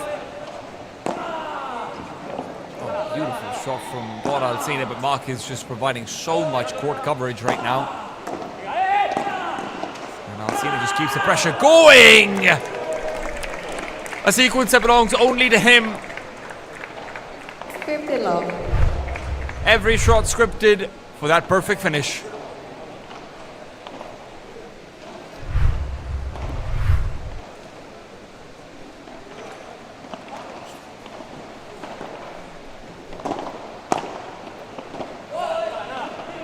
Oh, beautiful shot from Gora Alcina, but Mark is just providing so much court coverage right now. And Alcina just keeps the pressure going! A sequence that belongs only to him. 50 love. Every shot scripted for that perfect finish.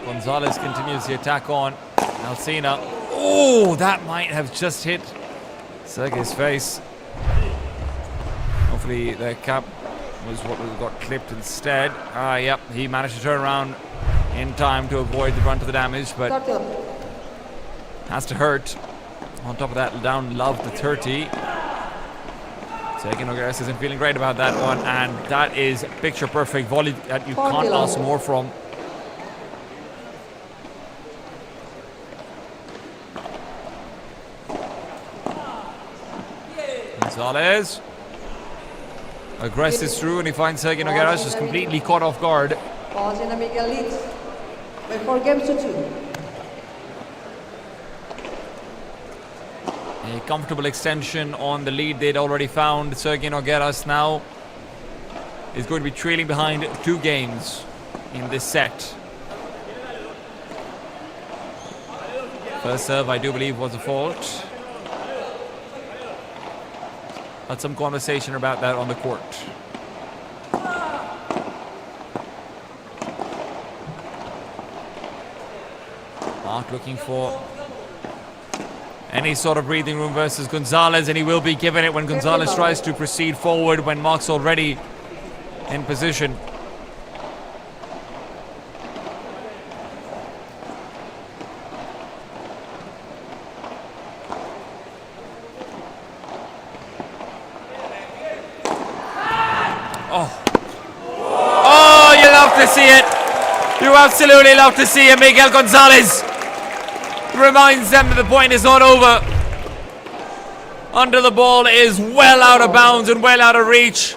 Gonzalez continues the attack on Alcina. Oh, that might have just hit Sergei's face. Hopefully the cap was what got clipped instead. Yep, he managed to turn around in time to avoid the brunt of the damage, but has to hurt. On top of that, down love to 30. Sergei Nogueras isn't feeling great about that one, and that is picture perfect volley that you can't ask more from. Gonzalez aggresses through, and he finds Sergei Nogueras just completely caught off guard. Alcina Miguel leads by 4 games to 2. A comfortable extension on the lead they'd already found. Sergei Nogueras now is going to be trailing behind 2 games in this set. First serve, I do believe, was a fault. Had some conversation about that on the court. Mark looking for any sort of breathing room versus Gonzalez, and he will be given it when Gonzalez tries to proceed forward when Mark's already in position. Oh, you love to see it. You absolutely love to see it. Miguel Gonzalez reminds them that the point is not over. Under the ball is well out of bounds and well out of reach.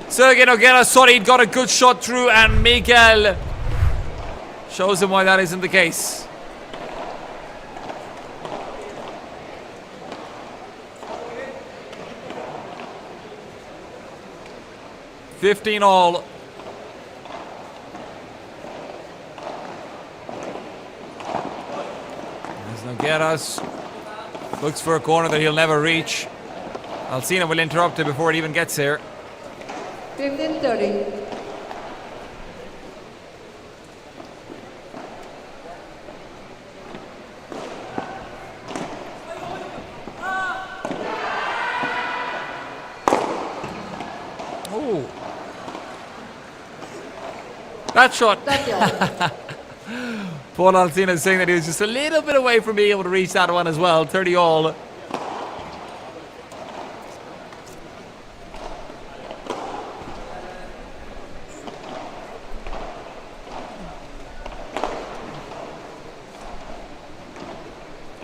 Sergei Nogueras thought he'd got a good shot through, and Miguel shows him why that isn't the case. $15-all. Nogueras looks for a corner that he'll never reach. Alcina will interrupt it before it even gets there. 15-30. Oh, that shot. That's all. Paul Alcina is saying that he was just a little bit away from being able to reach that one as well. 30-all.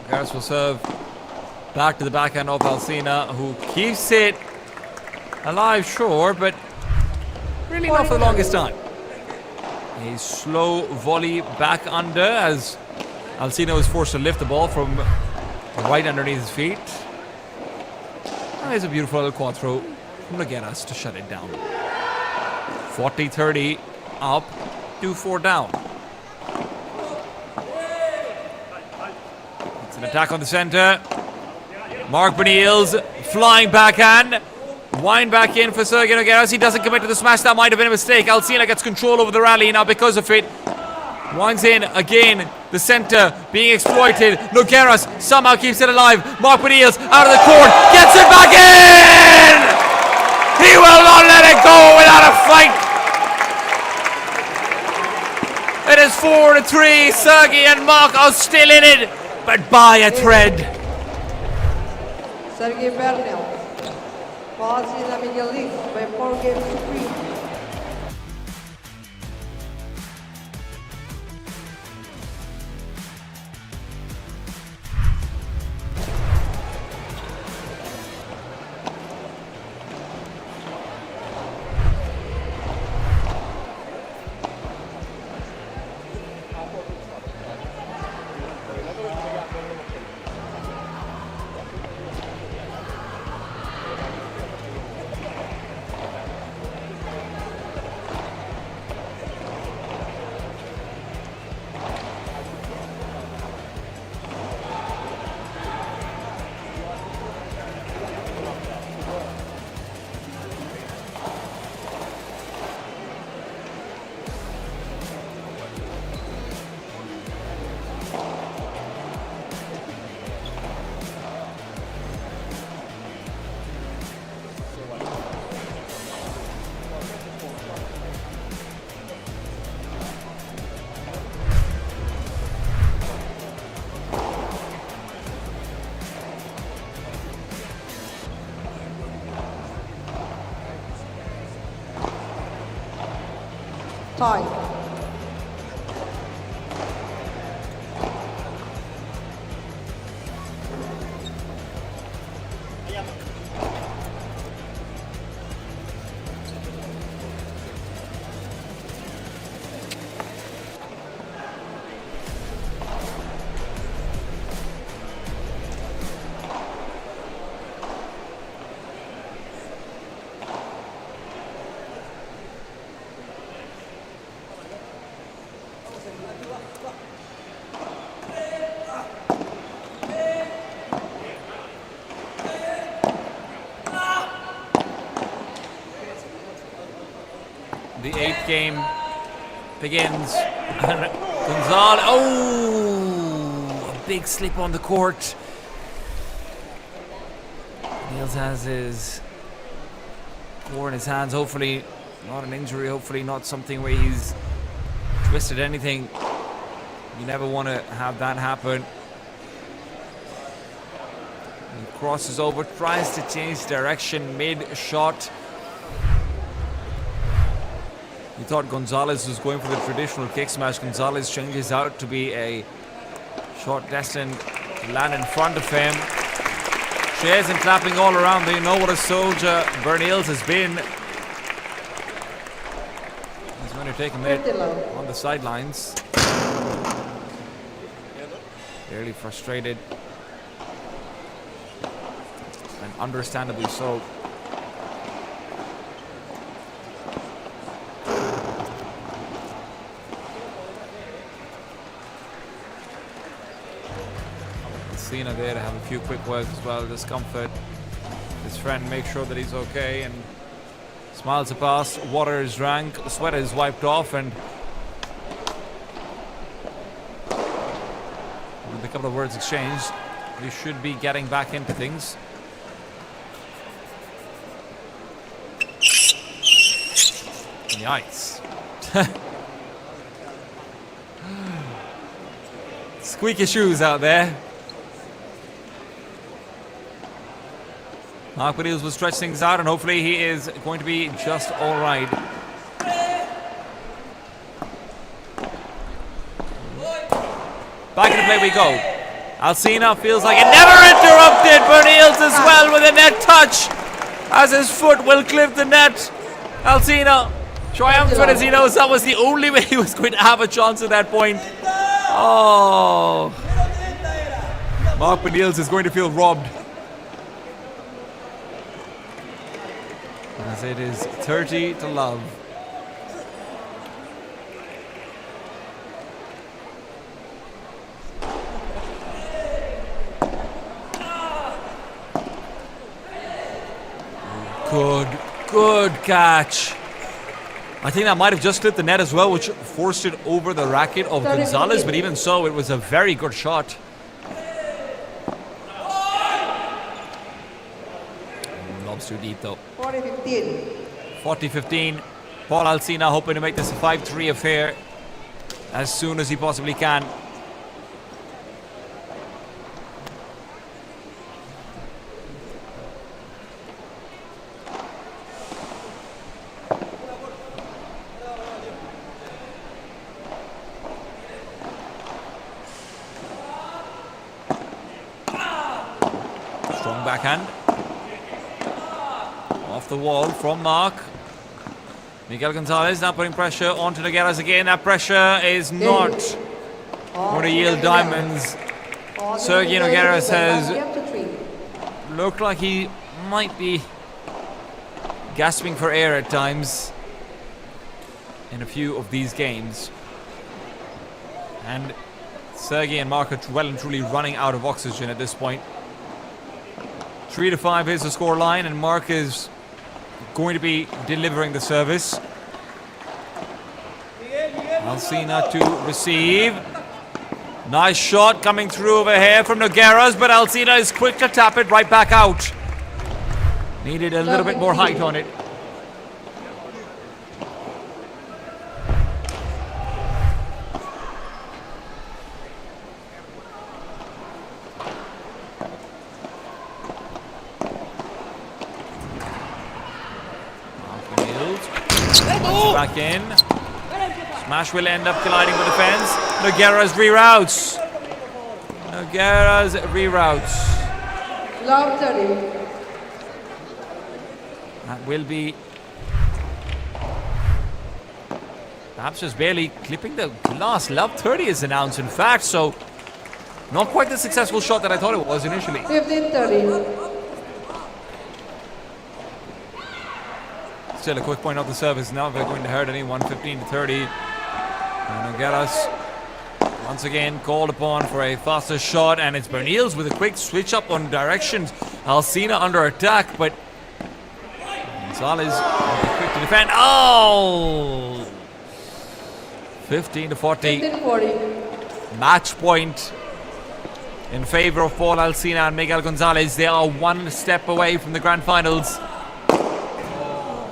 Garris will serve back to the backhand of Alcina, who keeps it alive, sure, but really not for the longest time. A slow volley back under as Alcina was forced to lift the ball from right underneath his feet. And there's a beautiful little quad throw from Nogueras to shut it down. 40-30 up, 2-4 down. It's an attack on the center. Mark Benils flying backhand. Wind back in for Sergei Nogueras. He doesn't commit to the smash. That might have been a mistake. Alcina gets control over the rally now because of it. Winds in again. The center being exploited. Nogueras somehow keeps it alive. Mark Benils out of the court. Gets it back in! He will not let it go without a fight. It is 4-3. Sergei and Mark are still in it, but by a thread. Sergei Bernal falls in the Miguel League by 4 games to 3. Tie. The 8th game begins. Gonzalez, oh, a big slip on the court. Niels has his core in his hands. Hopefully not an injury. Hopefully not something where he's twisted anything. You never want to have that happen. He crosses over, tries to change direction mid-shot. We thought Gonzalez was going for the traditional kick smash. Gonzalez changes out to be a shot destined to land in front of him. Cheers and clapping all around. They know what a soldier Bernils has been. He's going to take a minute on the sidelines. Fairly frustrated. And understandably so. Cena there to have a few quick words as well, discomfort his friend, make sure that he's okay, and smiles across. Water is drank, the sweat is wiped off, and with a couple of words exchanged, we should be getting back into things. Yikes. Squeaky shoes out there. Mark Benils will stretch things out, and hopefully he is going to be just all right. Back into play we go. Alcina feels like it never interrupted. Benils as well with a net touch as his foot will clip the net. Alcina triumphant as he knows that was the only way he was going to have a chance at that point. Oh, Mark Benils is going to feel robbed. as it is 30-love. Good catch. I think that might have just hit the net as well, which forced it over the racket of Gonzalez, but even so, it was a very good shot. Lobs too deep though. 40-15. 40-15. Paul Alsina hoping to make this a 5-3 affair as soon as he possibly can. Strong backhand. Off the wall from Mark. Miguel Gonzalez now putting pressure onto Nogueras again. That pressure is not going to yield diamonds. Sergey Nogueras has looked like he might be gasping for air at times in a few of these games. And Sergey and Mark are well and truly running out of oxygen at this point. 3-5 is the score line, and Mark is going to be delivering the service. Alsina to receive. Nice shot coming through over here from Nogueras, but Alsina is quick to tap it right back out. Needed a little bit more height on it. Back in. Smash will end up colliding with the fence. Nogueras reroutes. Nogueras reroutes. Love 30. That will be perhaps just barely clipping the glass. Love 30 is announced, in fact, so not quite the successful shot that I thought it was initially. 15-30. Still a quick point off the service now. If they're going to hurt anyone, 15-30. And Nogueras once again called upon for a faster shot, and it's Bernils with a quick switch up on directions. Alsina under attack, but Gonzalez quick to defend. Oh! 15-40. 15-40. Match point in favor of Paul Alsina and Miguel Gonzalez. They are one step away from the grand finals.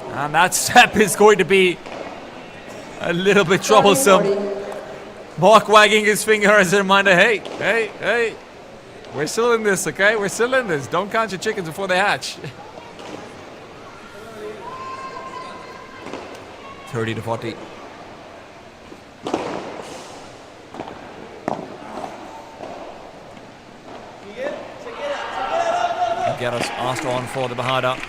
And that step is going to be a little bit troublesome. Mark wagging his finger as a reminder, hey, we're still in this, okay? We're still in this. Don't count your chickens before they hatch. 30-40. Nogueras asked on for the Bahada.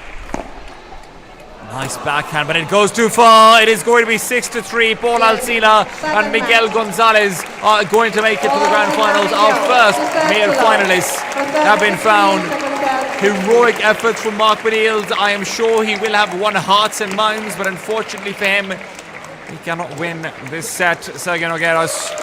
Nice backhand, but it goes too far. It is going to be 6-3. Paul Alsina and Miguel Gonzalez are going to make it to the grand finals. Our first male finalists have been found. Heroic efforts from Mark Bernils. I am sure he will have won hearts and minds, but unfortunately for him, he cannot win this set. Sergey Nogueras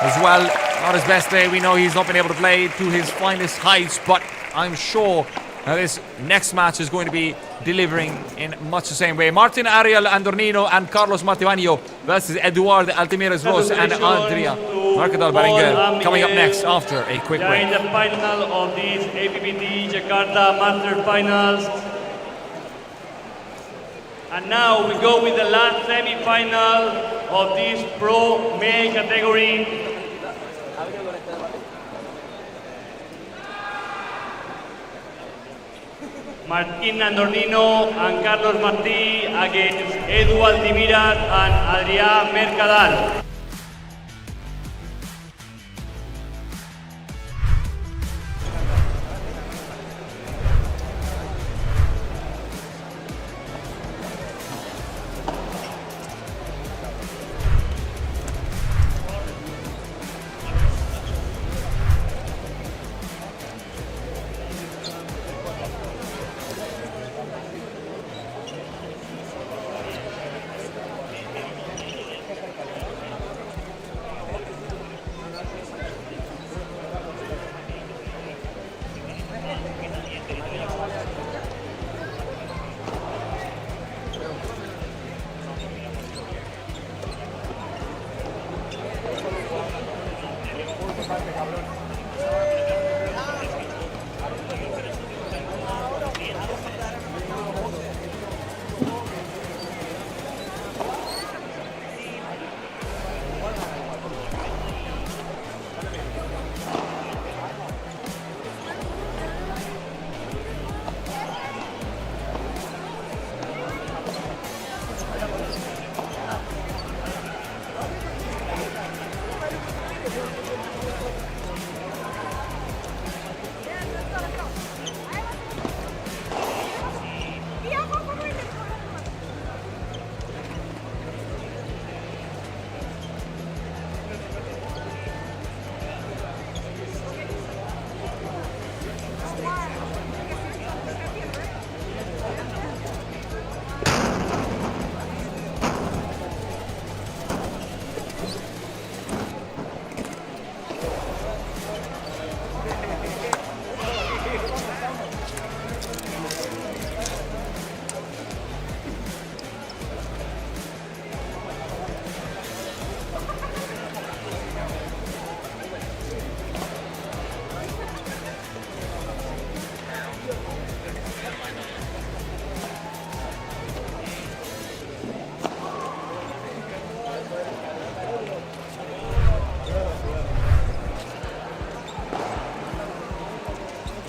as well, not his best day. We know he's not been able to play to his finest heights, but I'm sure this next match is going to be delivering in much the same way. Martin Ariel Andornino and Carlos Martivanio versus Eduard Altimires Ros and Andrea Markedal Berenguer coming up next after a quick break. In the final of these APPT JAKARTA Master Finals. And now we go with the last semi-final of this Pro Male category. Martín Andornino and Carlos Martí against Edu Altimiras and Adrià Mercadal.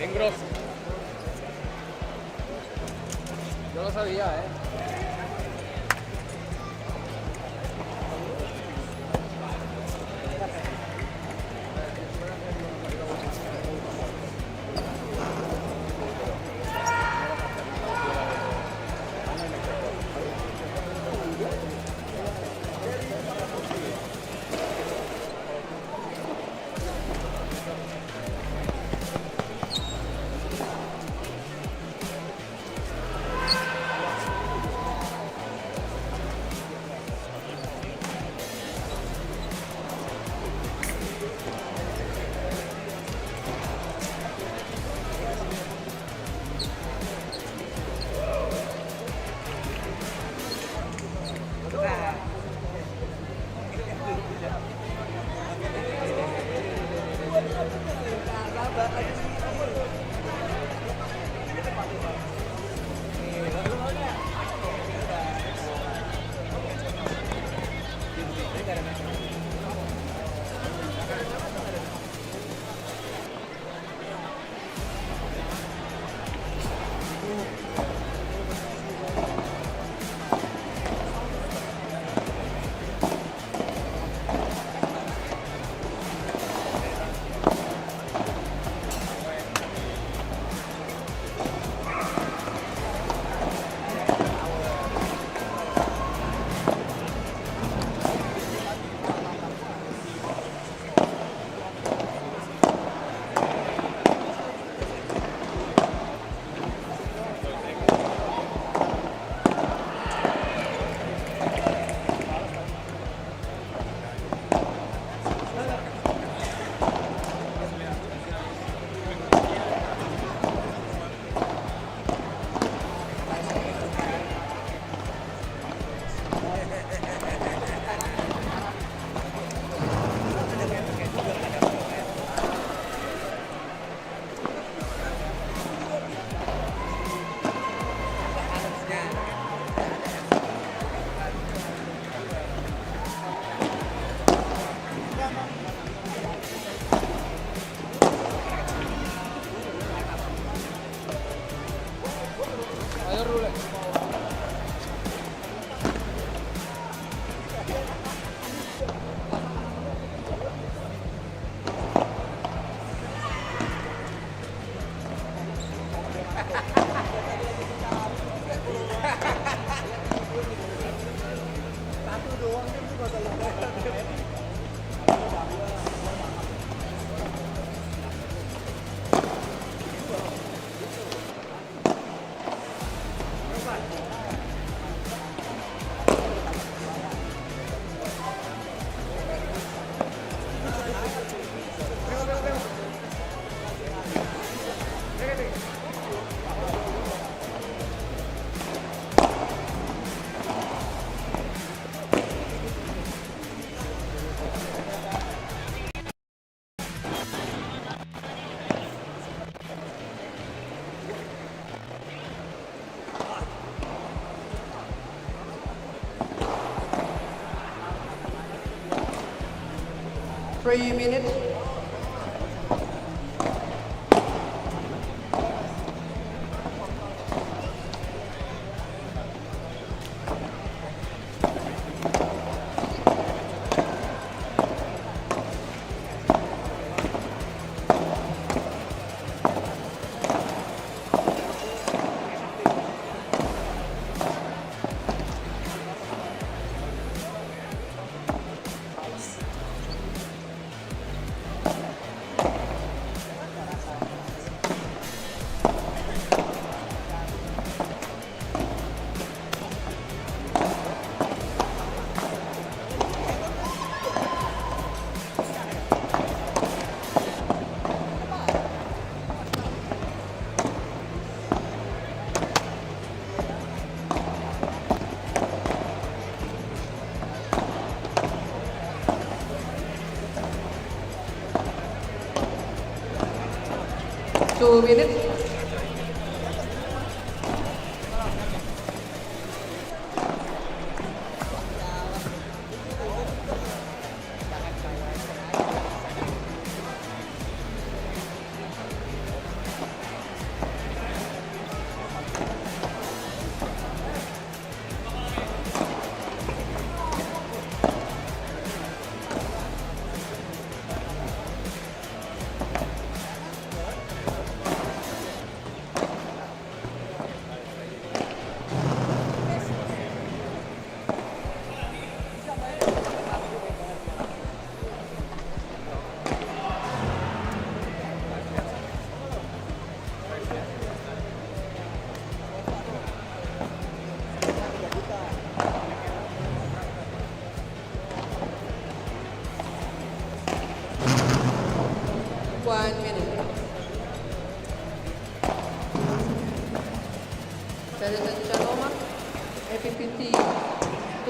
Engrosa. Yo lo sabía, ¿eh? Three minutes. Two minutes.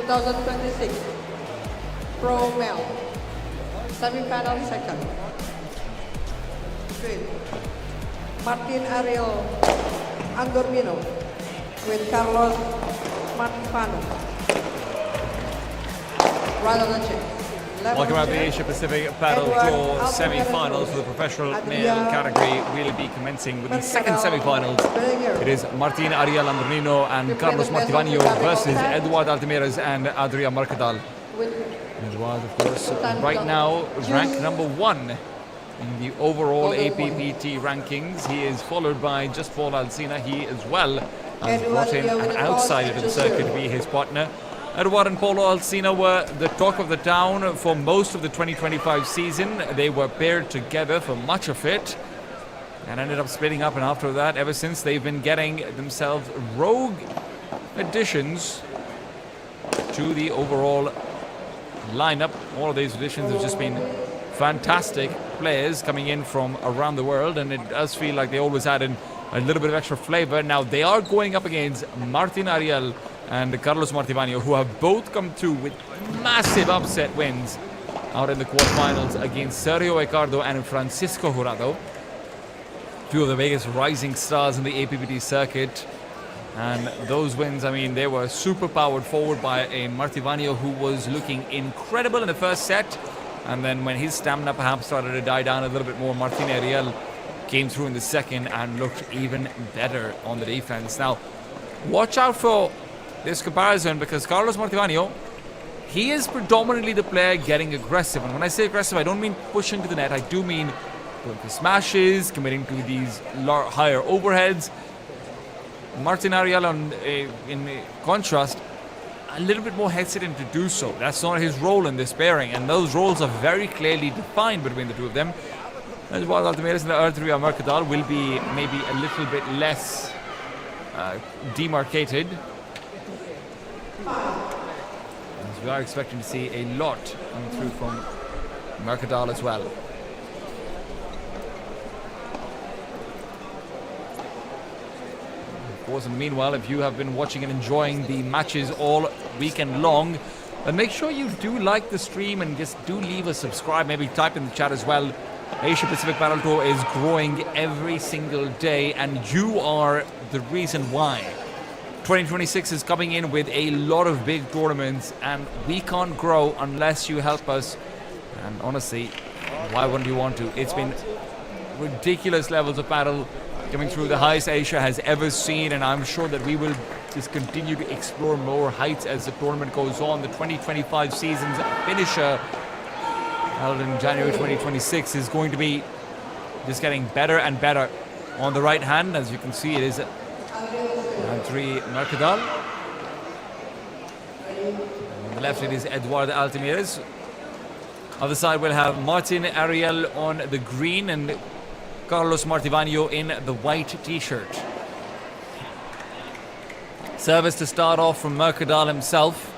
2026 Pro Male Semifinal second. With Martin Ariel Andormino with Carlos Martifano. Right on the chin. Welcome out to the Asia Pacific Padel Tour semi-finals for the professional male category. Will be commencing with the second semi-finals. It is Martin Ariel Andorino and Carlos Martifano versus Eduard Altimires and Adria Mercadal. Eduard, of course, right now ranked number 1 in the overall APPT rankings. He is followed by just Paul Alsina. He as well has brought in an outsider to the circuit to be his partner. Eduard and Paulo Alsina were the talk of the town for most of the 2025 season. They were paired together for much of it and ended up splitting up, and after that, ever since, they've been getting themselves rogue additions to the overall lineup. All of these additions have just been fantastic players coming in from around the world, and it does feel like they always add in a little bit of extra flavor. Now they are going up against Martin Ariel and Carlos Martifano, who have both come through with massive upset wins out in the quarterfinals against Sergio Ricardo and Francisco Jurado. Two of the biggest rising stars in the APPT circuit. And those wins, I mean, they were super powered forward by a Martifano who was looking incredible in the first set. And then when his stamina perhaps started to die down a little bit more, Martin Ariel came through in the second and looked even better on the defense. Now, watch out for this comparison, because Carlos Martifano, he is predominantly the player getting aggressive. And when I say aggressive, I don't mean pushing to the net. I do mean going for smashes, committing to these higher overheads. Martin Ariel, in contrast, a little bit more hesitant to do so. That's not his role in this pairing, and those roles are very clearly defined between the two of them. As well, Altimires and Adria Mercadal will be maybe a little bit less demarcated. As we are expecting to see a lot coming through from Mercadal as well. Of course, and meanwhile, if you have been watching and enjoying the matches all weekend long, then make sure you do like the stream and just do leave a subscribe. Maybe type in the chat as well. Asia Pacific Padel Tour is growing every single day, and you are the reason why. 2026 is coming in with a lot of big tournaments, and we can't grow unless you help us. And honestly, why wouldn't you want to? It's been ridiculous levels of paddle coming through, the highest Asia has ever seen, and I'm sure that we will just continue to explore more heights as the tournament goes on. The 2025 season's finisher, held in January 2026, is going to be just getting better and better. On the right hand, as you can see, it is Andri Mercadal. On the left, it is Eduard Altimires. Other side, we'll have Martin Ariel on the green and Carlos Martifano in the white t-shirt. Service to start off from Mercadal himself,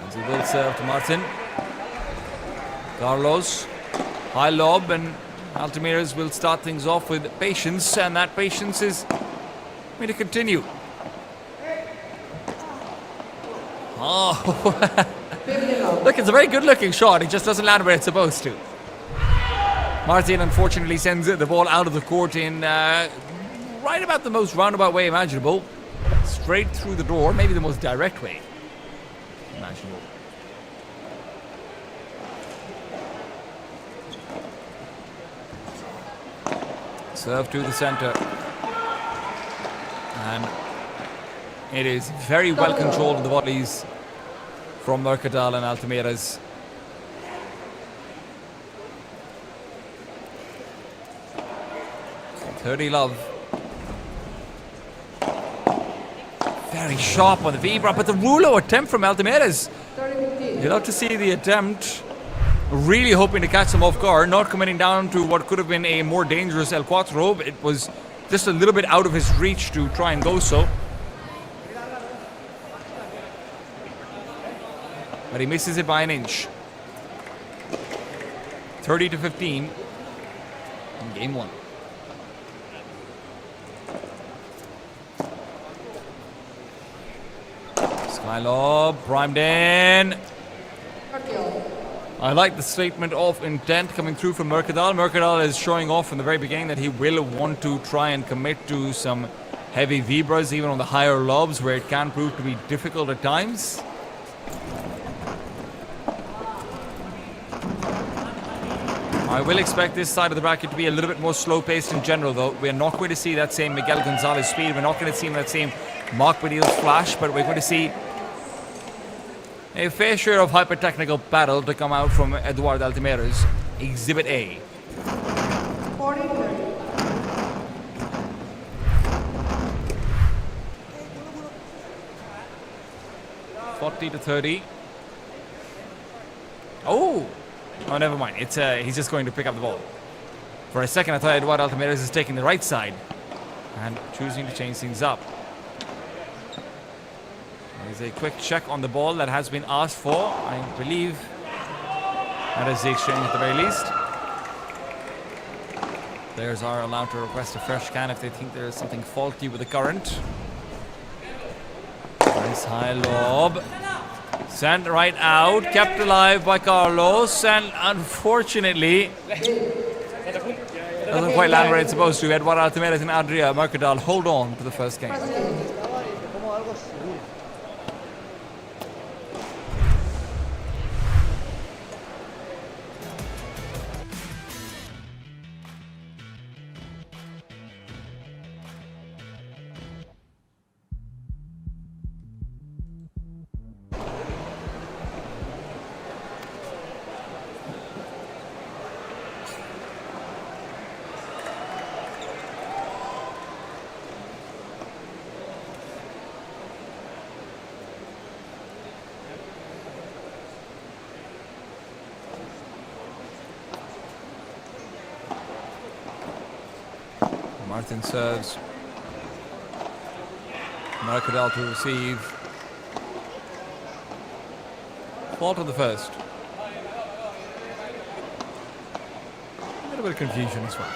as he will serve to Martin. Carlos, high lob, and Altimires will start things off with patience, and that patience is going to continue. Oh, look, it's a very good-looking shot. It just doesn't land where it's supposed to. Martin, unfortunately, sends the ball out of the court in right about the most roundabout way imaginable. Straight through the door, maybe the most direct way imaginable. Serve to the center. And it is very well controlled in the volleys from Mercadal and Altimires. Dirty love. Very sharp on the vibra, but the rulo attempt from Altimires. You'll have to see the attempt. Really hoping to catch them off guard, not committing down to what could have been a more dangerous El Cuatro. It was just a little bit out of his reach to try and go so. But he misses it by an inch. 30-15 in game one. High lob, primed in. Hercule. I like the statement of intent coming through from Mercadal. Mercadal is showing off from the very beginning that he will want to try and commit to some heavy vibras, even on the higher lobs, where it can prove to be difficult at times. I will expect this side of the bracket to be a little bit more slow-paced in general, though. We're not going to see that same Miguel Gonzalez speed. We're not going to see that same Mark Padel flash, but we're going to see a fair share of hyper-technical battle to come out from Eduardo Altimera's Exhibit A. 40-30. 40-30. Oh! Oh, never mind. It's he's just going to pick up the ball. For a second, I thought Eduardo Altimera's is taking the right side and choosing to change things up. There's a quick check on the ball that has been asked for. I believe that is the exchange at the very least. Players are allowed to request a fresh scan if they think there is something faulty with the current. Nice high lob. Sent right out, kept alive by Carlos, and unfortunately doesn't quite land where it's supposed to. Eduardo Altimera and Adria Mercadal hold on to the first game. Martin serves. Mercadal to receive. Fault on the first. A little bit of confusion as well.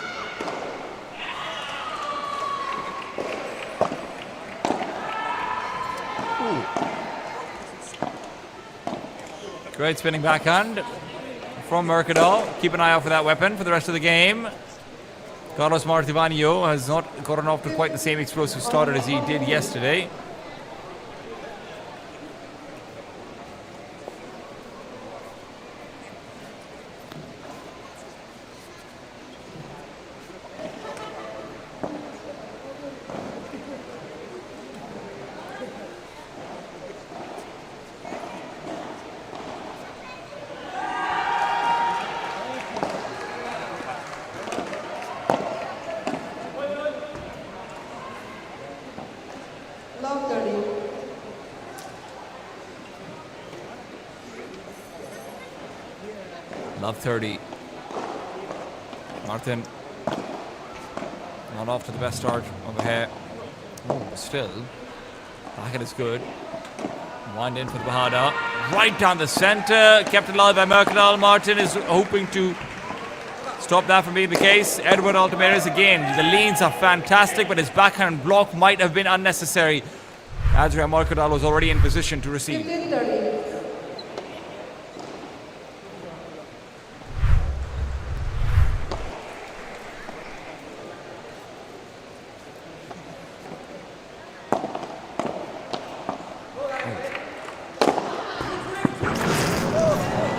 Ooh. Great spinning backhand from Mercadal. Keep an eye out for that weapon for the rest of the game. Carlos Martivanio has not gotten off to quite the same explosive start as he did yesterday. Love 30. Love 30. Martin not off to the best start over here. Oh, still. Bracket is good. Wind in for the Bahada. Right down the center. Kept alive by Mercadal. Martin is hoping to stop that from being the case. Edward Altimera's again. The leans are fantastic, but his backhand block might have been unnecessary. Adria Mercadal was already in position to receive. 15-30.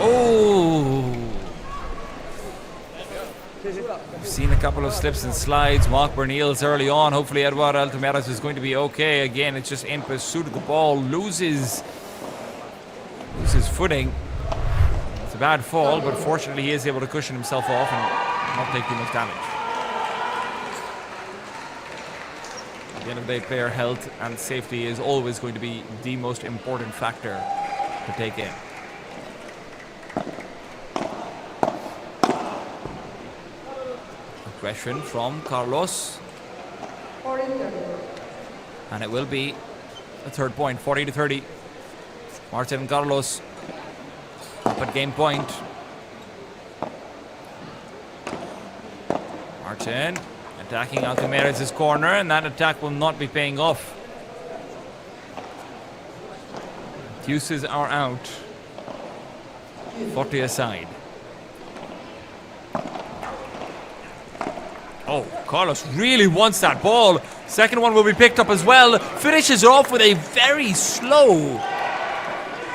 Oh! We've seen a couple of slips and slides. Mark Bernils early on. Hopefully Eduardo Altimera is going to be okay. Again, it's just in pursuit of the ball. Loses footing. It's a bad fall, but fortunately he is able to cushion himself off and not take too much damage. At the end of the day, player health and safety is always going to be the most important factor to take in. Aggression from Carlos. 40-30. And it will be a third point, 40-30. Martin and Carlos up at game point. Martin attacking Altimera's corner, and that attack will not be paying off. Deuces are out. 40 aside. Oh, Carlos really wants that ball. Second one will be picked up as well. Finishes off with a very slow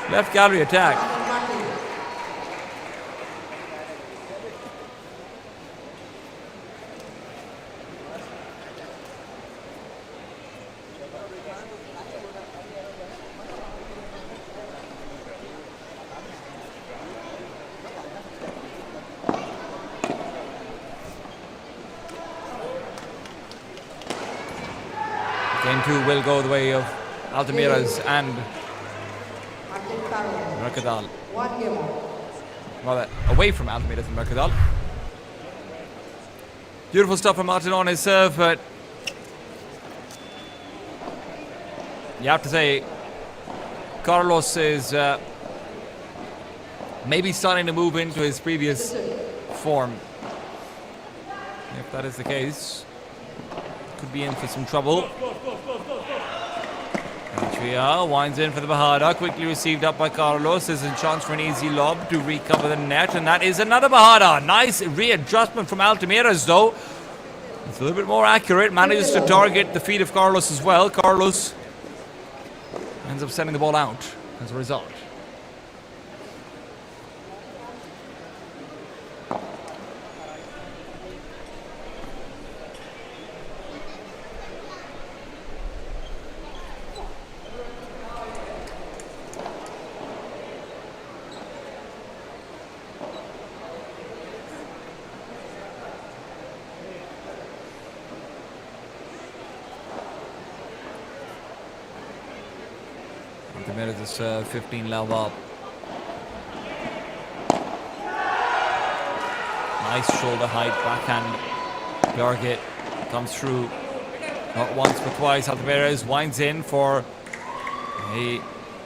left gallery attack. Game 2 will go the way of Altamira's and Mercadal. 1 game. Rather, away from Altamira's and Mercadal. Beautiful stuff from Martin on his serve, but you have to say Carlos is maybe starting to move into his previous form. If that is the case, could be in for some trouble. Atria winds in for the Bajada, quickly received up by Carlos. There's a chance for an easy lob to recover the net, and that is another Bajada. Nice readjustment from Altamira's though. It's a little bit more accurate, manages to target the feet of Carlos as well. Carlos ends up sending the ball out as a result. This 15 love up. Nice shoulder height, backhand target comes through. Not once but twice. Altamirez winds in for a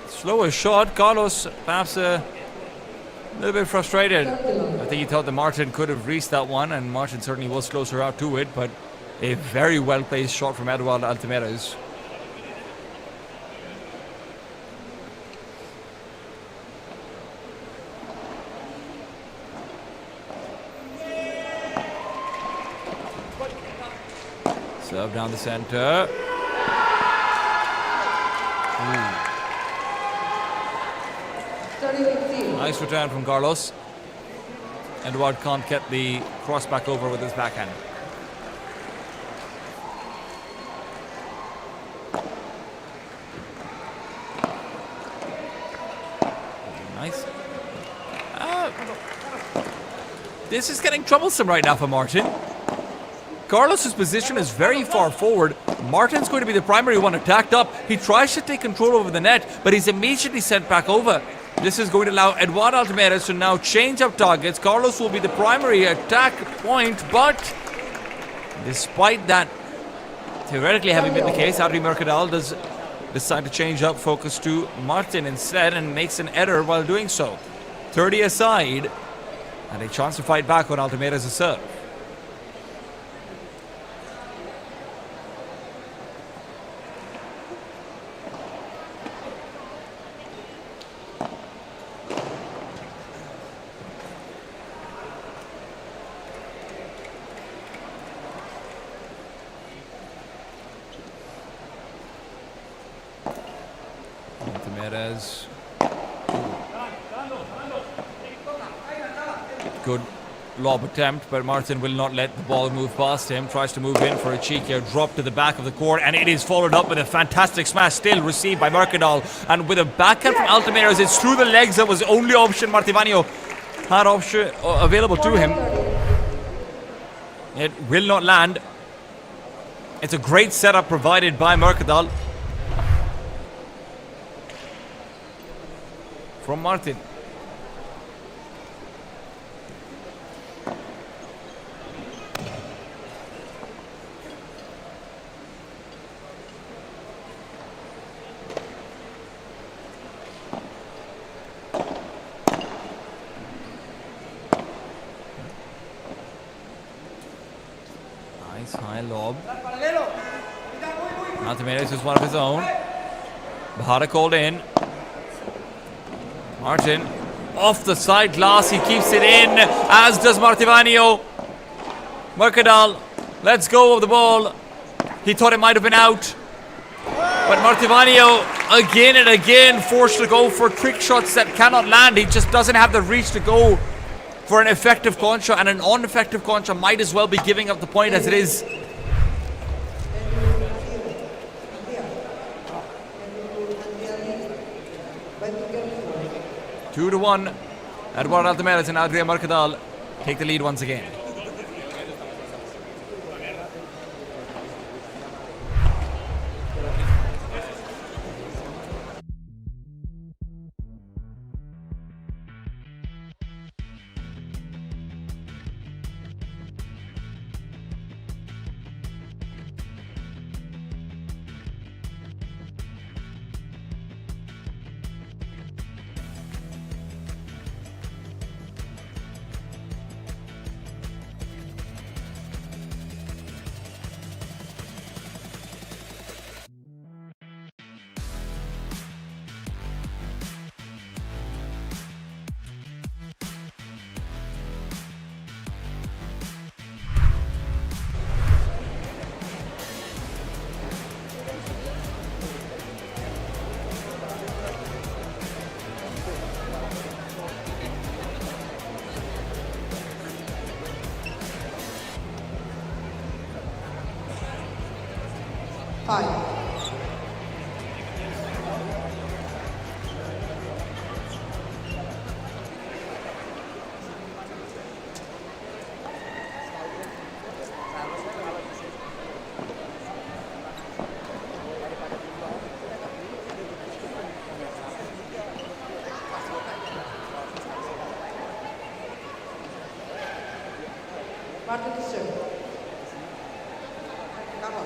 slower shot. Carlos perhaps a little bit frustrated. I think he thought that Martin could have reached that one, and Martin certainly was closer out to it, but a very well placed shot from Eduardo Altamirez. Serve down the center. Nice return from Carlos. Eduard can't get the cross back over with his backhand. Nice. This is getting troublesome right now for Martin. Carlos's position is very far forward. Martin's going to be the primary one attacked up. He tries to take control over the net, but he's immediately sent back over. This is going to allow Eduardo Altamirez to now change up targets. Carlos will be the primary attack point, but despite that theoretically having been the case, Adri Mercadal does decide to change up focus to Martin instead and makes an error while doing so. 30 aside, and a chance to fight back on Altamirez's serve. Good lob attempt, but Martin will not let the ball move past him. Tries to move in for a cheeky drop to the back of the court, and it is followed up with a fantastic smash, still received by Mercadal. And with a backhand from Altamirez, it's through the legs. That was the only option Martivanio had available to him. It will not land. It's a great setup provided by Mercadal. From Martin. Nice high lob. Altamirez is one of his own. Bajada called in. Martin off the side glass, he keeps it in, as does Martivanio. Mercadal lets go of the ball. He thought it might have been out, but Martivanio again and again forced to go for trick shots that cannot land. He just doesn't have the reach to go for an effective contra, and an ineffective contra might as well be giving up the point as it is. 2-1. Edward Altameres and Adria Mercadal take the lead once again.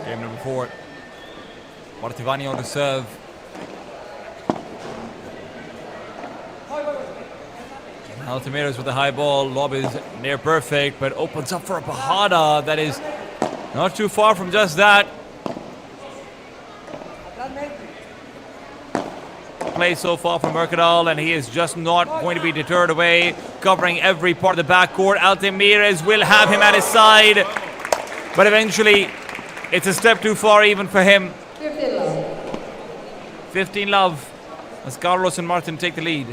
Game number 4. Martivanio on the serve. Altameres with the high ball. Lob is near perfect, but opens up for a Bajada that is not too far from just that. Play so far from Mercadal, and he is just not going to be deterred away, covering every part of the backcourt. Altameres will have him at his side, but eventually it's a step too far even for him. 15 love as Carlos and Martin take the lead.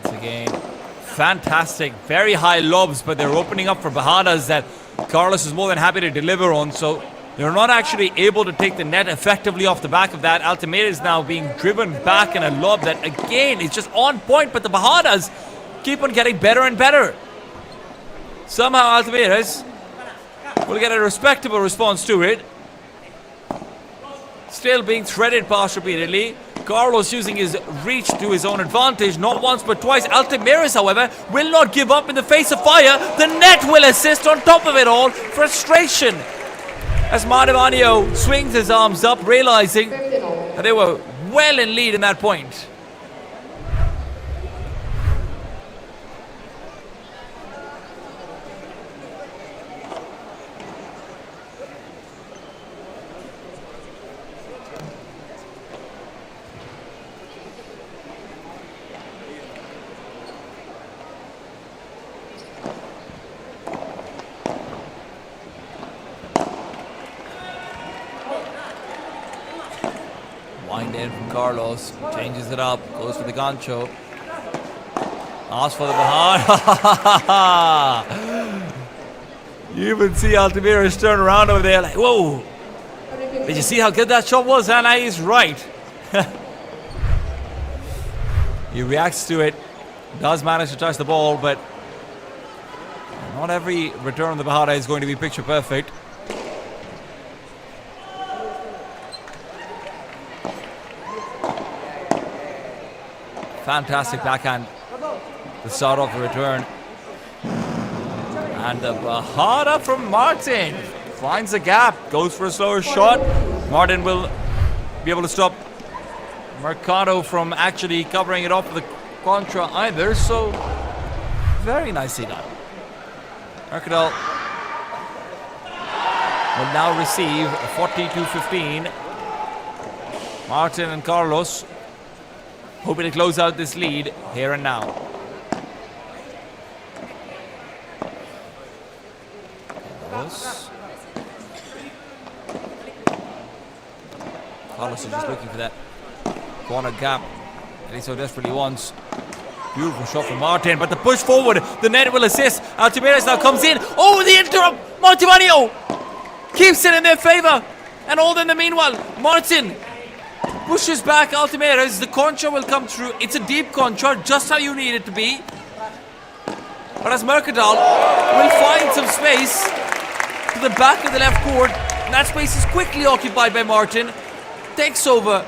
Again, fantastic, very high lobs, but they're opening up for Bajadas that Carlos is more than happy to deliver on, so they're not actually able to take the net effectively off the back of that. Altameres is now being driven back in a lob that again is just on point, but the Bajadas keep on getting better and better. Somehow Altameres will get a respectable response to it. Still being threaded past repeatedly. Carlos using his reach to his own advantage, not once but twice. Altameres, however, will not give up in the face of fire. The net will assist on top of it all. Frustration as Martivanio swings his arms up, realizing that they were well in lead in that point. Wind in from Carlos, changes it up, goes for the gancho. Asks for the Bahar. You even see Altameres turn around over there like, whoa. Did you see how good that shot was? And he's right. He reacts to it, does manage to touch the ball, but not every return on the Bahara is going to be picture perfect. Fantastic backhand to start off the return. And the Bajada from Martin finds a gap, goes for a slower shot. Martin will be able to stop Mercado from actually covering it up with contra either, so very nicely done. Mercadal will now receive 42-15. Martin and Carlos hoping to close out this lead here and now. Carlos is just looking for that corner gap that he so desperately wants. Beautiful shot from Martin, but the push forward, the net will assist. Altamira's now comes in. Oh, the interrupt! Montevanio keeps it in their favor. And all in the meanwhile, Martin pushes back Altamira's. The contra will come through. It's a deep contra, just how you need it to be. But as Mercadal will find some space to the back of the left court, and that space is quickly occupied by Martin. Takes over,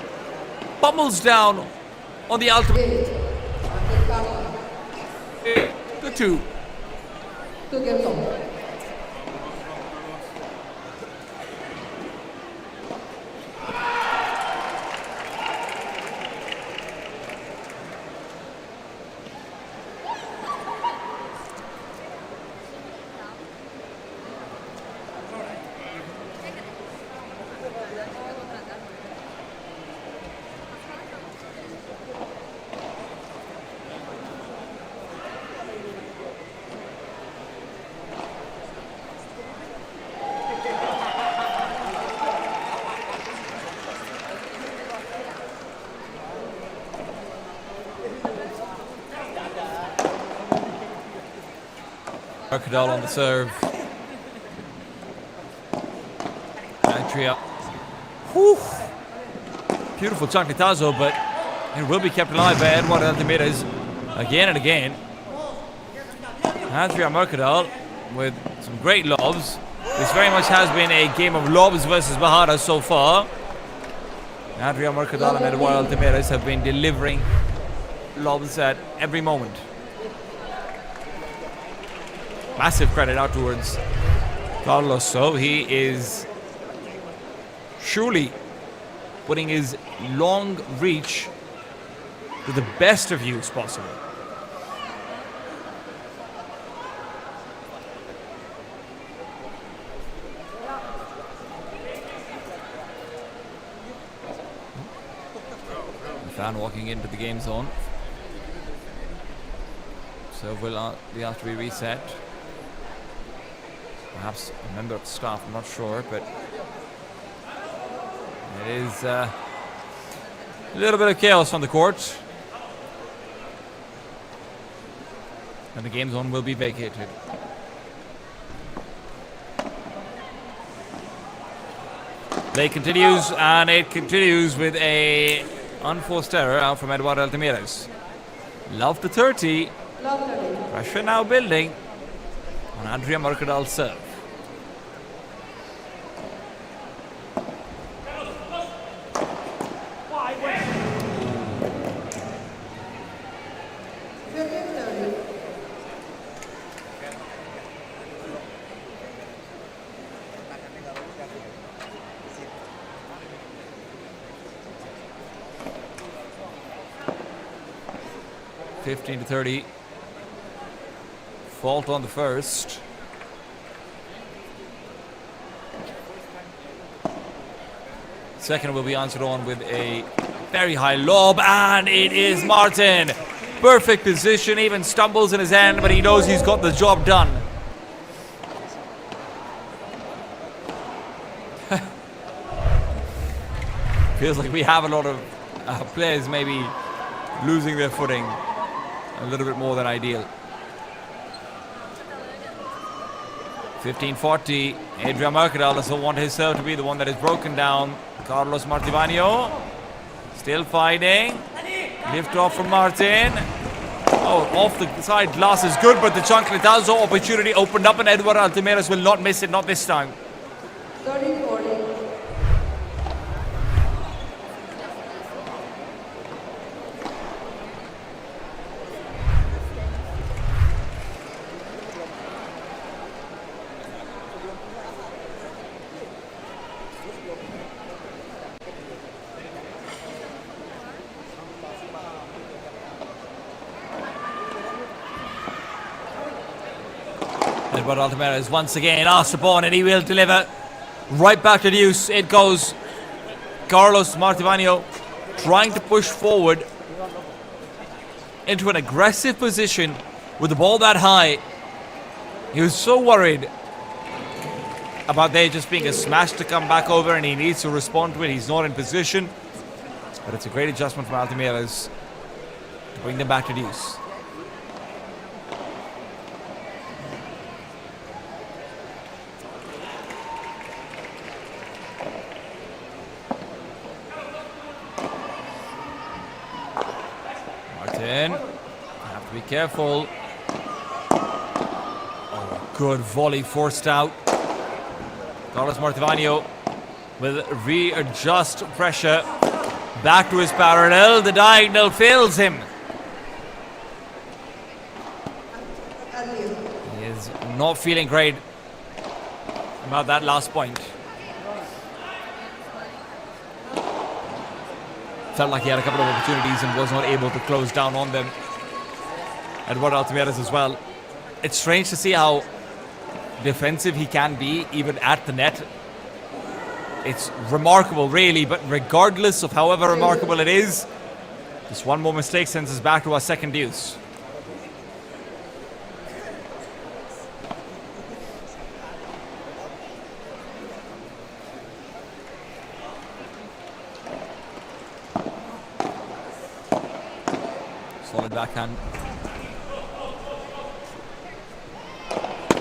pummels down on the Altamira. The 2. 2 games on. Mercadal on the serve. Andrea. Whew. Beautiful Chancletazo, but it will be kept alive by Eduardo Altamira's again and again. Andrea Mercadal with some great lobs. This very much has been a game of lobs versus Bahara so far. Andrea Mercadal and Eduardo Altamira's have been delivering lobs at every moment. Massive credit out towards Carlos. So he is surely putting his long reach to the best of use possible. The fan walking into the game zone. So will be asked to be reset. Perhaps a member of the staff, I'm not sure, but it is a little bit of chaos on the court. And the game zone will be vacated. Play continues, and it continues with a unforced error out from Eduardo Altamira's. Love the 30. Pressure now building on Andrea Mercadal's serve. To 30. Fault on the first. Second will be answered on with a very high lob, and it is Martin. Perfect position, even stumbles in his end, but he knows he's got the job done. Feels like we have a lot of players maybe losing their footing a little bit more than ideal. 15-40. Adrian Mercadal doesn't want his serve to be the one that is broken down. Carlos Martivano still fighting. Lift off from Martin. Oh, off the side glass is good, but the Chancletazo opportunity opened up, and Eduardo Altamira's will not miss it, not this time. 30-40. Edward Altamirez once again asks the ball, and he will deliver right back to deuce. It goes. Carlos Martivano trying to push forward into an aggressive position with the ball that high. He was so worried about there just being a smash to come back over, and he needs to respond to it. He's not in position, but it's a great adjustment from Altamirez to bring them back to deuce. Martin, have to be careful. Oh, good volley forced out. Carlos Martivano will readjust pressure back to his parallel. The diagonal fails him. He is not feeling great about that last point. Felt like he had a couple of opportunities and was not able to close down on them. Edward Altamirez as well. It's strange to see how defensive he can be even at the net. It's remarkable really, but regardless of however remarkable it is, just one more mistake sends us back to our second deuce. Solid backhand.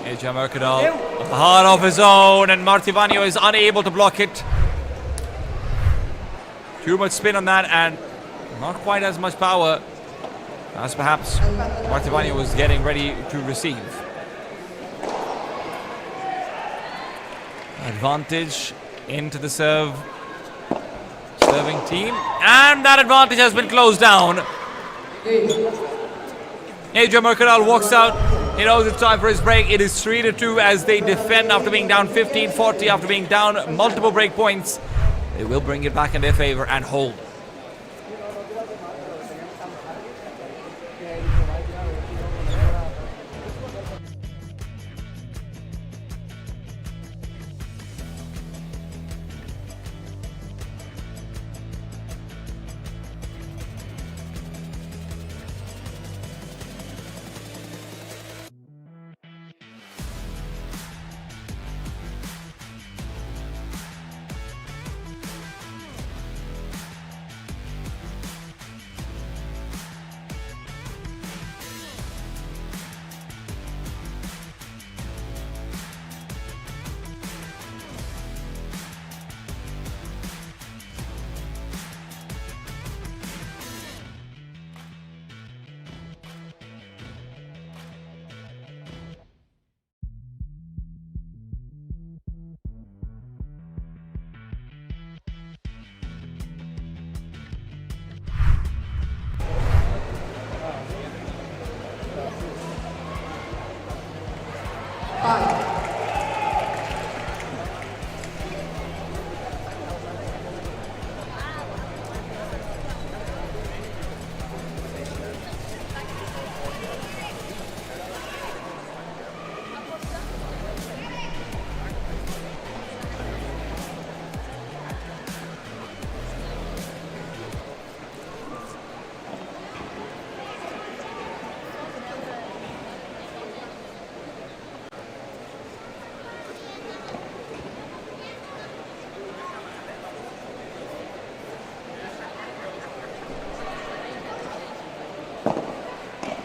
AJ Mercadal, hard off his own, and Martivano is unable to block it. Too much spin on that, and not quite as much power as perhaps Martivano was getting ready to receive. Advantage into the serving team, and that advantage has been closed down. AJ Mercadal walks out. He knows it's time for his break. It is 3-2 as they defend after being down 15-40, after being down multiple break points. They will bring it back in their favor and hold.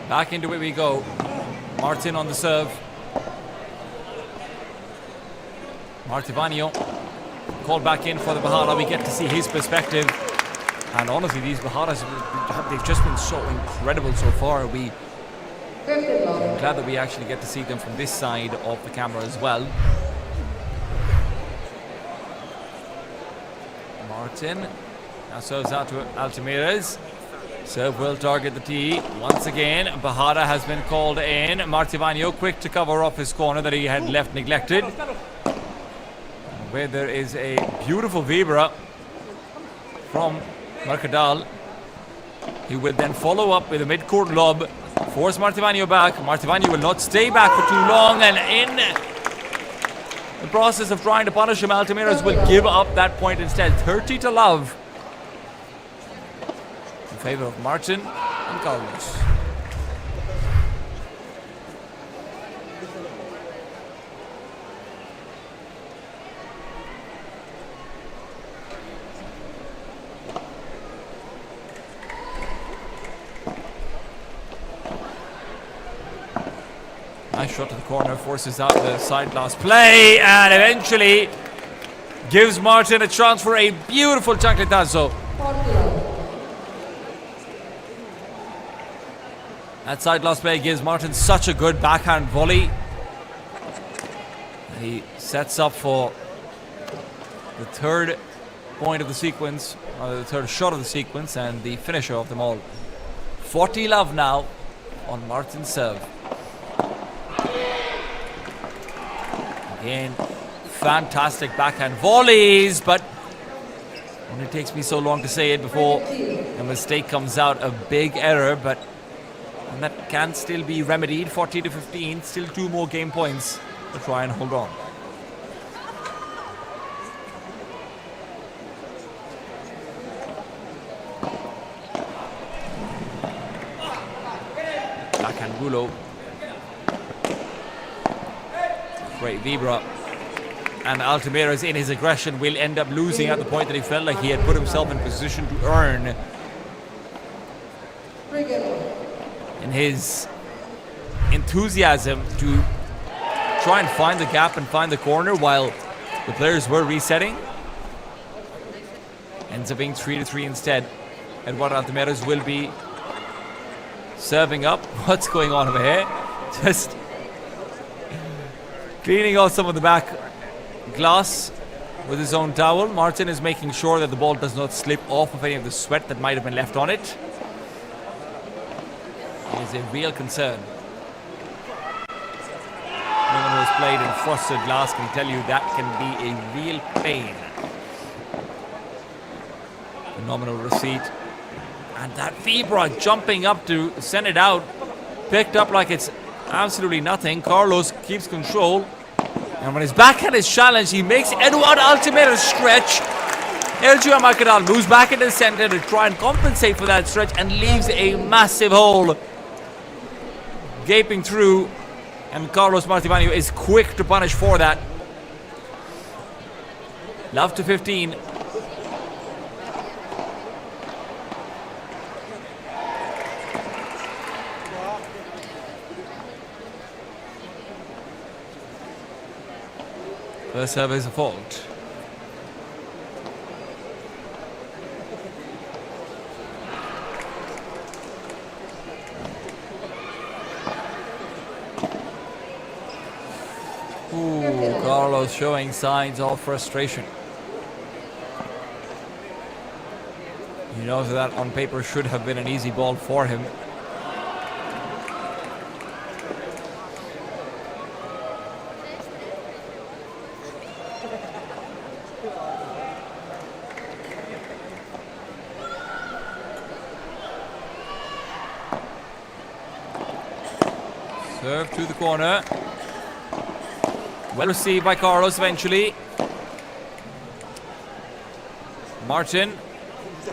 Back into it we go. Martin on the serve. Martivano called back in for the Bahara. We get to see his perspective. And honestly, these Baharas, they've just been so incredible so far. I'm glad that we actually get to see them from this side of the camera as well. Martin now serves out to Altamirez. Serve will target the tee once again. Bahara has been called in. Martivano quick to cover off his corner that he had left neglected. Where there is a beautiful vibra from Mercadal. He will then follow up with a mid-court lob Force Martivagno back. Martivagno will not stay back for too long, and in the process of trying to punish him, Altamira's will give up that point instead. 30 to love in favor of Martin and Carlos. Nice shot to the corner, forces out the side glass play, and eventually gives Martin a chance for a beautiful chancletazo. That side glass play gives Martin such a good backhand volley. He sets up for the third point of the sequence, or the third shot of the sequence, and the finisher of them all. 40 love now on Martin's serve. Again, fantastic backhand volleys, but only takes me so long to say it before a mistake comes out, a big error, but that can still be remedied. 40 to 15, still 2 more game points to try and hold on. Backhand Gulo. Great Vibra. And Altamira's in his aggression will end up losing at the point that he felt like he had put himself in position to earn. In his enthusiasm to try and find the gap and find the corner while the players were resetting. Ends up being 3-3 instead. Eduardo Altamira's will be serving up. What's going on over here? Just cleaning off some of the back glass with his own towel. Martin is making sure that the ball does not slip off of any of the sweat that might have been left on it. It is a real concern. Anyone who has played in frosted glass can tell you that can be a real pain. Phenomenal receipt. And that Vibra jumping up to send it out. Picked up like it's absolutely nothing. Carlos keeps control. And when his backhand is challenged, he makes Eduardo Altamira stretch. Elgio Macadal moves back into the center to try and compensate for that stretch and leaves a massive hole gaping through. And Carlos Martivagno is quick to punish for that. Love to 15. First serve is a fault. Ooh, Carlos showing signs of frustration. He knows that on paper should have been an easy ball for him. Serve to the corner. Well received by Carlos eventually. Martin,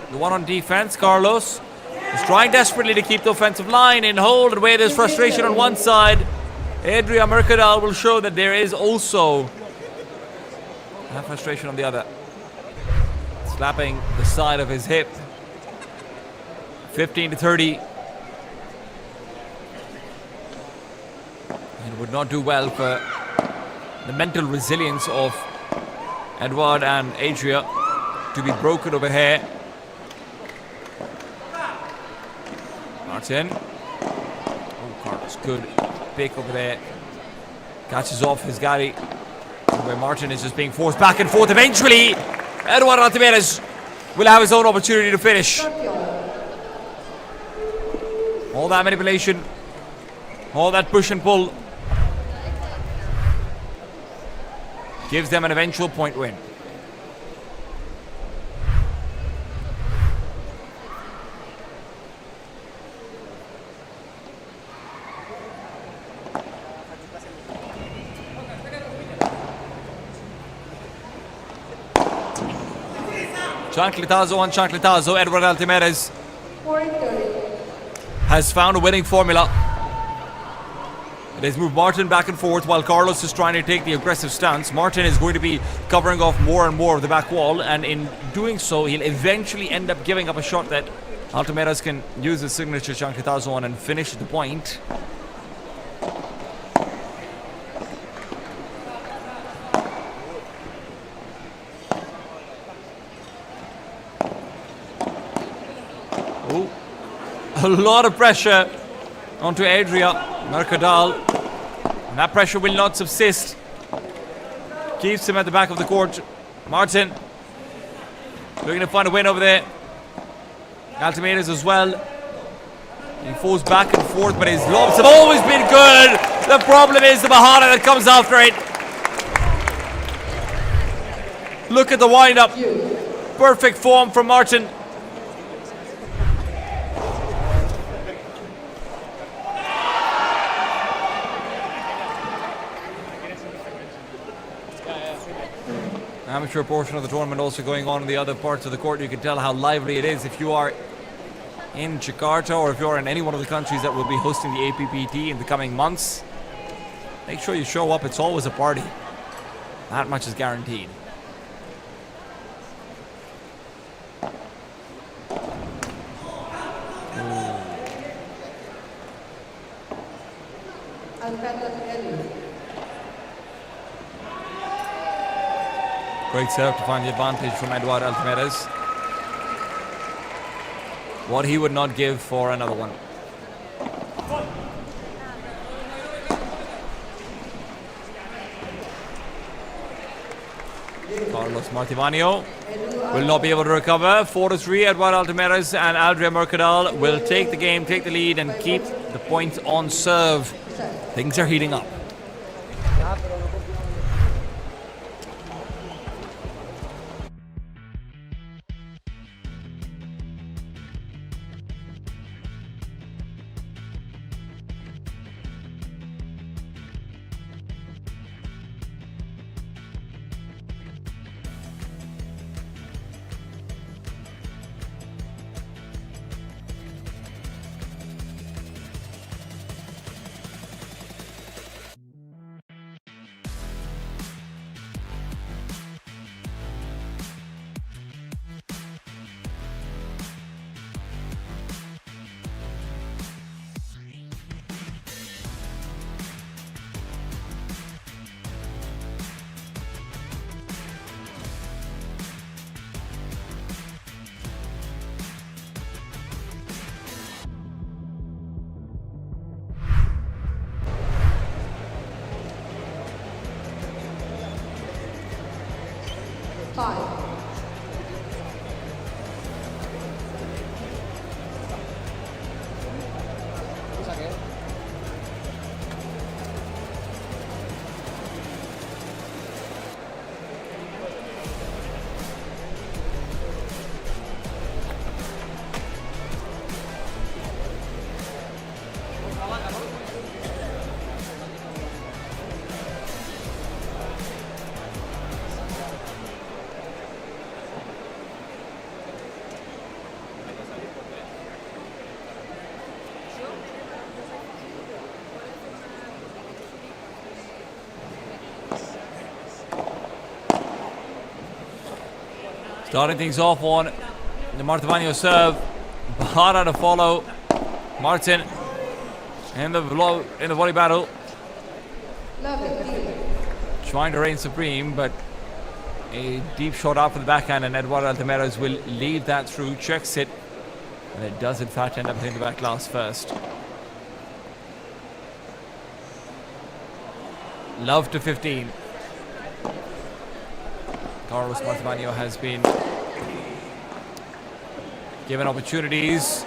the one on defense. Carlos is trying desperately to keep the offensive line in hold and where there's frustration on one side. Adria Mercadal will show that there is also frustration on the other. Slapping the side of his hip. 15 to 30. It would not do well for the mental resilience of Edward and Adria to be broken over here. Martin. Oh, Carlos, good pick over there. Catches off his Gary. Where Martin is just being forced back and forth. Eventually, Eduardo Altamira will have his own opportunity to finish. All that manipulation, all that push and pull gives them an eventual point win. Chancletazo on Chancletazo. Edward Altimeres 40-30. has found a winning formula. It has moved Martin back and forth while Carlos is trying to take the aggressive stance. Martin is going to be covering off more and more of the back wall, and in doing so, he'll eventually end up giving up a shot that Altimeres can use his signature Chancletazo on and finish the point. Oh, a lot of pressure onto Adria Mercadal, and that pressure will not subsist. Keeps him at the back of the court. Martin looking to find a win over there. Altimeres as well. He falls back and forth, but his lobs have always been good. The problem is the Bahana that comes after it. Look at the wind-up. Perfect form from Martin. Amateur portion of the tournament also going on in the other parts of the court. You can tell how lively it is if you are in Jakarta or if you're in any one of the countries that will be hosting the APPT in the coming months. Make sure you show up. It's always a party. That much is guaranteed. Great serve to find the advantage from Eduardo Altimeres. What he would not give for another one. Carlos Martivanio will not be able to recover. 4-3, Eduardo Altimeres and Adria Mercadal will take the game, take the lead, and keep the point on serve. Things are heating up. Starting things off on the Martivanio serve. Bahara to follow. Martin in the volley battle. Trying to reign supreme, but a deep shot out for the backhand, and Eduardo Altimeres will lead that through, checks it, and it does in fact end up hitting the back glass first. Love to 15. Carlos Martivanio has been given opportunities.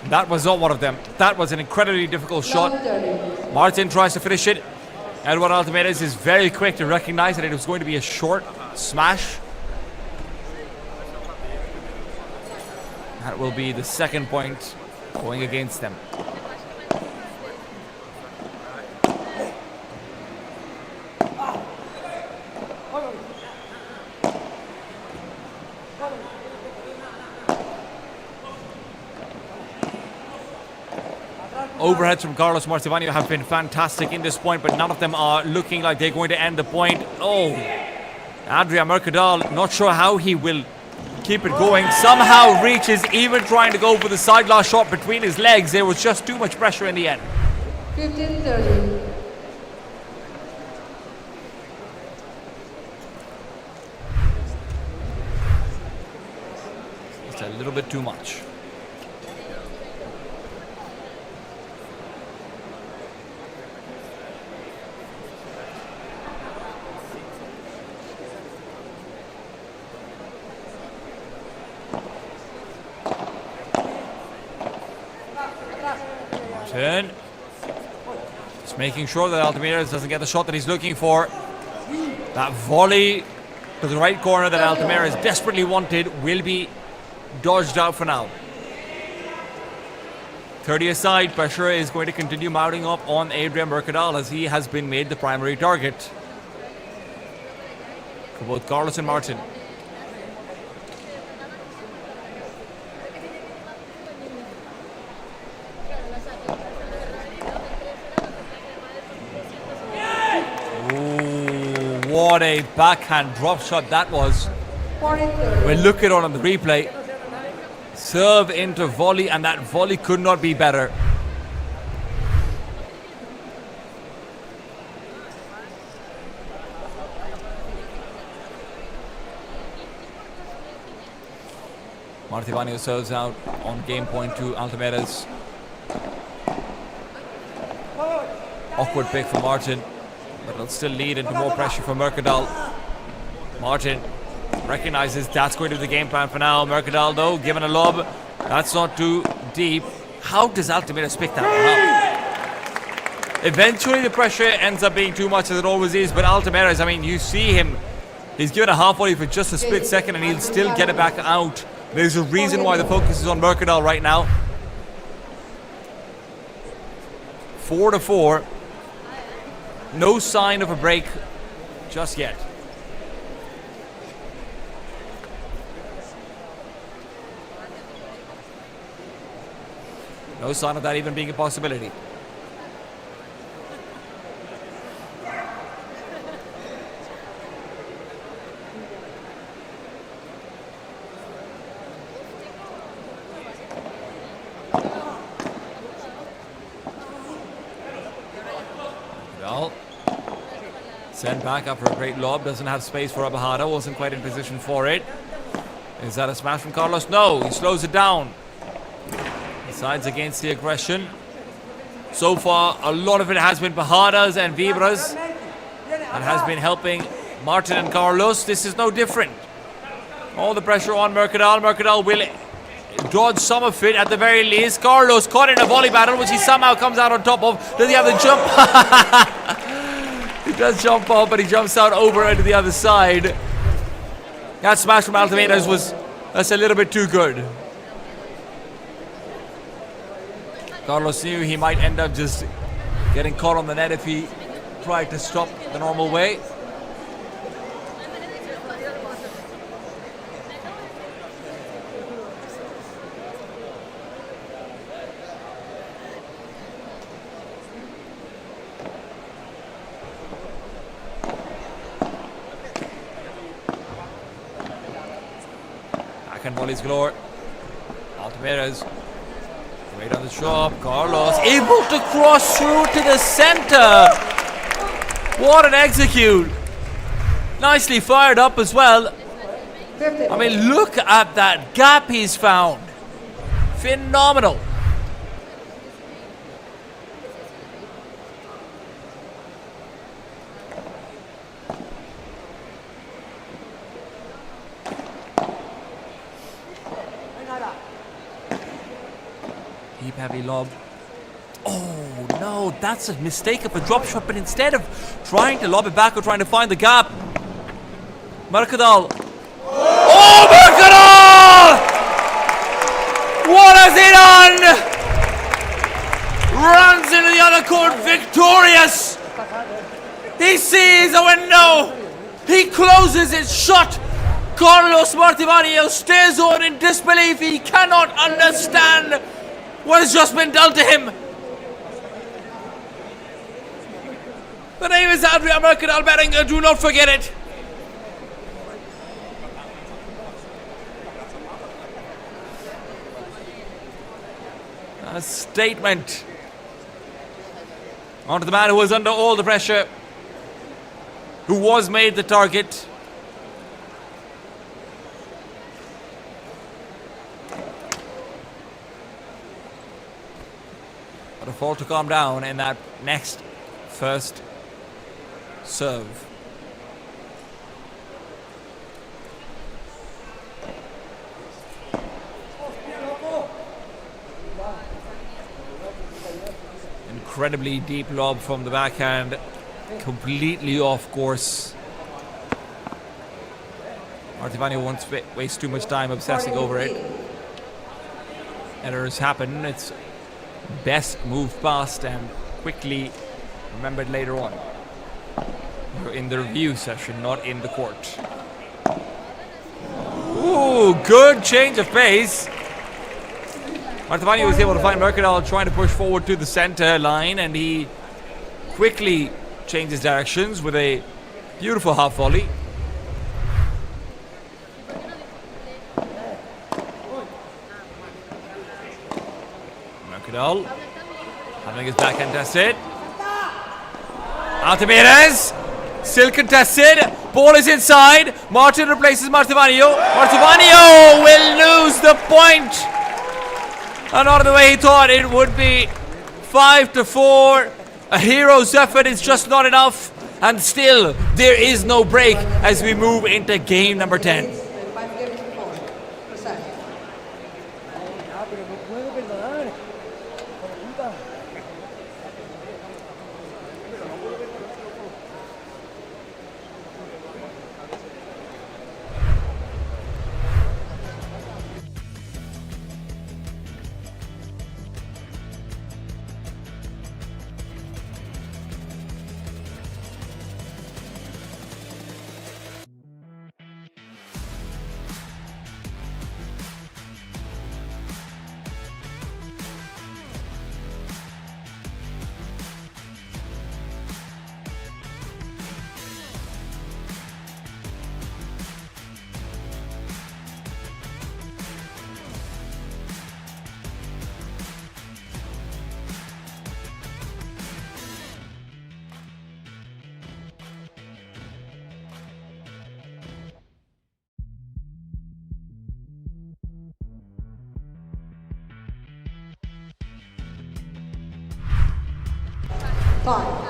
That was not one of them. That was an incredibly difficult shot. Martin tries to finish it. Eduardo Altimeres is very quick to recognize that it was going to be a short smash. That will be the second point going against them. Overheads from Carlos Martivano have been fantastic in this point, but none of them are looking like they're going to end the point. Oh, Adria Mercadal, not sure how he will keep it going. Somehow reaches, even trying to go for the side glass shot between his legs. There was just too much pressure in the end. 15-30. It's a little bit too much. Martin. Just making sure that Altamires doesn't get the shot that he's looking for. That volley to the right corner that Altamires desperately wanted will be dodged out for now. 30 aside, pressure is going to continue mounting up on Adrian Mercadal as he has been made the primary target for both Carlos and Martin. What a backhand drop shot that was. 40-30. We'll look at it on the replay. Serve into volley, and that volley could not be better. Martivano serves out on game point to Altamires. Awkward pick for Martin, but it'll still lead into more pressure for Mercadal. Martin recognizes that's going to be the game plan for now. Mercadal, though, given a lob. That's not too deep. How does Altamires pick that one up? Eventually, the pressure ends up being too much, as it always is. But Altamires, I mean, you see him. He's given a half volley for just a split second, and he'll still get it back out. There's a reason why the focus is on Mercadal right now. 4-4. No sign of a break just yet. No sign of that even being a possibility. Well, sent back after a great lob. Doesn't have space for Abahata. Wasn't quite in position for it. Is that a smash from Carlos? No, he slows it down. Decides against the aggression. So far, a lot of it has been Bajadas and Vibras that has been helping Martin and Carlos. This is no different. All the pressure on Mercadal. Mercadal will dodge some of it at the very least. Carlos caught in a volley battle, which he somehow comes out on top of. Does he have the jump? He does jump off, but he jumps out over into the other side. That smash from Altamires that's a little bit too good. Carlos knew he might end up just getting caught on the net if he tried to stop the normal way. Backhand volleys galore. Altamires. Right on the shop, Carlos able to cross through to the center. What an execute. Nicely fired up as well. I mean, look at that gap he's found. Phenomenal. Deep heavy lob. Oh no, that's a mistake of a drop shot, but instead of trying to lob it back or trying to find the gap, Mercadal. Oh, Mercadal! What has he done? Runs into the other court victorious. He sees a window. He closes it shut. Carlos Martivanio stays on in disbelief. He cannot understand what has just been done to him. The name is Adria Mercadal Beringer. Do not forget it. A statement onto the man who was under all the pressure, who was made the target. But a fault to calm down in that next first serve. Incredibly deep lob from the backhand, completely off course. Martivanio won't waste too much time obsessing over it. Errors happen. It's best moved past and quickly remembered later on. In the review session, not in the court. Ooh, good change of pace. Martivanio was able to find Mercadal trying to push forward to the center line, and he quickly changes directions with a beautiful half volley. Mercadal having his backhand tested. Altamirez still contested. Ball is inside. Martin replaces Martivanio. Martivanio will lose the point. And not the way he thought it would be. 5-4. A hero's effort is just not enough. And still, there is no break as we move into game number 10. Five.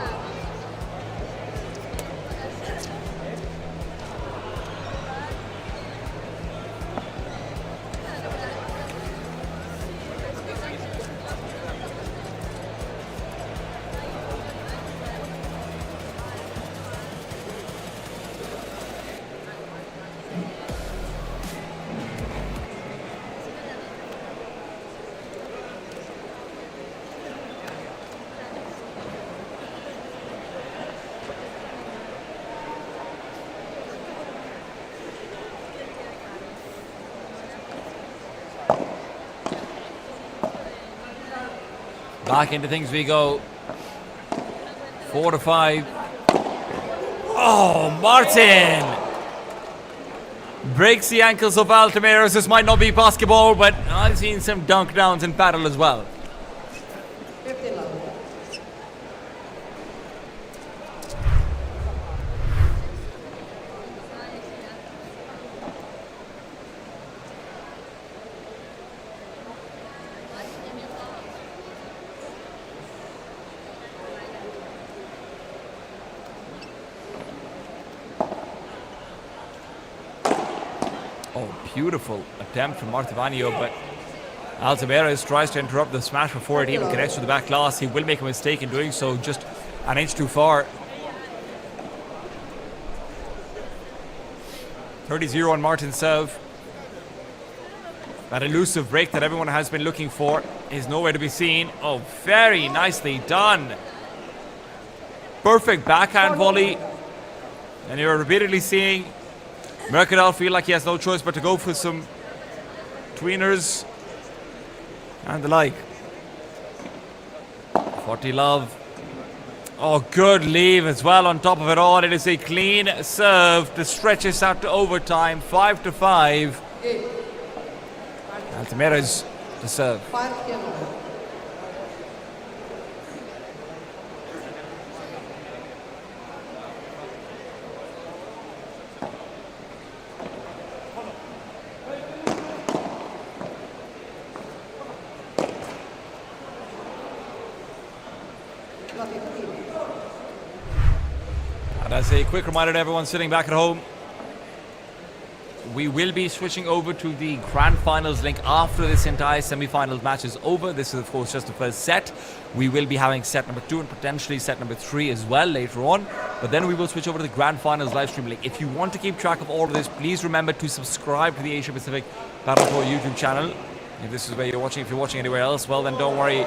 Back into things we go. 4-5. Oh, Martin breaks the ankles of Altamirez. This might not be basketball, but I've seen some dunk downs in Padel as well. 15 love. Oh, beautiful attempt from Martivanio, but Altamirez tries to interrupt the smash before it even connects to the back glass. He will make a mistake in doing so, just an inch too far. 30-0 on Martin's serve. That elusive break that everyone has been looking for is nowhere to be seen. Oh, very nicely done. Perfect backhand volley. And you're repeatedly seeing Mercadal feel like he has no choice but to go for some tweeners and the like. 40 love. Oh, good leave as well on top of it all. It is a clean serve to stretch us out to overtime. 5-5. Altamira's to serve. 5 game. And as a quick reminder to everyone sitting back at home, we will be switching over to the grand finals link after this entire semi-finals match is over. This is, of course, just the first set. We will be having set number 2 and potentially set number 3 as well later on. But then we will switch over to the grand finals live stream link. If you want to keep track of all of this, please remember to subscribe to the Asia Pacific Padel Tour YouTube channel. If this is where you're watching, if you're watching anywhere else, well then don't worry,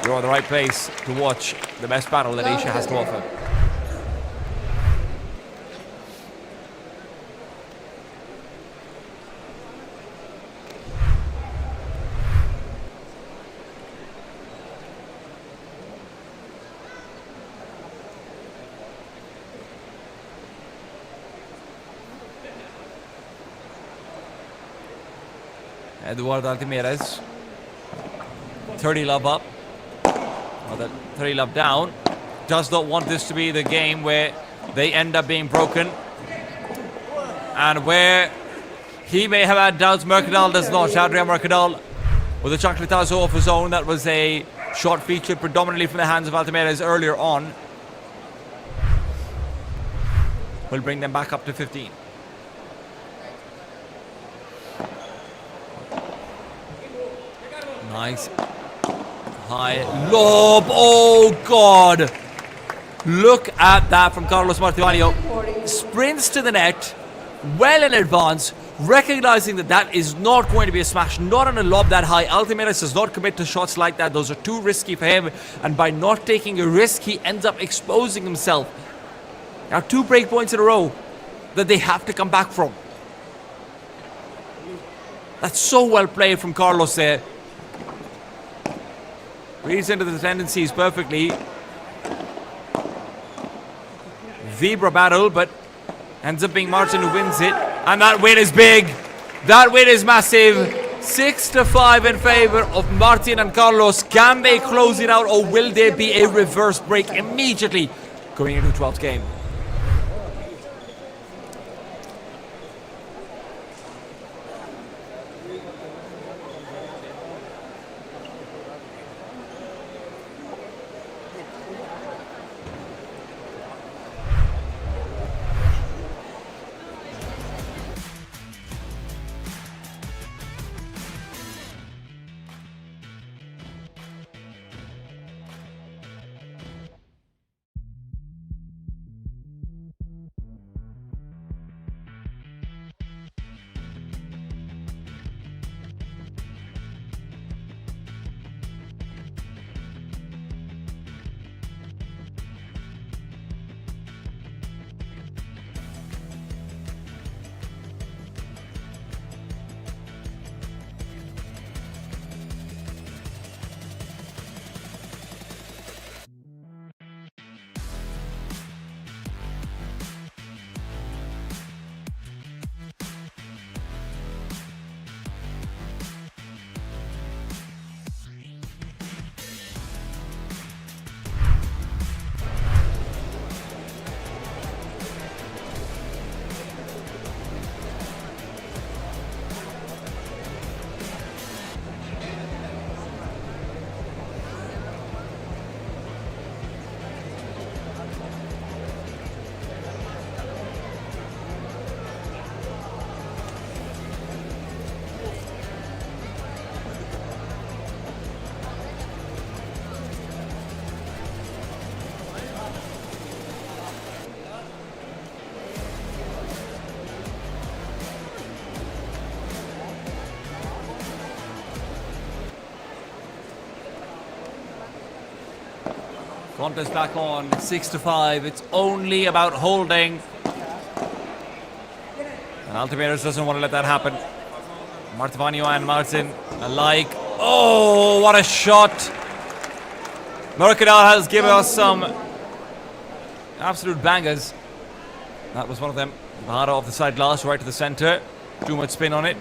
you're in the right place to watch the best battle that Asia has to offer. Eduardo Altamira's 30 love up, or the 30 love down. Does not want this to be the game where they end up being broken, and where he may have had doubts. Mercadal does not. Adrian Mercadal with a chocolatazo off his own. That was a shot featured predominantly from the hands of Altamira's earlier on. Will bring them back up to 15. Nice. High lob. Oh, God. Look at that from Carlos Martivanio. Sprints to the net well in advance, recognizing that that is not going to be a smash, not on a lob that high. Altamira's does not commit to shots like that. Those are too risky for him. And by not taking a risk, he ends up exposing himself. Now, 2 break points in a row that they have to come back from. That's so well played from Carlos there. Reads into the tendencies perfectly. Vibra battle, but ends up being Martin who wins it. And that win is big. That win is massive. 6-5 in favor of Martin and Carlos. Can they close it out, or will there be a reverse break immediately going into the 12th game? Contest back on, 6-5. It's only about holding. Altamira's doesn't want to let that happen. Martivanio and Martin alike. Oh, what a shot! Mercadal has given us some absolute bangers. That was one of them. Bahara off the side glass, right to the center. Too much spin on it.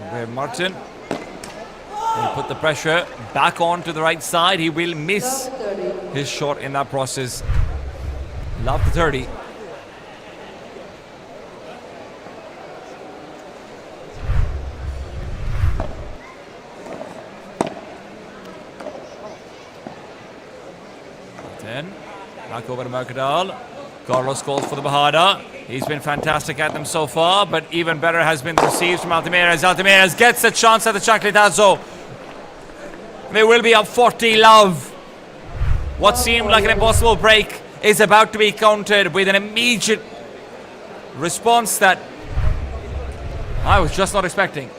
And where Martin will put the pressure back on to the right side. He will miss his shot in that process. Love the 30. Then back over to Mercadal. Carlos calls for the Bahada. He's been fantastic at them so far, but even better has been the receives from Altamira's. Altamira's gets a chance at the Chancletazo. They will be up 40 love. What seemed like an impossible break is about to be countered with an immediate response that I was just not expecting.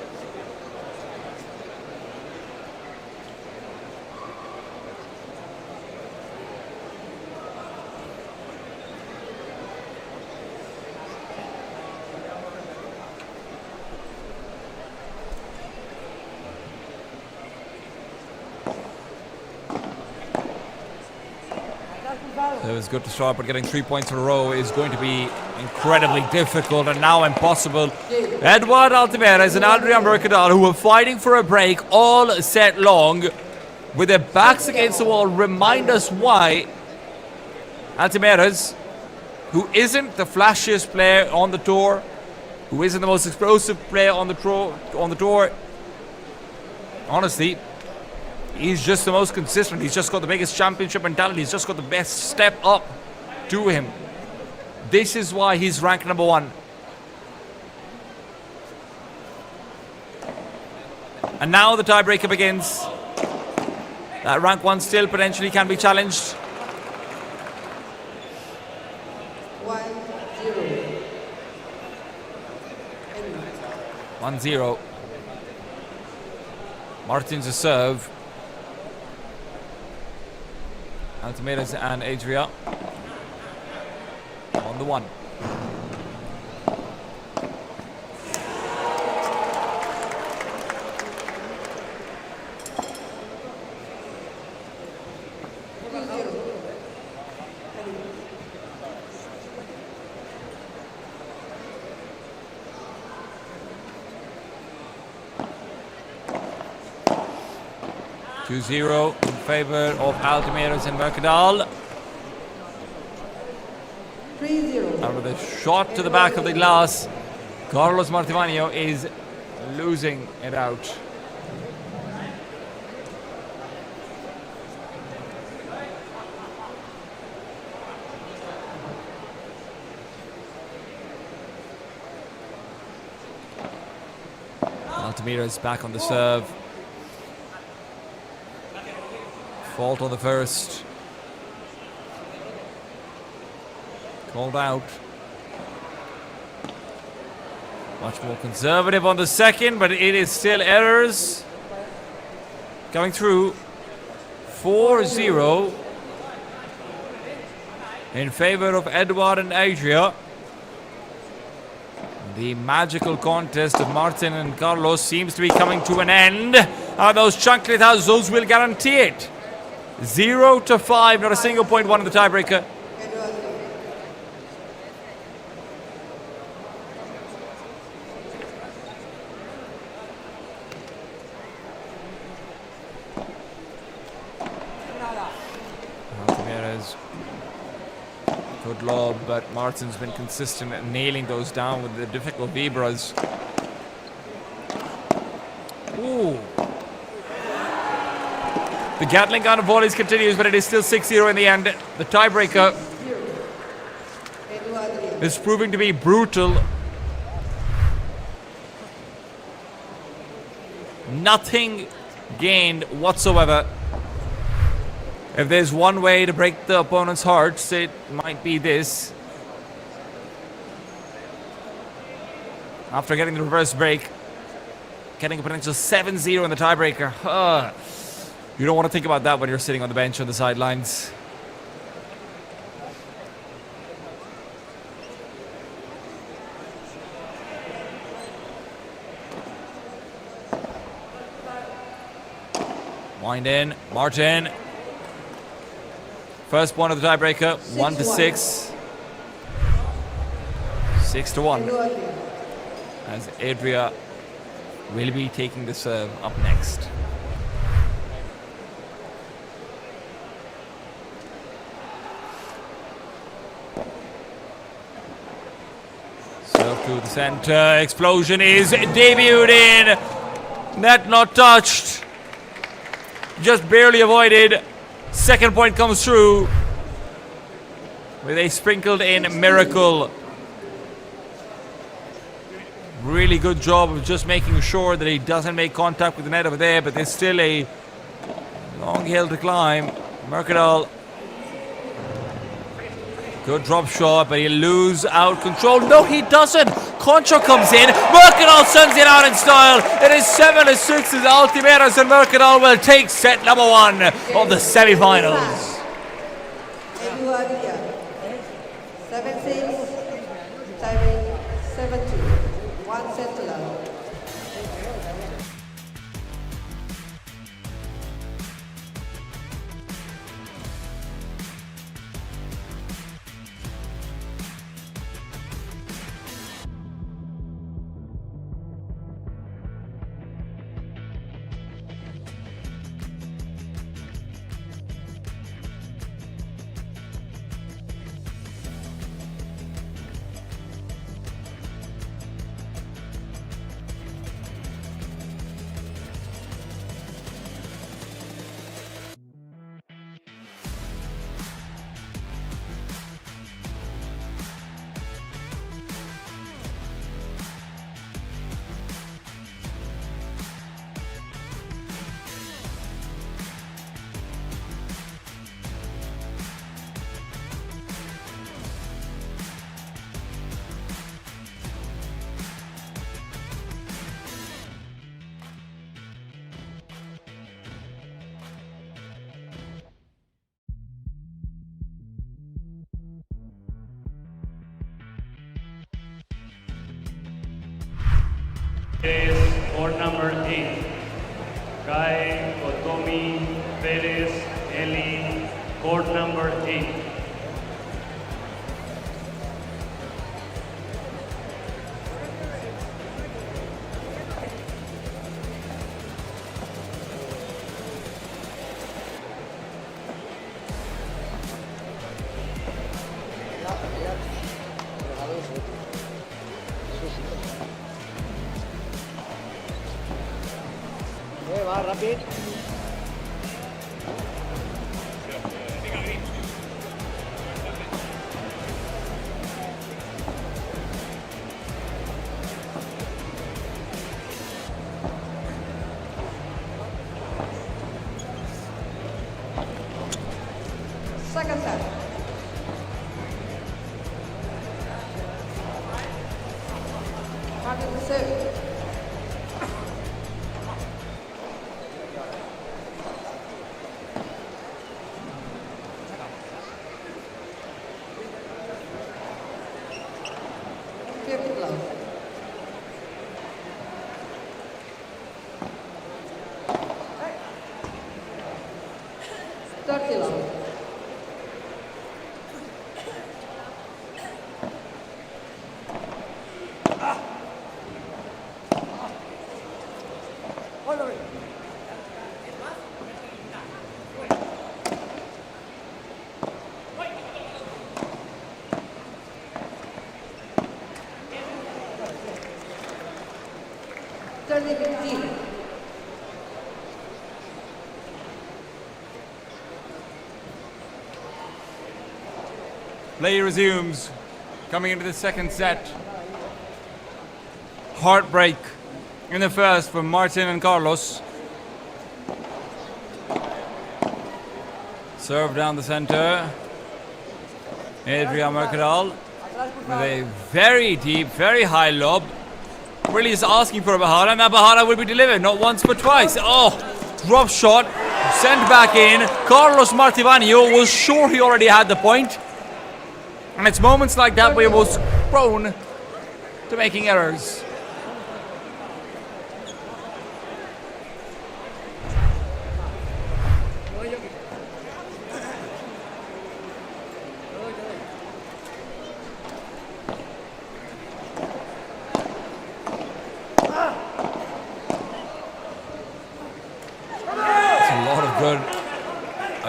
It was good to start, but getting 3 points in a row is going to be incredibly difficult and now impossible. Edward Altamirez and Adrian Mercadal, who were fighting for a break all set long, with their backs against the wall, remind us why Altamirez, who isn't the flashiest player on the tour, who isn't the most explosive player on the tour, honestly, he's just the most consistent. He's just got the biggest championship mentality. He's just got the best step up to him. This is why he's ranked number 1. And now the tiebreaker begins. That rank 1 still potentially can be challenged. 1-0. 1-0. Martin's a serve. Altamira's and Adria on the 1. in favor of Altamira's and Mercadal. 3-0. And with a shot to the back of the glass, Carlos Martivanio is losing it out. Altamira is back on the serve. Fault on the first. Called out. Much more conservative on the second, but it is still errors. Coming through. 4-0 in favor of Edward and Adria. The magical contest of Martin and Carlos seems to be coming to an end. Those chancletazos will guarantee it. 0-5, not a single point won in the tiebreaker. Altamira's good lob, but Martin's been consistent at nailing those down with the difficult vibras. Ooh. The Gatling gun of volleys continues, but it is still 6-0 in the end. The tiebreaker is proving to be brutal. Nothing gained whatsoever. If there's one way to break the opponent's hearts, it might be this. After getting the reverse break, getting a potential 7-0 in the tiebreaker. You don't want to think about that when you're sitting on the bench on the sidelines. Wind in. Martin. First point of the tiebreaker. 1-6. 6-1. As Adria will be taking the serve up next. Serve to the center. Explosion is debuted in. Net not touched. Just barely avoided. Second point comes through with a sprinkled in miracle. Really good job of just making sure that he doesn't make contact with the net over there, but there's still a long hill to climb. Mercadal. Good drop shot, but he'll lose out control. No, he doesn't. Concho comes in. Mercadal sends it out in style. It is 7-6 as Altimeros and Mercadal will take set number 1 of the semifinals. 7-6, timing 7-2. 1 set to love. Is court number 8. Guy, Otomi, Perez, Eli, court number 8. Va rápido. Second set. Martin the serve. Fifth love. Third love. Play resumes. Coming into the second set. Heartbreak in the first for Martin and Carlos. Serve down the center. Adria Mercadal with a very deep, very high lob. Really is asking for a Bahara, and that Bahara will be delivered not once but twice. Oh, drop shot, sent back in. Carlos Martivanio was sure he already had the point. And it's moments like that where he was prone to making errors.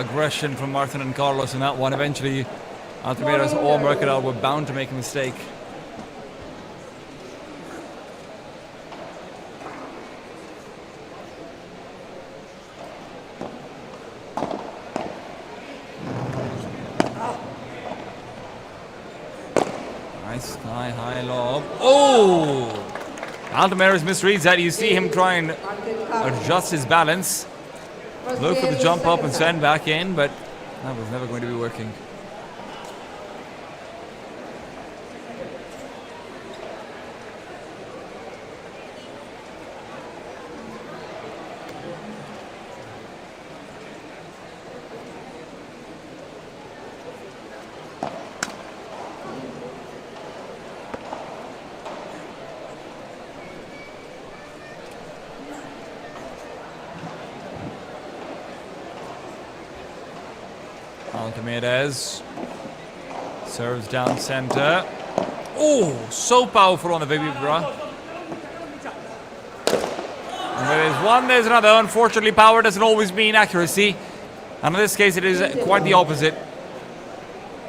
aggression from Martin and Carlos in that one. Eventually, Altamirez or Mercadal were bound to make a mistake. Nice high lob. Oh! Altamirez misreads that. You see him try and adjust his balance. Look for the jump up and send back in, but that was never going to be working. Altamirez serves down center. Oh, so powerful on the baby bra. And there's one, there's another. Unfortunately, power doesn't always mean accuracy. And in this case, it is quite the opposite.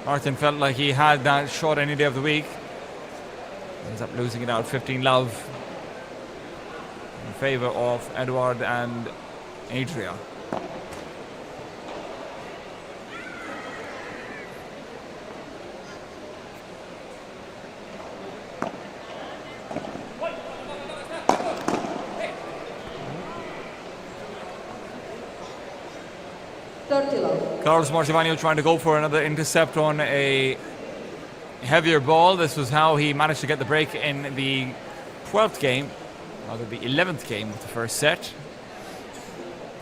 Martin felt like he had that shot any day of the week. Ends up losing it out 15-love in favor of Edward and Adria. Carlos Martivano trying to go for another intercept on a heavier ball. This was how he managed to get the break in the 12th game, rather the 11th game of the first set.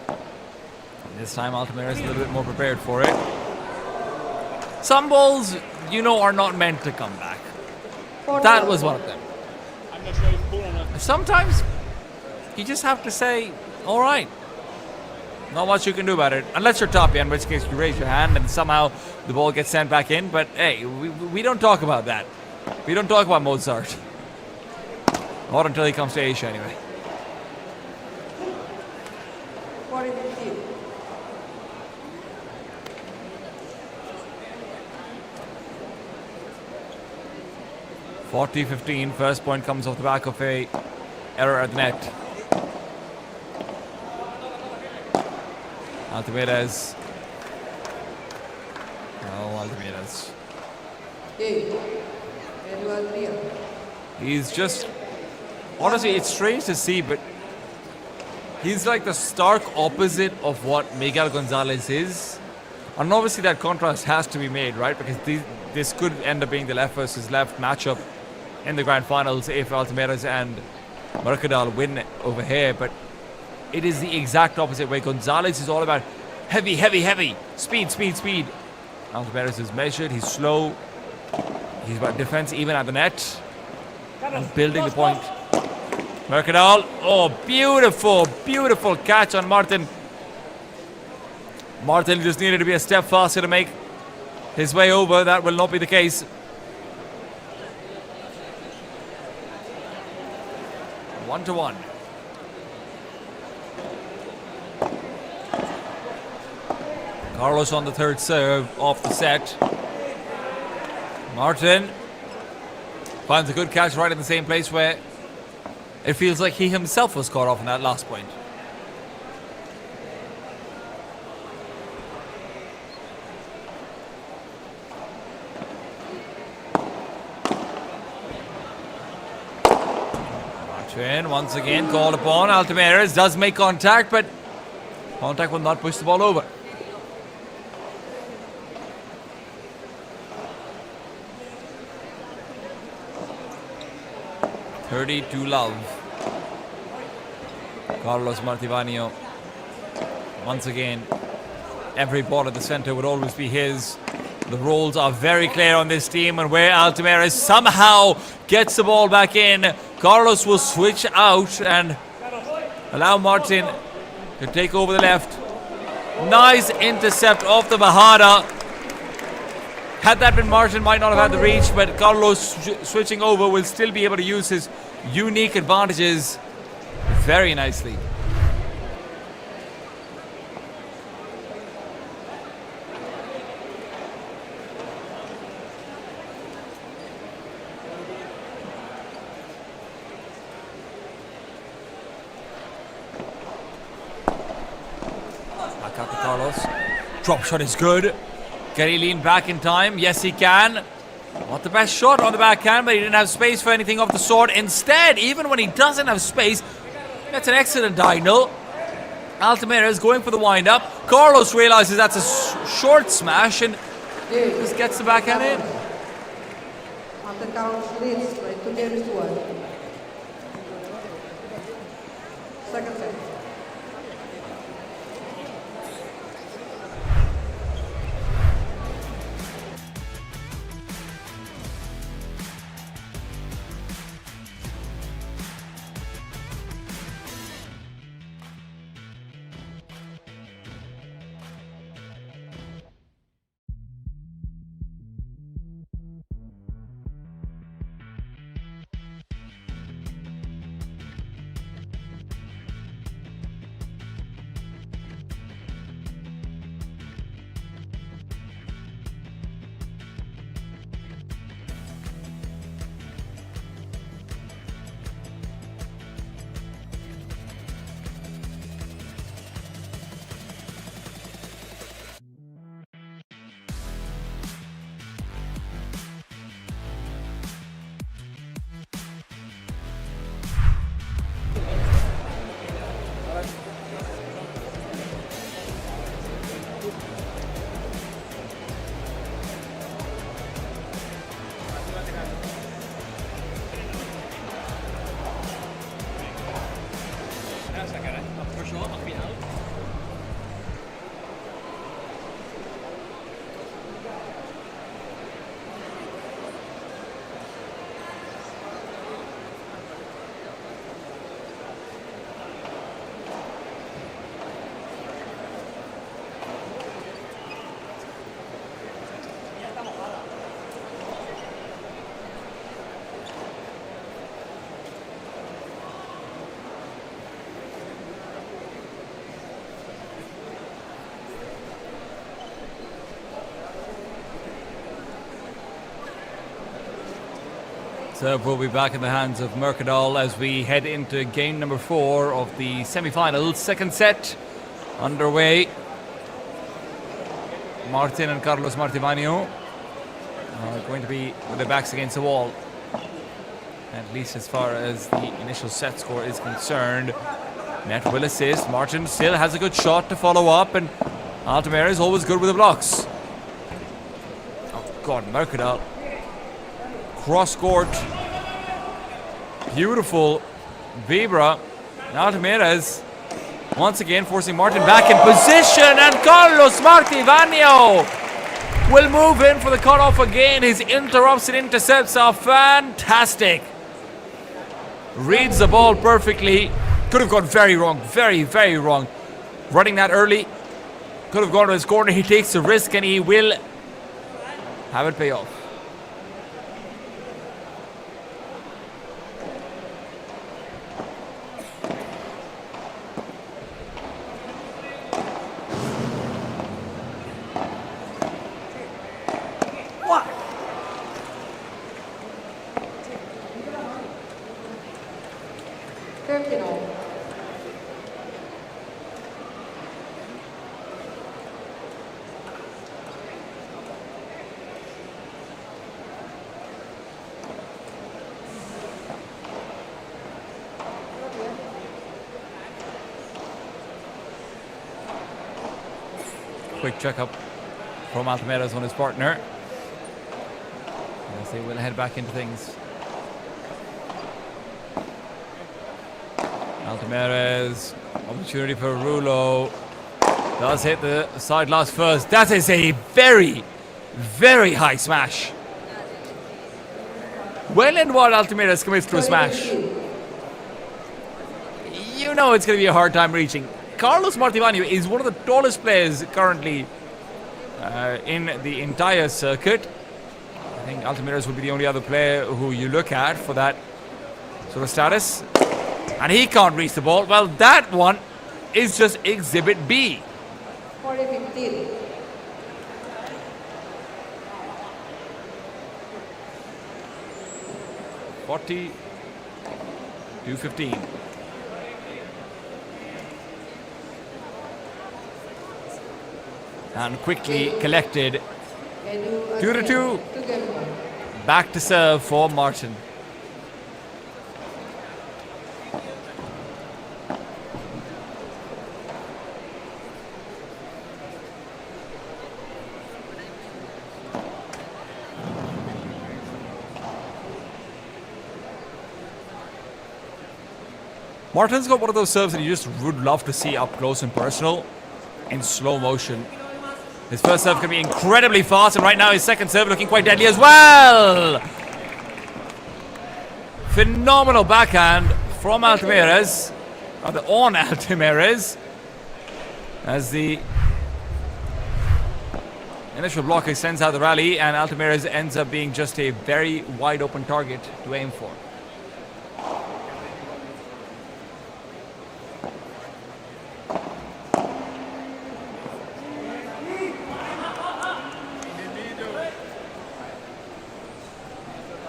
And this time Altamirez is a little bit more prepared for it. Some balls, you know, are not meant to come back. That was one of them. I'm not sure if full or not. Sometimes you just have to say, all right. Not much you can do about it, unless you're top, in which case you raise your hand and somehow the ball gets sent back in. But hey, we don't talk about that. We don't talk about Mozart. Not until he comes to Asia, anyway. 40-15. First point comes off the back of a error at the net. Altamirez. No, Altamirez. He's just... Honestly, it's strange to see, but he's like the stark opposite of what Miguel Gonzalez is. And obviously that contrast has to be made, right? Because this could end up being the left versus left matchup in the grand finals if Altamirez and Mercadal win over here. But it is the exact opposite way. Gonzalez is all about heavy, heavy, heavy. Speed, speed, speed. Altamirez is measured. He's slow. He's about defense even at the net. And building the point. Mercadal. Oh, beautiful, beautiful catch on Martin. Martin just needed to be a step faster to make his way over. That will not be the case. One to one. Carlos on the third serve off the set. Martin finds a good catch right in the same place where it feels like he himself was caught off in that last point. Martin once again called upon. Altamirez does make contact, but contact will not push the ball over. To love. Carlos Martivano. Once again, every ball at the center would always be his. The roles are very clear on this team, and where Altamirez somehow gets the ball back in, Carlos will switch out and allow Martin to take over the left. Nice intercept off the Bajada. Had that been Martin, might not have had the reach, but Carlos switching over will still be able to use his unique advantages very nicely. Carlos. Drop shot is good. Can he lean back in time? Yes, he can. Not the best shot on the backhand, but he didn't have space for anything of the sort. Instead, even when he doesn't have space, that's an excellent diagonal. Altamira is going for the wind-up. Carlos realizes that's a short smash and just gets the backhand in. After count leads by 2 games to 1. Second set. Serve will be back in the hands of Mercadal as we head into game number 4 of the semi-finals. Second set underway. Martin and Carlos Martivano are going to be with their backs against the wall, at least as far as the initial set score is concerned. Net will assist. Martin still has a good shot to follow up, and Altamira is always good with the blocks. Oh God, Mercadal. Cross court. Beautiful Vibra. Altamira's once again forcing Martin back in position, and Carlos Martivano will move in for the cutoff again. His interrupts and intercepts are fantastic. Reads the ball perfectly. Could have gone very wrong, very, very wrong. Running that early. Could have gone to his corner. He takes the risk and he will have it pay off. Quick checkup from Altamira's on his partner as they will head back into things. Altamira's opportunity for Rulo does hit the side glass first. That is a very, very high smash. Well, and what Altamira's commits to a smash, you know it's going to be a hard time reaching. Carlos Martivano is one of the tallest players currently in the entire circuit. I think Altamira's would be the only other player who you look at for that sort of status. And he can't reach the ball. Well, that one is just Exhibit B. 40-15. 40-15. and quickly collected. Can you 2 to 2. 2 game point. Back to serve for Martin. Martin's got one of those serves that you just would love to see up close and personal in slow motion. His first serve can be incredibly fast, and right now his second serve looking quite deadly as well. Phenomenal backhand from Altamirez, rather on Altamirez, as the initial block extends out the rally, and Altamirez ends up being just a very wide open target to aim for.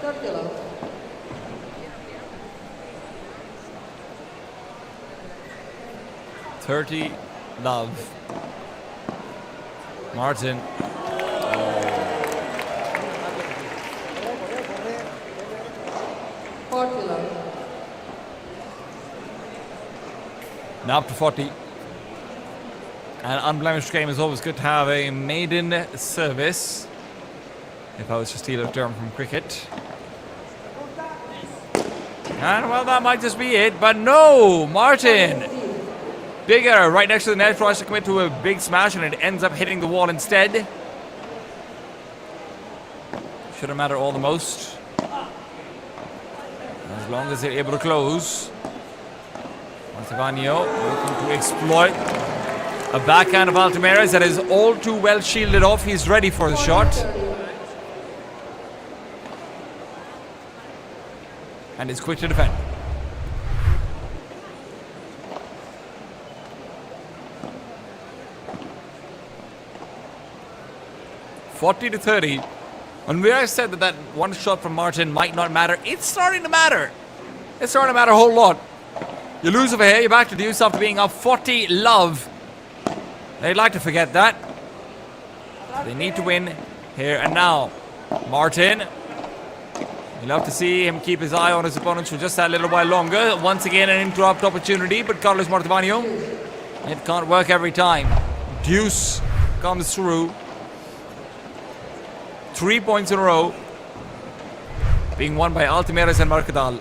Circular. .30 love. Martin. Now up to 40. An unblemished game is always good to have a maiden service, if I was to steal a term from cricket. And well, that might just be it, but no! Martin! Big error right next to the net, tries to commit to a big smash, and it ends up hitting the wall instead. Shouldn't matter all the most, as long as they're able to close. Montevanio looking to exploit a backhand of Altamirez that is all too well shielded off. He's ready for the shot. And is quick to defend. (40-30). When we said that one shot from Martin might not matter, it's starting to matter. It's starting to matter a whole lot. You lose over here, you're back to deuce after being up 40 love. They'd like to forget that. They need to win here and now. Martin. You'll have to see him keep his eye on his opponents for just that little while longer. Once again, an interrupt opportunity, but Carlos Montevanio, it can't work every time. Deuce comes through. 3 points in a row, being won by Altamirez and Mercadal.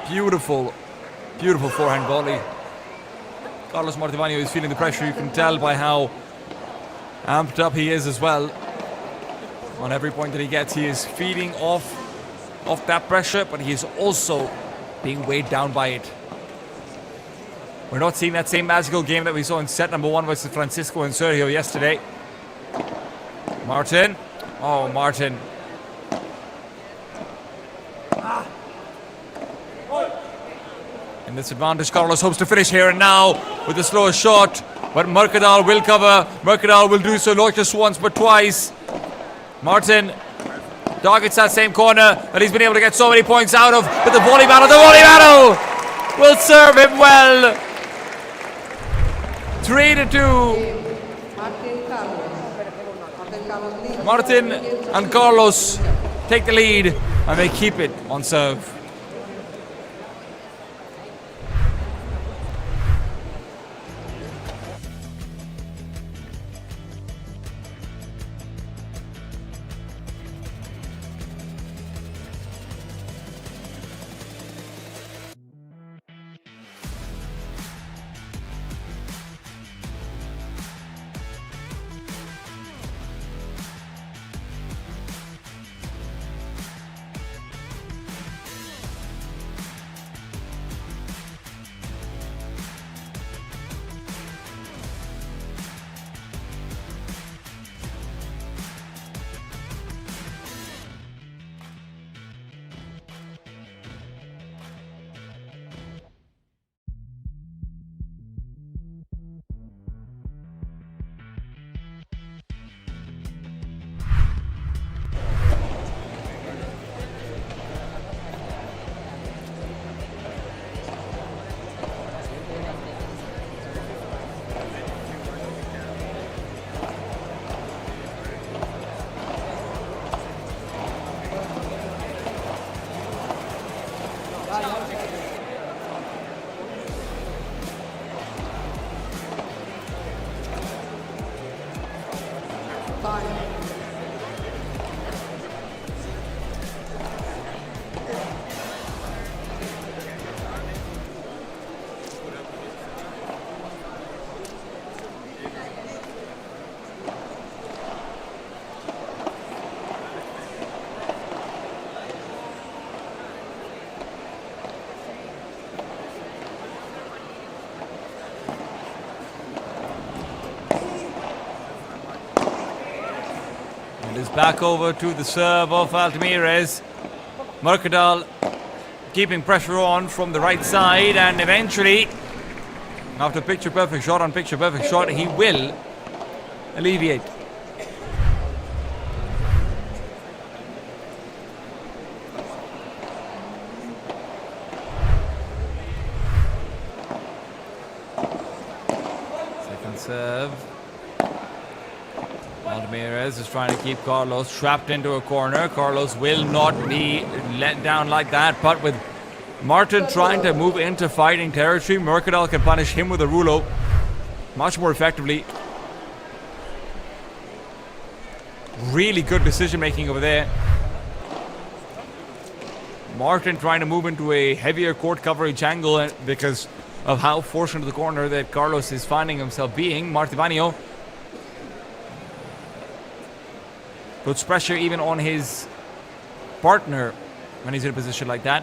Beautiful, beautiful forehand volley. Carlos Montevanio is feeling the pressure. You can tell by how amped up he is as well. On every point that he gets, he is feeding off that pressure, but he is also being weighed down by it. We're not seeing that same magical game that we saw in set number 1 versus Francisco and Sergio yesterday. Martin. Oh, Martin. In this advantage, Carlos hopes to finish here and now with the slowest shot. But Mercadal will cover. Mercadal will do so not just once but twice. Martin targets that same corner that he's been able to get so many points out of. But the volley battle will serve him well. 3-2. Martin and Carlos take the lead, and they keep it on serve. Time. And it's back over to the serve of Altamires. Mercadal keeping pressure on from the right side, and eventually, after picture perfect shot on picture perfect shot, he will alleviate. Second serve. Altamires is trying to keep Carlos trapped into a corner. Carlos will not be let down like that, but with Martin trying to move into fighting territory, Mercadal can punish him with a rulo much more effectively. Really good decision making over there. Martin trying to move into a heavier court coverage angle because of how forced into the corner that Carlos is finding himself being. Martivanio puts pressure even on his partner when he's in a position like that.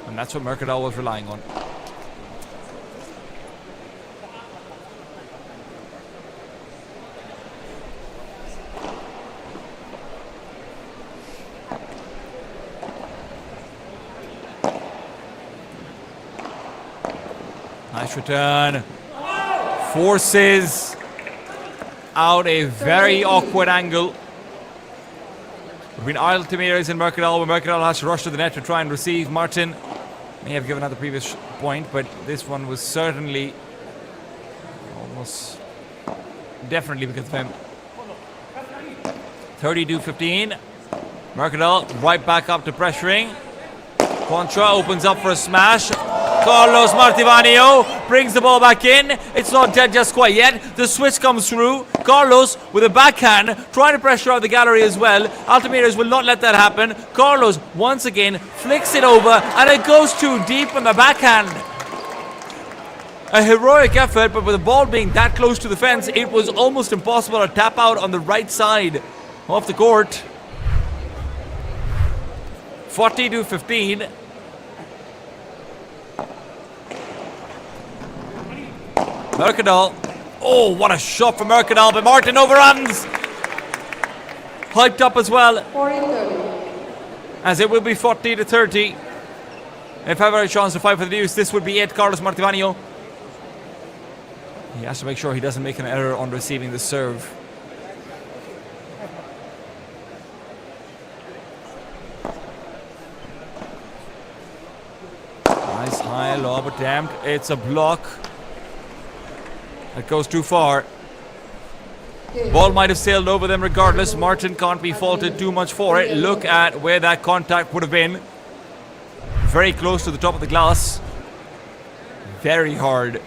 And that's what Mercadal was relying on. Nice return. Forces out a very awkward angle between Altamires and Mercadal, where Mercadal has to rush to the net to try and receive. Martin may have given out the previous point, but this one was certainly almost definitely because of him. 32-15. Mercadal right back up to pressuring. Contra opens up for a smash. Carlos Martivanio brings the ball back in. It's not dead just quite yet. The switch comes through. Carlos with a backhand trying to pressure out the gallery as well. Altamires will not let that happen. Carlos once again flicks it over, and it goes too deep on the backhand. A heroic effort, but with the ball being that close to the fence, it was almost impossible to tap out on the right side of the court. 40-15. Mercadal. Oh, what a shot from Mercadal, but Martin overruns. Hyped up as well. 40-30. As it will be 40-30. If ever a chance to fight for the deuce, this would be it. Carlos Martivanio. He has to make sure he doesn't make an error on receiving the serve. Nice high lob attempt. It's a block. That goes too far. Ball might have sailed over them regardless. Martin can't be faulted too much for it. Look at where that contact would have been. Very close to the top of the glass. Very hard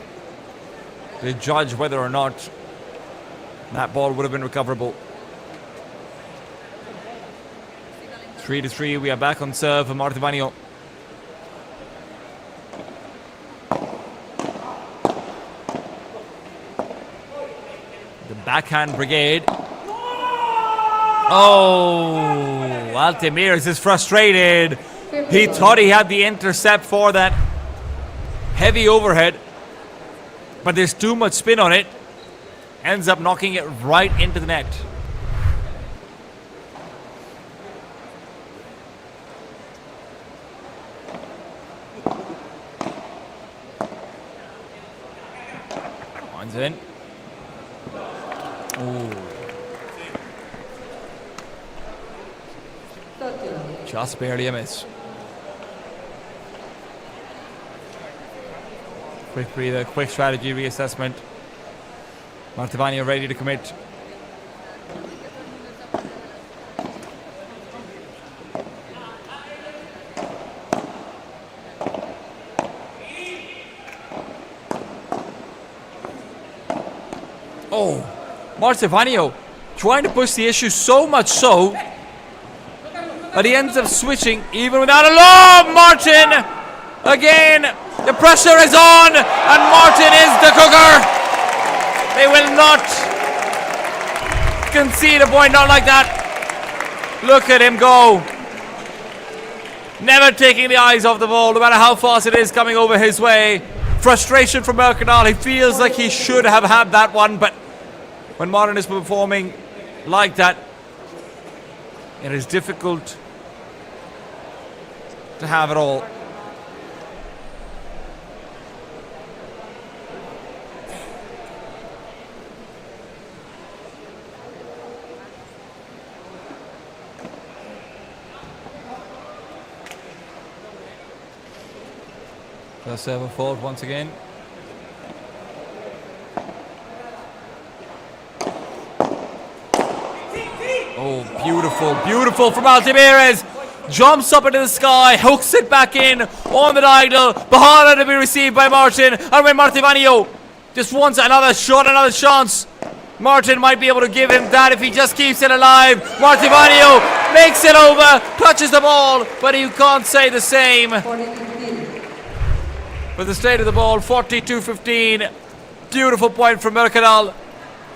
to judge whether or not that ball would have been recoverable. 3-3. We are back on serve for Martivanio. Backhand brigade. Oh, Altamires is frustrated. He thought he had the intercept for that heavy overhead, but there's too much spin on it. Ends up knocking it right into the net. One's in. Ooh. Just barely a miss. Quick breather, quick strategy reassessment. Martivanio ready to commit. Oh, Martivanio trying to push the issue so much so that he ends up switching even without a lob. Martin again. The pressure is on, and Martin is the cooker. They will not concede a point, not like that. Look at him go. Never taking the eyes off the ball, no matter how fast it is coming over his way. Frustration from Mercadal. He feels like he should have had that one, but when Martin is performing like that, it is difficult to have it all. First server fault once again. Oh, beautiful, beautiful from Altamirez. Jumps up into the sky, hooks it back in on the diagonal. Bahana to be received by Martin. And when Martivanio just wants another shot, another chance, Martin might be able to give him that if he just keeps it alive. Martivanio makes it over, touches the ball, but you can't say the same. 40-15. With the state of the ball, 42-15. Beautiful point from Mercadal.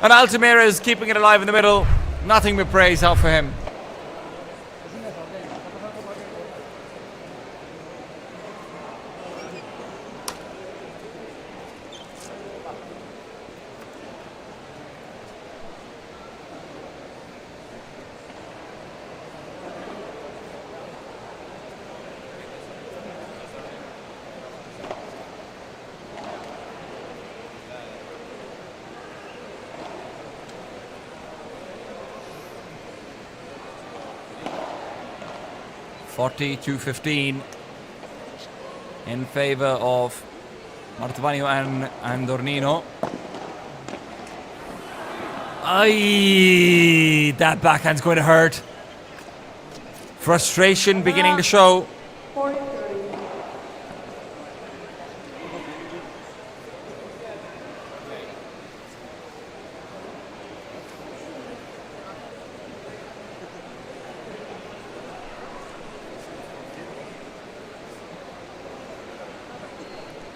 And Altamira is keeping it alive in the middle. Nothing but praise out for him. (40-15) in favor of Martivanio and Dornino. Aye, that backhand's going to hurt. Frustration beginning to show. 40-30.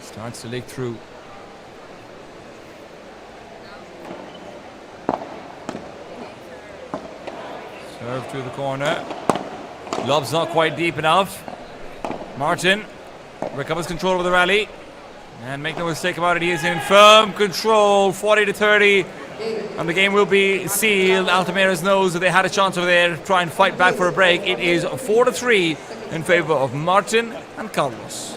Starts to leak through. Serve to the corner. Lob's not quite deep enough. Martin recovers control of the rally. And make no mistake about it, he is in firm control, 40-30. And the game will be sealed. Altamira's knows that they had a chance over there to try and fight back for a break. It is 4-3 in favor of Martin and Carlos.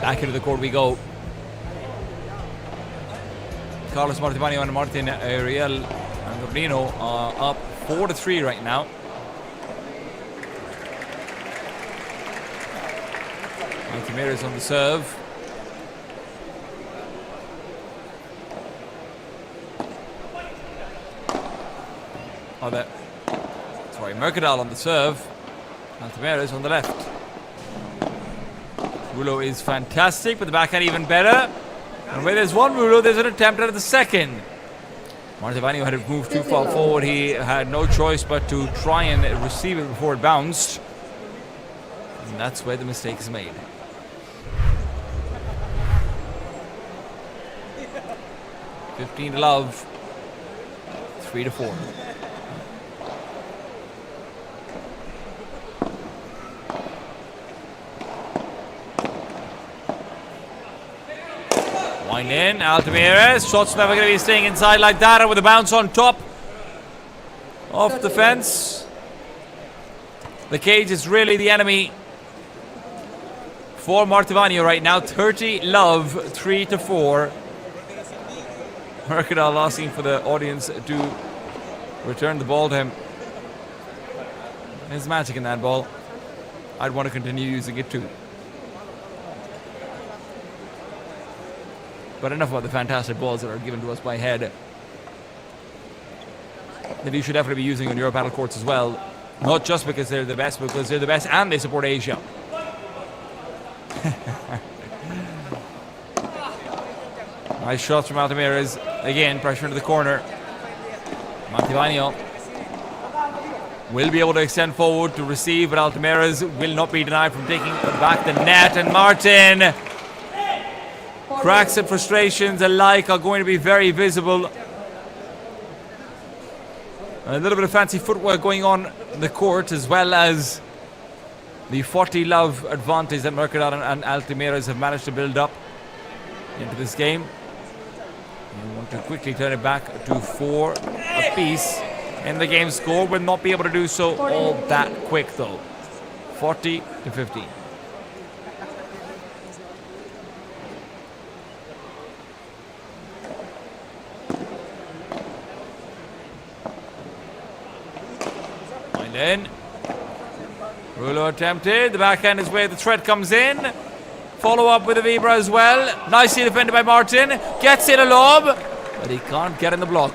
Back into the court we go. Carlos Martibano and Martin Ariel Andorino are up 4-3 right now. Altamira's on the serve. Mercadal on the serve. Altamira's on the left. Rulo is fantastic, but the backhand even better. And where there's one Rulo, there's an attempt at the second. Martivani had to move too far forward. He had no choice but to try and receive it before it bounced. And that's where the mistake is made. $15 to love. 3-4. Wind in, Altamira. Shot's never going to be staying inside like that. And with a bounce on top of the fence. The cage is really the enemy for Martivani right now. 30 love, 3-4. Mercadal asking for the audience to return the ball to him. There's magic in that ball. I'd want to continue using it too. But enough about the fantastic balls that are given to us by Head. That you should definitely be using on your paddle courts as well. Not just because they're the best, because they're the best and they support Asia. Nice shots from Altamira's. Again, pressure into the corner. Mantivano will be able to extend forward to receive, but Altamira's will not be denied from taking back the net. And Martin, cracks and frustrations alike are going to be very visible. A little bit of fancy footwork going on in the court, as well as the 40 love advantage that Mercadal and Altamira's have managed to build up into this game. We want to quickly turn it back to 4 apiece in the game score. Will not be able to do so all that quick though. 40-15. Wind in. Rulo attempted. The backhand is where the threat comes in. Follow up with a Vibra as well. Nicely defended by Martin. Gets in a lob, but he can't get in the block.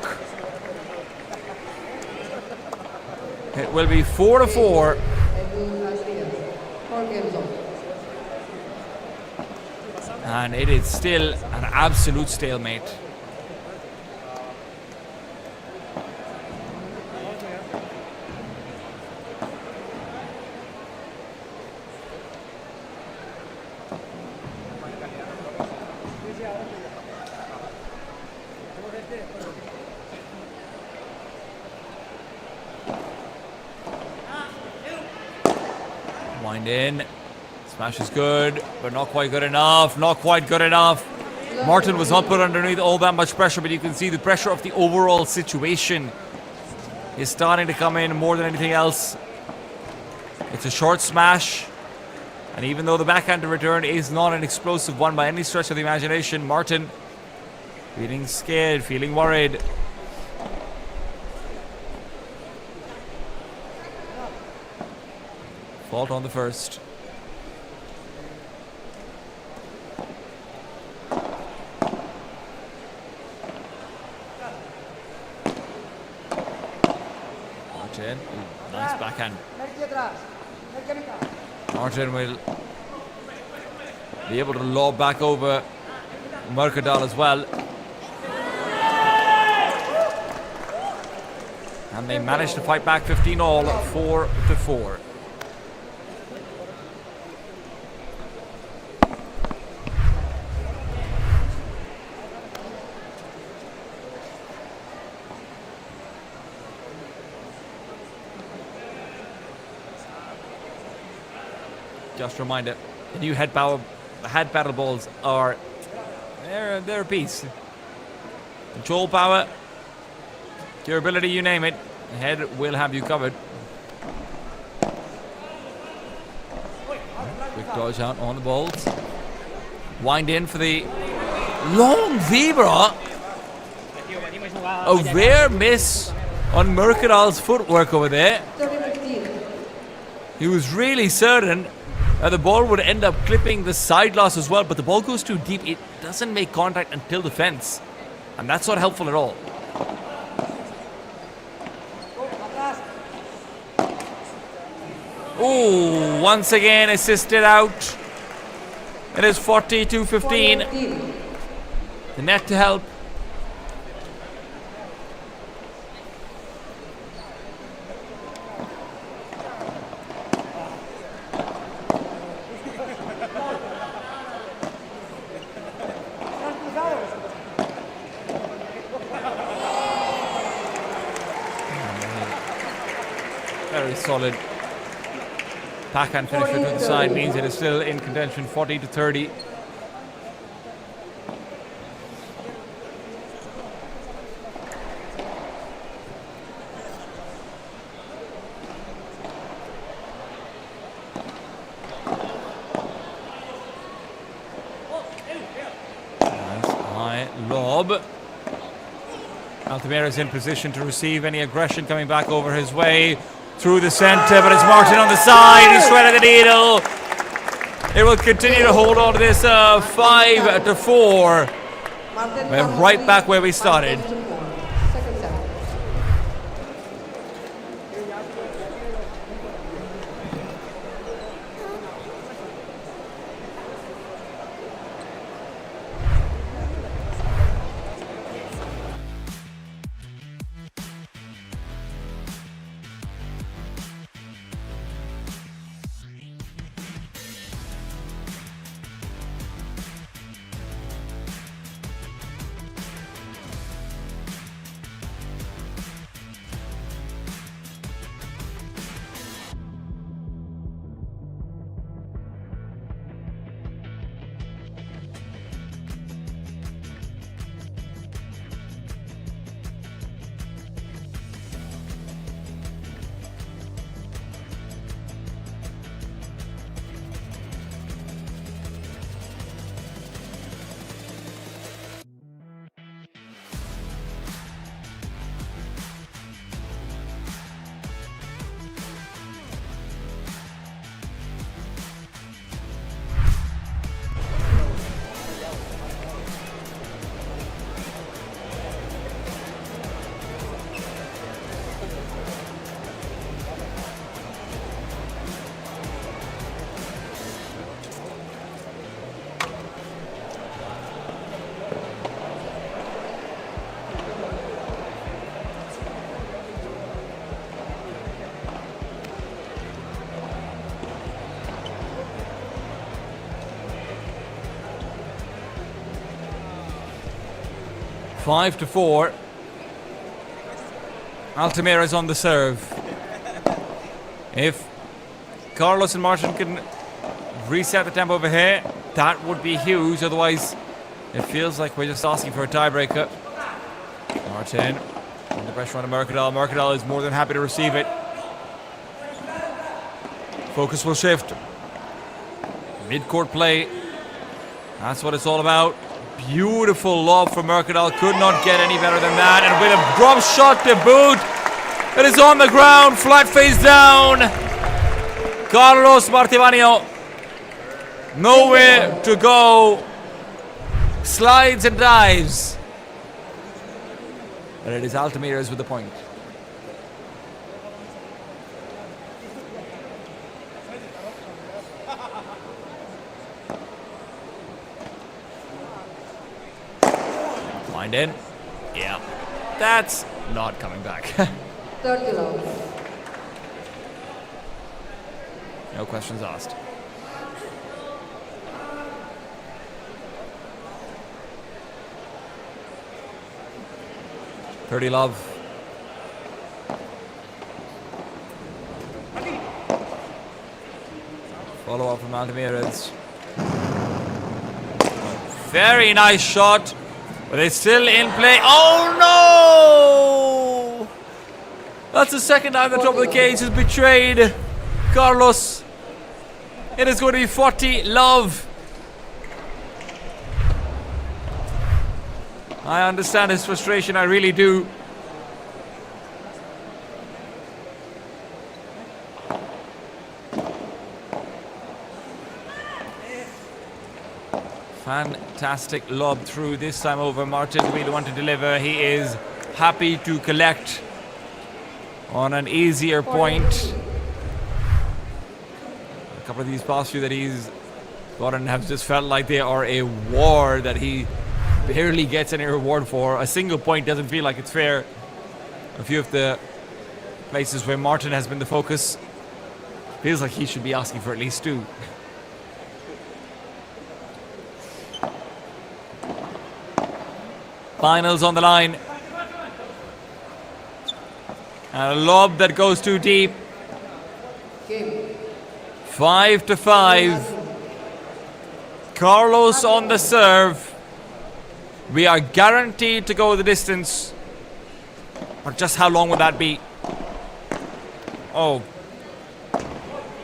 It will be 4-4. And it is still an absolute stalemate. Wind in. Smash is good, but not quite good enough. Not quite good enough. Martin was not put underneath all that much pressure, but you can see the pressure of the overall situation is starting to come in more than anything else. It's a short smash. And even though the backhand return is not an explosive one by any stretch of the imagination, Martin feeling scared, feeling worried. Fault on the first. Martin, nice backhand. Martin will be able to lob back over Mercadal as well. And they managed to fight back 15 all, 4-4. Just a reminder, the new head paddle balls are they're a piece. Control power, durability, you name it, the head will have you covered. Quick dodge out on the balls. Wind in for the long vibra. A rare miss on Mercadal's footwork over there. 30-15. He was really certain that the ball would end up clipping the side glass as well, but the ball goes too deep. It doesn't make contact until the fence, and that's not helpful at all. Ooh, once again assisted out. It is 42-15. 40-15. The net to help. Very solid backhand finisher to the side means it is still in contention, 40-30. Nice high lob. Altamira is in position to receive any aggression coming back over his way. Through the center, but it's Martin on the side. He threaded the needle. It will continue to hold on to this 5-4. We're right back where we started. Second set. 5-4. Altamira is on the serve. If Carlos and Martin can reset the tempo over here, that would be huge. Otherwise, it feels like we're just asking for a tiebreaker. Martin under pressure on Mercadal. Mercadal is more than happy to receive it. Focus will shift. Mid-court play. That's what it's all about. Beautiful lob from Mercadal. Could not get any better than that. And with a drop shot to boot. It is on the ground. Flat face down. Carlos Martivanio. Nowhere to go. Slides and dives. And it is Altamira's with the point. Wind in. Yeah. That's not coming back. 30 love. No questions asked. Thirty love. Follow up from Altamira's. Very nice shot. But it's still in play. Oh no! That's the second time the top of the cage has betrayed Carlos. It is going to be 40 love. I understand his frustration, I really do. Fantastic lob through this time over. Martin really want to deliver. He is happy to collect on an easier point. A couple of these past few that he's gotten have just felt like they are a war that he barely gets any reward for. A single point doesn't feel like it's fair. A few of the places where Martin has been the focus feels like he should be asking for at least 2. Finals on the line. And a lob that goes too deep. 5-5. Carlos on the serve. We are guaranteed to go the distance. But just how long would that be? Oh.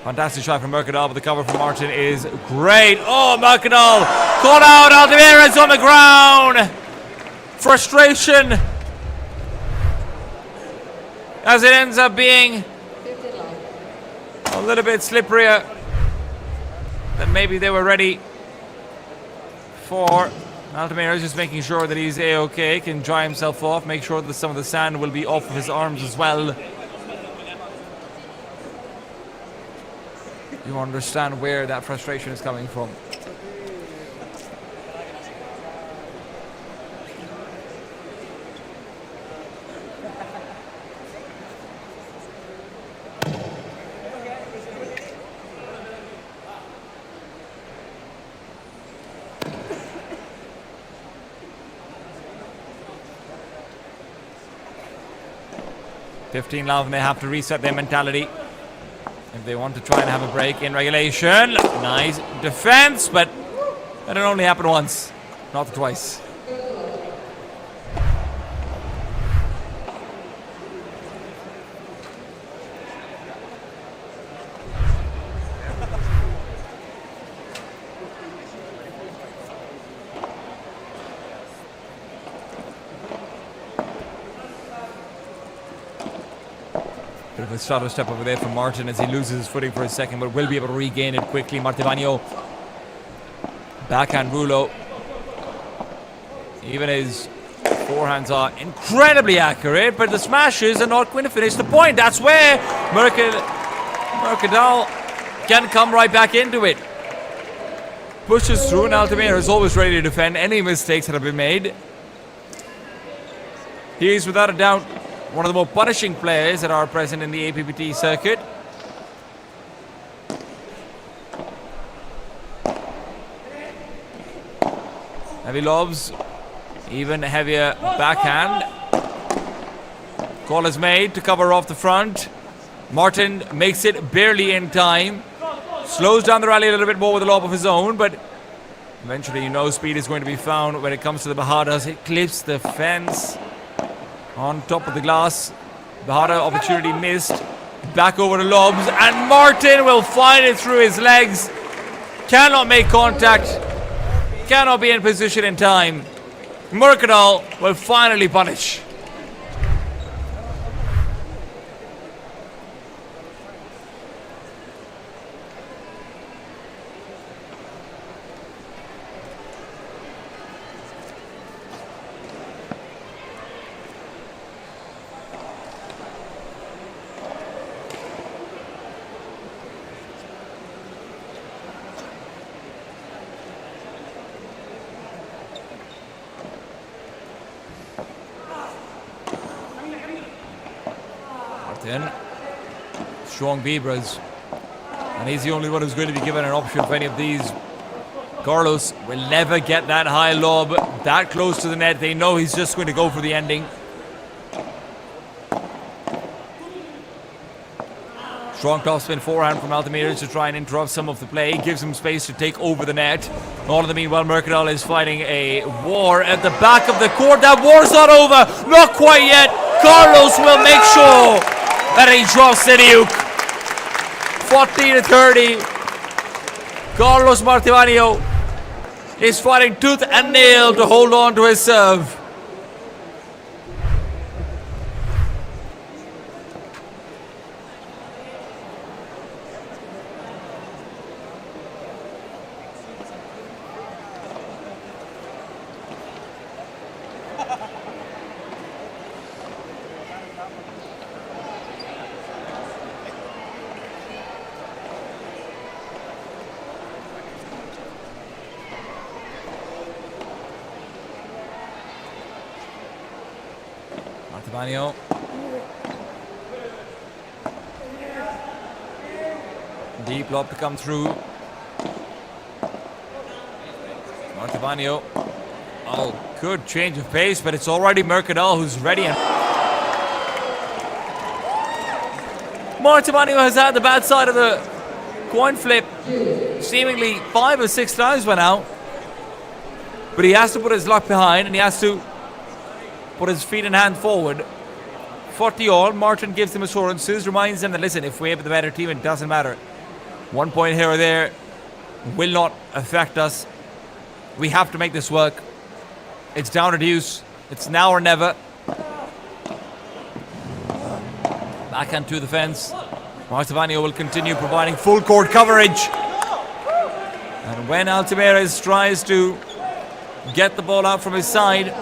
Fantastic shot from Mercadal, but the cover from Martin is great. Oh, Mercadal caught out. Altamira's on the ground. Frustration as it ends up being a little bit slipperier than maybe they were ready for. Altamira is just making sure that he's A-okay, can dry himself off, make sure that some of the sand will be off of his arms as well. You understand where that frustration is coming from. $15 love, and they have to reset their mentality if they want to try and have a break in regulation. Nice defense, but that can only happen once, not twice. Bit of a stutter step over there from Martin as he loses his footing for a second, but will be able to regain it quickly. Martivagno, backhand Rulo. Even his forehands are incredibly accurate, but the smashes are not going to finish the point. That's where Mercadal can come right back into it. Pushes through, and Altamira is always ready to defend any mistakes that have been made. He is without a doubt one of the more punishing players that are present in the APPT circuit. Heavy lobs, even heavier backhand. Call is made to cover off the front. Martin makes it barely in time. Slows down the rally a little bit more with a lob of his own, but eventually you know speed is going to be found when it comes to the Bajadas. It clips the fence on top of the glass. Bajada opportunity missed. Back over the lobs, and Martin will find it through his legs. Cannot make contact. Cannot be in position in time. Mercadal will finally punish. Strong vibras, and he's the only one who's going to be given an option for any of these. Carlos will never get that high lob that close to the net. They know he's just going to go for the ending. Strong topspin forehand from Altamira to try and interrupt some of the play. Gives him space to take over the net. All in the meanwhile, Mercadal is fighting a war at the back of the court. That war's not over. Not quite yet. Carlos will make sure that he drops the nuke. 40-30. Carlos Martivagno is fighting tooth and nail to hold on to his serve. Martivanio. Deep lob to come through. Martivanio. Oh, good change of pace, but it's already Mercadal who's ready. Martivanio has had the bad side of the coin flip seemingly 5 or 6 times by now. But he has to put his luck behind and he has to put his feet and hand forward. 40 all, Martin gives him assurances, reminds them that listen, if we have the better team, it doesn't matter. 1 point here or there will not affect us. We have to make this work. It's down to deuce. It's now or never. Backhand to the fence. Martivanio will continue providing full court coverage. And when Altamires tries to get the ball out from his side,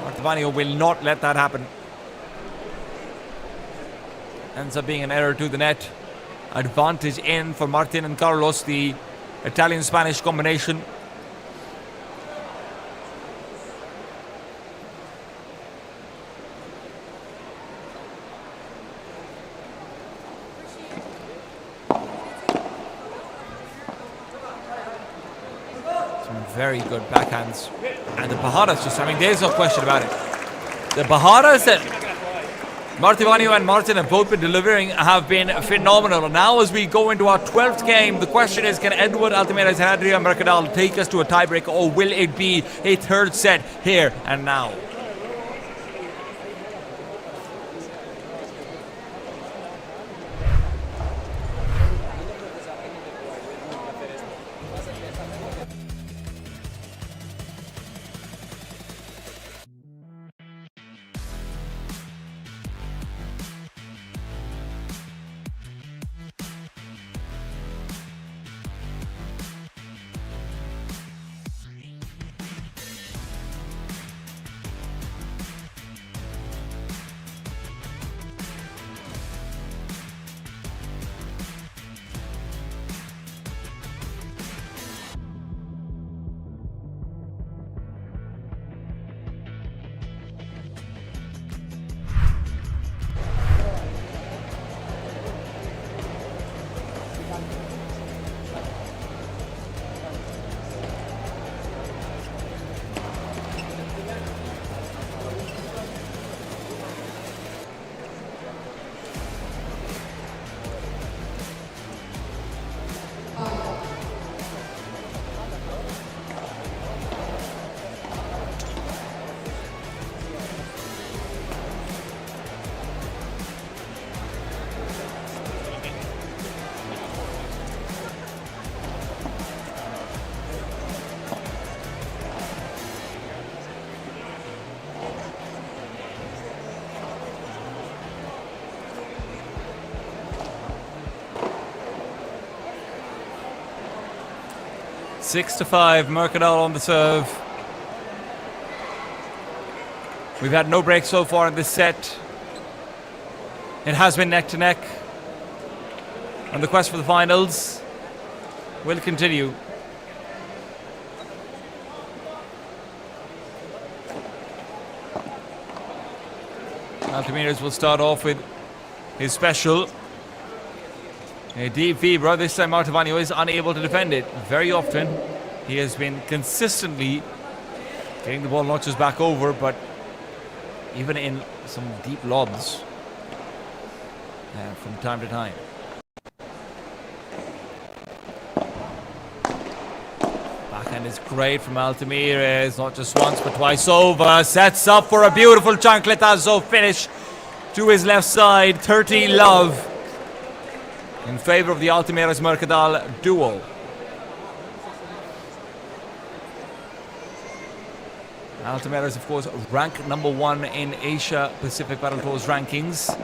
Martivanio will not let that happen. Ends up being an error to the net. Advantage in for Martin and Carlos, the Italian-Spanish combination. Some very good backhands. And the Bajadas just, I mean, there's no question about it. The Bajadas that Martivanio and Martin have both been delivering have been phenomenal. Now as we go into our 12th game, the question is, can Edward Altamires and Adrian Mercadal take us to a tiebreak, or will it be a third set here and now? Six to 5, Mercadal on the serve. We've had no break so far in this set. It has been neck to neck. And the quest for the finals will continue. Altamires will start off with his special. A deep vibra. This time Martivanio is unable to defend it. Very often he has been consistently getting the ball notches back over, but even in some deep lobs from time to time. Backhand is great from Altamires, not just once but twice over. Sets up for a beautiful chancletazo finish to his left side. 30 love in favor of the Altamires Mercadal duo. Altamires, of course, ranked number 1 in Asia Pacific Padel Tour's rankings.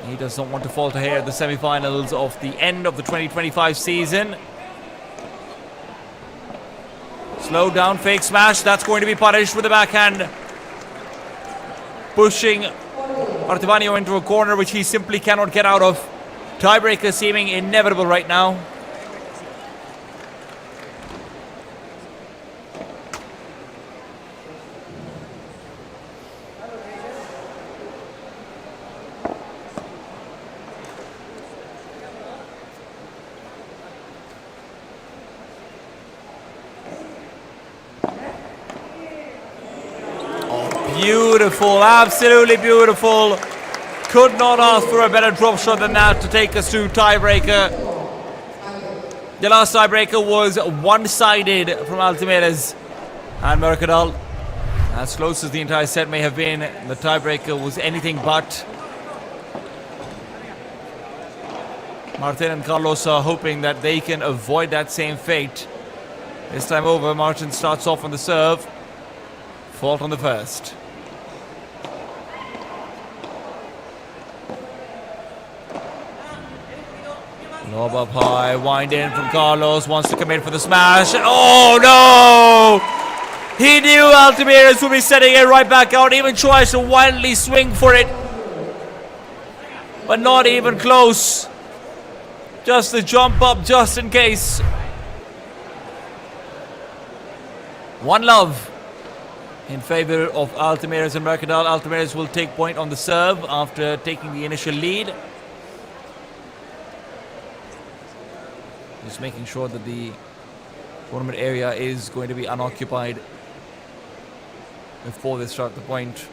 He does not want to falter here at the semi-finals of the end of the 2025 season. Slow down, fake smash. That's going to be punished with the backhand. pushing Martivanio into a corner which he simply cannot get out of. Tiebreaker seeming inevitable right now. Beautiful, absolutely beautiful. Could not ask for a better drop shot than that to take us to tiebreaker. The last tiebreaker was one-sided from Altamires and Mercadal. As close as the entire set may have been, the tiebreaker was anything but. Martin and Carlos are hoping that they can avoid that same fate. This time over, Martin starts off on the serve. Fault on the first. Lob up high, wind in from Carlos, wants to commit for the smash. Oh no! He knew Altamires would be setting it right back out, even tries to wildly swing for it. But not even close. Just the jump up, just in case. 1-love in favor of Altamires and Mercadal. Altamires will take point on the serve after taking the initial lead. Just making sure that the tournament area is going to be unoccupied before they start the point.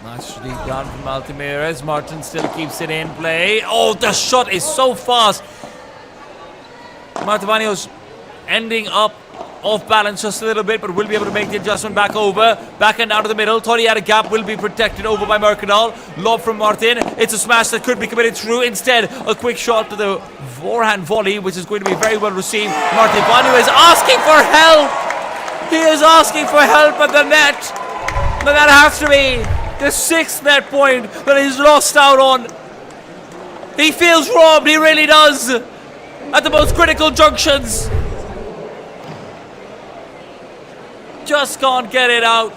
Nice deep down from Altamires. Martin still keeps it in play. Oh, the shot is so fast. Martivanio's ending up off balance just a little bit, but will be able to make the adjustment back over. Backhand out of the middle. Thought he had a gap. Will be protected over by Mercadal. Lob from Martin. It's a smash that could be committed through. Instead, a quick shot to the forehand volley, which is going to be very well received. Martivanio is asking for help. He is asking for help at the net. But that has to be the 6th net point that he's lost out on. He feels robbed. He really does. At the most critical junctions. Just can't get it out.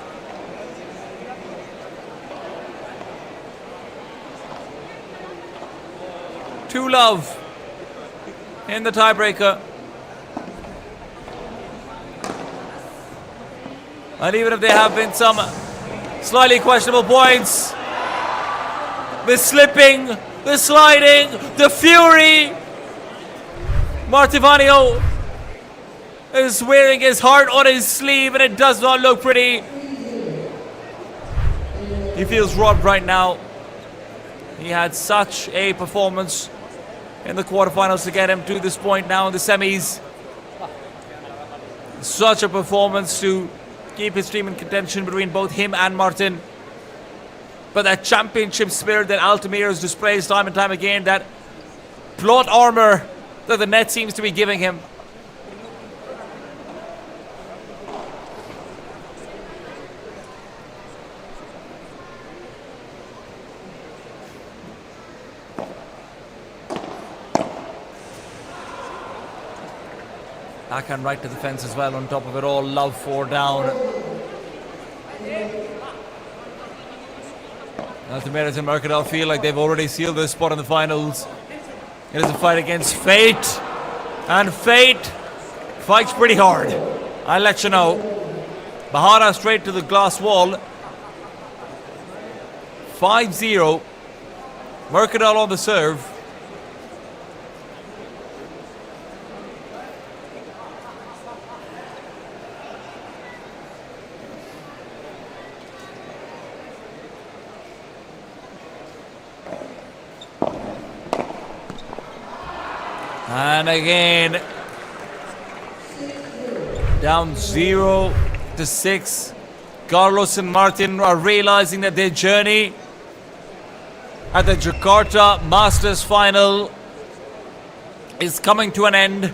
Two love in the tiebreaker. And even if there have been some slightly questionable points, the slipping, the sliding, the fury, Martivanio is wearing his heart on his sleeve and it does not look pretty. He feels robbed right now. He had such a performance in the quarterfinals to get him to this point now in the semis. Such a performance to keep his team in contention between both him and Martin. But that championship spirit that Altamires displays time and time again, that plot armor that the net seems to be giving him. Backhand right to the fence as well. On top of it all, love 4 down. Altamires and Mercadal feel like they've already sealed their spot in the finals. It is a fight against fate. And fate fights pretty hard. I'll let you know. Bahara straight to the glass wall. 5-0. Mercadal on the serve. And again, down 0-6. Carlos and Martin are realizing that their journey at the Jakarta Masters Final is coming to an end.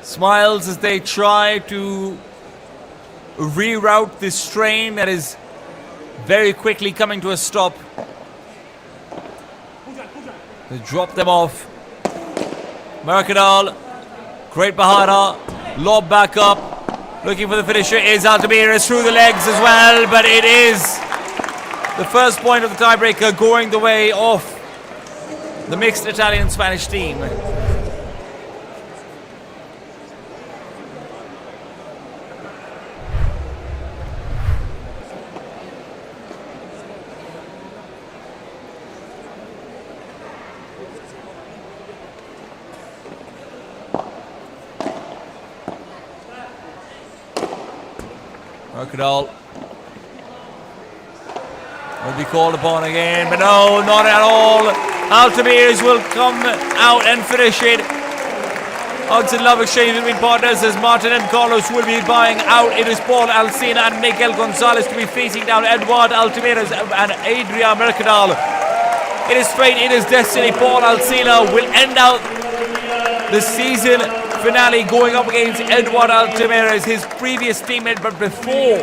Smiles as they try to reroute this train that is very quickly coming to a stop. They drop them off. Mercadal, great Bahara, lob back up. Looking for the finisher is Altamira's through the legs as well, but it is the first point of the tiebreaker going the way of the mixed Italian-Spanish team. Mercadal will be called upon again, but no, not at all. Altamirs will come out and finish it. Odds and love exchange between partners as Martin and Carlos will be buying out. It is Paul Alsina and Miguel Gonzalez to be facing down Eduard Altamiras and Adria Mercadal. It is fate, it is destiny. Paul Alsina will end out the season finale going up against Eduard Altamiras, his previous teammate. But before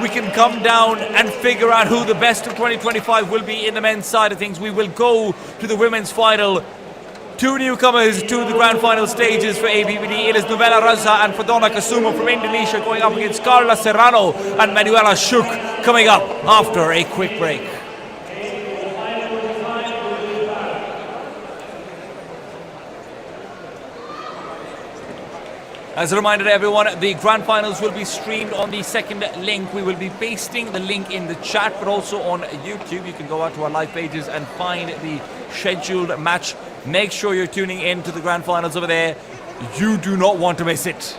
we can come down and figure out who the best of 2025 will be in the men's side of things, we will go to the women's final. Two newcomers to the grand final stages for APPT. It is Novella Raza and Fadona Kasumo from Indonesia going up against Carla Serrano and Manuela Shuk coming up after a quick break. As a reminder to everyone, the grand finals will be streamed on the second link. We will be pasting the link in the chat, but also on YouTube. You can go out to our live pages and find the scheduled match. Make sure you're tuning in to the grand finals over there. You do not want to miss it.